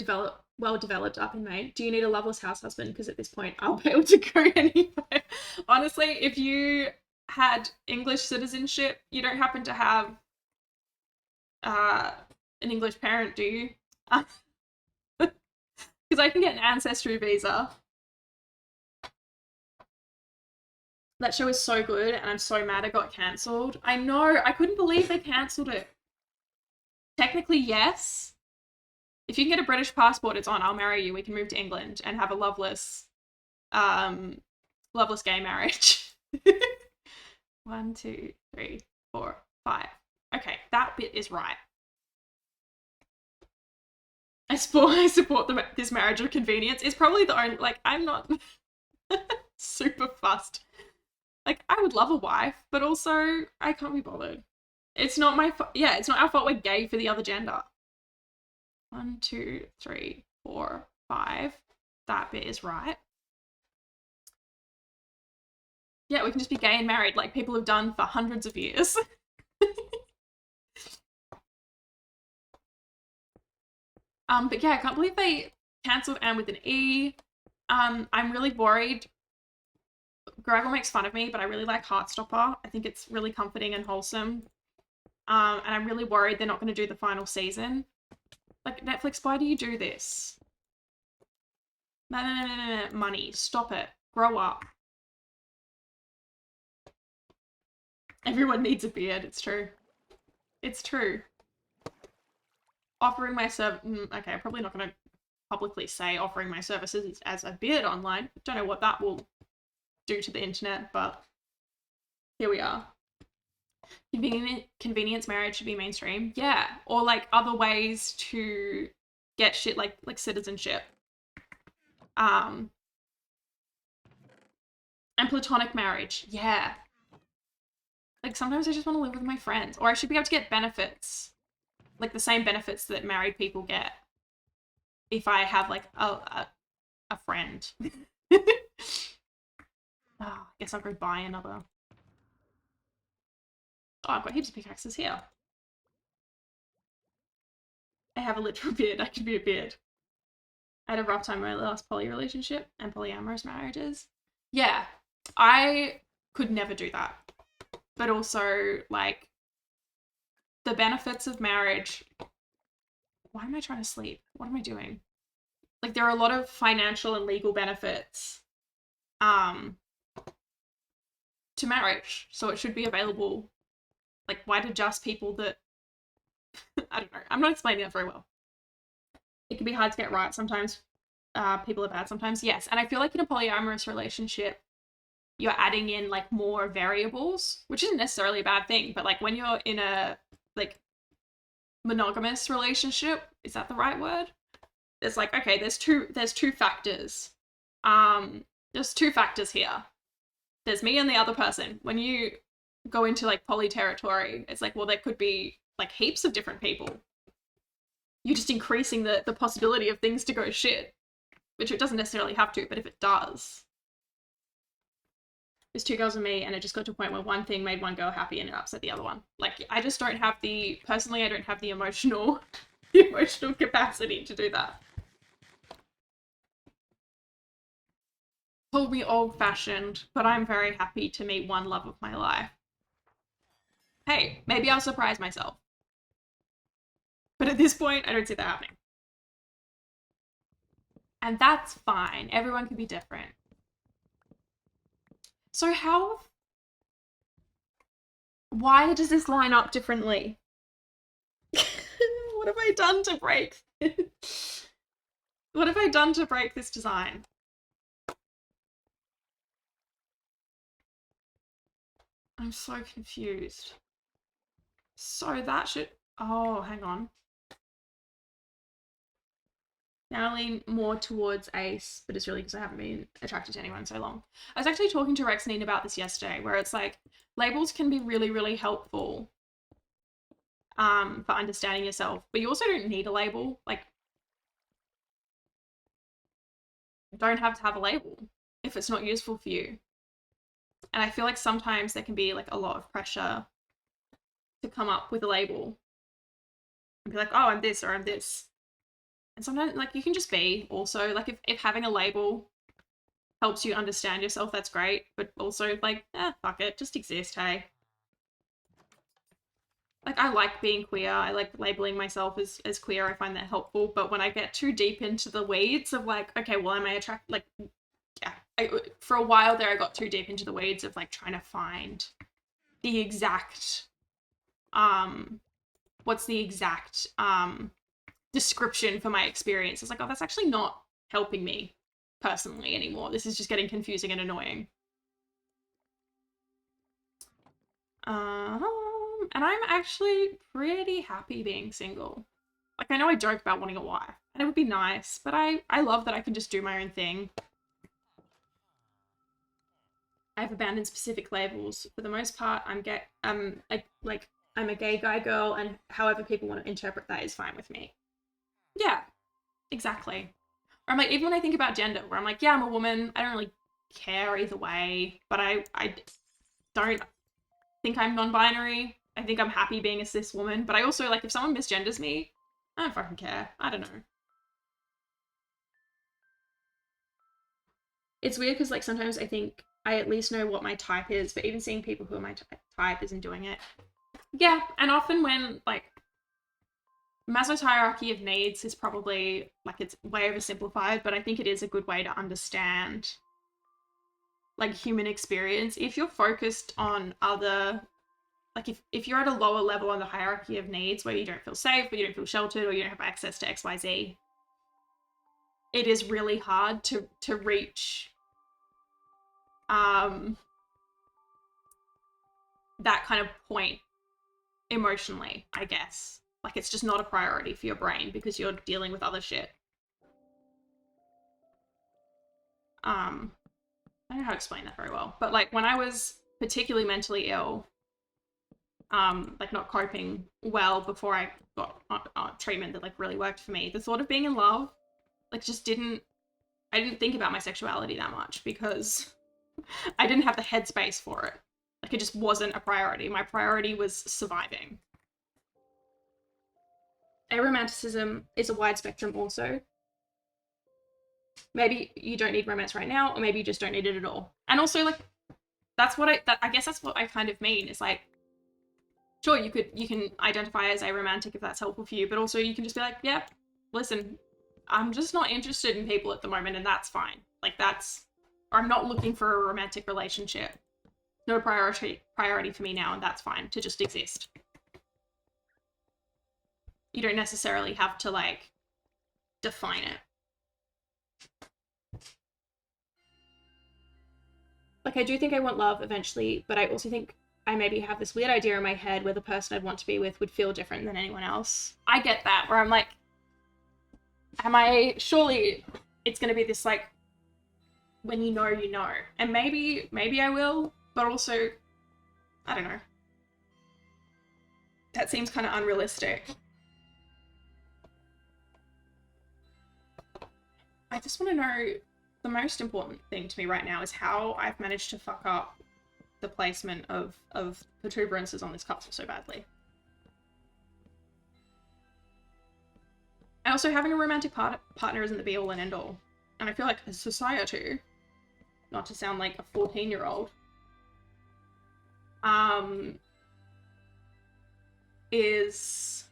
well developed up in Maine. Do you need a loveless house husband? Because at this point, I'll be able to go anywhere. Honestly, if you had English citizenship, you don't happen to have an English parent, do you? Because I can get an ancestry visa. That show is so good, and I'm so mad it got cancelled. I know, I couldn't believe they cancelled it. Technically, yes. If you can get a British passport, it's on. I'll marry you. We can move to England and have a loveless gay marriage. 1, 2, 3, 4, 5. Okay, that bit is right. I support this marriage of convenience. It's probably the only, like, I'm not super fussed. Like, I would love a wife, but also I can't be bothered. It's not my it's not our fault we're gay for the other gender. 1, 2, 3, 4, 5. That bit is right. Yeah, we can just be gay and married like people have done for hundreds of years. But yeah, I can't believe they cancelled Anne with an E. I'm really worried. Gregor makes fun of me, but I really like Heartstopper. I think it's really comforting and wholesome. And I'm really worried they're not going to do the final season. Like, Netflix, why do you do this? No. Money. Stop it. Grow up. Everyone needs a beard. It's true. It's true. Offering my okay, I'm probably not going to publicly say offering my services as a beard online. Don't know what that will do to the internet, but here we are. Convenience marriage should be mainstream. Yeah, or like other ways to get shit like citizenship. And platonic marriage. Yeah. Like sometimes I just want to live with my friends, or I should be able to get benefits, like the same benefits that married people get if I have like a friend. Oh, I guess I'll go buy another. Oh, I've got heaps of pickaxes here. I have a literal beard. I can be a beard. I had a rough time in my last poly relationship and polyamorous marriages. Yeah, I could never do that. But also, like, the benefits of marriage. Why am I trying to sleep? What am I doing? Like, there are a lot of financial and legal benefits to marriage, so it should be available. Like, why to just people that I don't know. I'm not explaining that very well. It can be hard to get right sometimes. People are bad sometimes, yes. And I feel like in a polyamorous relationship, you're adding in like more variables, which isn't necessarily a bad thing, but like when you're in a like monogamous relationship, is that the right word? It's like, okay, there's two factors. There's two factors here. There's me and the other person. When you go into like poly territory, it's like, well, there could be like heaps of different people. You're just increasing the possibility of things to go shit, which it doesn't necessarily have to, but if it does. There's two girls and me, and it just got to a point where one thing made one girl happy and it upset the other one. Like, I just don't have personally, I don't have the emotional capacity to do that. Call me old-fashioned, but I'm very happy to meet one love of my life. Hey, maybe I'll surprise myself. But at this point, I don't see that happening. And that's fine. Everyone can be different. So why does this line up differently? What have I done to break? What have I done to break this design? I'm so confused. So that should... Oh, hang on. Now I lean more towards Ace, but it's really because I haven't been attracted to anyone so long. I was actually talking to Rexnine about this yesterday, where it's like, labels can be really, really helpful for understanding yourself, but you also don't need a label. Like, you don't have to have a label if it's not useful for you. And I feel like sometimes there can be like a lot of pressure to come up with a label and be like, oh, I'm this or I'm this. And sometimes like you can just be also like if having a label helps you understand yourself, that's great. But also like, fuck it, just exist, hey. Like I like being queer. I like labeling myself as queer. I find that helpful. But when I get too deep into the weeds of like, okay, well, am I attracted? Like, yeah, for a while there, I got too deep into the weeds of like trying to find the exact, what's the exact description for my experience. It's like, oh, that's actually not helping me personally anymore. This is just getting confusing and annoying. And I'm actually pretty happy being single. Like, I know I joke about wanting a wife, and it would be nice, but I love that I can just do my own thing. I've abandoned specific labels. For the most part, I'm a gay guy girl, and however people want to interpret that is fine with me. Yeah, exactly. Or I'm like, even when I think about gender, where I'm like, yeah, I'm a woman, I don't really care either way, but I don't think I'm non-binary. I think I'm happy being a cis woman, but I also, like, if someone misgenders me, I don't fucking care. I don't know. It's weird because, like, sometimes I think I at least know what my type is, but even seeing people who are my type isn't doing it. Yeah, and often when, like, Maslow's hierarchy of needs is probably, like, it's way oversimplified, but I think it is a good way to understand, like, human experience. If you're focused on other... Like, if you're at a lower level on the hierarchy of needs where you don't feel safe, or you don't feel sheltered, or you don't have access to XYZ, it is really hard to reach that kind of point emotionally, I guess. Like, it's just not a priority for your brain because you're dealing with other shit. I don't know how to explain that very well, but like when I was particularly mentally ill, like not coping well before I got treatment that like really worked for me, the thought of being in love, like just I didn't think about my sexuality that much because I didn't have the headspace for it. Like it just wasn't a priority. My priority was surviving. Aromanticism is a wide spectrum also. Maybe you don't need romance right now, or maybe you just don't need it at all. And also, like, I guess that's what I kind of mean, is like, sure, you can identify as aromantic if that's helpful for you, but also you can just be like, yeah, listen, I'm just not interested in people at the moment, and that's fine. Like, or I'm not looking for a romantic relationship. no priority for me now, and that's fine to just exist. You don't necessarily have to, like, define it. Like, I do think I want love eventually, but I also think I maybe have this weird idea in my head where the person I'd want to be with would feel different than anyone else. I get that, where I'm like, surely it's going to be this, like, when you know, you know. And maybe I will, but also, I don't know. That seems kind of unrealistic. I just want to know, the most important thing to me right now is how I've managed to fuck up the placement of protuberances on this castle so badly. And also, having a romantic partner isn't the be-all and end-all. And I feel like a society, not to sound like a 14-year-old, is,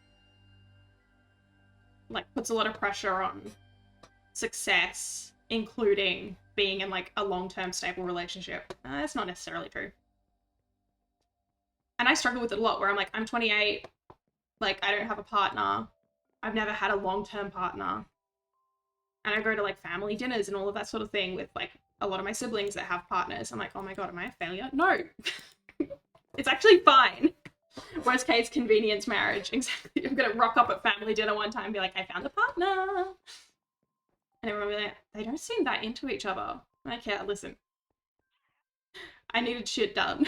like, puts a lot of pressure on success, including being in, like, a long-term stable relationship. That's not necessarily true. And I struggle with it a lot, where I'm like, I'm 28, like, I don't have a partner, I've never had a long-term partner, and I go to, like, family dinners and all of that sort of thing with, like, a lot of my siblings that have partners. I'm like, oh my god, am I a failure? No. It's actually fine. Worst case, convenience marriage. Exactly. I'm gonna rock up at family dinner one time and be like, I found a partner. And everyone will be like, they don't seem that into each other. I'm like, yeah, listen. I needed shit done.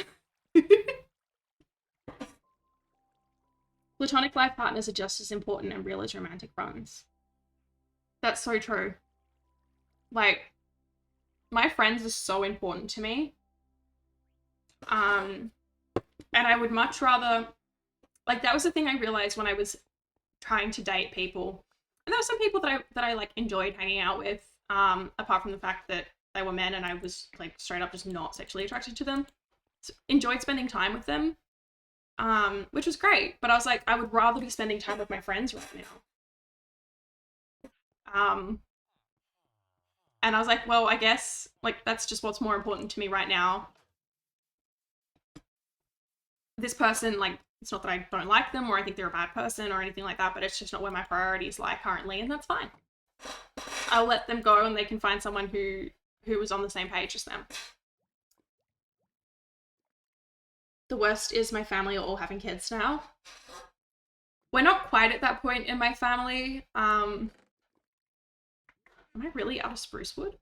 Platonic life partners are just as important and real as romantic ones. That's so true. Like, my friends are so important to me. And I would much rather, like, that was the thing I realized when I was trying to date people. And there were some people that I like enjoyed hanging out with, apart from the fact that they were men and I was, like, straight up just not sexually attracted to them. So, enjoyed spending time with them, which was great. But I was like, I would rather be spending time with my friends right now. And I was like, well, I guess, like, that's just what's more important to me right now. This person, like, it's not that I don't like them or I think they're a bad person or anything like that, but it's just not where my priorities lie currently, and that's fine. I'll let them go and they can find someone who was on the same page as them. The worst is my family are all having kids now. We're not quite at that point in my family. Am I really out of spruce wood?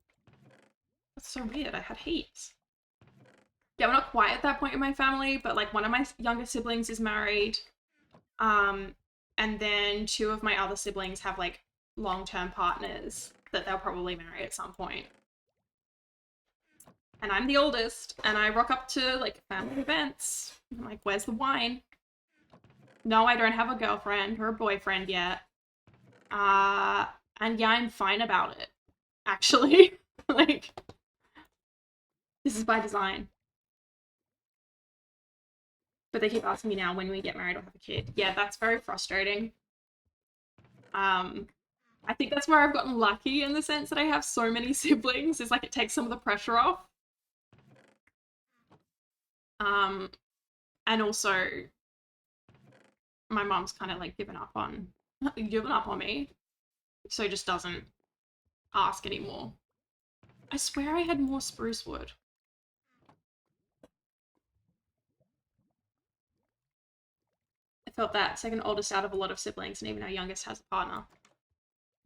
That's so weird. I had heaps. Yeah, we're not quite at that point in my family, but, like, one of my younger siblings is married. And then two of my other siblings have, like, long-term partners that they'll probably marry at some point. And I'm the oldest, and I rock up to, like, family events. I'm like, where's the wine? No, I don't have a girlfriend or a boyfriend yet. And yeah, I'm fine about it, actually. Like, this is by design. But they keep asking me now when we get married or have a kid. Yeah, that's very frustrating. I think that's where I've gotten lucky in the sense that I have so many siblings. It's like it takes some of the pressure off. And also, my mom's kind of, like, given up on me, so just doesn't ask anymore. I swear I had more spruce wood. I felt that second oldest out of a lot of siblings, and even our youngest has a partner.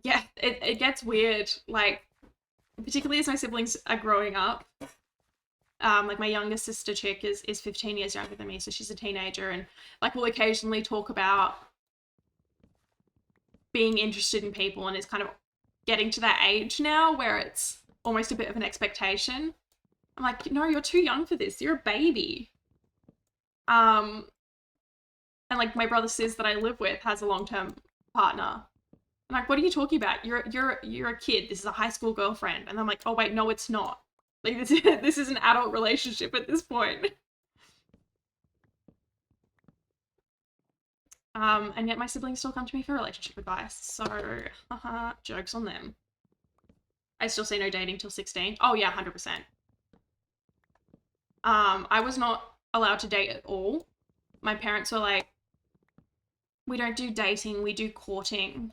Yeah, it gets weird, like, particularly as my siblings are growing up. Like, my youngest sister chick is 15 years younger than me, so she's a teenager, and, like, we'll occasionally talk about being interested in people, and it's kind of getting to that age now where it's almost a bit of an expectation. I'm like, no, you're too young for this. You're a baby. And, like, my brother Sis that I live with has a long-term partner. I'm like, what are you talking about? You're a kid. This is a high school girlfriend. And I'm like, oh wait, no, it's not. Like, this is an adult relationship at this point. And yet my siblings still come to me for relationship advice. So, jokes on them. I still say no dating till 16. Oh yeah, 100%. I was not allowed to date at all. My parents were like, we don't do dating, we do courting.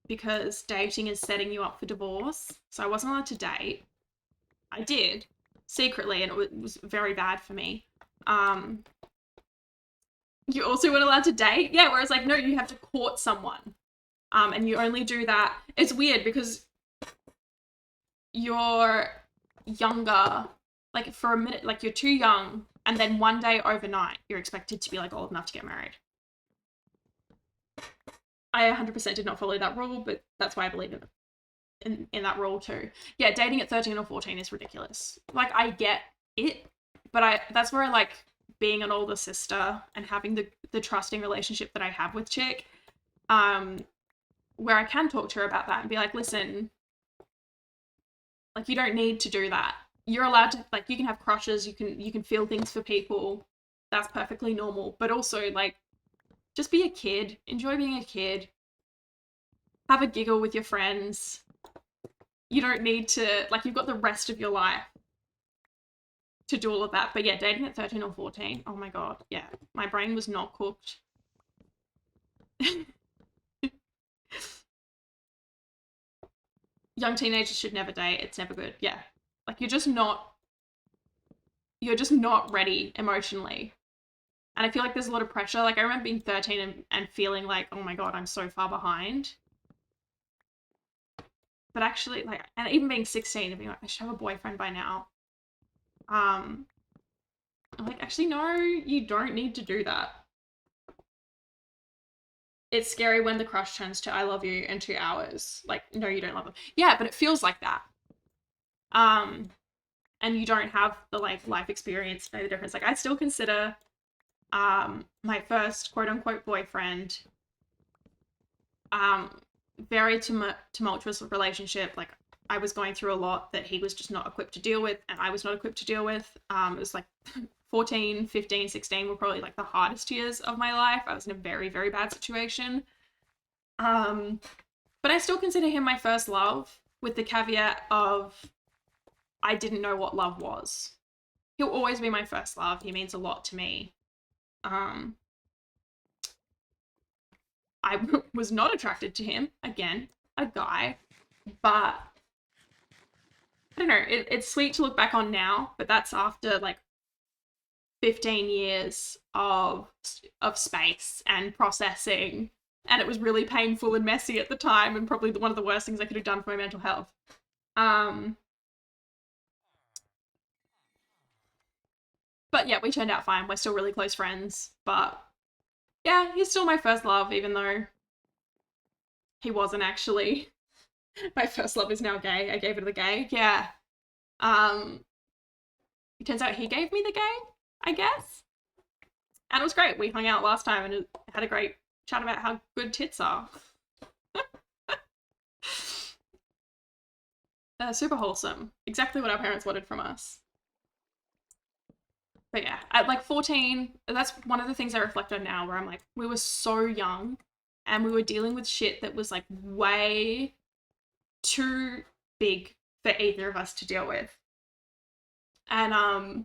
Because dating is setting you up for divorce. So I wasn't allowed to date. I did secretly, and it was very bad for me. You also weren't allowed to date? Yeah, whereas like, no, you have to court someone. And you only do that. It's weird because you're younger, like for a minute, like you're too young, and then one day overnight, you're expected to be like old enough to get married. I 100% did not follow that rule, but that's why I believe in that rule too. Yeah, dating at 13 or 14 is ridiculous. Like, I get it, but that's where I like being an older sister and having the trusting relationship that I have with Chick, where I can talk to her about that and be like, listen, like, you don't need to do that. You're allowed to, like, you can have crushes, you can feel things for people. That's perfectly normal. But also, like, just be a kid. Enjoy being a kid. Have a giggle with your friends. You don't need to, like, you've got the rest of your life to do all of that. But yeah, dating at 13 or 14, oh my god, yeah. My brain was not cooked. Young teenagers should never date. It's never good. Yeah. Like, you're just not ready emotionally. And I feel like there's a lot of pressure. Like, I remember being 13 and feeling like, oh my god, I'm so far behind. But actually, like, and even being 16 and being like, I should have a boyfriend by now. I'm like, actually, no, you don't need to do that. It's scary when the crush turns to I love you in 2 hours. Like, no, you don't love them. Yeah, but it feels like that. And you don't have the, like, life experience to know the difference. Like, I still consider my first quote-unquote boyfriend very tumultuous relationship. Like, I was going through a lot that he was just not equipped to deal with, and I was not equipped to deal with. It was like 14, 15, 16 were probably like the hardest years of my life. I was in a very, very bad situation. But I still consider him my first love, with the caveat of I didn't know what love was. He'll always be my first love. He means a lot to me. I was not attracted to him. Again, a guy. But I don't know. It's sweet to look back on now, but that's after like 15 years of space and processing, and it was really painful and messy at the time, and probably one of the worst things I could have done for my mental health. But yeah, we turned out fine. We're still really close friends, but yeah, he's still my first love, even though he wasn't actually. My first love is now gay. I gave it to the gay. Yeah. It turns out he gave me the gay, I guess. And it was great. We hung out last time and had a great chat about how good tits are. Super wholesome. Exactly what our parents wanted from us. But yeah, at like 14, that's one of the things I reflect on now, where I'm like, we were so young and we were dealing with shit that was like way too big for either of us to deal with. And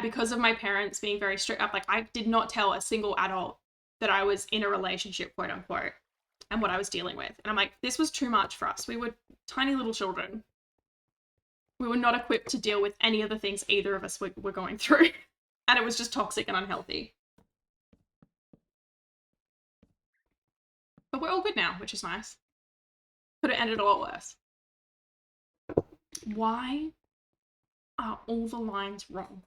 because of my parents being very strict up, like, I did not tell a single adult that I was in a relationship, quote unquote, and what I was dealing with. And I'm like, this was too much for us. We were tiny little children. We were not equipped to deal with any of the things either of us were going through. And it was just toxic and unhealthy. But we're all good now, which is nice. Could have ended a lot worse. Why are all the lines wrong?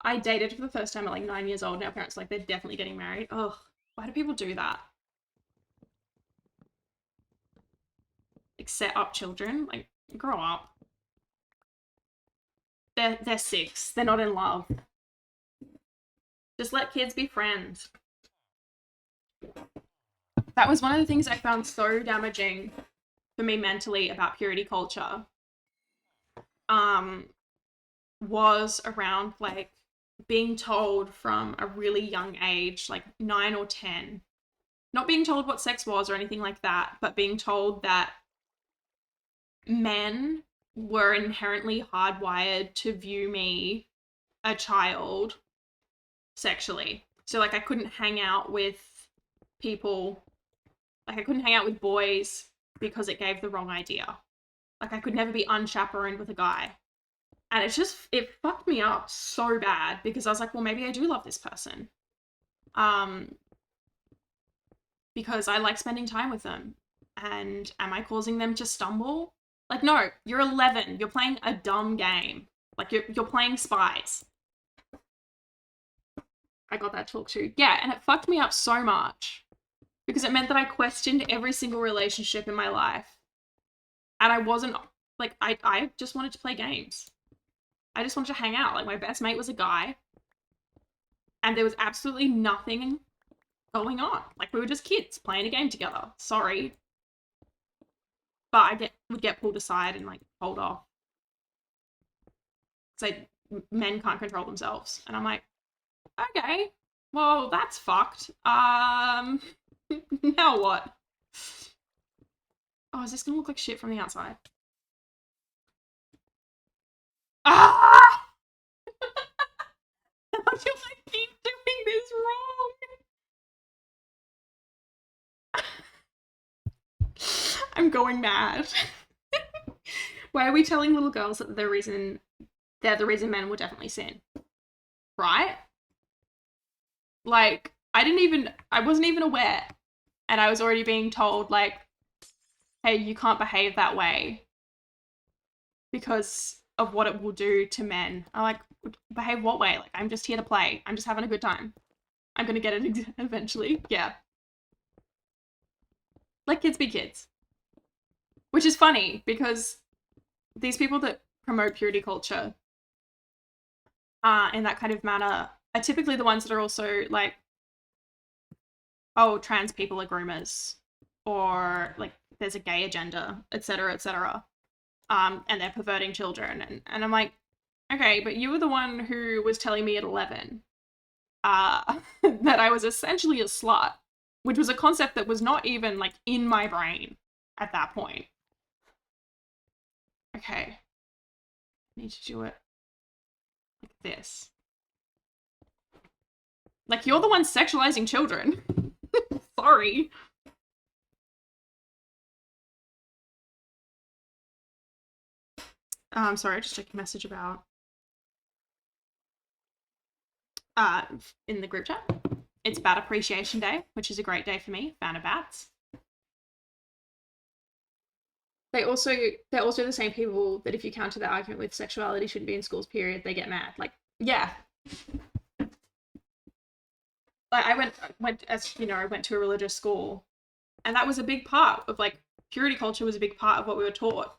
I dated for the first time at like 9 years old. Now parents are like, they're definitely getting married. Ugh, why do people do that? Like, set up children? Like, grow up. They're 6. They're not in love. Just let kids be friends. That was one of the things I found so damaging for me mentally about purity culture. Was around like being told from a really young age, like 9 or 10, not being told what sex was or anything like that, but being told that men were inherently hardwired to view me, a child, sexually. So like I couldn't hang out with people, like I couldn't hang out with boys because it gave the wrong idea. Like I could never be unchaperoned with a guy. And it fucked me up so bad because I was like, well, maybe I do love this person. Because I like spending time with them. And am I causing them to stumble? Like, no, you're 11. You're playing a dumb game. Like, you're playing spies. I got that talk too. Yeah, and it fucked me up so much. Because it meant that I questioned every single relationship in my life. And I wasn't, like, I just wanted to play games. I just wanted to hang out. Like, my best mate was a guy. And there was absolutely nothing going on. Like, we were just kids playing a game together. Sorry. But I would get pulled aside and, like, told off. Say, men can't control themselves. And I'm like, okay, well, that's fucked. Now what? Oh, is this gonna look like shit from the outside? Ah! How do I keep doing this wrong? I'm going mad. Why are we telling little girls that they're the reason men will definitely sin? Right? Like, I wasn't even aware. And I was already being told, like, hey, you can't behave that way because of what it will do to men. I'm like, behave what way? Like, I'm just here to play. I'm just having a good time. I'm gonna get it eventually. Yeah. Let kids be kids. Which is funny because these people that promote purity culture in that kind of manner are typically the ones that are also like, oh, trans people are groomers, or like there's a gay agenda, etc., etc. And they're perverting children, and I'm like, okay, but you were the one who was telling me at 11 that I was essentially a slut, which was a concept that was not even like in my brain at that point. Okay, I need to do it like this. Like, you're the one sexualizing children. Sorry. I'm sorry, I just checked a message about in the group chat. It's Bat Appreciation Day, which is a great day for me. Fan of bats. They're also the same people that if you counter their argument with sexuality shouldn't be in schools, period, they get mad. Like, yeah. Like, I went as you know, I went to a religious school, and that was a big part of like purity culture was a big part of what we were taught.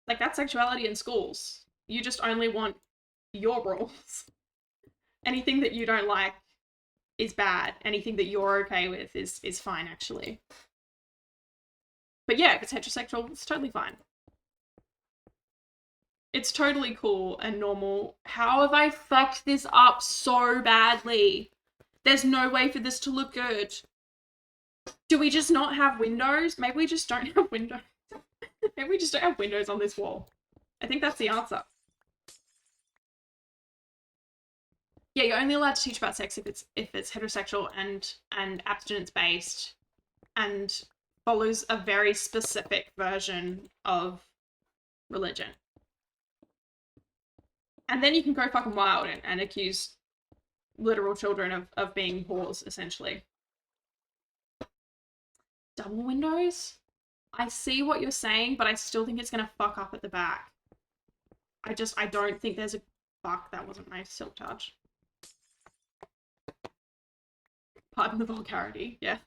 Like, that's sexuality in schools. You just only want your rules. Anything that you don't like is bad. Anything that you're okay with is fine, actually. But yeah, if it's heterosexual, it's totally fine. It's totally cool and normal. How have I fucked this up so badly? There's no way for this to look good. Do we just not have windows? Maybe we just don't have windows. Maybe we just don't have windows on this wall. I think that's the answer. Yeah, you're only allowed to teach about sex if it's heterosexual and abstinence based and follows a very specific version of religion. And then you can go fucking wild and accuse literal children of being whores, essentially. Double windows? I see what you're saying, but I still think it's gonna fuck up at the back. I don't think there's a... Fuck, that wasn't my silk touch. Pardon the vulgarity, yeah.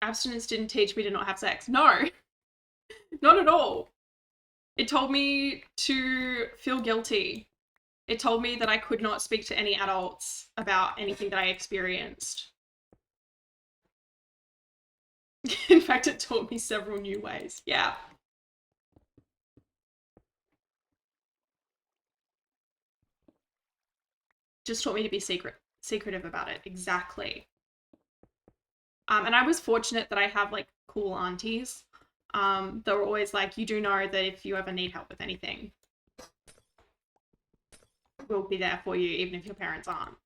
Abstinence didn't teach me to not have sex. No! Not at all. It told me to feel guilty. It told me that I could not speak to any adults about anything that I experienced. In fact, it taught me several new ways. Yeah. Just taught me to be secretive about it. Exactly. And I was fortunate that I have like cool aunties. They were always like, you do know that if you ever need help with anything, we'll be there for you, even if your parents aren't.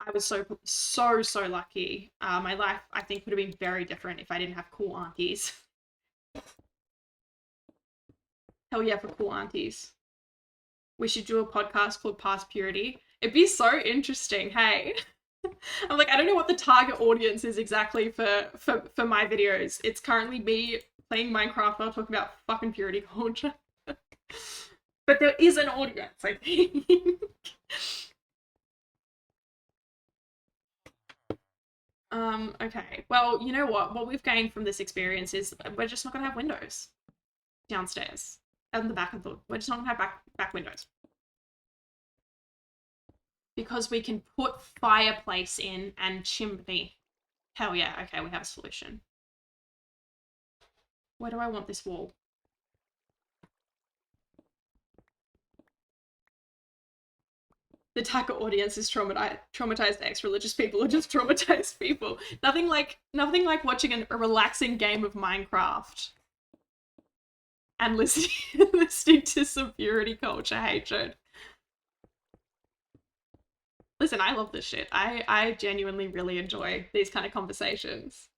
I was so lucky. My life, I think, would have been very different if I didn't have cool aunties. Hell yeah for cool aunties. We should do a podcast called Past Purity. It'd be so interesting, hey? I'm like, I don't know what the target audience is exactly for my videos. It's currently me playing Minecraft while talking about fucking purity culture. But there is an audience, I think. Okay. Well, you know what? What we've gained from this experience is we're just not gonna have windows downstairs. At the back of the we're just not gonna have back windows. Because we can put fireplace in and chimney. Hell yeah, okay, we have a solution. Where do I want this wall? The target audience is traumatized ex-religious people or just traumatized people. Nothing like watching a relaxing game of Minecraft and listening to some purity culture hatred. Listen, I love this shit. I genuinely really enjoy these kind of conversations.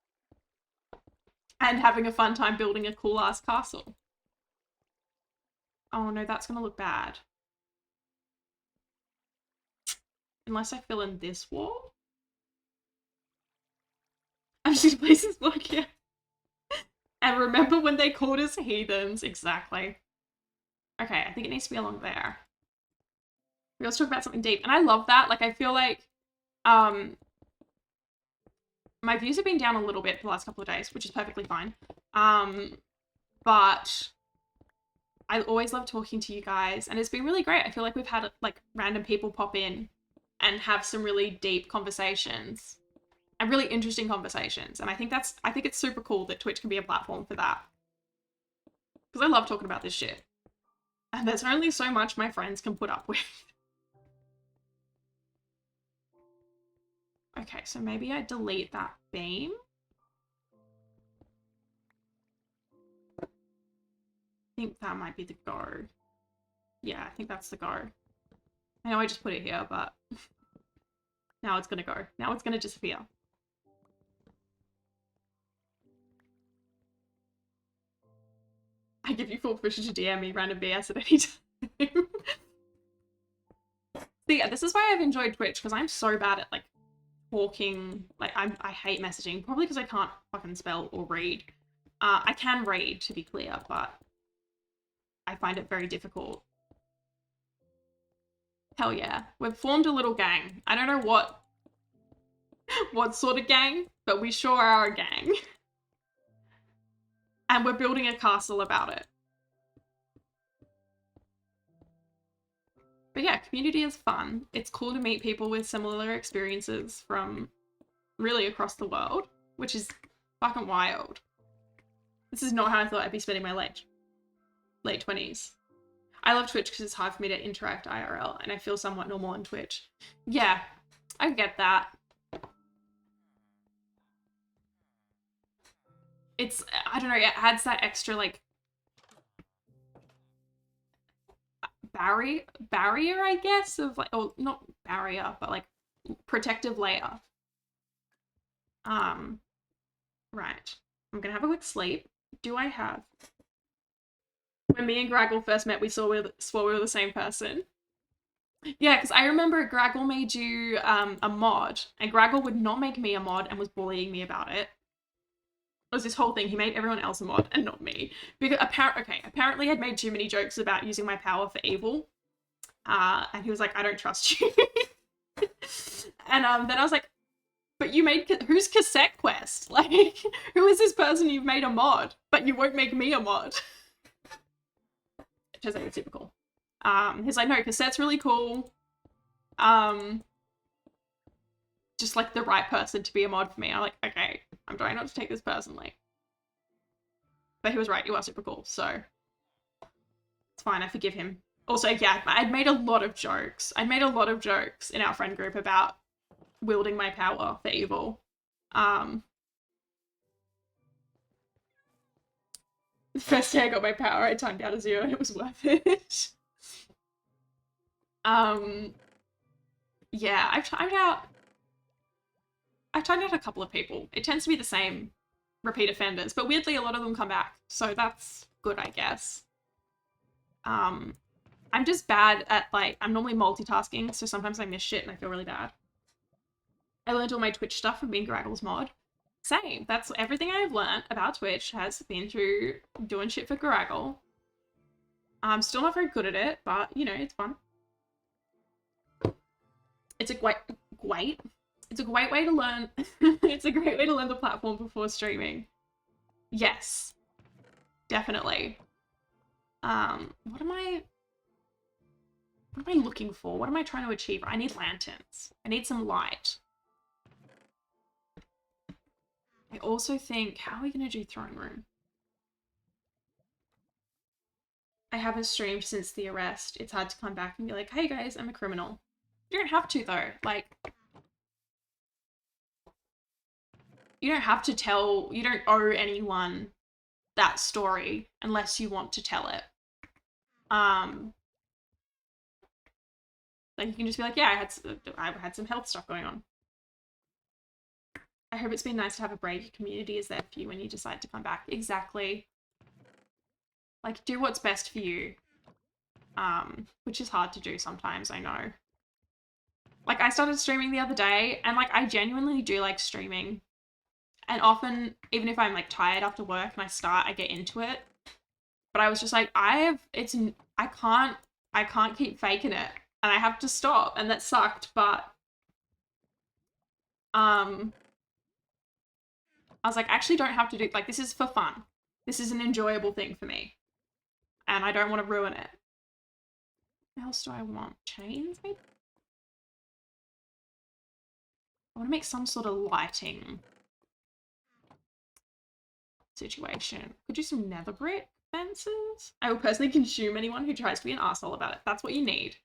And having a fun time building a cool ass castle. Oh no, that's gonna look bad. Unless I fill in this wall. I'm just gonna place this block here. And remember when they called us heathens? Exactly. Okay, I think it needs to be along there. We also talk about something deep. And I love that. Like, I feel like my views have been down a little bit for the last couple of days, which is perfectly fine. But I always love talking to you guys, and it's been really great. I feel like we've had like random people pop in and have some really deep conversations and really interesting conversations. And I think it's super cool that Twitch can be a platform for that. Because I love talking about this shit. And there's only so much my friends can put up with. Okay, so maybe I delete that beam. I think that might be the go. Yeah, I think that's the go. I know I just put it here, but now it's gonna go. Now it's gonna disappear. I give you full permission to DM me random BS at any time. So yeah, this is why I've enjoyed Twitch, because I'm so bad at like talking. Like I hate messaging, probably because I can't fucking spell or read. I can read, to be clear, but I find it very difficult. Hell yeah. We've formed a little gang. I don't know what sort of gang, but we sure are a gang. And we're building a castle about it. But yeah, community is fun. It's cool to meet people with similar experiences from really across the world, which is fucking wild. This is not how I thought I'd be spending my late 20s. I love Twitch because it's hard for me to interact IRL, and I feel somewhat normal on Twitch. Yeah, I get that. It's, I don't know, it adds that extra, like, barrier, I guess, of, like, or not barrier, but, like, protective layer. Right. I'm gonna have a quick sleep. Do I have... When me and Graggle first met, we swore we were the same person. Yeah, because I remember Graggle made you a mod, and Graggle would not make me a mod and was bullying me about it. It was this whole thing. He made everyone else a mod and not me. Because apparently I'd made too many jokes about using my power for evil. And he was like, I don't trust you. And then I was like, but you made, who's Cassette Quest? Like, who is this person you've made a mod, but you won't make me a mod? Which is super cool. He's like, no, Cassette's really cool. Just like the right person to be a mod for me. I'm like, okay, I'm trying not to take this personally. But he was right, you are super cool, so it's fine, I forgive him. Also, yeah, I'd made a lot of jokes. I'd made a lot of jokes in our friend group about wielding my power for evil. The first day I got my power, I timed out to 0 and it was worth it. Yeah, I've timed out a couple of people. It tends to be the same repeat offenders, but weirdly a lot of them come back, so that's good, I guess. I'm just bad at, like, I'm normally multitasking, so sometimes I miss shit and I feel really bad. I learned all my Twitch stuff from being Graggle's mod. Same. That's everything I've learned about Twitch has been through doing shit for Graggle. I'm still not very good at it, but, you know, it's fun. It's a great way to learn. It's a great way to learn the platform before streaming. Yes, definitely. What am I looking for? What am I trying to achieve? I need lanterns. I need some light. I also think, how are we going to do throne room? I haven't streamed since the arrest. It's hard to come back and be like, hey guys, I'm a criminal. You don't have to though. Like, you don't have to tell, you don't owe anyone that story unless you want to tell it. Like you can just be like, yeah, I had some health stuff going on. I hope it's been nice to have a break. Your community is there for you when you decide to come back. Exactly. Like, do what's best for you. Which is hard to do sometimes, I know. Like, I started streaming the other day, and, like, I genuinely do like streaming. And often, even if I'm, like, tired after work and I get into it. But I was just like, I can't keep faking it. And I have to stop, and that sucked, but I was like, I actually don't have to do, like, this is for fun. This is an enjoyable thing for me. And I don't want to ruin it. What else do I want? Chains, maybe? I want to make some sort of lighting situation. Could do some nether brick fences. I will personally consume anyone who tries to be an asshole about it. That's what you need.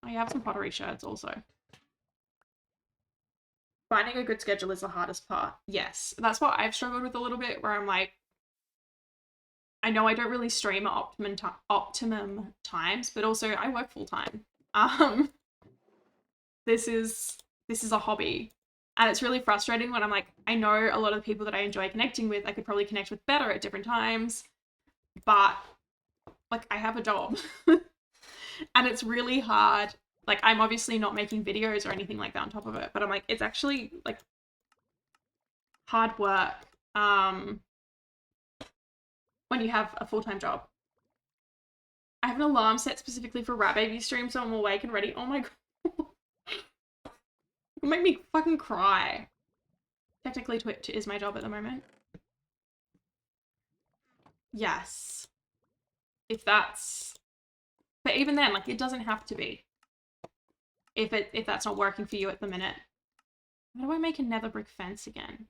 I have some pottery sherds also. Finding a good schedule is the hardest part. Yes, that's what I've struggled with a little bit, where I'm like, I know I don't really stream at optimum times, but also I work full time. This is a hobby. And it's really frustrating when I'm like, I know a lot of the people that I enjoy connecting with, I could probably connect with better at different times, but like I have a job and it's really hard. Like I'm obviously not making videos or anything like that on top of it, but I'm like, it's actually like hard work when you have a full-time job. I have an alarm set specifically for Rat Baby stream, so I'm awake and ready. Oh my god. It'll make me fucking cry. Technically, Twitch is my job at the moment. Yes. If that's... But even then, like, it doesn't have to be. If that's not working for you at the minute. How do I make a nether brick fence again?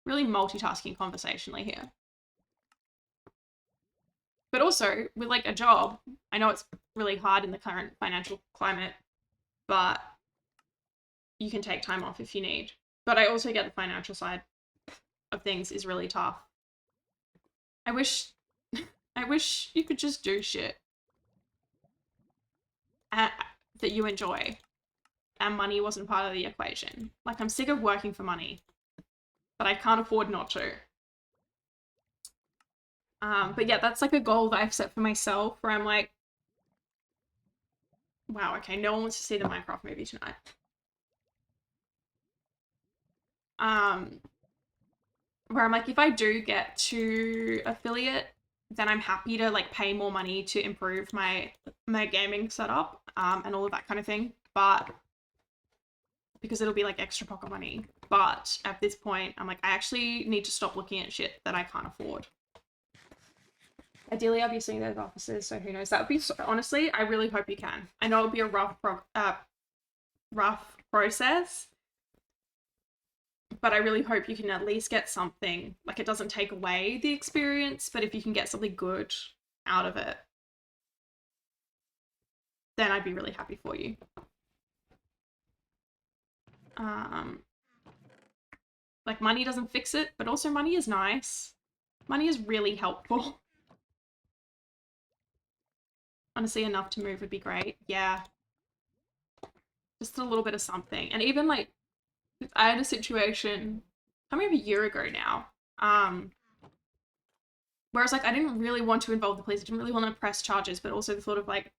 Really multitasking conversationally here. But also, with, like, a job, I know it's really hard in the current financial climate, but you can take time off if you need. But I also get the financial side of things is really tough. I wish you could just do shit that you enjoy and money wasn't part of the equation. Like, I'm sick of working for money, but I can't afford not to. But yeah, that's like a goal that I've set for myself where I'm like, wow, okay, no one wants to see the Minecraft movie tonight. Where I'm like, if I do get to affiliate, then I'm happy to like pay more money to improve my gaming setup and all of that kind of thing. But because it'll be like extra pocket money. But at this point, I'm like, I actually need to stop looking at shit that I can't afford. Ideally, I'll be seeing those offices, so who knows? That would be so, honestly, I really hope you can. I know it'll be a rough process, but I really hope you can at least get something. Like, it doesn't take away the experience, but if you can get something good out of it, then I'd be really happy for you. Like, money doesn't fix it, but also money is nice. Money is really helpful. Honestly, enough to move would be great. Yeah. Just a little bit of something. And even, like, I had a situation coming up a year ago now. Whereas, like, I didn't really want to involve the police. I didn't really want to press charges, but also the thought of, like,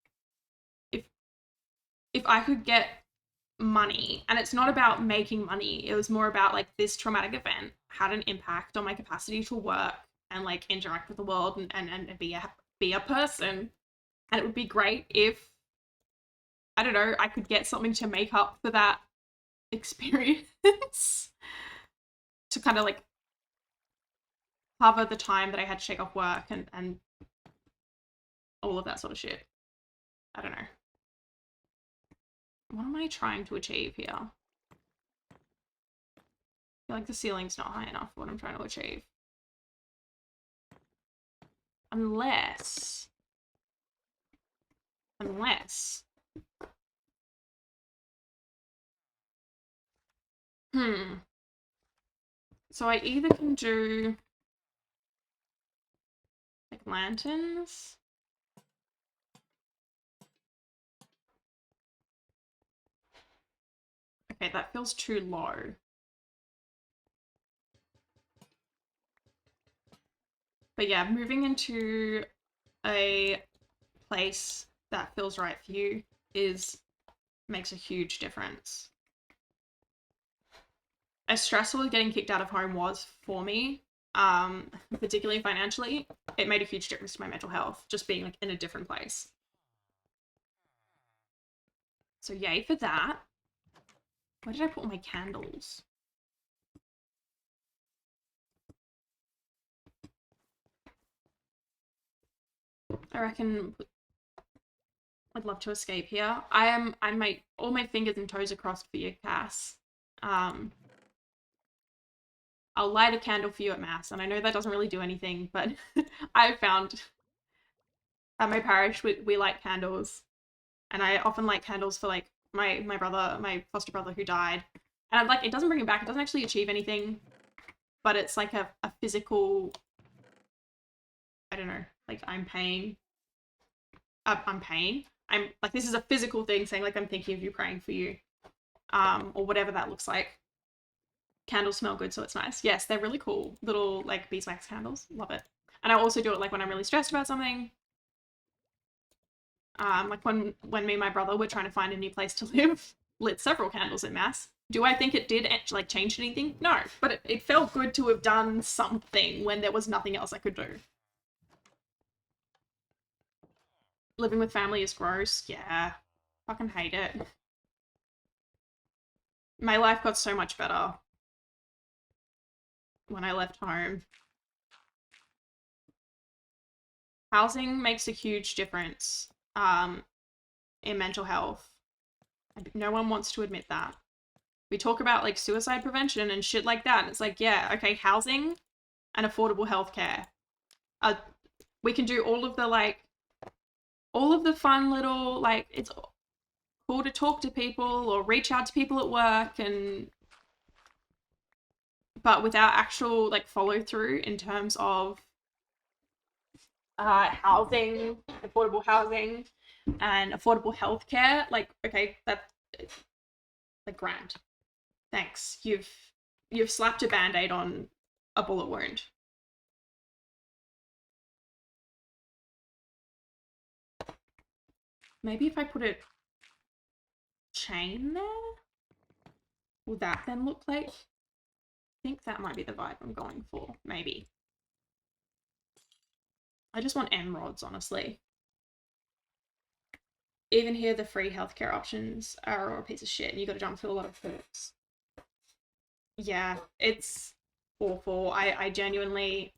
if I could get money, and it's not about making money, it was more about, like, this traumatic event had an impact on my capacity to work and, like, interact with the world and be a person. And it would be great if, I don't know, I could get something to make up for that experience to kind of, like, cover the time that I had to take off work and all of that sort of shit. I don't know. What am I trying to achieve here? I feel like the ceiling's not high enough for what I'm trying to achieve. Unless... So I either can do, like, lanterns. Okay, that feels too low. But yeah, moving into a place that feels right for you makes a huge difference. As stressful as getting kicked out of home was for me, particularly financially, it made a huge difference to my mental health, just being, like, in a different place. So yay for that. Where did I put all my candles? I reckon I'd love to escape here. All my fingers and toes are crossed for you, Cass. I'll light a candle for you at mass, and I know that doesn't really do anything, but I've found at my parish we light candles, and I often light candles for, like, my brother, my foster brother who died, and I'm like, it doesn't bring him back, it doesn't actually achieve anything, but it's like a physical, I don't know, like, I'm like, this is a physical thing saying, like, I'm thinking of you, praying for you, or whatever that looks like. Candles smell good, so it's nice. Yes, they're really cool. Little, like, beeswax candles. Love it. And I also do it, like, when I'm really stressed about something. Like, when me and my brother were trying to find a new place to live, lit several candles at mass. Do I think it did, like, change anything? No, but it felt good to have done something when there was nothing else I could do. Living with family is gross. Yeah. Fucking hate it. My life got so much better when I left home. Housing makes a huge difference in mental health. No one wants to admit that. We talk about, like, suicide prevention and shit like that, and it's like, yeah, okay, housing and affordable healthcare. We can do all of the fun little, like, it's cool to talk to people or reach out to people at work, but without actual, like, follow through in terms of housing, affordable housing, and affordable healthcare. Like, okay, that, like, grand. Thanks. You've slapped a band-aid on a bullet wound. Maybe if I put a chain there, will that then look like? I think that might be the vibe I'm going for. Maybe. I just want emeralds, honestly. Even here, the free healthcare options are a piece of shit, and you got to jump through a lot of hoops. Yeah, it's awful. I genuinely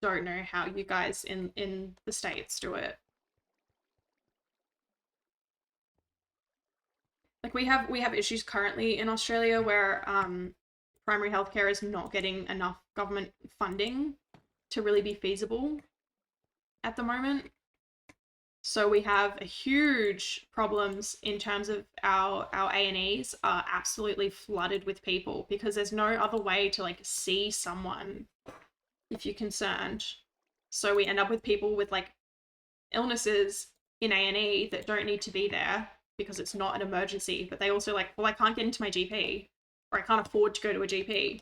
don't know how you guys in the States do it. Like, we have issues currently in Australia where primary healthcare is not getting enough government funding to really be feasible at the moment. So we have huge problems in terms of our A&Es are absolutely flooded with people because there's no other way to like see someone if you're concerned. So we end up with people with like illnesses in A&E that don't need to be there because it's not an emergency, but they also like, well, I can't get into my GP or I can't afford to go to a GP.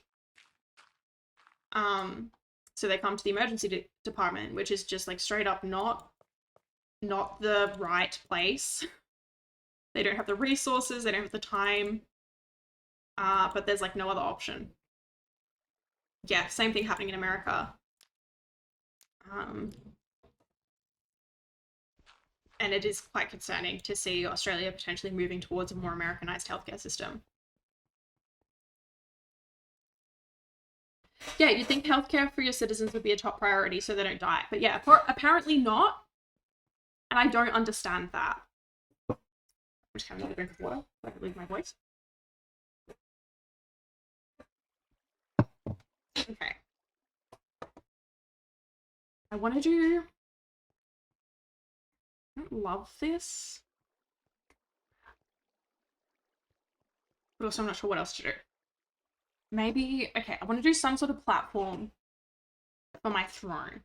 So they come to the emergency department, which is just like straight up not the right place. They don't have the resources, they don't have the time, but there's like no other option. Yeah, same thing happening in America. And it is quite concerning to see Australia potentially moving towards a more Americanized healthcare system. Yeah, you'd think healthcare for your citizens would be a top priority so they don't die. But yeah, apparently not. And I don't understand that. I'm just having another drink of water so I can lose my voice. Okay. I want to do... I don't love this. But also I'm not sure what else to do. Maybe... Okay, I want to do some sort of platform for my throne.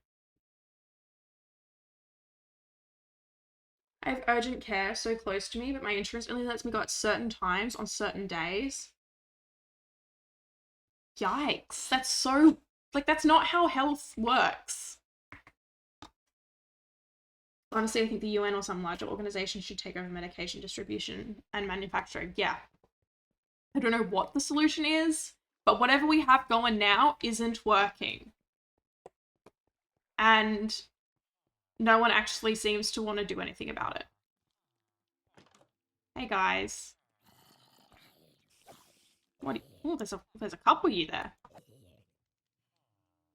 I have urgent care so close to me, but my insurance only lets me go at certain times on certain days. Yikes. That's so... Like, that's not how health works. Honestly, I think the UN or some larger organization should take over medication distribution and manufacturing. Yeah. I don't know what the solution is, but whatever we have going now isn't working. And no one actually seems to want to do anything about it. Hey guys. What? Oh, there's a couple of you there.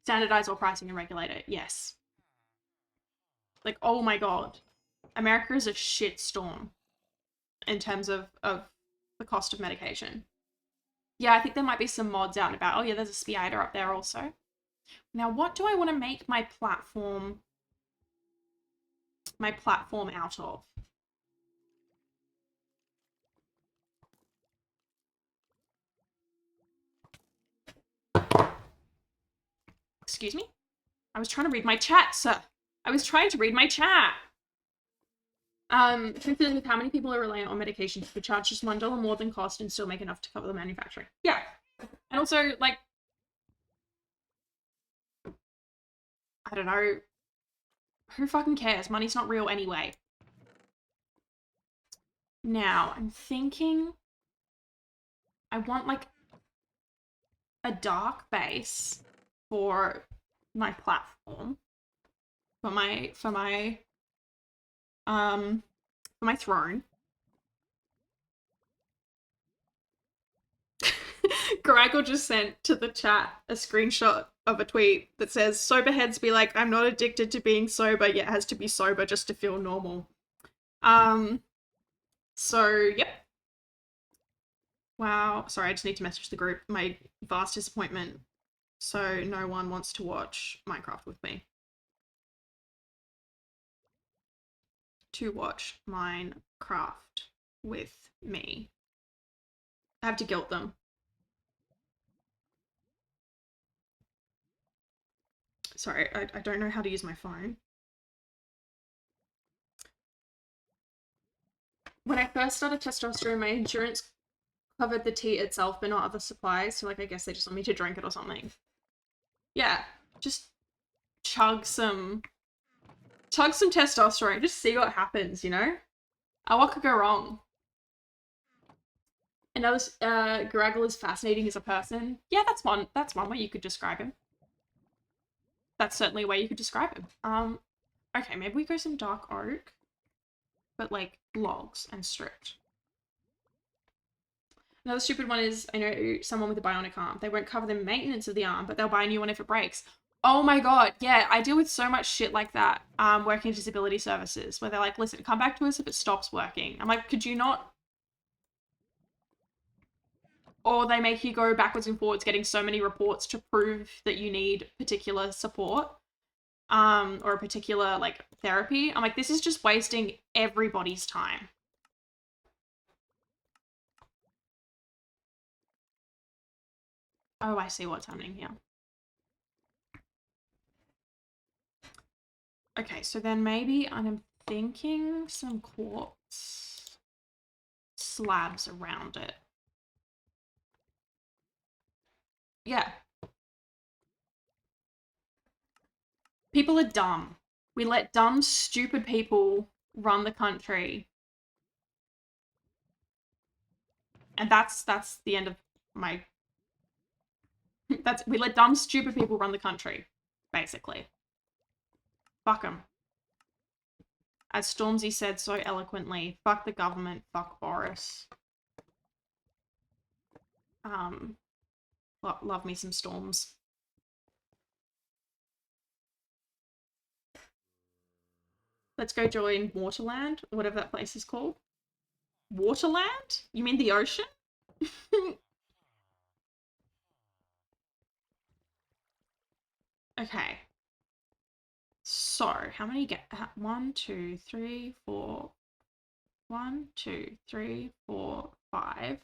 Standardize all pricing and regulate it. Yes. Like, oh my god. America is a shitstorm in terms of the cost of medication. Yeah, I think there might be some mods out and about. Oh yeah, there's a spider up there also. Now, what do I want to make my platform out of? Excuse me? I was trying to read my chat, sir. I was trying to read my chat. Truthfully, with how many people are reliant on medication to charge just $1 more than cost and still make enough to cover the manufacturing. Yeah. And also, like, I don't know. Who fucking cares? Money's not real anyway. Now, I'm thinking I want, like, a dark base for my platform. For my throne. Graggle just sent to the chat a screenshot of a tweet that says, sober heads be like, I'm not addicted to being sober, yet has to be sober just to feel normal. So, yep. Wow. Sorry, I just need to message the group. My vast disappointment. So no one wants to watch Minecraft with me. To watch Minecraft with me. I have to guilt them. Sorry, I don't know how to use my phone. When I first started testosterone, my insurance covered the tea itself, but not other supplies. So, like, I guess they just want me to drink it or something. Yeah, just chug some testosterone. Just see what happens, you know? What could go wrong? Another, Garaggle is fascinating as a person. Yeah, that's one way you could describe him. That's certainly a way you could describe him. Okay, maybe we go some dark oak, but like logs and stripped. Another stupid one is, I know someone with a bionic arm. They won't cover the maintenance of the arm, but they'll buy a new one if it breaks. Oh my god, yeah, I deal with so much shit like that, working in disability services, where they're like, listen, come back to us if it stops working. I'm like, could you not? Or they make you go backwards and forwards getting so many reports to prove that you need particular support. or a particular like therapy. I'm like, this is just wasting everybody's time. Oh, I see what's happening here. Okay, so then maybe I'm thinking some quartz slabs around it. Yeah. People are dumb. We let dumb, stupid people run the country. And that's the end of my... we let dumb, stupid people run the country, basically. Fuck them. As Stormzy said so eloquently, fuck the government, fuck Boris. Love me some storms. Let's go join Waterland, whatever that place is called. Waterland? You mean the ocean? Okay. So, how many get? 1, 2, 3, 4. 1, 2, 3, 4, 5.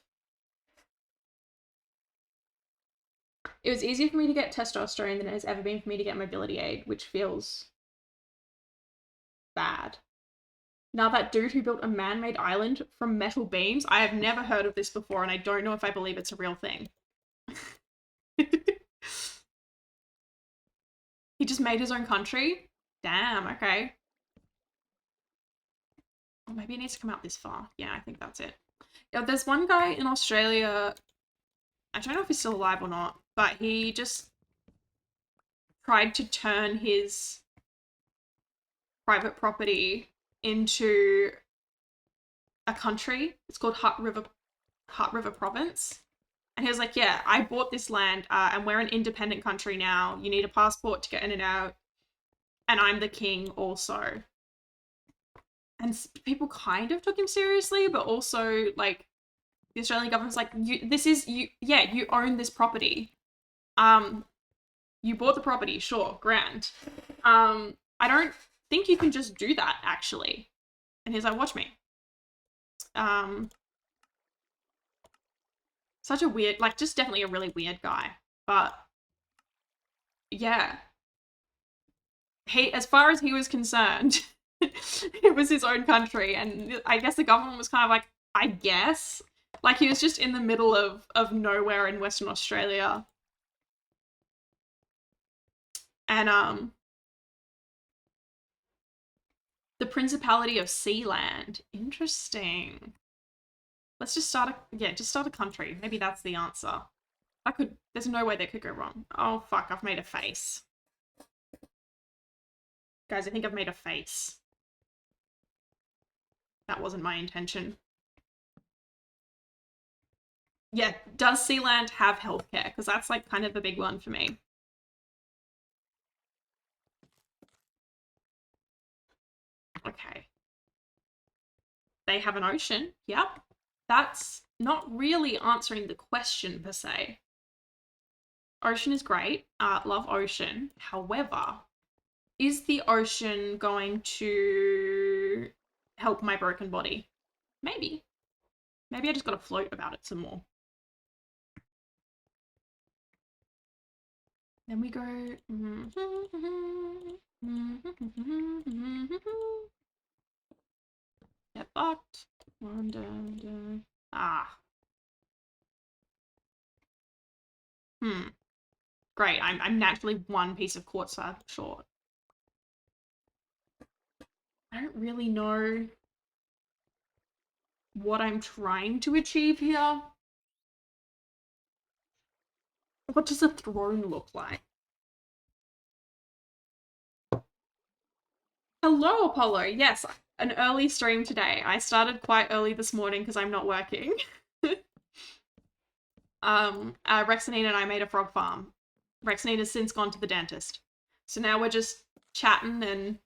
It was easier for me to get testosterone than it has ever been for me to get mobility aid, which feels bad. Now that dude who built a man-made island from metal beams, I have never heard of this before, and I don't know if I believe it's a real thing. He just made his own country? Damn, okay. Oh, maybe it needs to come out this far. Yeah, I think that's it. Yeah, there's one guy in Australia, I don't know if he's still alive or not, but he just tried to turn his private property into a country. It's called Hutt River Province. And he was like, yeah, I bought this land and we're an independent country now. You need a passport to get in and out. And I'm the king also. And people kind of took him seriously, but also like the Australian government's like, you own this property. You bought the property, sure, grand. I don't think you can just do that actually. And he's like, watch me. Such a weird, like, just definitely a really weird guy. But yeah, as far as he was concerned, it was his own country, and I guess the government was kind of like, I guess, like he was just in the middle of nowhere in Western Australia, and the Principality of Sealand. Interesting. Let's just start a country. Maybe that's the answer. There's no way that could go wrong. Oh fuck, I've made a face. Guys, I think I've made a face. That wasn't my intention. Yeah, does Sealand have healthcare? Because that's like kind of a big one for me. Okay. They have an ocean. Yep. That's not really answering the question per se. Ocean is great. Love ocean. However, is the ocean going to help my broken body? Maybe. Maybe I just gotta float about it some more. Then we go... Get fucked. One down. Ah. Great, I'm naturally one piece of quartz slab short. I don't really know what I'm trying to achieve here. What does a throne look like? Hello, Apollo. Yes, an early stream today. I started quite early this morning because I'm not working. Rexanine and I made a frog farm. Rexanine has since gone to the dentist. So now we're just chatting and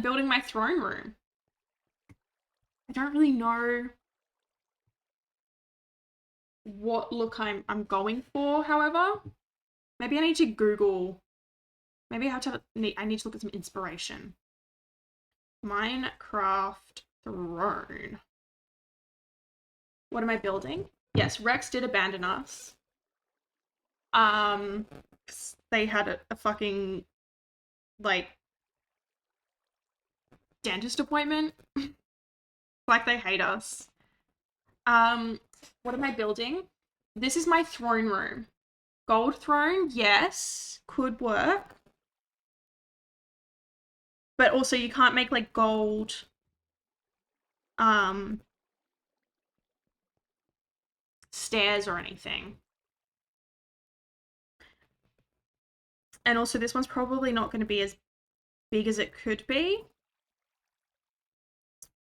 building my throne room. I don't really know what look I'm going for, however. Maybe I need to Google Maybe I need to look at some inspiration. Minecraft throne. What am I building? Yes, Rex did abandon us. They had a fucking, like, dentist appointment. Like, they hate us. What am I building? This is my throne room. Gold throne, yes, could work. But also you can't make, like, gold, stairs or anything. And also this one's probably not going to be as big as it could be.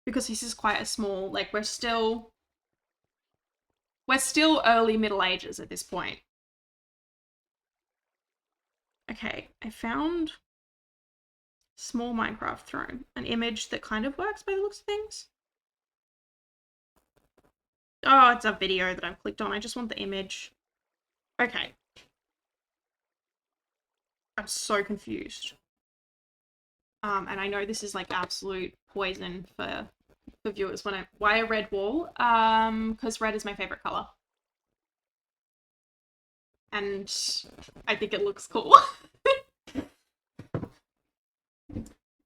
Because this is quite a small, like, we're still early Middle Ages at this point. Okay, I found small Minecraft throne, an image that kind of works by the looks of things. Oh, it's a video that I've clicked on. I just want the image. Okay. I'm so confused. And I know this is like absolute poison for viewers. Why a red wall? Because red is my favorite color. And I think it looks cool.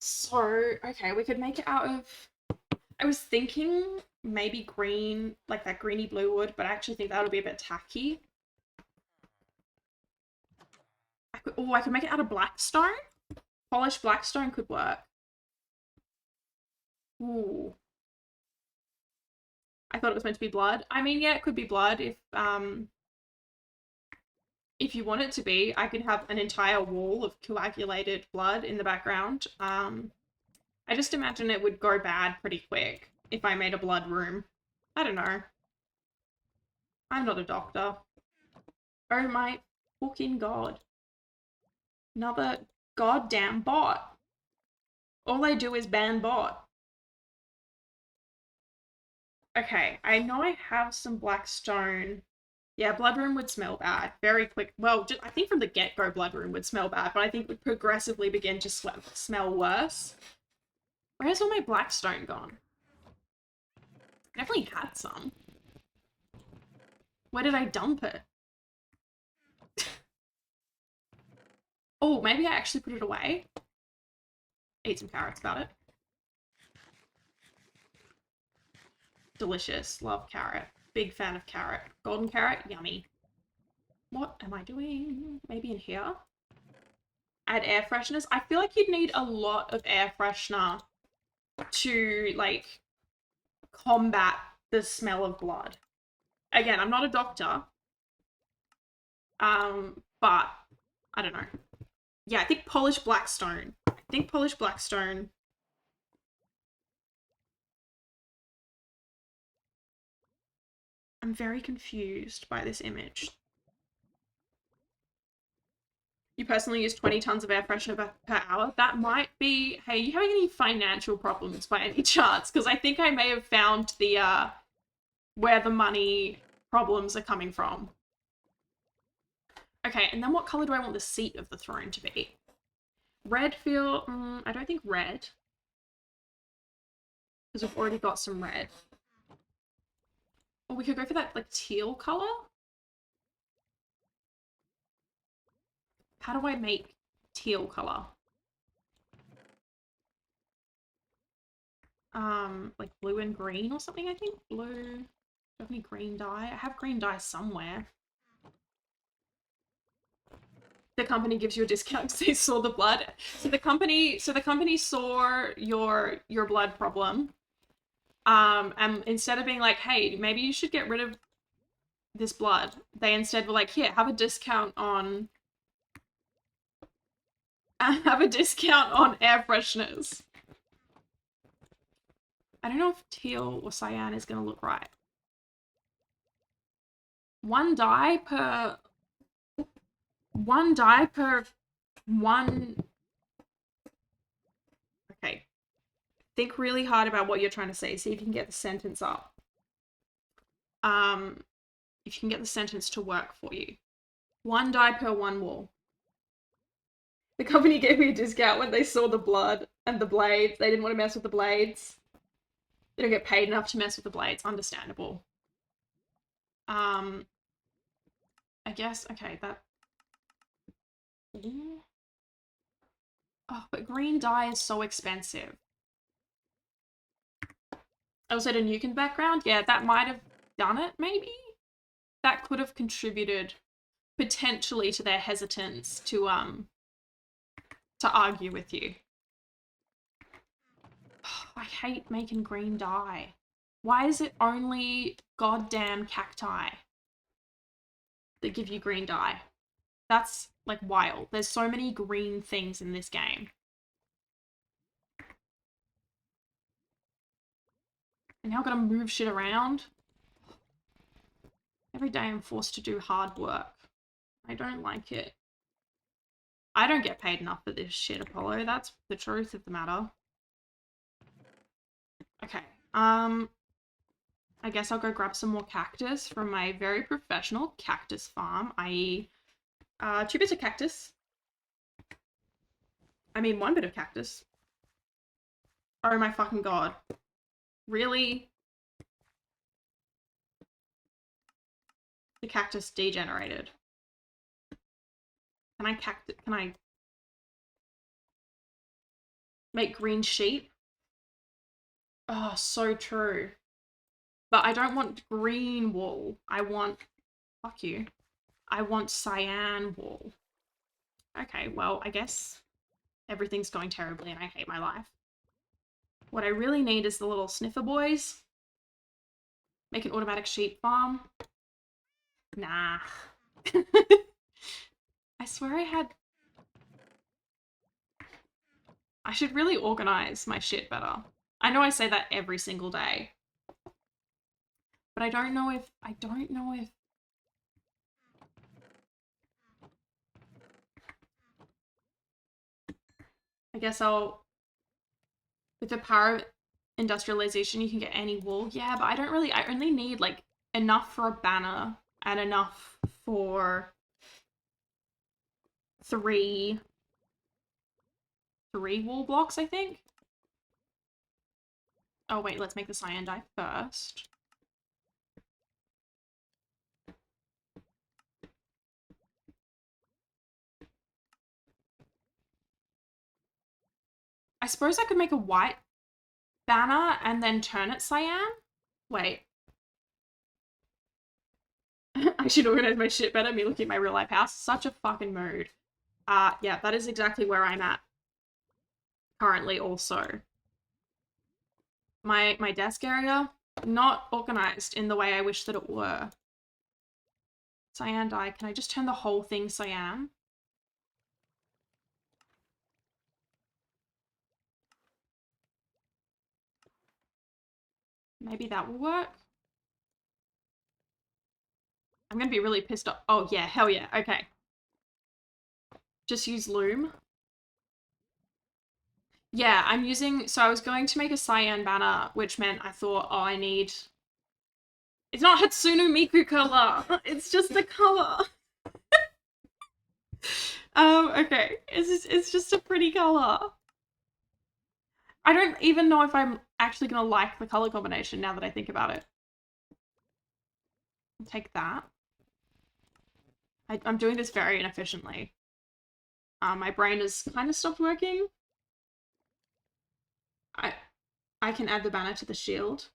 So, okay, we could make it out of... I was thinking maybe green, like that greeny blue wood, but I actually think that would be a bit tacky. I could make it out of black stone. Polished black stone could work. Ooh. I thought it was meant to be blood. I mean, yeah, it could be blood if you want it to be. I could have an entire wall of coagulated blood in the background. I just imagine it would go bad pretty quick if I made a blood room. I don't know. I'm not a doctor. Oh my fucking god. Another goddamn bot. All I do is ban bot. Okay, I know I have some black stone. Yeah, blood room would smell bad very quick. Well, I think from the get-go blood room would smell bad, but I think it would progressively begin to smell worse. Where's all my black stone gone? Definitely had some. Where did I dump it? Oh, maybe I actually put it away. Ate some carrots about it. Delicious. Love carrot. Big fan of carrot. Golden carrot, yummy. What am I doing? Maybe in here? Add air fresheners. I feel like you'd need a lot of air freshener to, like, combat the smell of blood. Again, I'm not a doctor. But I don't know. Yeah, I think polished blackstone. I'm very confused by this image. You personally use 20 tons of air freshener per hour. That might be... Hey, are you having any financial problems by any chance? Because I think I may have found the, where the money problems are coming from. Okay, and then what color do I want the seat of the throne to be? Red feel... I don't think red. Because we've already got some red. Or we could go for that, like, teal color? How do I make teal color? Like blue and green or something, I think? Blue... Do I have any green dye? I have green dye somewhere. The company gives you a discount because they saw the blood. So the company saw your blood problem. And instead of being like, hey, maybe you should get rid of this blood, they instead were like, here, have a discount on air fresheners. I don't know if teal or cyan is gonna look right. One dye per one. Okay. Think really hard about what you're trying to say. See if you can get the sentence up. If you can get the sentence to work for you. One dye per one wall. The company gave me a discount when they saw the blood and the blades. They didn't want to mess with the blades. They don't get paid enough to mess with the blades. Understandable. I guess, okay, that... Ooh. Oh, but green dye is so expensive. Also, the Nukin background, yeah, that might have done it, maybe? That could have contributed potentially to their hesitance to argue with you. I hate making green dye. Why is it only goddamn cacti that give you green dye? That's, like, wild. There's so many green things in this game. And now I've got to move shit around. Every day I'm forced to do hard work. I don't like it. I don't get paid enough for this shit, Apollo. That's the truth of the matter. Okay, I guess I'll go grab some more cactus from my very professional cactus farm, i.e. 2 bits of cactus. I mean 1 bit of cactus. Oh my fucking god. Really? The cactus degenerated. Can I make green sheep? Oh, so true. But I don't want green wool. I want... Fuck you. I want cyan wool. Okay, well, I guess everything's going terribly and I hate my life. What I really need is the little sniffer boys. Make an automatic sheep farm. Nah. I swear I had... I should really organize my shit better. I know I say that every single day. But I don't know if... I guess I'll... With the power of industrialization, you can get any wool. Yeah, but I don't really... I only need, like, enough for a banner and enough for... three wool blocks, I think. Oh, wait, let's make the cyan dye first. I suppose I could make a white banner and then turn it cyan? Wait. I should organize my shit better, me looking at my real life house. Such a fucking mood. Yeah, that is exactly where I'm at. Currently also. My desk area, not organized in the way I wish that it were. Cyan dye, can I just turn the whole thing cyan? Maybe that will work. I'm gonna be really pissed off. Oh yeah, hell yeah, okay. Just use loom. Yeah, I'm using, so I was going to make a cyan banner, which meant I thought, oh, I need... It's not Hatsune Miku color, it's just a color. Okay, it's just a pretty color. I don't even know if I'm actually gonna like the color combination now that I think about it. I'll take that. I'm doing this very inefficiently. My brain has kind of stopped working. I can add the banner to the shield.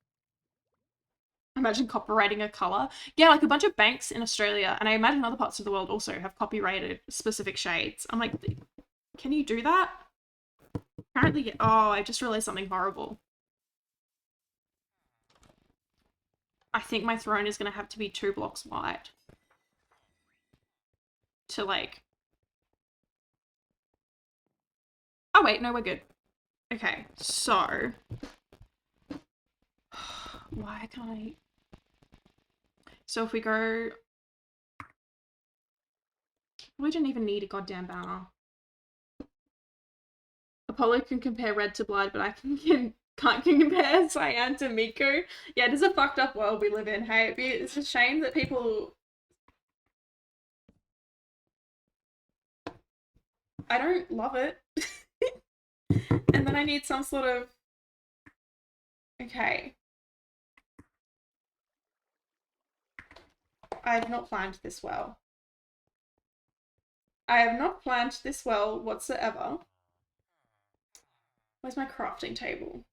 Imagine copyrighting a color. Yeah, like a bunch of banks in Australia, and I imagine other parts of the world also have copyrighted specific shades. I'm like, can you do that? Apparently, oh, I just realized something horrible. I think my throne is going to have to be 2 blocks wide. To, like... Oh, wait, no, we're good. Okay, so... Why can't I... So if we go... We didn't even need a goddamn banner. Apollo can compare red to blood, but I can't compare cyan to Miku. Yeah, it is a fucked up world we live in, hey? It's a shame that people... I don't love it. And then I need some sort of... Okay. I have not planned this well. I have not planned this well whatsoever. Where's my crafting table?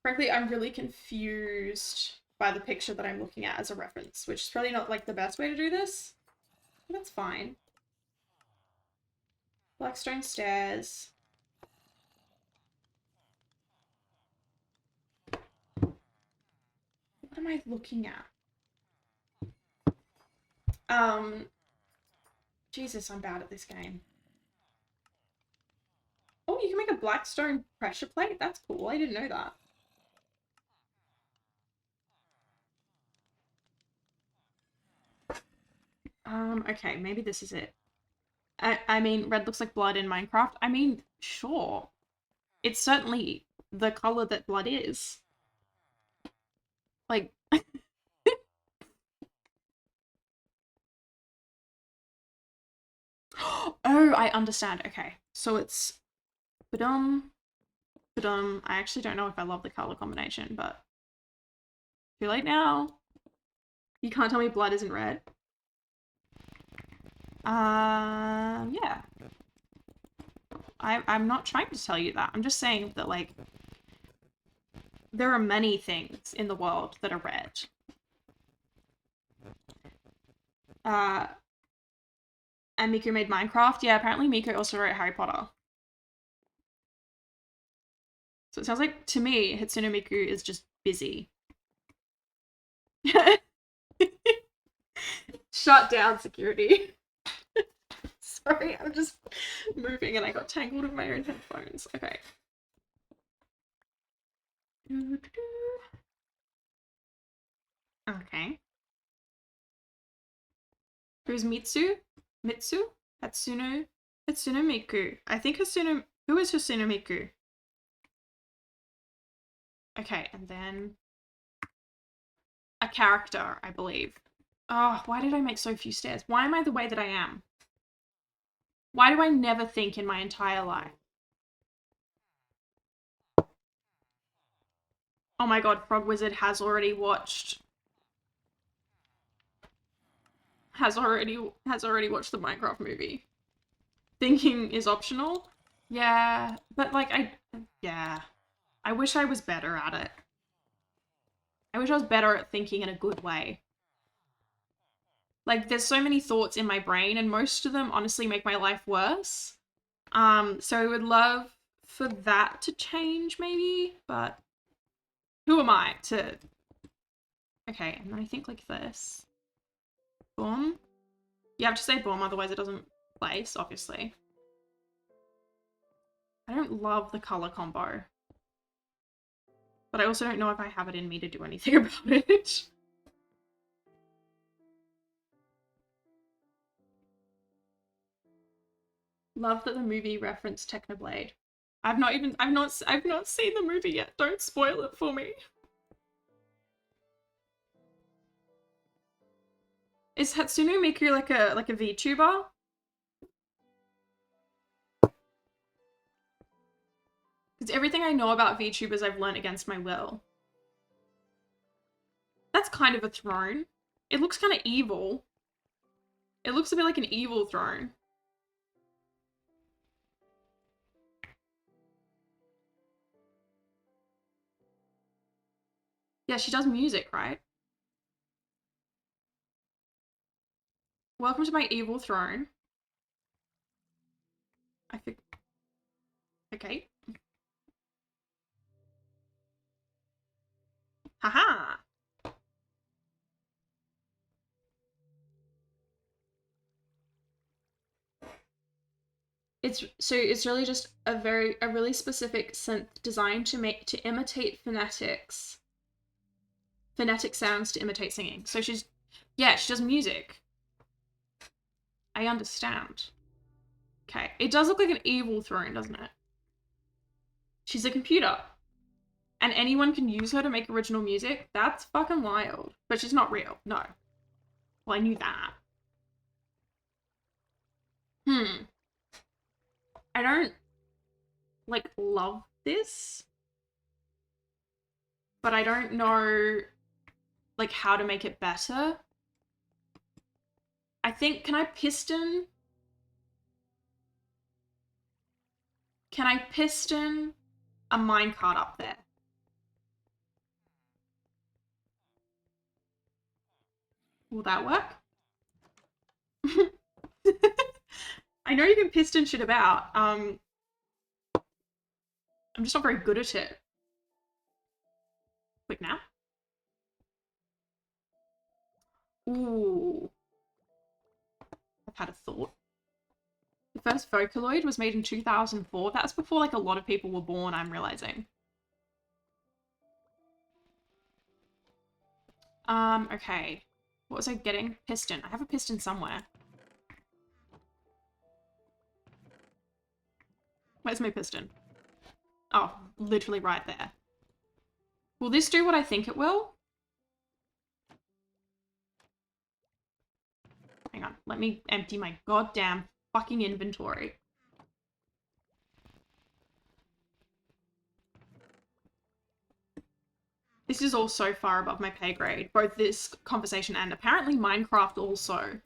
Frankly, I'm really confused by the picture that I'm looking at as a reference, which is probably not like the best way to do this, but that's fine. Blackstone stairs. What am I looking at? Jesus, I'm bad at this game. Oh, you can make a blackstone pressure plate? That's cool. I didn't know that. Okay, maybe this is it. I mean, red looks like blood in Minecraft. I mean, sure. It's certainly the color that blood is. Like... Oh, I understand. Okay. So it's... Ba-dum. Ba-dum. I actually don't know if I love the color combination, but... Too late now. You can't tell me blood isn't red. Yeah. I'm not trying to tell you that. I'm just saying that, like, there are many things in the world that are red. And Miko made Minecraft. Yeah, apparently Miko also wrote Harry Potter. So it sounds like, to me, Hatsune Miku is just busy. Shut down, security. Sorry, I'm just moving and I got tangled in my own headphones. Okay. Okay. Who's Mitsu? Mitsu? Hatsune? Hatsune Miku. I think Hatsune... Who is Hatsune Miku? Okay, and then... a character, I believe. Oh, why did I make so few stairs? Why am I the way that I am? Why do I never think in my entire life? Oh my god, Frog Wizard has already watched... Has already watched the Minecraft movie. Thinking is optional? Yeah, but like, yeah. I wish I was better at it. I wish I was better at thinking in a good way. Like, there's so many thoughts in my brain, and most of them honestly make my life worse. So I would love for that to change, maybe, but who am I to... Okay, and then I think like this. Boom. You have to say boom, otherwise it doesn't place, obviously. I don't love the color combo. But I also don't know if I have it in me to do anything about it. Love that the movie referenced Technoblade. I've not seen the movie yet. Don't spoil it for me. Is Hatsune Miku like a VTuber? Because everything I know about VTubers I've learnt against my will. That's kind of a throne. It looks kind of evil. It looks a bit like an evil throne. Yeah, she does music, right? Welcome to my evil throne. I think... Okay. Haha! It's really just a really specific synth designed to imitate phonetics. Phonetic sounds to imitate singing. So she does music. I understand. Okay, it does look like an evil throne, doesn't it? She's a computer. And anyone can use her to make original music? That's fucking wild. But she's not real, no. Well, I knew that. I don't, like, love this, but I don't know, like, how to make it better. I think, can I piston a minecart up there? Will that work? I know you can piston shit about. I'm just not very good at it. Quick now. Ooh. I've had a thought. The first Vocaloid was made in 2004. That's before, like, a lot of people were born, I'm realizing. Okay. What was I getting? Piston. I have a piston somewhere. Where's my piston? Oh, literally right there. Will this do what I think it will? Hang on. Let me empty my goddamn fucking inventory. This is all so far above my pay grade. Both this conversation and apparently Minecraft also.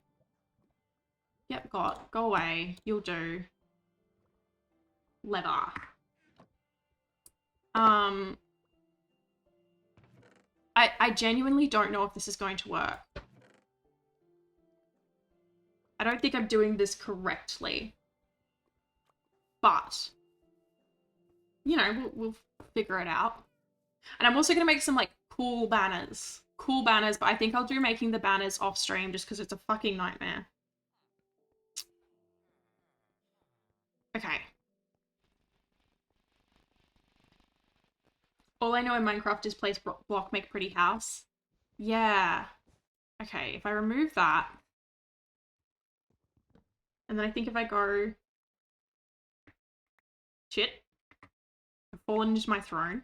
Yep, God. Go away. You'll do. Leather. I genuinely don't know if this is going to work. I don't think I'm doing this correctly. But, you know, we'll figure it out. And I'm also going to make some, like, cool banners. Cool banners, but I think I'll do making the banners off stream just because it's a fucking nightmare. Okay. All I know in Minecraft is place block, make pretty house. Yeah. Okay, if I remove that, and then I think if I go... Shit. I've fallen into my throne.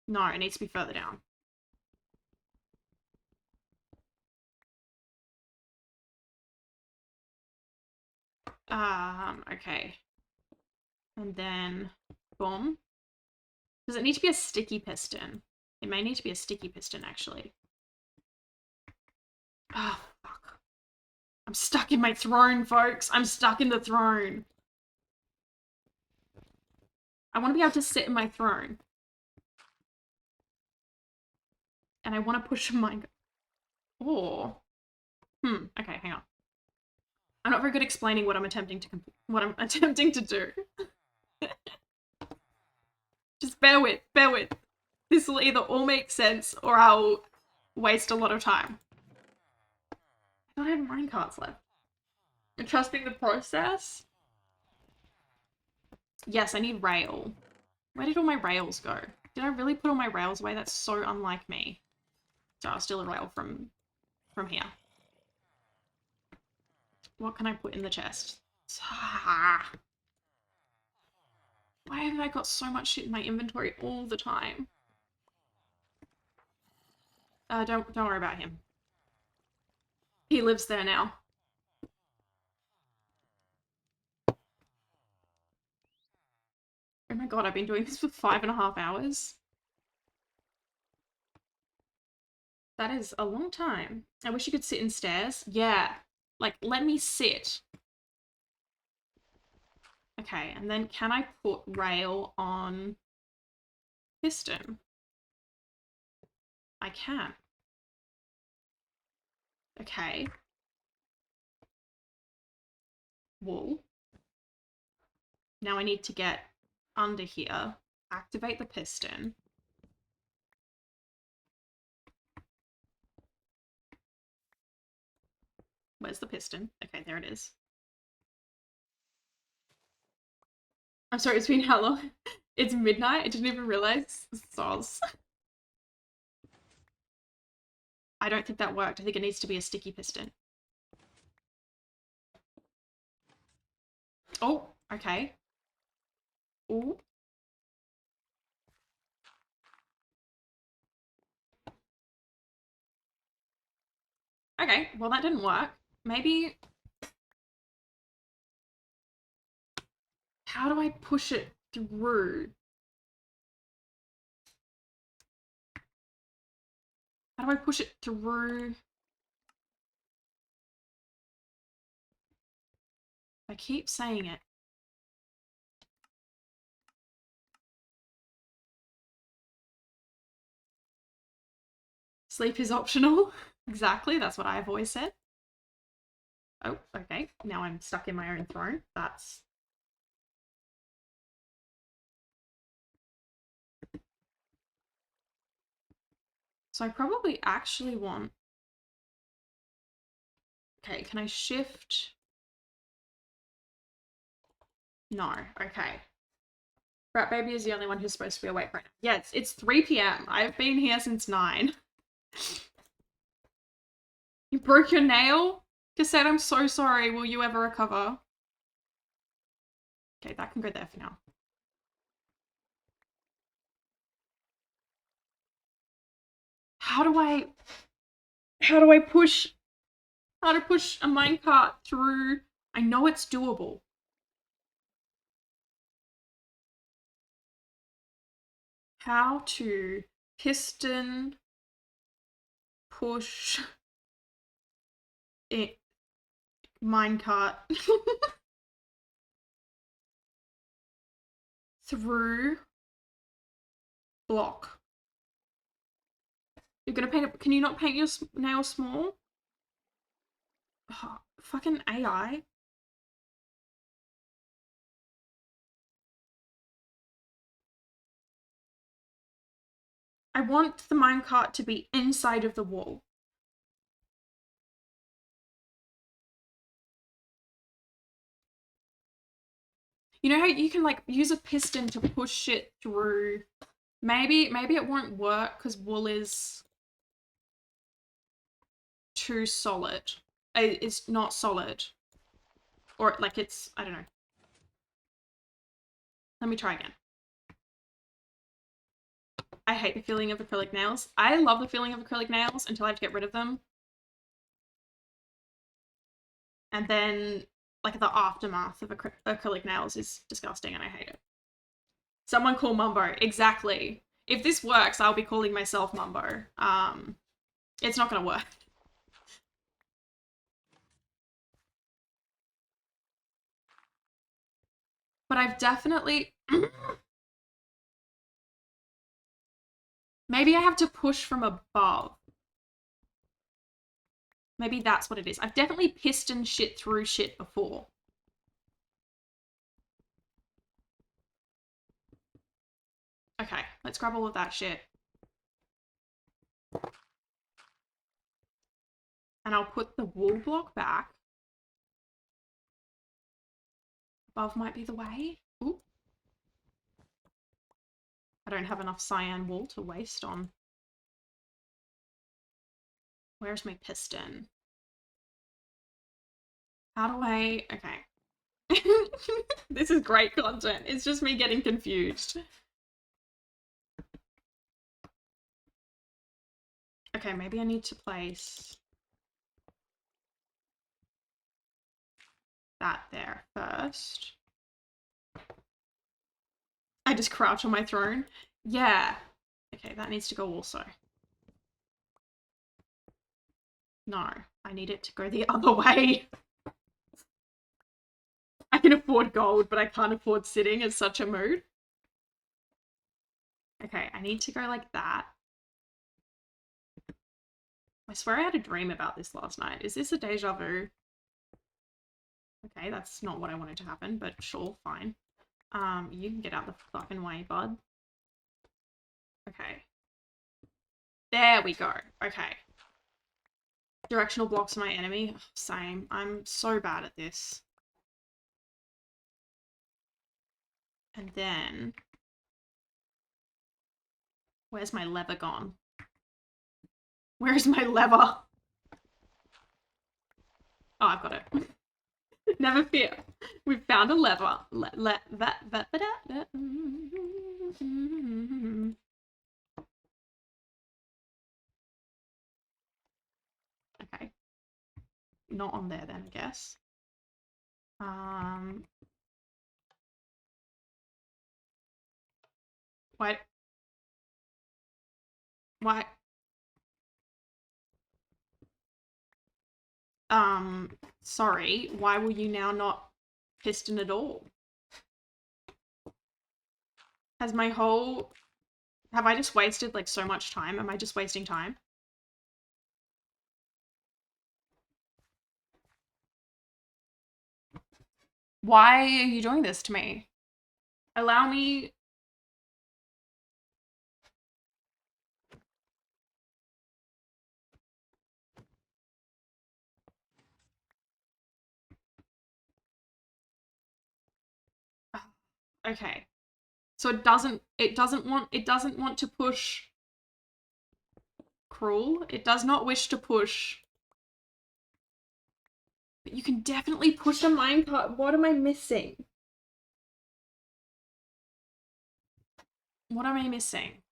No, it needs to be further down. Okay. And then, boom. Does it need to be a sticky piston? It may need to be a sticky piston, actually. Oh, fuck. I'm stuck in my throne, folks. I'm stuck in the throne. I want to be able to sit in my throne. And I want to push my... Oh. Okay, hang on. I'm not very good explaining what I'm attempting to do. Just bear with. This will either all make sense or I'll waste a lot of time. I don't have minecarts left. And trusting the process? Yes, I need rail. Where did all my rails go? Did I really put all my rails away? That's so unlike me. So I'll steal a rail from here. What can I put in the chest? Why have I got so much shit in my inventory all the time? Don't worry about him. He lives there now. Oh my god, I've been doing this for 5.5 hours. That is a long time. I wish you could sit in stairs. Yeah. Like, let me sit. Okay, and then can I put rail on piston? I can. Okay. Wool. Now I need to get under here, activate the piston. Where's the piston? Okay, there it is. I'm sorry, it's been how long? It's midnight? I didn't even realize. Soz. I don't think that worked. I think it needs to be a sticky piston. Oh, okay. Ooh. Okay, well that didn't work. Maybe How do I push it through? How do I push it through? I keep saying it. Sleep is optional. Exactly, that's what I've always said. Oh, okay. Now I'm stuck in my own throne. That's... So I probably actually want... Okay, can I shift? No, okay. Rat Baby is the only one who's supposed to be awake right now. Yeah, it's 3 p.m. I've been here since 9. You broke your nail? Cassette, I'm so sorry. Will you ever recover? Okay, that can go there for now. How do I push a minecart through? I know it's doable. How to piston push it minecart through block. You're gonna paint it. Can you not paint your nails small? Oh, fucking AI. I want the minecart to be inside of the wall. You know how you can like use a piston to push it through? Maybe it won't work because wool is too solid. It's not solid. Or like it's, I don't know. Let me try again. I hate the feeling of acrylic nails. I love the feeling of acrylic nails until I have to get rid of them. And then like the aftermath of acrylic nails is disgusting and I hate it. Someone call Mumbo. Exactly. If this works, I'll be calling myself Mumbo. It's not gonna work. But I've definitely... Maybe I have to push from above. Maybe that's what it is. I've definitely pistoned shit through shit before. Okay, let's grab all of that shit. And I'll put the wool block back. Above might be the way. Ooh. I don't have enough cyan wool to waste on. Where's my piston? How do I... Okay. This is great content. It's just me getting confused. Okay, maybe I need to place that there first. I just crouch on my throne. Yeah. Okay, that needs to go also. No, I need it to go the other way. I can afford gold, but I can't afford sitting as such a mood. Okay, I need to go like that. I swear I had a dream about this last night. Is this a deja vu? Okay, that's not what I wanted to happen, but sure, fine. You can get out the fucking way, bud. Okay. There we go. Okay. Directional blocks my enemy. Same. I'm so bad at this. And then... Where's my lever gone? Where's my lever? Oh, I've got it. Never fear. We've found a lever. Okay. Not on there then, I guess. Why? Why? Sorry. Why will you now not piston at all? Has my whole... Have I just wasted, like, so much time? Am I just wasting time? Why are you doing this to me? Allow me... Okay. So it doesn't want to push cruel. It does not wish to push. But you can definitely push a minecart. What am I missing? What am I missing?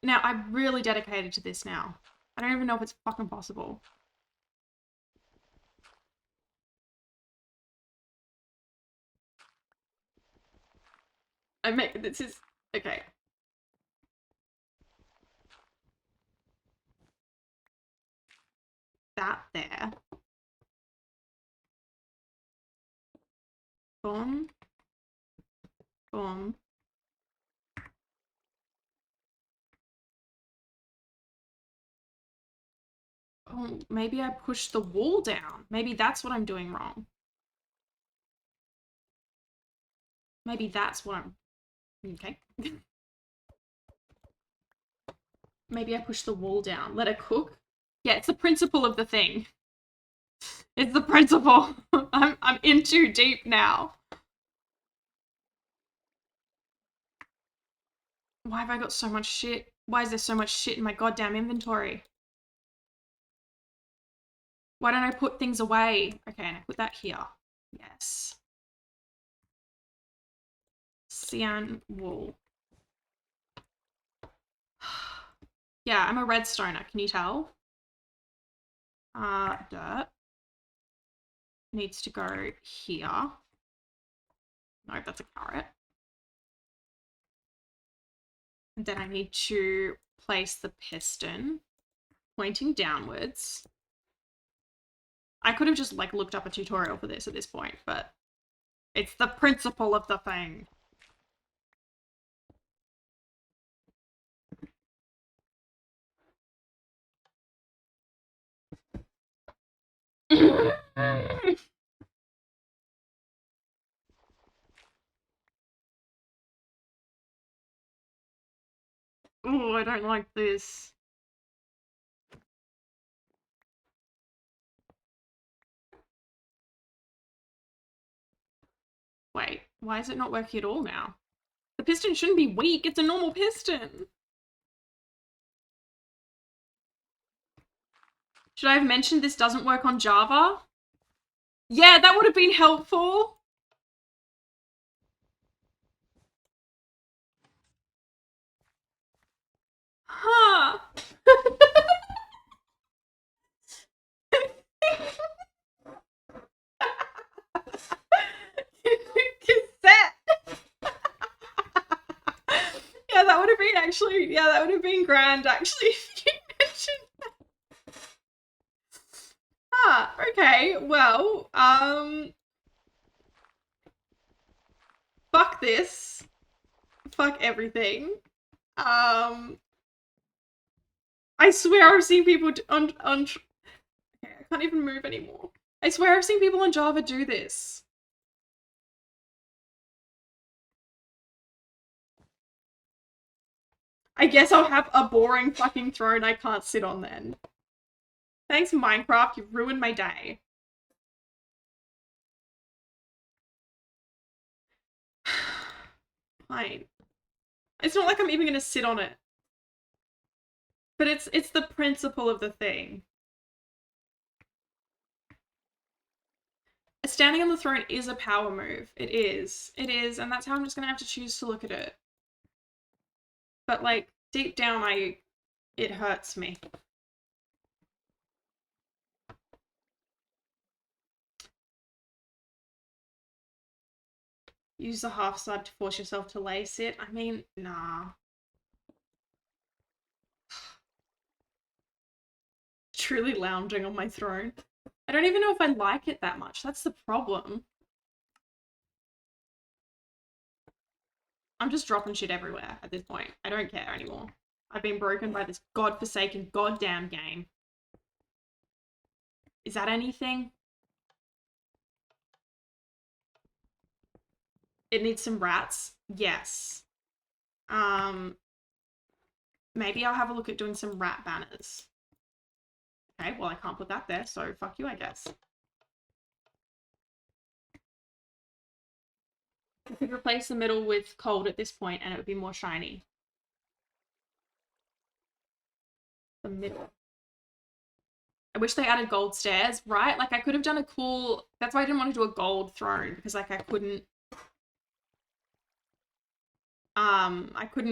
Now, I'm really dedicated to this now. I don't even know if it's fucking possible. This is, okay. That there. Boom. Boom. Oh, maybe I pushed the wall down. Maybe that's what I'm doing wrong. Maybe that's what I'm... Okay. Maybe I pushed the wall down. Let it cook. Yeah, it's the principle of the thing. It's the principle. I'm in too deep now. Why have I got so much shit? Why is there so much shit in my goddamn inventory? Why don't I put things away? Okay, and I put that here. Yes. Cyan wool. Yeah, I'm a redstoner. Can you tell? Dirt. Needs to go here. No, that's a carrot. And then I need to place the piston pointing downwards. I could have just like looked up a tutorial for this at this point, but it's the principle of the thing. Oh, I don't like this. Wait, why is it not working at all now? The piston shouldn't be weak, it's a normal piston. Should I have mentioned this doesn't work on Java? Yeah, that would have been helpful. Huh. Cassette. Yeah, that would have been actually, yeah, that would have been grand actually if you mentioned that. Ah, okay, well, fuck this. Fuck everything. I swear I've seen people on okay, I can't even move anymore. I swear I've seen people on Java do this. I guess I'll have a boring fucking throne I can't sit on then. Thanks, Minecraft, you've ruined my day. Fine. It's not like I'm even gonna sit on it. But it's the principle of the thing. Standing on the throne is a power move. It is. It is, and that's how I'm just gonna have to choose to look at it. But like, deep down, it hurts me. Use the half slab to force yourself to lace it. I mean, nah. Truly lounging on my throne. I don't even know if I like it that much. That's the problem. I'm just dropping shit everywhere at this point. I don't care anymore. I've been broken by this godforsaken goddamn game. Is that anything? It needs some rats. Yes. Maybe I'll have a look at doing some rat banners. Okay, well I can't put that there, so fuck you, I guess. I could replace the middle with cold at this point and it would be more shiny. The middle. I wish they added gold stairs, right? Like I could have done a cool, that's why I didn't want to do a gold throne, because like I couldn't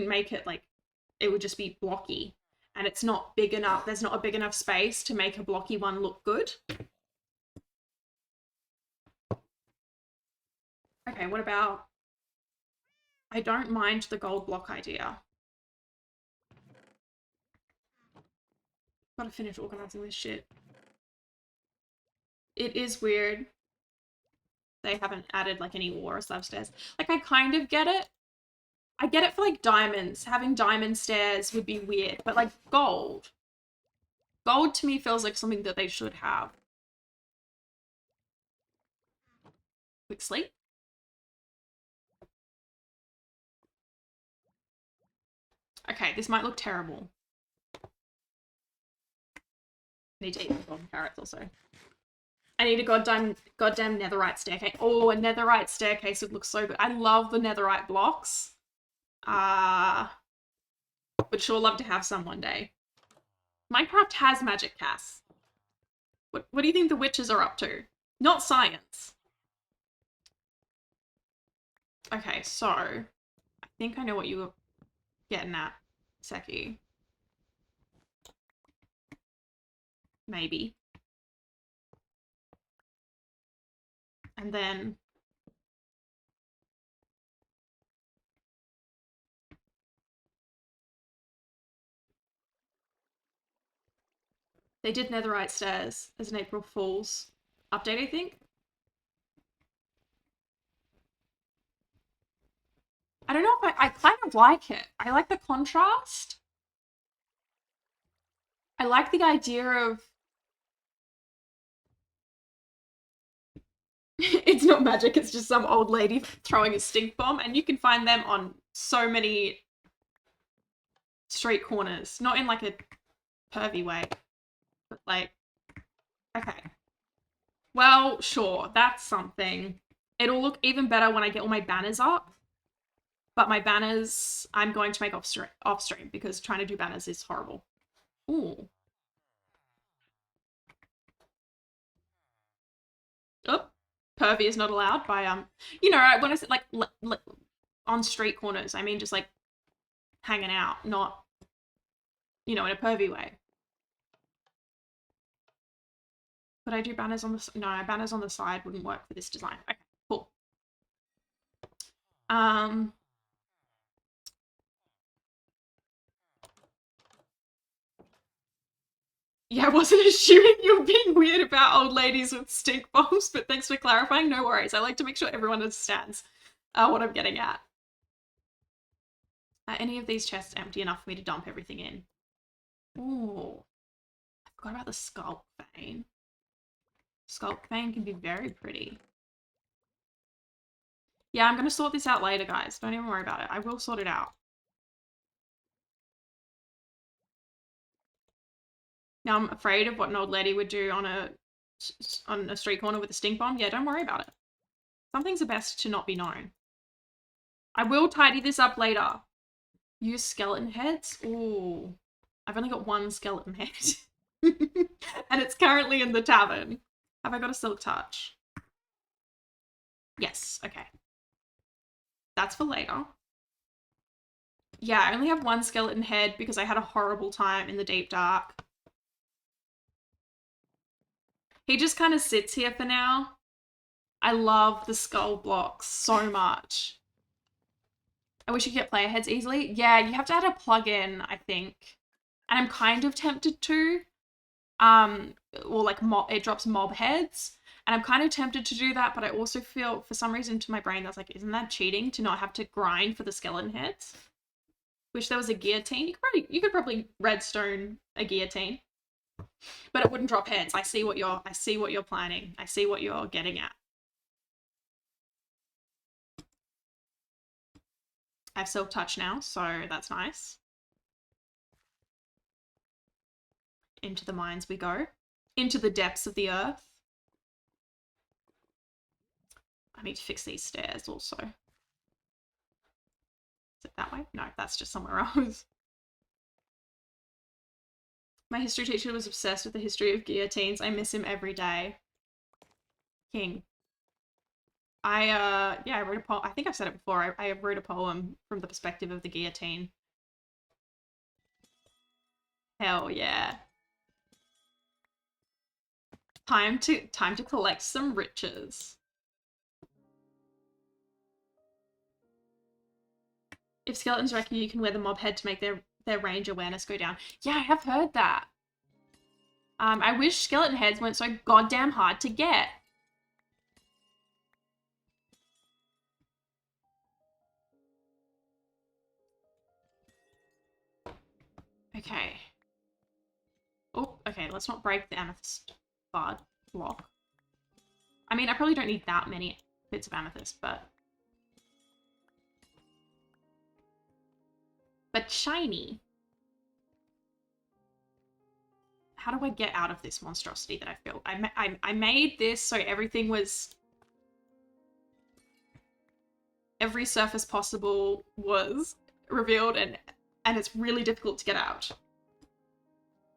make it like, it would just be blocky and it's not big enough. There's not a big enough space to make a blocky one look good. Okay, what about, I don't mind the gold block idea. Gotta finish organizing this shit. It is weird they haven't added like any water slab stairs. Like I kind of get it. I get it for like diamonds. Having diamond stairs would be weird, but like gold. Gold to me feels like something that they should have. Quick sleep. Okay, this might look terrible. I need to eat the golden carrots also. I need a goddamn netherite staircase. Oh, a netherite staircase would look so good. I love the netherite blocks. Would sure love to have some one day. Minecraft has magic, Cass. What do you think the witches are up to? Not science. Okay, so I think I know what you were getting at, Seki. Maybe. And then they did netherite stairs as an April Fool's update, I think. I don't know if I kind of like it. I like the contrast. I like the idea of it's not magic, it's just some old lady throwing a stink bomb, and you can find them on so many street corners. Not in like a pervy way, but like, okay. Well, sure, that's something. It'll look even better when I get all my banners up. But my banners, I'm going to make off stream because trying to do banners is horrible. Ooh. Oh, pervy is not allowed by, you know, when I said like on street corners, I mean just like hanging out, not, you know, in a pervy way. Could I do banners on the, no, banners on the side wouldn't work for this design. Okay, cool. Yeah, I wasn't assuming you were being weird about old ladies with stink bombs, but thanks for clarifying. No worries. I like to make sure everyone understands what I'm getting at. Are any of these chests empty enough for me to dump everything in? Ooh. I forgot about the sculpt vein. Sculpt vein can be very pretty. Yeah, I'm going to sort this out later, guys. Don't even worry about it. I will sort it out. Now I'm afraid of what an old lady would do on a street corner with a stink bomb. Yeah, don't worry about it. Some things are best to not be known. I will tidy this up later. Use skeleton heads? Ooh. I've only got one skeleton head. And it's currently in the tavern. Have I got a silk touch? Yes, okay. That's for later. Yeah, I only have one skeleton head because I had a horrible time in the deep dark. He just kind of sits here for now. I love the skull blocks so much. I wish you could get player heads easily. Yeah, you have to add a plugin, I think. And I'm kind of tempted to. Or like it drops mob heads. And I'm kind of tempted to do that, but I also feel, for some reason, to my brain, that's like, isn't that cheating to not have to grind for the skeleton heads? Wish there was a guillotine. You could probably redstone a guillotine, but it wouldn't drop heads. I see what you're planning. I see what you're getting at. I have self-touch now, so that's nice. Into the mines we go. Into the depths of the earth. I need to fix these stairs also. Is it that way? No, that's just somewhere else. My history teacher was obsessed with the history of guillotines. I miss him every day. King. I wrote a poem. I think I've said it before. I wrote a poem from the perspective of the guillotine. Hell yeah. Time to collect some riches. If skeletons wreck you, you can wear the mob head to make their range awareness go down. Yeah, I have heard that. I wish skeleton heads weren't so goddamn hard to get. Okay. Oh, okay, let's not break the amethyst block. I mean, I probably don't need that many bits of amethyst, but shiny. How do I get out of this monstrosity that I feel? I made this so everything was... Every surface possible was revealed, and it's really difficult to get out.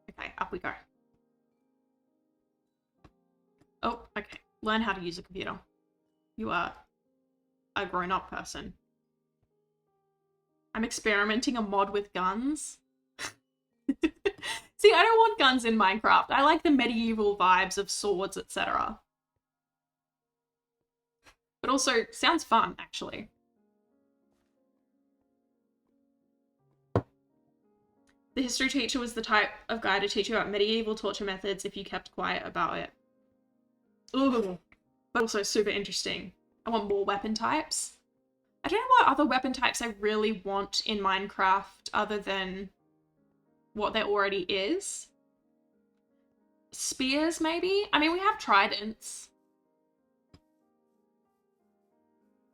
Okay, up we go. Oh, okay. Learn how to use a computer. You are a grown-up person. I'm experimenting a mod with guns. See, I don't want guns in Minecraft. I like the medieval vibes of swords, etc. But also, sounds fun, actually. The history teacher was the type of guy to teach you about medieval torture methods if you kept quiet about it. Ooh, but also super interesting. I want more weapon types. I don't know what other weapon types I really want in Minecraft other than what there already is. Spears, maybe? I mean, we have tridents.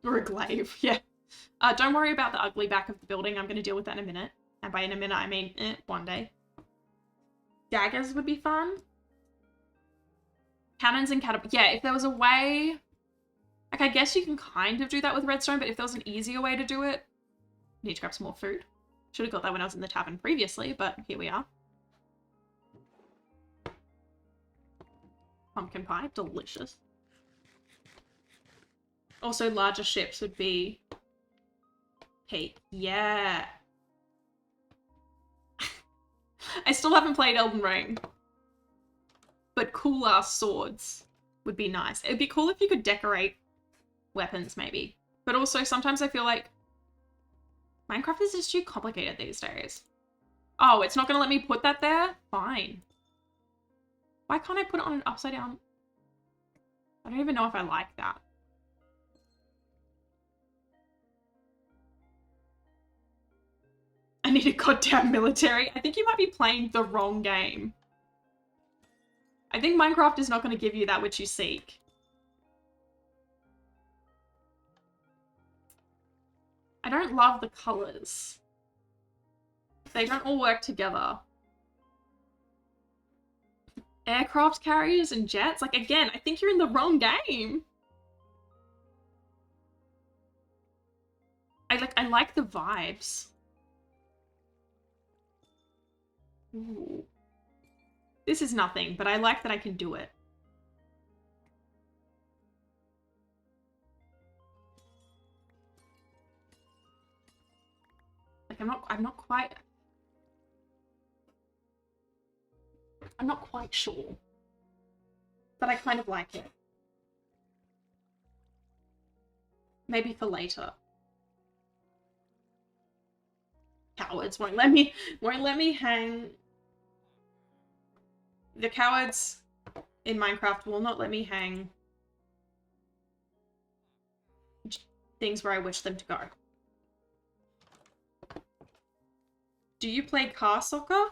Or a glaive, yeah. Don't worry about the ugly back of the building. I'm going to deal with that in a minute. And by in a minute, I mean one day. Daggers would be fun. Cannons and catapults. Yeah, if there was a way... Like, I guess you can kind of do that with redstone, but if there was an easier way to do it... Need to grab some more food. Should have got that when I was in the tavern previously, but here we are. Pumpkin pie, delicious. Also, larger ships would be... Hey, yeah. I still haven't played Elden Ring. But cool ass swords would be nice. It'd be cool if you could decorate weapons, maybe. But also, sometimes I feel like Minecraft is just too complicated these days. Oh, it's not gonna let me put that there? Fine. Why can't I put it on an upside down? I don't even know if I like that. I need a goddamn military. I think you might be playing the wrong game. I think Minecraft is not going to give you that which you seek. I don't love the colours. They don't all work together. Aircraft carriers and jets? Like, again, I think you're in the wrong game. I like the vibes. Ooh. This is nothing, but I like that I can do it. Like, I'm not quite sure. But I kind of like it. Maybe for later. Cowards won't let me hang. The cowards in Minecraft will not let me hang things where I wish them to go. Do you play car soccer?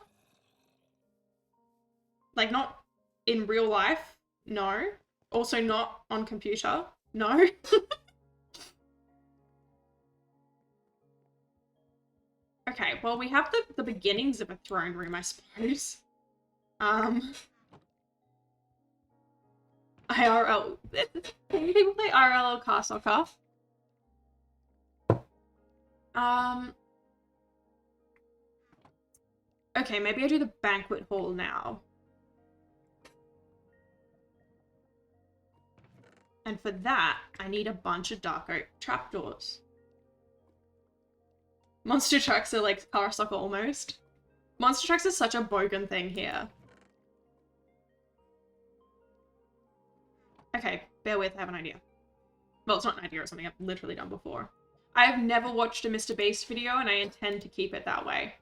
Like, not in real life? No. Also not on computer? No. Okay, well, we have the beginnings of a throne room, I suppose. IRL. People play IRL or car soccer. Okay, maybe I do the banquet hall now. And for that, I need a bunch of dark oak trapdoors. Monster trucks are like car soccer almost. Monster trucks is such a bogan thing here. Okay, bear with, I have an idea. Well, it's not an idea, it's something I've literally done before. I have never watched a Mr. Beast video and I intend to keep it that way.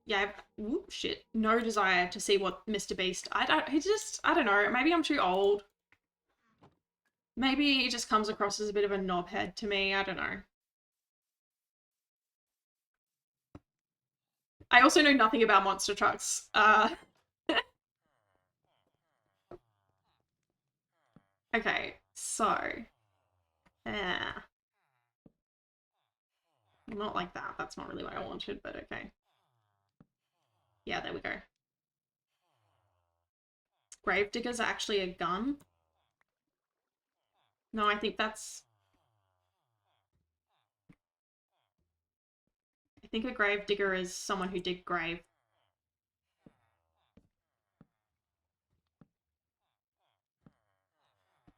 Yeah, shit, no desire to see what Mr. Beast, I don't know, maybe I'm too old. Maybe he just comes across as a bit of a knobhead to me, I don't know. I also know nothing about monster trucks. Okay, so, not like that. That's not really what I wanted, but okay. Yeah, there we go. Gravedigger's actually a gun? No, I think that's... I think a gravedigger is someone who dig grave.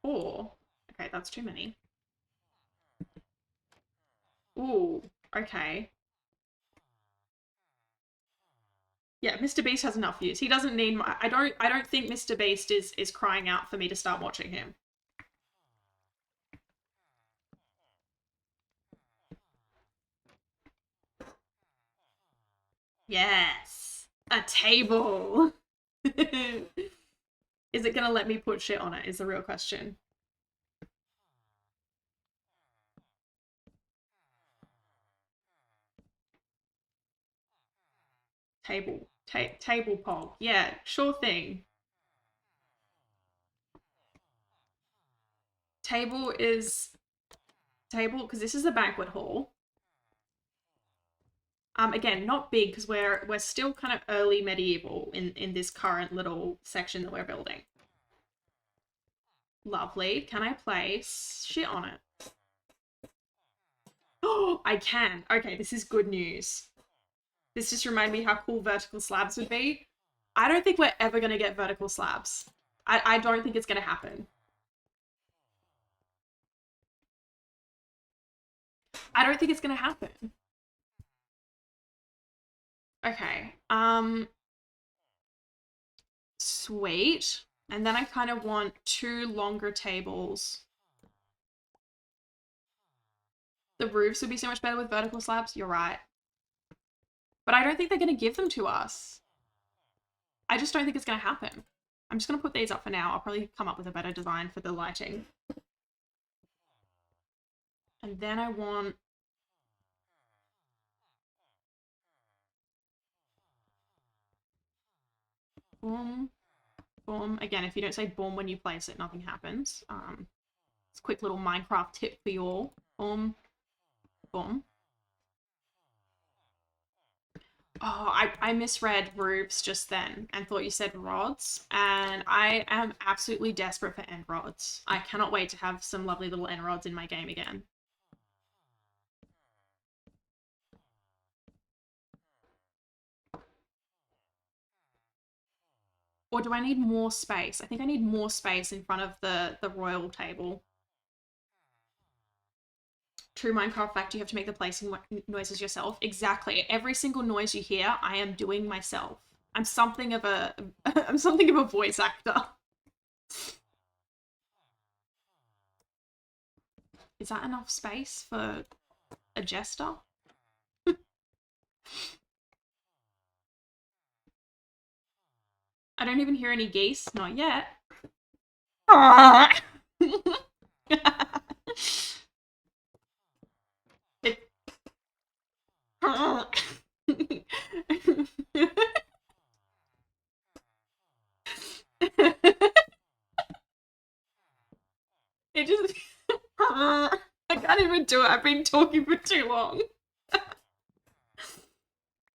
Or... Okay, that's too many. Ooh, okay. Yeah, Mr. Beast has enough views. He doesn't need my... I don't think Mr. Beast is crying out for me to start watching him. Yes! A table! Is it gonna let me put shit on it, is the real question. Table pog. Yeah, sure thing. Table, because this is a banquet hall. Again, not big because we're still kind of early medieval in this current little section that we're building. Lovely. Can I place shit on it? Oh, I can. Okay, this is good news. This just reminded me how cool vertical slabs would be. I don't think we're ever going to get vertical slabs. I don't think it's going to happen. I don't think it's going to happen. Okay. Sweet. And then I kind of want 2 longer tables. The roofs would be so much better with vertical slabs. You're right. But I don't think they're going to give them to us. I just don't think it's going to happen. I'm just going to put these up for now. I'll probably come up with a better design for the lighting. And then I want... boom, boom. Again, if you don't say boom when you place it, nothing happens. It's a quick little Minecraft tip for you all. Boom, boom. Oh, I misread roofs just then and thought you said rods, and I am absolutely desperate for end rods. I cannot wait to have some lovely little end rods in my game again. Or do I need more space? I think I need more space in front of the royal table. true Minecraft fact, you have to make the placing noises yourself. Exactly. Every single noise you hear, I am doing myself. I'm something of a I'm something of a voice actor. Is that enough space for a jester? I don't even hear any geese. Not yet. It just I can't even do it. I've been talking for too long.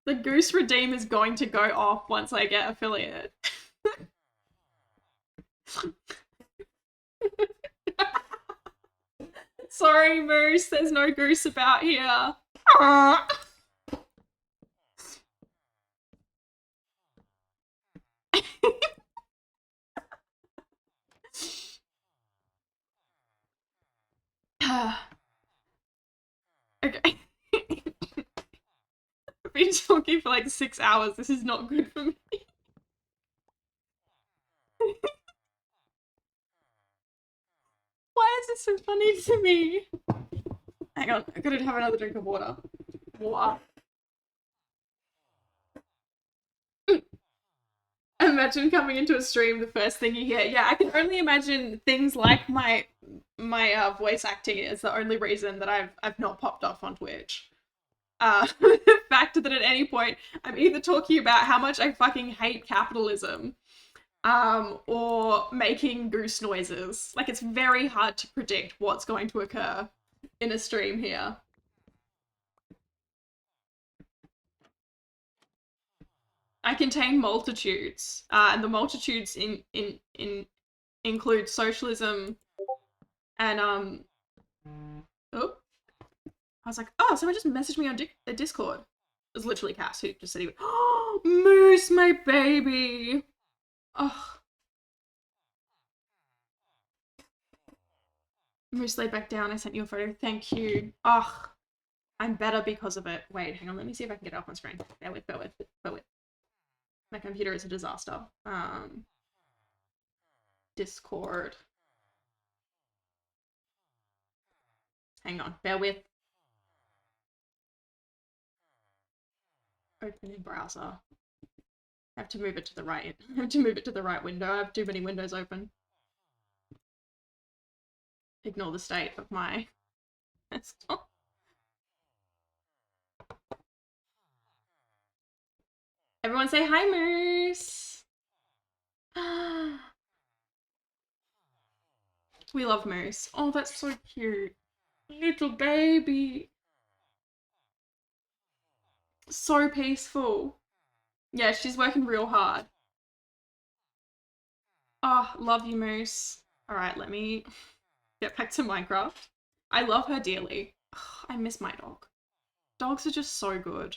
The goose redeem is going to go off once I get affiliate. Sorry, Moose, there's no goose about here. Okay. I've been talking for like 6 hours. This is not good for me. Why is this so funny to me? Hang on, I gotta have another drink of water. Water. Imagine coming into a stream, the first thing you hear. Yeah, I can only imagine things like my voice acting is the only reason that I've not popped off on Twitch. The fact that at any point I'm either talking about how much I fucking hate capitalism, or making goose noises. Like, it's very hard to predict what's going to occur in a stream here. I contain multitudes, and the multitudes include socialism and oh, I was like, oh, someone just messaged me on Discord. It was literally Cass who just said he would. Oh, Moose, my baby. Oh, Moose, lay back down. I sent you a photo. Thank you. Oh, I'm better because of it. Wait, hang on. Let me see if I can get it up on screen. Bear with. My computer is a disaster. Discord. Hang on. Bear with. Open in browser. I have to move it to the right. I have to move it to the right window. I have too many windows open. Ignore the state of my desktop. Everyone say hi, Moose. We love Moose. Oh, that's so cute. Little baby. So peaceful. Yeah, she's working real hard. Oh, love you, Moose. All right, let me get back to Minecraft. I love her dearly. Oh, I miss my dog. Dogs are just so good.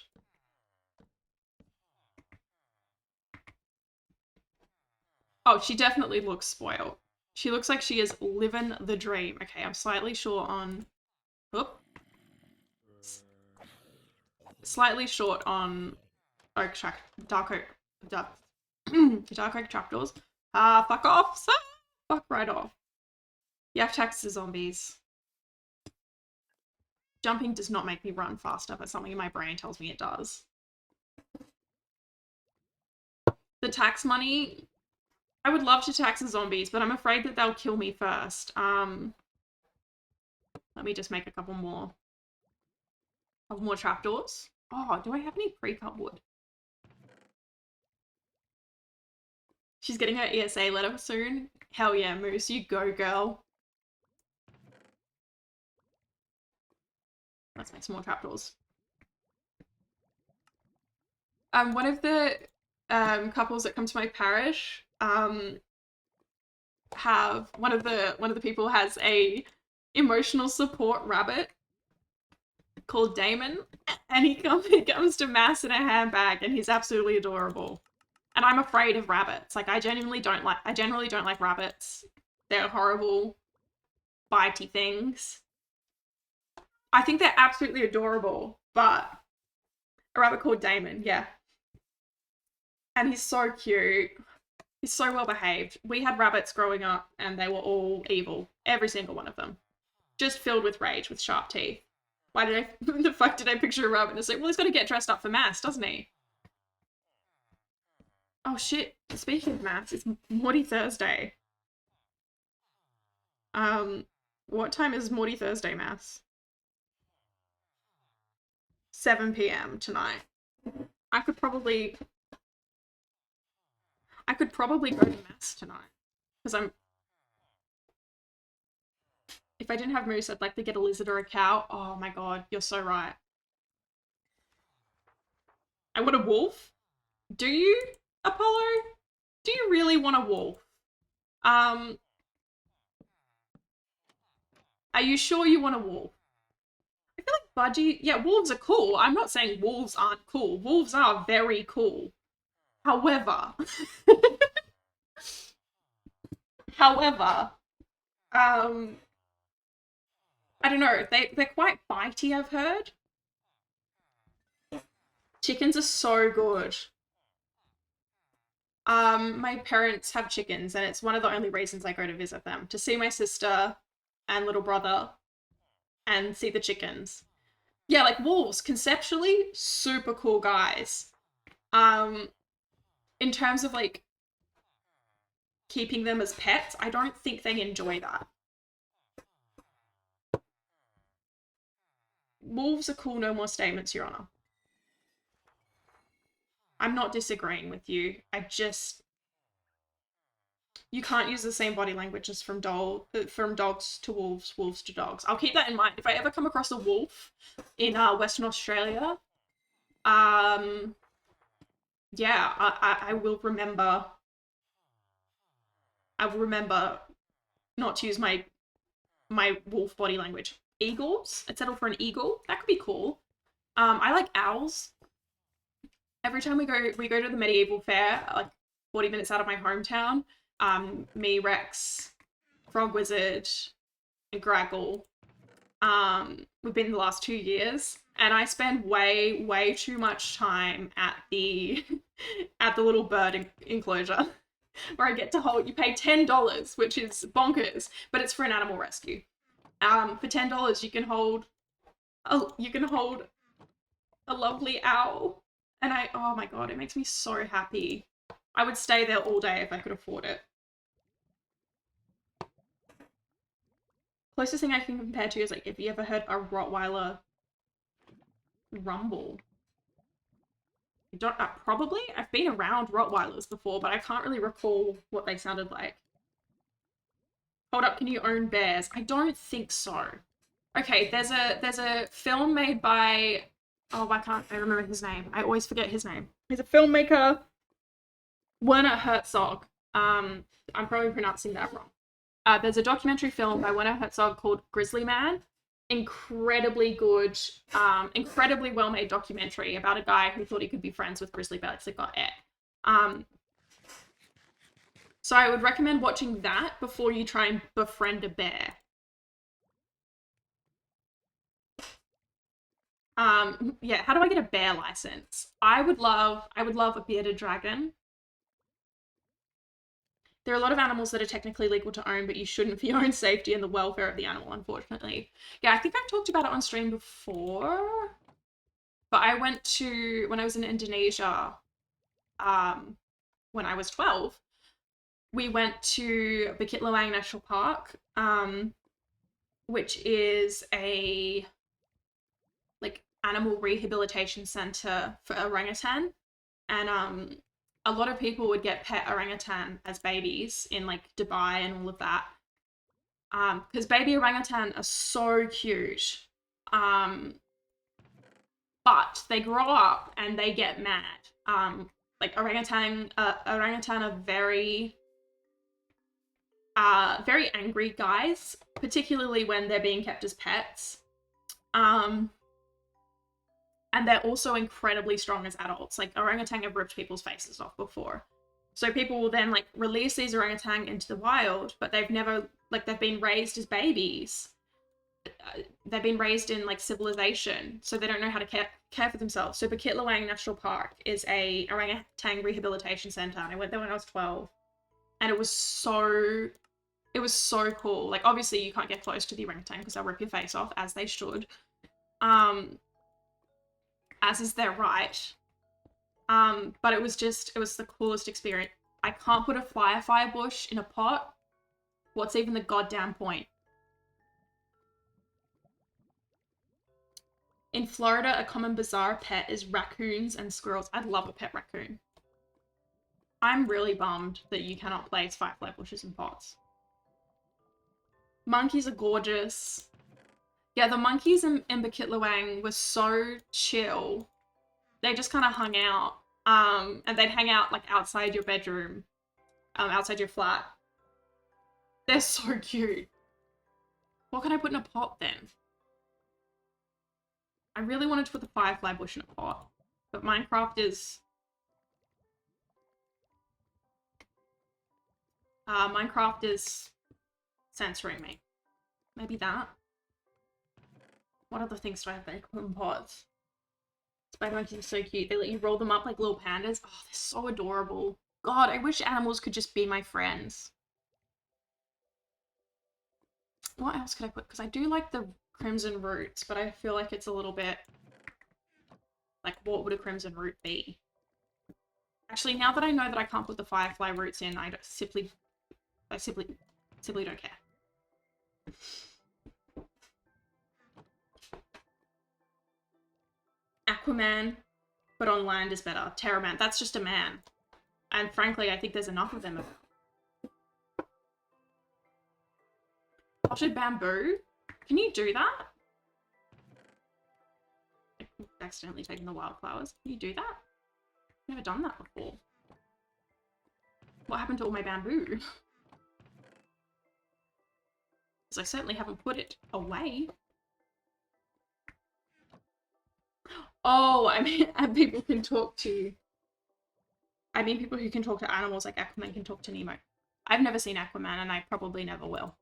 Oh, she definitely looks spoiled. She looks like she is living the dream. Okay, I'm slightly short on... Oop. Slightly short on dark oak trapdoors. Fuck off, sir. Fuck right off. You have taxed the zombies. Jumping does not make me run faster, but something in my brain tells me it does. The tax money... I would love to tax the zombies, but I'm afraid that they'll kill me first. Let me just make a couple more trapdoors. Oh, do I have any pre-cut wood? She's getting her ESA letter soon. Hell yeah, Moose, you go, girl. Let's make some more trapdoors. One of the couples that come to my parish have one of the people has a emotional support rabbit called Damon, and he comes to mass in a handbag, and he's absolutely adorable. And I'm afraid of rabbits. Like, I generally don't like rabbits. They're horrible, bitey things. I think they're absolutely adorable, but a rabbit called Damon, yeah. And he's so cute. He's so well behaved. We had rabbits growing up and they were all evil. Every single one of them. Just filled with rage with sharp teeth. Why did I the fuck did I picture a rabbit? It's like, well, he's gotta get dressed up for mass, doesn't he? Oh shit. Speaking of mass, it's Morty Thursday. What time is Morty Thursday mass? 7 p.m. tonight. I could probably go to mass tonight. Because if I didn't have moose, I'd like to get a lizard or a cow. Oh my god, you're so right. I want a wolf? Do you, Apollo? Do you really want a wolf? Are you sure you want a wolf? I feel like Budgie, yeah, wolves are cool. I'm not saying wolves aren't cool. Wolves are very cool. However, I don't know. They're quite bitey, I've heard. Chickens are so good. My parents have chickens, and it's one of the only reasons I go to visit them, to see my sister and little brother and see the chickens. Yeah, like wolves, conceptually, super cool guys. In terms of like keeping them as pets, I don't think they enjoy that. Wolves are cool, no more statements, Your Honor. I'm not disagreeing with you. You can't use the same body language as from dogs to wolves, wolves to dogs. I'll keep that in mind. If I ever come across a wolf in Western Australia, yeah, I will remember. I will remember not to use my wolf body language. Eagles? I'd settle for an eagle. That could be cool. I like owls. Every time we go to the medieval fair, like 40 minutes out of my hometown. Me, Rex, Frog Wizard, and Graggle. We've been the last 2 years, and I spend way too much time at the little bird enclosure where I get to hold. You pay $10, which is bonkers, but it's for an animal rescue. For $10, you can hold a lovely owl, and oh my god, it makes me so happy. I would stay there all day if I could afford it. Closest thing I can compare to is like, if you ever heard a Rottweiler rumble. Probably. I've been around Rottweilers before, but I can't really recall what they sounded like. Hold up, can you own bears? I don't think so. Okay, there's a film made by, oh, why can't I remember his name? I always forget his name. He's a filmmaker, Werner Herzog. I'm probably pronouncing that wrong. There's a documentary film by Werner Herzog called Grizzly Man. Incredibly good, incredibly well-made documentary about a guy who thought he could be friends with grizzly bears that got ate. So I would recommend watching that before you try and befriend a bear. Yeah, how do I get a bear license? I would love a bearded dragon. There are a lot of animals that are technically legal to own, but you shouldn't for your own safety and the welfare of the animal, unfortunately. Yeah, I think I've talked about it on stream before. But I went to, when I was in Indonesia, when I was 12, we went to Bukit Lawang National Park, which is a like animal rehabilitation center for orangutan. And a lot of people would get pet orangutan as babies in like Dubai and all of that. Because baby orangutan are so cute. But they grow up and they get mad. Like orangutan are very angry guys, particularly when they're being kept as pets. And they're also incredibly strong as adults. Like orangutan have ripped people's faces off before. So people will then like release these orangutan into the wild, but they've never, like, they've been raised as babies. they've been raised in like civilization, so they don't know how to care for themselves. So Bukit National Park is a orangutan rehabilitation center, and I went there when I was 12, and it was so cool. Like, obviously you can't get close to the orangutan because they'll rip your face off, as they should, as is their right. But it was the coolest experience. I can't put a firefly bush in a pot. What's even the goddamn point? In Florida, a common bizarre pet is raccoons and squirrels. I'd love a pet raccoon. I'm really bummed that you cannot place firefly bushes in pots. Monkeys are gorgeous. Yeah, the monkeys in Bukit were so chill. They just kind of hung out. And they'd hang out like outside your bedroom, outside your flat. They're so cute. What can I put in a pot then? I really wanted to put the firefly bush in a pot, but Minecraft is... Minecraft is censoring me. Maybe that? What other things do I have that I can put in pots? Spider monkeys are so cute. They let you roll them up like little pandas. Oh, they're so adorable. God, I wish animals could just be my friends. What else could I put? Because I do like the crimson roots, but I feel like it's a little bit... Like, what would a crimson root be? Actually, now that I know that I can't put the firefly roots in, I simply don't care. Aquaman, but on land is better. Terraman, that's just a man. And frankly, I think there's enough of them. Potted bamboo? Can you do that? Accidentally taking the wildflowers. Can you do that? I've never done that before. What happened to all my bamboo? Because I certainly haven't put it away. Oh, I mean, and people can talk to... I mean, people who can talk to animals like Aquaman can talk to Nemo. I've never seen Aquaman, and I probably never will.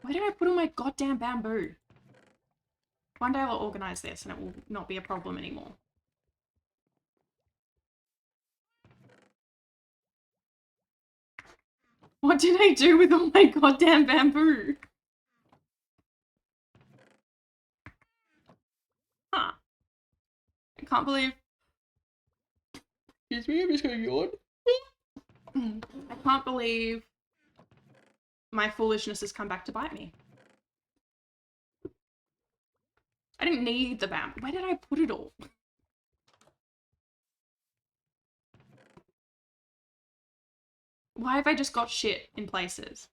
Where did I put all my goddamn bamboo? One day I'll organize this, and it will not be a problem anymore. What did I do with all my goddamn bamboo? Huh. I can't believe... Excuse me, I'm just gonna yawn. I can't believe my foolishness has come back to bite me. I didn't need the bamboo. Where did I put it all? Why have I just got shit in places?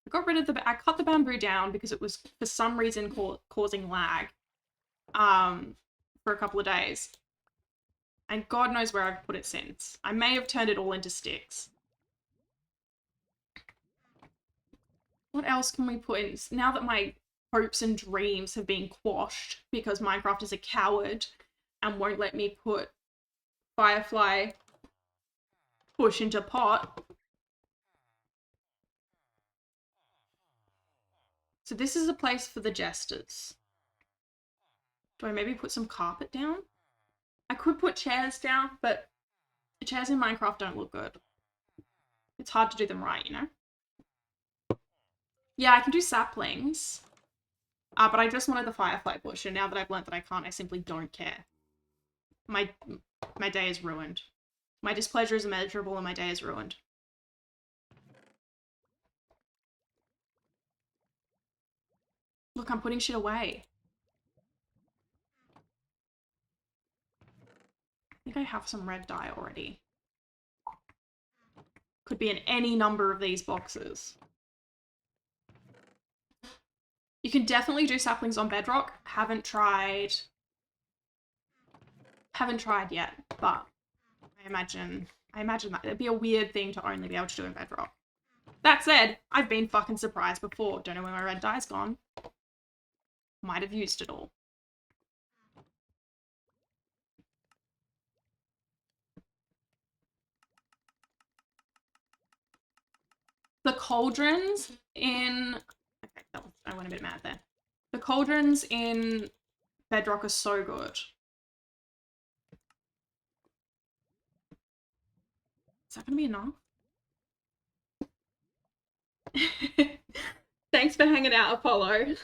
I got rid of I cut the bamboo down because it was for some reason causing lag for a couple of days. And God knows where I've put it since. I may have turned it all into sticks. What else can we put in? Now that my hopes and dreams have been quashed because Minecraft is a coward and won't let me put firefly bush into pot. So this is a place for the jesters. Do I maybe put some carpet down? I could put chairs down, but chairs in Minecraft don't look good. It's hard to do them right, you know? Yeah, I can do saplings. But I just wanted the firefly bush, and now that I've learnt that I can't, I simply don't care. My day is ruined. My displeasure is immeasurable and my day is ruined. Look, I'm putting shit away. I think I have some red dye already. Could be in any number of these boxes. You can definitely do saplings on bedrock. Haven't tried yet, but I imagine that it'd be a weird thing to only be able to do in bedrock. That said, I've been fucking surprised before. Don't know where my red dye's gone. Might have used it all. The cauldrons in... Okay, I went a bit mad there. The cauldrons in Bedrock are so good. Is that gonna be enough? Thanks for hanging out, Apollo.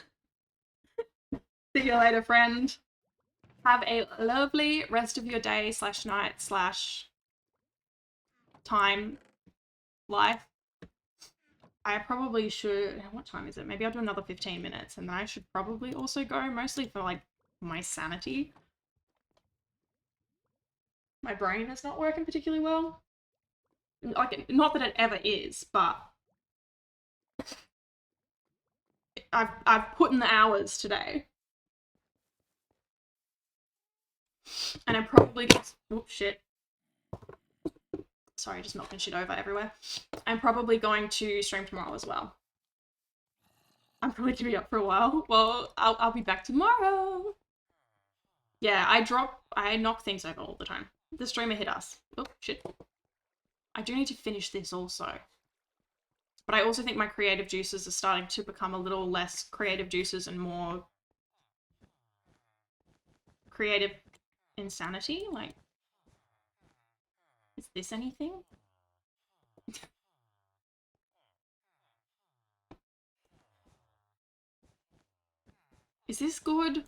See you later, friend. Have a lovely rest of your day / night / time life. I probably should... What time is it? Maybe I'll do another 15 minutes and then I should probably also go, mostly for like my sanity. My brain is not working particularly well. Like, not that it ever is, but I've put in the hours today. And I'm probably gonna... Oh, shit. Sorry, just knocking shit over everywhere. I'm probably going to stream tomorrow as well. I'm probably gonna be up for a while. Well, I'll be back tomorrow. Yeah, I knock things over all the time. The streamer hit us. Oh, shit. I do need to finish this also. But I also think my creative juices are starting to become a little less creative juices and more creative insanity. Like, is this anything? Is this good?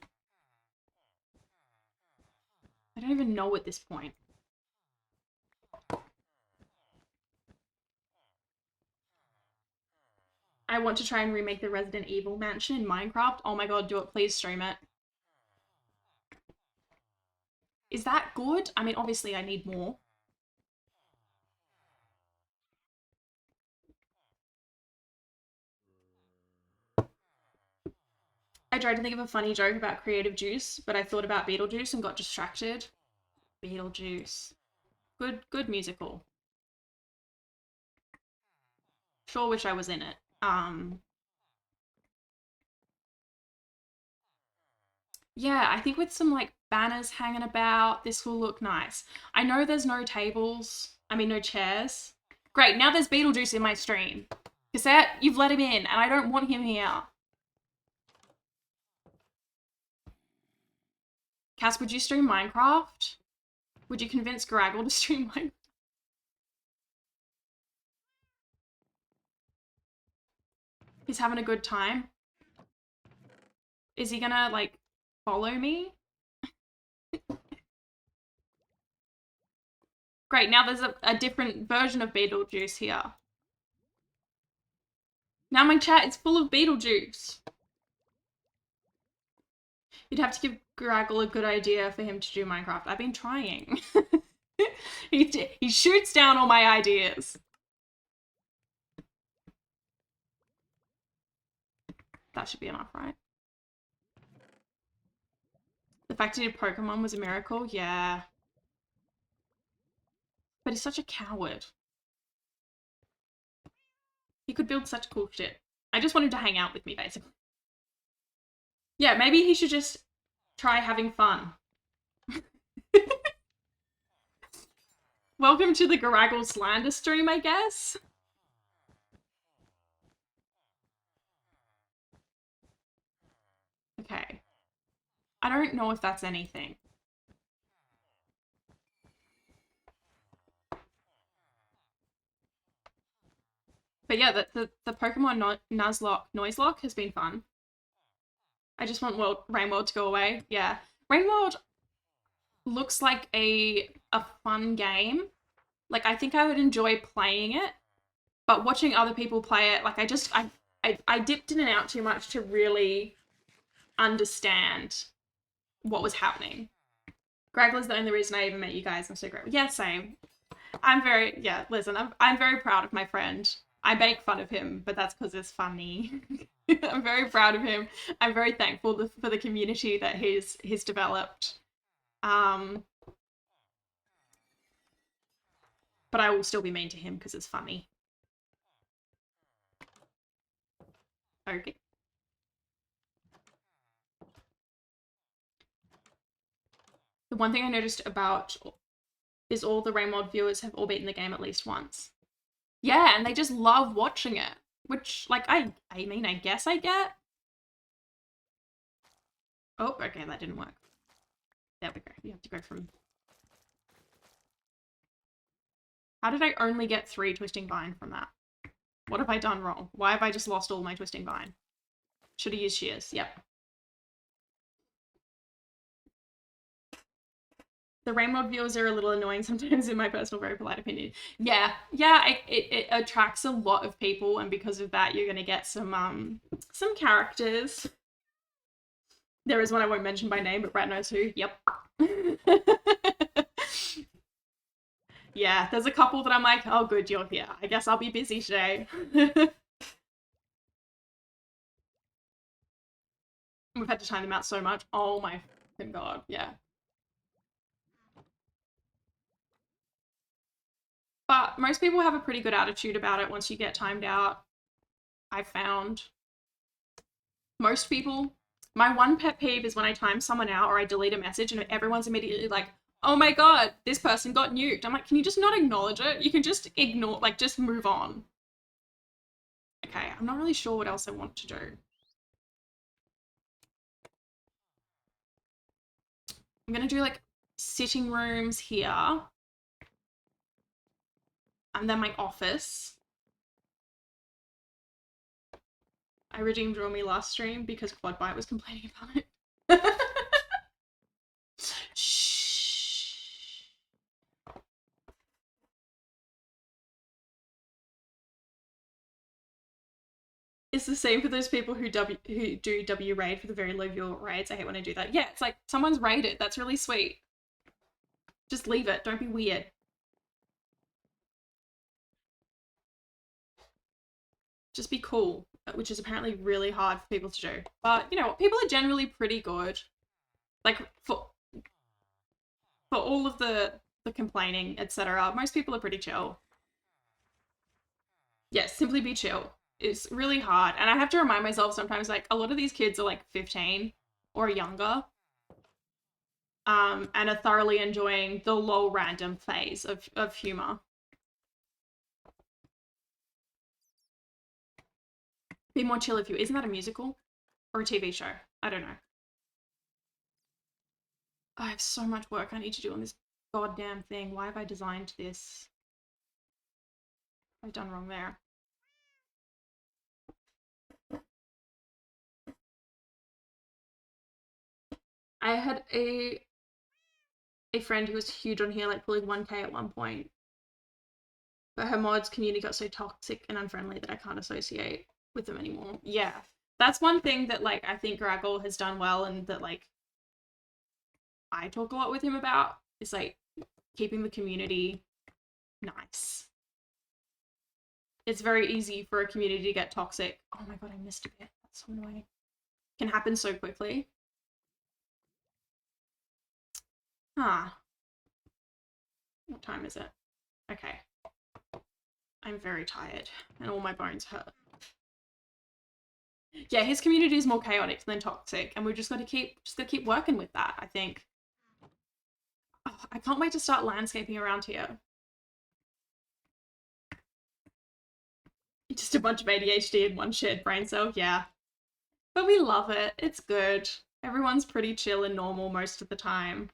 I don't even know at this point. I want to try and remake the Resident Evil mansion in Minecraft. Oh my god, do it. Please stream it. Is that good? I mean, obviously I need more. I tried to think of a funny joke about creative juice, but I thought about Beetlejuice and got distracted. Beetlejuice. Good musical. Sure wish I was in it. Yeah, I think with some like banners hanging about, this will look nice. I know there's no tables. I mean, no chairs. Great, now there's Beetlejuice in my stream. Cassette, you've let him in, and I don't want him here. Cass, would you stream Minecraft? Would you convince Graggle to stream Minecraft? He's having a good time. Is he gonna, like, follow me? Great, now there's a different version of Beetlejuice here. Now my chat is full of Beetlejuice. You'd have to give Graggle a good idea for him to do Minecraft. I've been trying. He shoots down all my ideas. That should be enough, right? The fact he did Pokemon was a miracle? Yeah. But he's such a coward. He could build such cool shit. I just want him to hang out with me, basically. Yeah, maybe he should just try having fun. Welcome to the Garaggle Slander stream, I guess. Okay. I don't know if that's anything. But yeah, the Pokemon Nuzlocke has been fun. I just want Rainworld to go away. Yeah. Rainworld looks like a fun game. Like, I think I would enjoy playing it, but watching other people play it, like, I dipped in and out too much to really understand what was happening. Graggler's the only reason I even met you guys. I'm so grateful. Yeah, same. Listen, I'm very proud of my friend. I make fun of him, but that's because it's funny. I'm very proud of him. I'm very thankful for the community that he's developed. But I will still be mean to him because it's funny. Okay. The one thing I noticed about is all the Rainworld viewers have all beaten the game at least once. Yeah, and they just love watching it, which, like, I mean, I guess I get. Oh, okay, that didn't work. There we go. You have to go from... How did I only get 3 twisting vine from that? What have I done wrong? Why have I just lost all my twisting vine? Should have used shears. Yep. The Rainmod viewers are a little annoying sometimes, in my personal, very polite opinion. Yeah, it attracts a lot of people, and because of that, you're gonna get some characters. There is one I won't mention by name, but Brett knows who. Yep. Yeah, there's a couple that I'm like, oh good, you're here. I guess I'll be busy today. We've had to time them out so much. Oh my fucking god, yeah. But most people have a pretty good attitude about it once you get timed out. I've found. Most people. My one pet peeve is when I time someone out or I delete a message and everyone's immediately like, oh my god, this person got nuked. I'm like, can you just not acknowledge it? You can just ignore, like, just move on. Okay, I'm not really sure what else I want to do. I'm gonna do, like, sitting rooms here. And then my office. I redeemed Romy last stream because Quadbite was complaining about it. Shh. It's the same for those people who do W raid for the very low viewer raids. I hate when I do that. Yeah, it's like, someone's raided. That's really sweet. Just leave it. Don't be weird. Just be cool, which is apparently really hard for people to do. But, you know, people are generally pretty good. Like, for all of the complaining, etc., most people are pretty chill. Yes, simply be chill. It's really hard. And I have to remind myself sometimes, like, a lot of these kids are like 15 or younger. And are thoroughly enjoying the lol random phase of humor. Be more chill if you... Isn't that a musical? Or a TV show? I don't know. I have so much work I need to do on this goddamn thing. Why have I designed this? I've done wrong there. I had a friend who was huge on here, like pulling 1K at one point. But her mods community got so toxic and unfriendly that I can't associate with them anymore. Yeah. That's one thing that, like, I think Graggle has done well, and that, like, I talk a lot with him about, is, like, keeping the community nice. It's very easy for a community to get toxic. Oh my god, I missed a bit. That's so annoying. It can happen so quickly. Huh. What time is it? Okay. I'm very tired and all my bones hurt. Yeah, his community is more chaotic than toxic, and we've just got to keep working with that, I think. Oh, I can't wait to start landscaping around here. Just a bunch of ADHD in one shared brain cell, yeah. But we love it. It's good. Everyone's pretty chill and normal most of the time.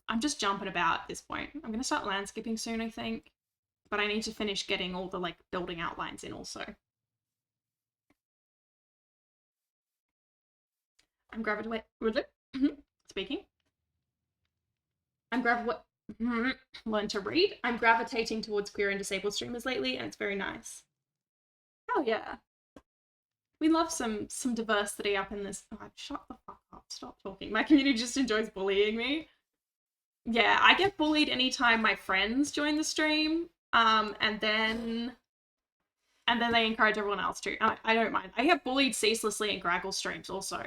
I'm just jumping about at this point. I'm going to start landscaping soon, I think. But I need to finish getting all the, like, building outlines in also. I'm speaking. Learn to read. I'm gravitating towards queer and disabled streamers lately, and it's very nice. Oh yeah. We love some diversity up in this. Oh, shut the fuck up. Stop talking. My community just enjoys bullying me. Yeah, I get bullied anytime my friends join the stream. And then they encourage everyone else to. I don't mind. I get bullied ceaselessly in Graggle streams also.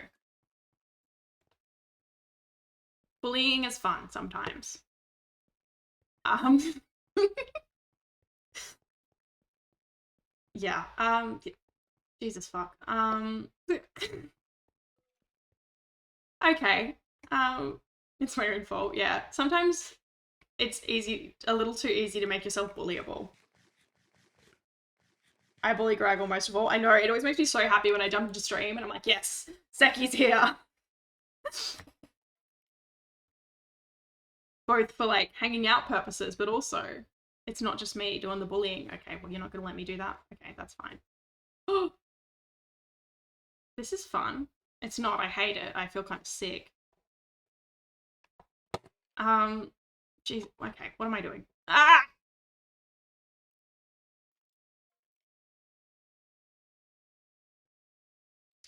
Bullying is fun sometimes. Yeah, Jesus fuck. Okay. It's my own fault, yeah. Sometimes it's a little too easy to make yourself bullyable. I bully Graggle most of all. I know, it always makes me so happy when I jump into stream and I'm like, yes, Seki's here. Both for like hanging out purposes, but also it's not just me doing the bullying. Okay, well, you're not gonna let me do that. Okay, that's fine. Oh, this is fun. It's not, I hate it. I feel kind of sick. Geez, okay, what am I doing? Ah!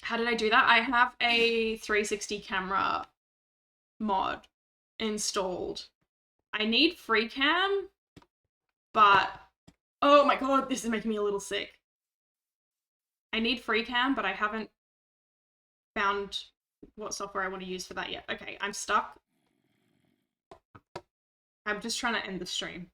How did I do that? I have a 360 camera mod installed. I need free cam, but oh my god, this is making me a little sick. I need free cam, but I haven't found what software I want to use for that yet. Okay, I'm stuck. I'm just trying to end the stream.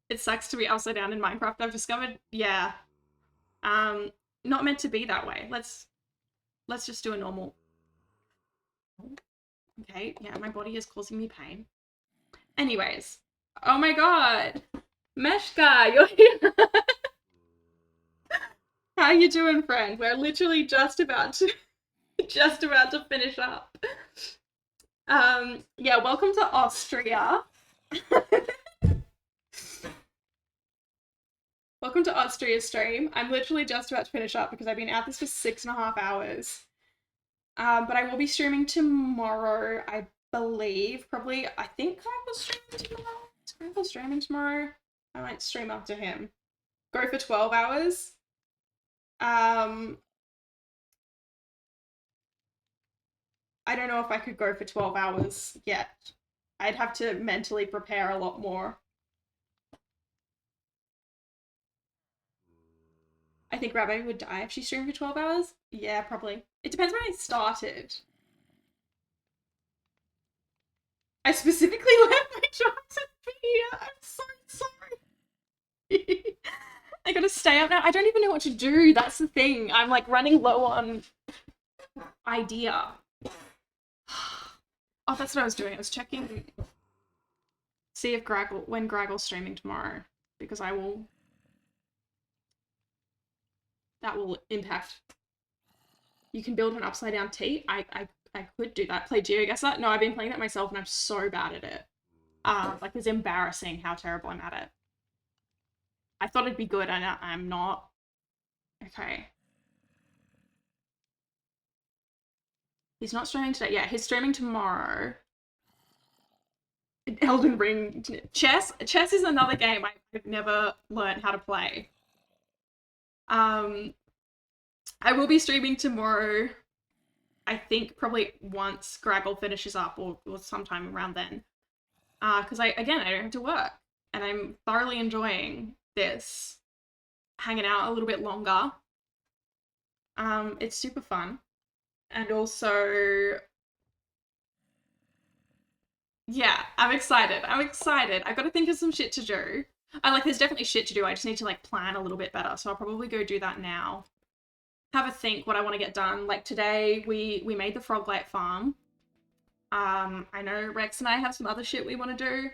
It sucks to be upside down in Minecraft, I've discovered. Yeah. Not meant to be that way. Let's just do a normal. Okay, yeah, my body is causing me pain. Anyways. Oh my god. Meshka, you're here. How you doing, friend? We're literally just about to finish up. Yeah, welcome to Austria. Welcome to Austria stream. I'm literally just about to finish up because I've been at this for 6.5 hours. But I will be streaming tomorrow, I believe. Probably, I think I will streaming tomorrow. I might stream after him. Go for 12 hours. I don't know if I could go for 12 hours yet. I'd have to mentally prepare a lot more. I think Rabbi would die if she streamed for 12 hours. Yeah, probably. It depends when I started. I specifically left my job to be here. I'm so sorry. I gotta stay up now. I don't even know what to do. That's the thing. I'm like running low on idea. Oh, that's what I was doing. I was checking. See if when Graggle's streaming tomorrow. Because I will. That will impact. You can build an upside down T. I could do that. Play GeoGuessr? No, I've been playing that myself and I'm so bad at it. Like it's embarrassing how terrible I'm at it. I thought it'd be good and I'm not. Okay. He's not streaming today. Yeah, he's streaming tomorrow. Elden Ring. Chess is another game I've never learned how to play. I will be streaming tomorrow. I think probably once Graggle finishes up or sometime around then. Because I don't have to work. And I'm thoroughly enjoying this. Hanging out a little bit longer. It's super fun. And also, yeah, I'm excited. I've got to think of some shit to do. There's definitely shit to do. I just need to like plan a little bit better. So I'll probably go do that now. Have a think what I want to get done. Like today, we made the Froglight farm. I know Rex and I have some other shit we want to do.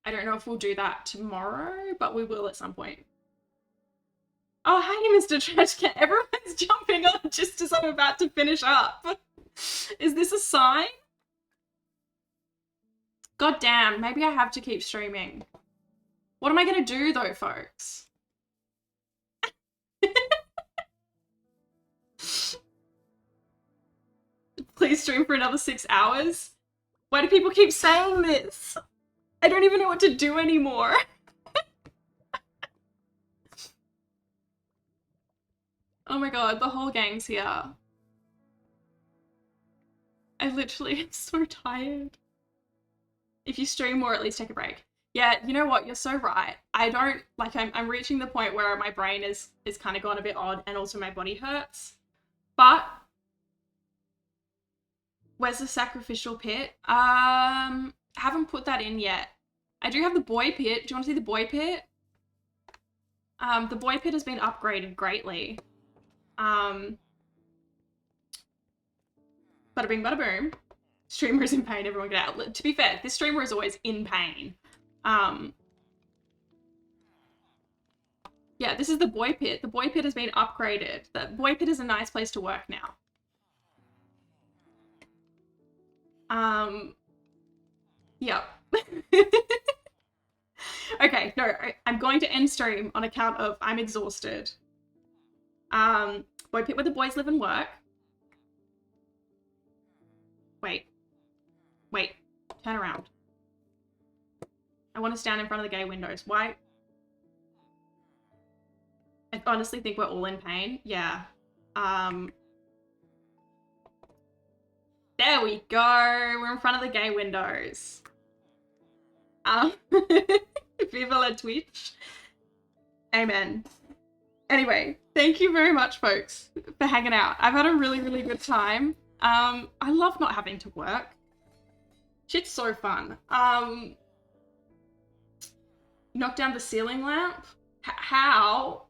I don't know if we'll do that tomorrow, but we will at some point. Oh, hi, Mr. Trashcan. Everyone's jumping on just as I'm about to finish up. Is this a sign? God damn, maybe I have to keep streaming. What am I gonna do though, folks? Please stream for another 6 hours? Why do people keep saying this? I don't even know what to do anymore. Oh my god, the whole gang's here. I literally am so tired. If you stream more, at least take a break. Yeah, you know what? You're so right. I don't, like, I'm reaching the point where my brain is kind of gone a bit odd and also my body hurts. But, where's the sacrificial pit? Haven't put that in yet. I do have the boy pit. Do you want to see the boy pit? The boy pit has been upgraded greatly. Bada bing, bada boom. Streamer is in pain, everyone get out. To be fair, this streamer is always in pain. Yeah, this is the boy pit. The boy pit has been upgraded. The boy pit is a nice place to work now. Yep. Okay, no, I'm going to end stream on account of I'm exhausted. Boy pit where the boys live and work. Wait, turn around. I want to stand in front of the gay windows. Why? I honestly think we're all in pain. Yeah. There we go. We're in front of the gay windows. Viva la Twitch. Amen. Anyway, thank you very much, folks, for hanging out. I've had a really, really good time. I love not having to work. Shit's so fun. Knock down the ceiling lamp? How?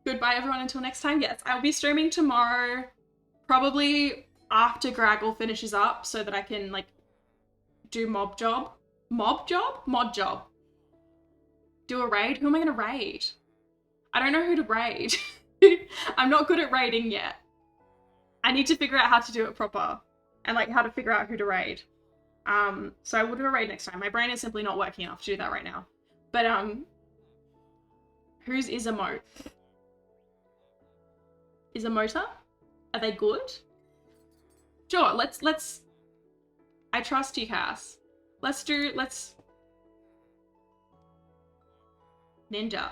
Goodbye, everyone, until next time. Yes, I'll be streaming tomorrow, probably after Graggle finishes up, so that I can, like, do mod job. Do a raid? Who am I gonna raid? I don't know who to raid. I'm not good at raiding yet. I need to figure out how to do it proper, and, like, how to figure out who to raid. So I will do a raid next time. My brain is simply not working enough to do that right now. But, who's Isamote? Isomota? Are they good? Sure, let's... I trust you, Cass. Let's... Ninja.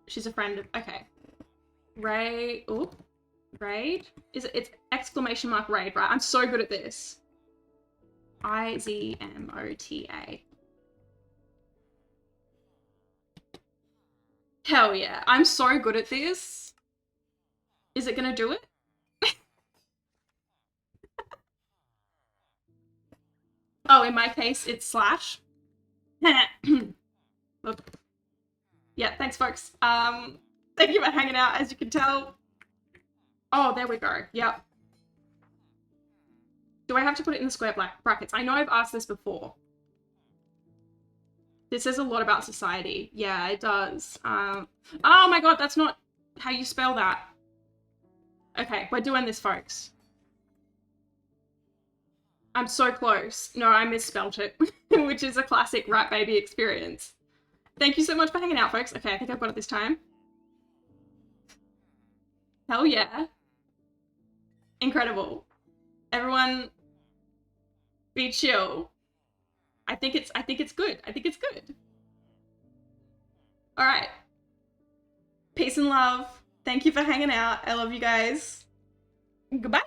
She's a friend of... Okay. Raid... Ooh. Raid? It's exclamation mark raid, right? I'm so good at this. Izmota. Hell yeah. I'm so good at this. Is it gonna do it? Oh, in my case, it's slash. Look. Yeah, thanks, folks. Thank you for hanging out, as you can tell. Oh, there we go. Yep. Do I have to put it in the square brackets? I know I've asked this before. This says a lot about society. Yeah, it does. Oh my god, that's not how you spell that. Okay, we're doing this, folks. I'm so close. No, I misspelt it, which is a classic Rat Baby experience. Thank you so much for hanging out, folks. Okay, I think I've got it this time. Hell yeah. Incredible. Everyone be chill. I think it's good. I think it's good. All right. Peace and love. Thank you for hanging out. I love you guys. Goodbye.